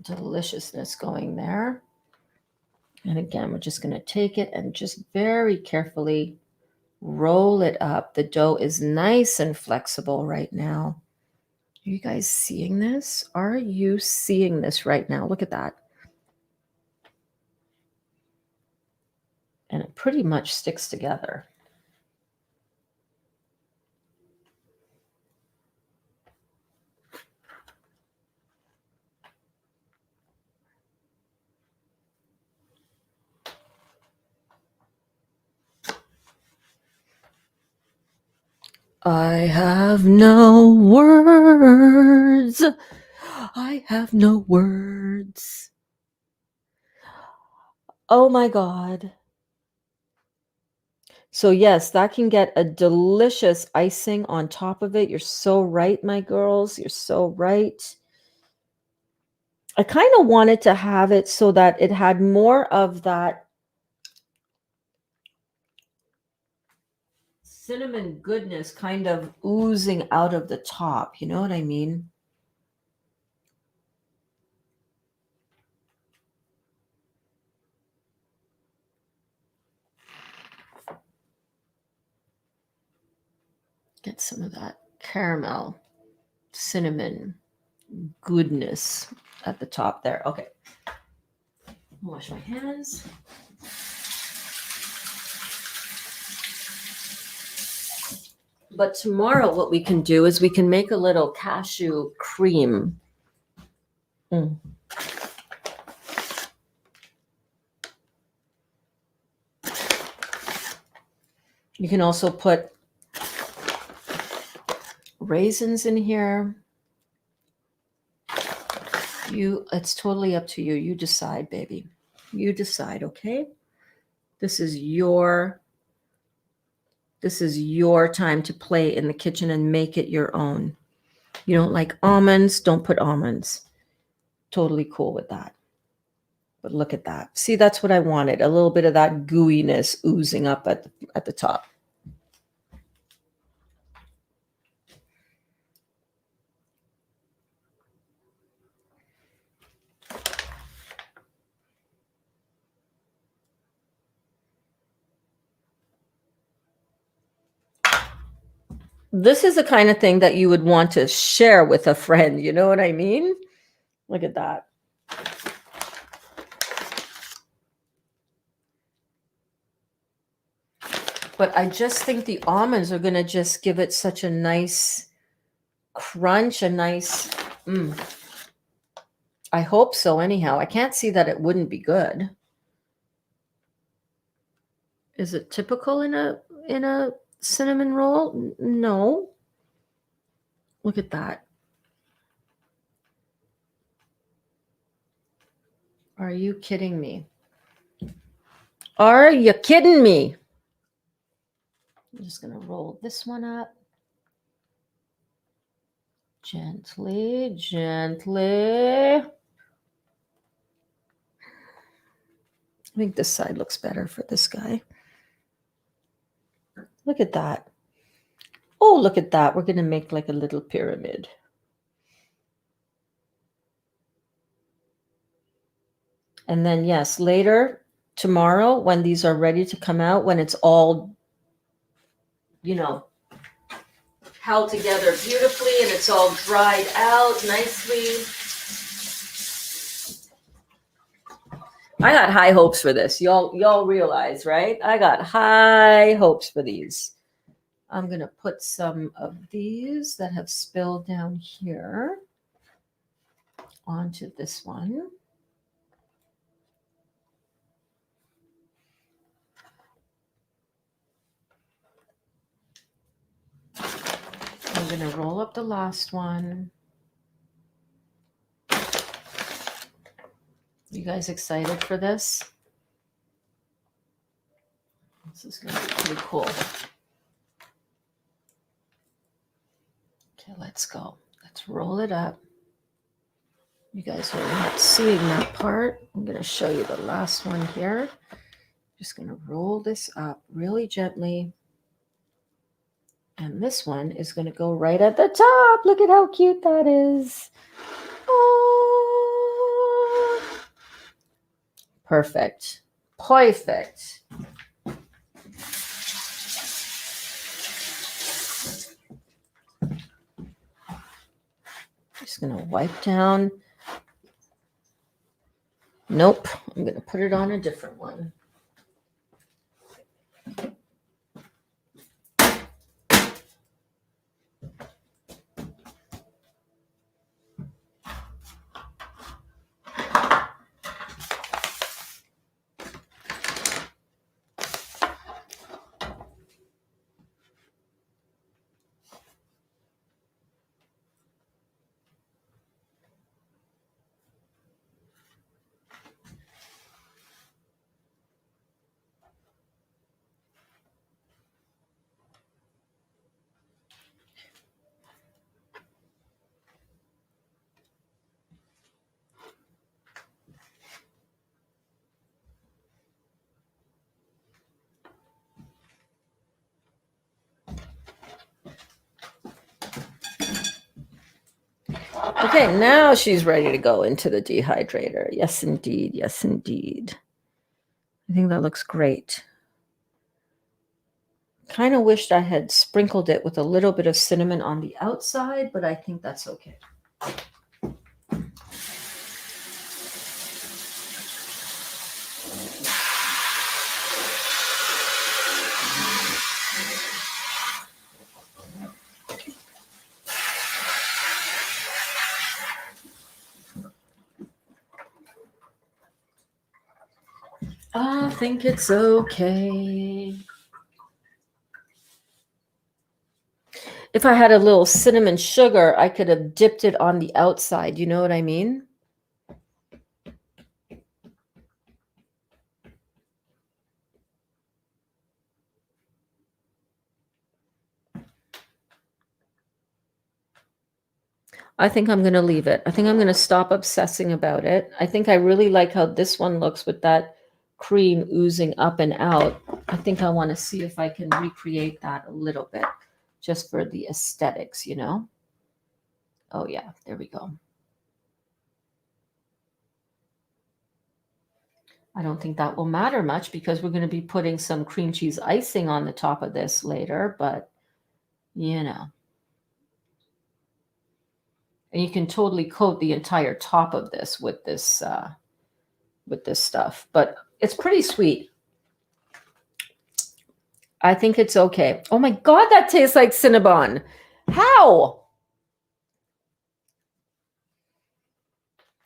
deliciousness going there. And again, we're just going to take it and just very carefully roll it up. The dough is nice and flexible right now. Are you guys seeing this? Are you seeing this right now? Look at that. And it pretty much sticks together. I have no words. I have no words. Oh my God. So yes, that can get a delicious icing on top of it. You're so right, my girls. You're so right. I kind of wanted to have it so that it had more of that cinnamon goodness kind of oozing out of the top. You know what I mean? Get some of that caramel, cinnamon goodness at the top there. Okay. Wash my hands. But tomorrow, what we can do is we can make a little cashew cream. Mm. You can also put raisins in here. It's totally up to you. You decide, baby. You decide, okay? This is your time to play in the kitchen and make it your own. You don't like almonds, don't put almonds. Totally cool with that. But look at that. See, that's what I wanted. A little bit of that gooiness oozing up at the top. This is the kind of thing that you would want to share with a friend. You know what I mean? Look at that. But I just think the almonds are going to just give it such a nice crunch, a nice, I hope so anyhow. I can't see that it wouldn't be good. Is it typical in a cinnamon roll? No. Look at that. Are you kidding me? Are you kidding me? I'm just going to roll this one up. Gently, gently. I think this side looks better for this guy. Look at that. Oh, look at that. We're going to make like a little pyramid. And then, yes, later, tomorrow, when these are ready to come out, when it's all, held together beautifully and it's all dried out nicely. I got high hopes for this. Y'all realize, right? I got high hopes for these. I'm going to put some of these that have spilled down here onto this one. I'm going to roll up the last one. You guys excited for this? This is going to be pretty cool. Okay, let's go. Let's roll it up. You guys are not seeing that part. I'm going to show you the last one here. Just going to roll this up really gently. And this one is going to go right at the top. Look at how cute that is. Oh. Perfect. Perfect. Just going to wipe down. Nope. I'm going to put it on a different one. Okay, now she's ready to go into the dehydrator. Yes, indeed. Yes, indeed. I think that looks great. Kind of wished I had sprinkled it with a little bit of cinnamon on the outside, but I think that's okay. I think it's okay. If I had a little cinnamon sugar, I could have dipped it on the outside. You know what I mean? I think I'm going to leave it. I think I'm going to stop obsessing about it. I think I really like how this one looks with that cream oozing up and out. I think I want to see if I can recreate that a little bit just for the aesthetics, you know? Oh, yeah, there we go. I don't think that will matter much because we're going to be putting some cream cheese icing on the top of this later, but you know. And you can totally coat the entire top of this with this stuff, but it's pretty sweet. I think it's okay. Oh my God, that tastes like Cinnabon. How?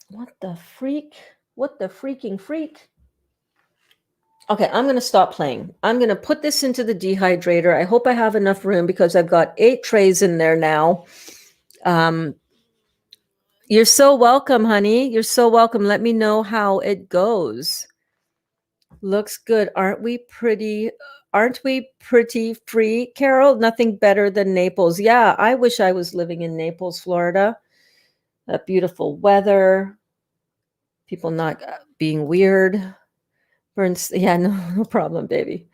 What the freak? What the freaking freak? Okay, I'm going to stop playing. I'm going to put this into the dehydrator. I hope I have enough room because I've got 8 trays in there now. You're so welcome, honey. You're so welcome. Let me know how it goes. Looks good. Aren't we pretty? Aren't we pretty free, Carol? Nothing better than Naples. Yeah, I wish I was living in Naples, Florida. That beautiful weather. People not being weird. Burns. Yeah, no problem, baby.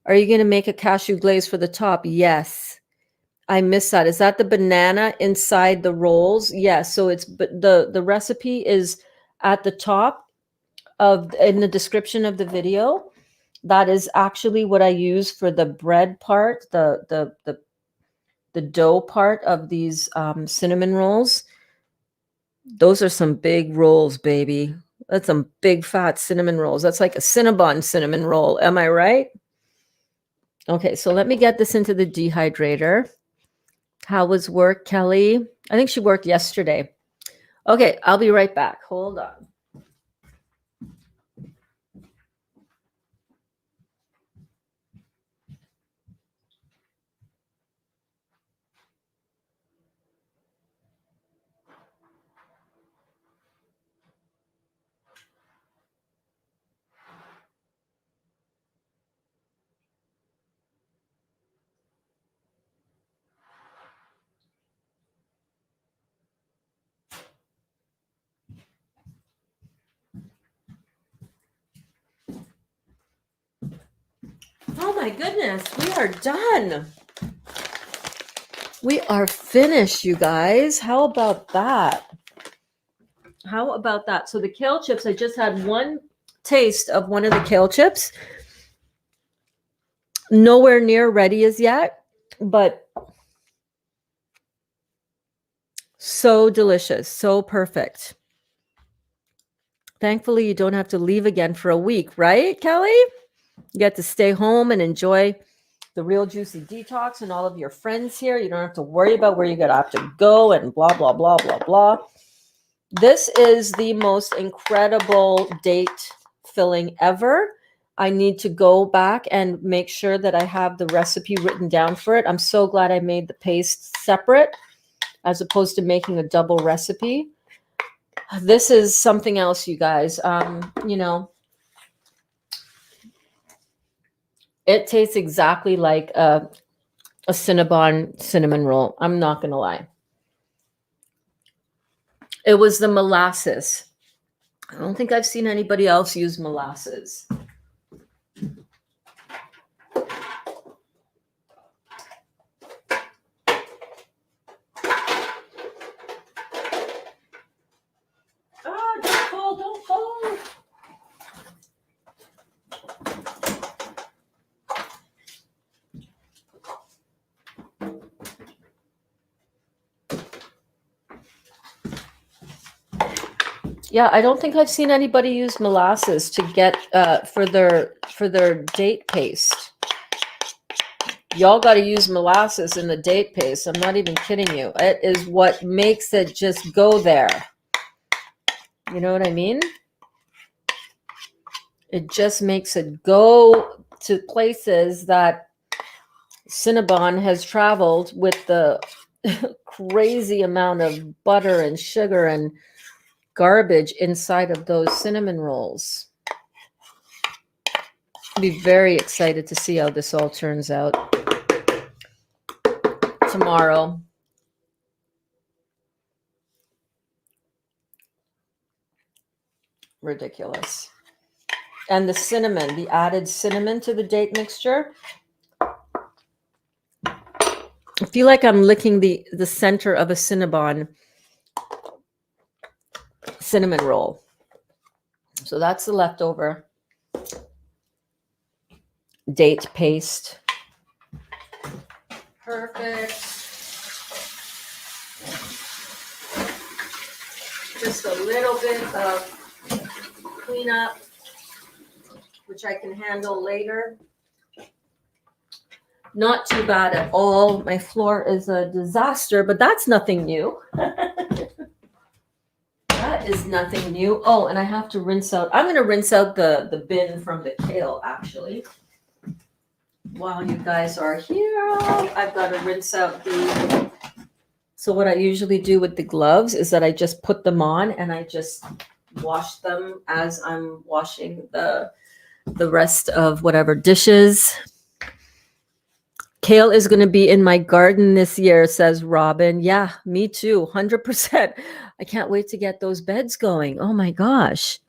Are you going to make a cashew glaze for the top? Yes. I missed that. Is that the banana inside the rolls? Yes. So it's the recipe is at the top of in the description of the video. That is actually what I use for the bread part, the dough part of these cinnamon rolls. Those are some big rolls, baby. That's some big fat cinnamon rolls. That's like a Cinnabon cinnamon roll. Am I right? Okay, so let me get this into the dehydrator. How was work, Kelly? I think she worked yesterday. Okay, I'll be right back. Hold on. Oh my goodness, we are done. We are finished, you guys. How about that? How about that? So the kale chips, I just had one taste of one of the kale chips. Nowhere near ready as yet, but so delicious, so perfect. Thankfully, you don't have to leave again for a week, right, Kelly? You get to stay home and enjoy the Real Juicy Detox and all of your friends here. You don't have to worry about where you're going to have to go and blah, blah, blah, blah, blah. This is the most incredible date filling ever. I need to go back and make sure that I have the recipe written down for it. I'm so glad I made the paste separate as opposed to making a double recipe. This is something else, you guys. You know, it tastes exactly like a Cinnabon cinnamon roll. I'm not going to lie. It was the molasses. I don't think I've seen anybody else use molasses. Yeah, I don't think I've seen anybody use molasses to get for their date paste. Y'all got to use molasses in the date paste. I'm not even kidding you. It is what makes it just go there. You know what I mean? It just makes it go to places that Cinnabon has traveled with the crazy amount of butter and sugar and garbage inside of those cinnamon rolls. Be very excited to see how this all turns out tomorrow. Ridiculous. And the cinnamon, the added cinnamon to the date mixture. I feel like I'm licking the center of a Cinnabon cinnamon roll. So that's the leftover date paste. Perfect. Just a little bit of cleanup, which I can handle later. Not too bad at all. My floor is a disaster, but that's nothing new. That is nothing new. Oh, and I have to rinse out. I'm going to rinse out the bin from the kale, actually. While you guys are here, I've got to rinse out the... So what I usually do with the gloves is that I just put them on and I just wash them as I'm washing the rest of whatever dishes. Kale is going to be in my garden this year, says Robin. Yeah, me too, 100%. I can't wait to get those beds going. Oh my gosh.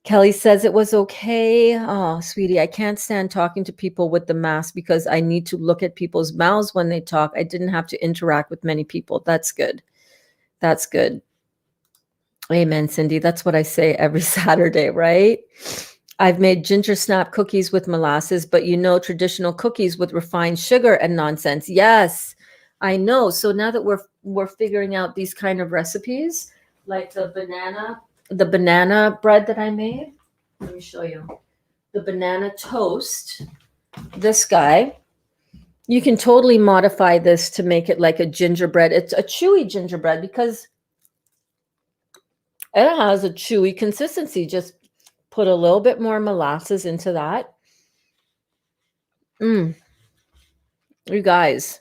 Kelly says it was okay. Oh, sweetie, I can't stand talking to people with the mask because I need to look at people's mouths when they talk. I didn't have to interact with many people. That's good. That's good. Amen, Cindy. That's what I say every Saturday, right? I've made ginger snap cookies with molasses, but traditional cookies with refined sugar and nonsense. Yes, I know. So now that we're figuring out these kind of recipes, like the banana bread that I made. Let me show you. The banana toast. This guy. You can totally modify this to make it like a gingerbread. It's a chewy gingerbread because it has a chewy consistency. Just put a little bit more molasses into that. You guys,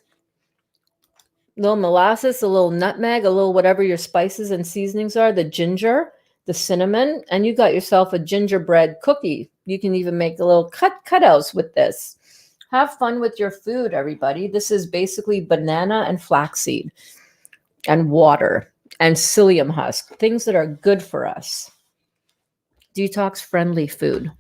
a little molasses, a little nutmeg, a little whatever your spices and seasonings are, the ginger, the cinnamon, and you got yourself a gingerbread cookie. You can even make a little cutouts with this. Have fun with your food, everybody. This is basically banana and flaxseed and water and psyllium husk, things that are good for us. Detox-friendly food.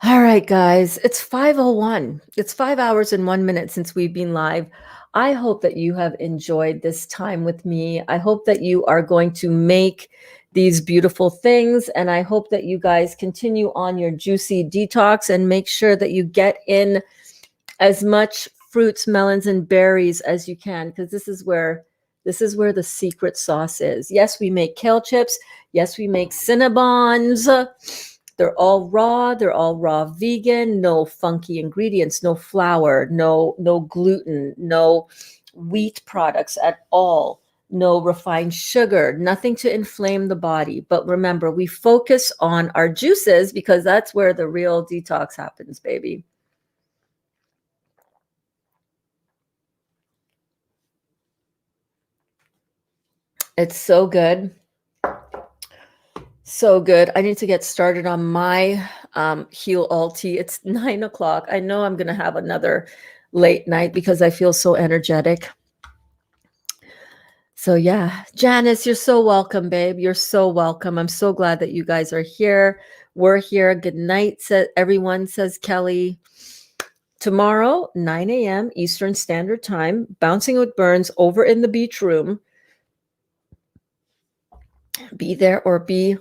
All right, guys, it's 5:01. It's 5 hours and 1 minute since we've been live. I hope that you have enjoyed this time with me. I hope that you are going to make these beautiful things, and I hope that you guys continue on your juicy detox and make sure that you get in as much fruits, melons, and berries as you can, because this is where the secret sauce is. Yes, we make kale chips. Yes, we make Cinnabons. They're all raw. They're all raw vegan. No funky ingredients. No flour. No gluten. No wheat products at all. No refined sugar. Nothing to inflame the body. But remember, we focus on our juices because that's where the real detox happens, baby. It's so good. So good. I need to get started on my heal all tea. It's 9 o'clock. I know I'm going to have another late night because I feel so energetic. So yeah, Janice, you're so welcome, babe. You're so welcome. I'm so glad that you guys are here. We're here. Good night, everyone, says Kelly. Tomorrow, 9 a.m. Eastern Standard Time, Bouncing with Burns over in the beach room. Be there or be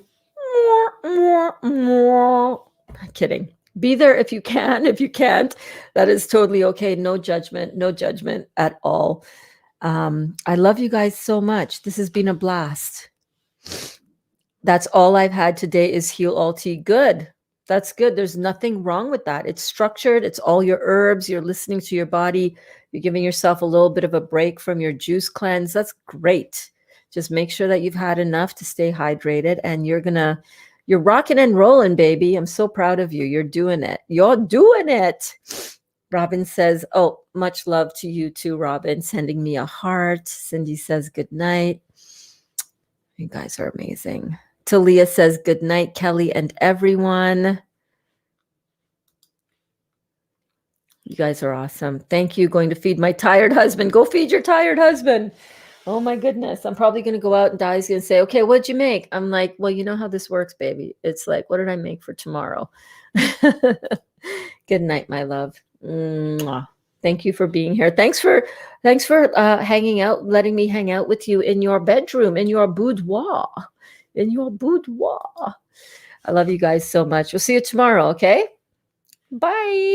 kidding. Be there if you can. If you can't, that is totally okay. No judgment at all. I love you guys so much. This has been a blast. That's all I've had today is Heal All Tea. Good. That's good. There's nothing wrong with that. It's structured. It's all your herbs. You're listening to your body. You're giving yourself a little bit of a break from your juice cleanse. That's great. Just make sure that you've had enough to stay hydrated, and you're rocking and rolling, baby. I'm so proud of you. You're doing it. You're doing it. Robin says, oh, much love to you too, Robin. Sending me a heart. Cindy says, good night. You guys are amazing. Talia says, good night, Kelly and everyone. You guys are awesome. Thank you. Going to feed my tired husband. Go feed your tired husband. Oh my goodness. I'm probably going to go out and Di's going to say, okay, what'd you make? I'm like, well, you know how this works, baby. It's like, what did I make for tomorrow? Good night, my love. Mwah. Thank you for being here. Thanks for hanging out, letting me hang out with you in your bedroom, in your boudoir. I love you guys so much. We'll see you tomorrow, okay? Bye.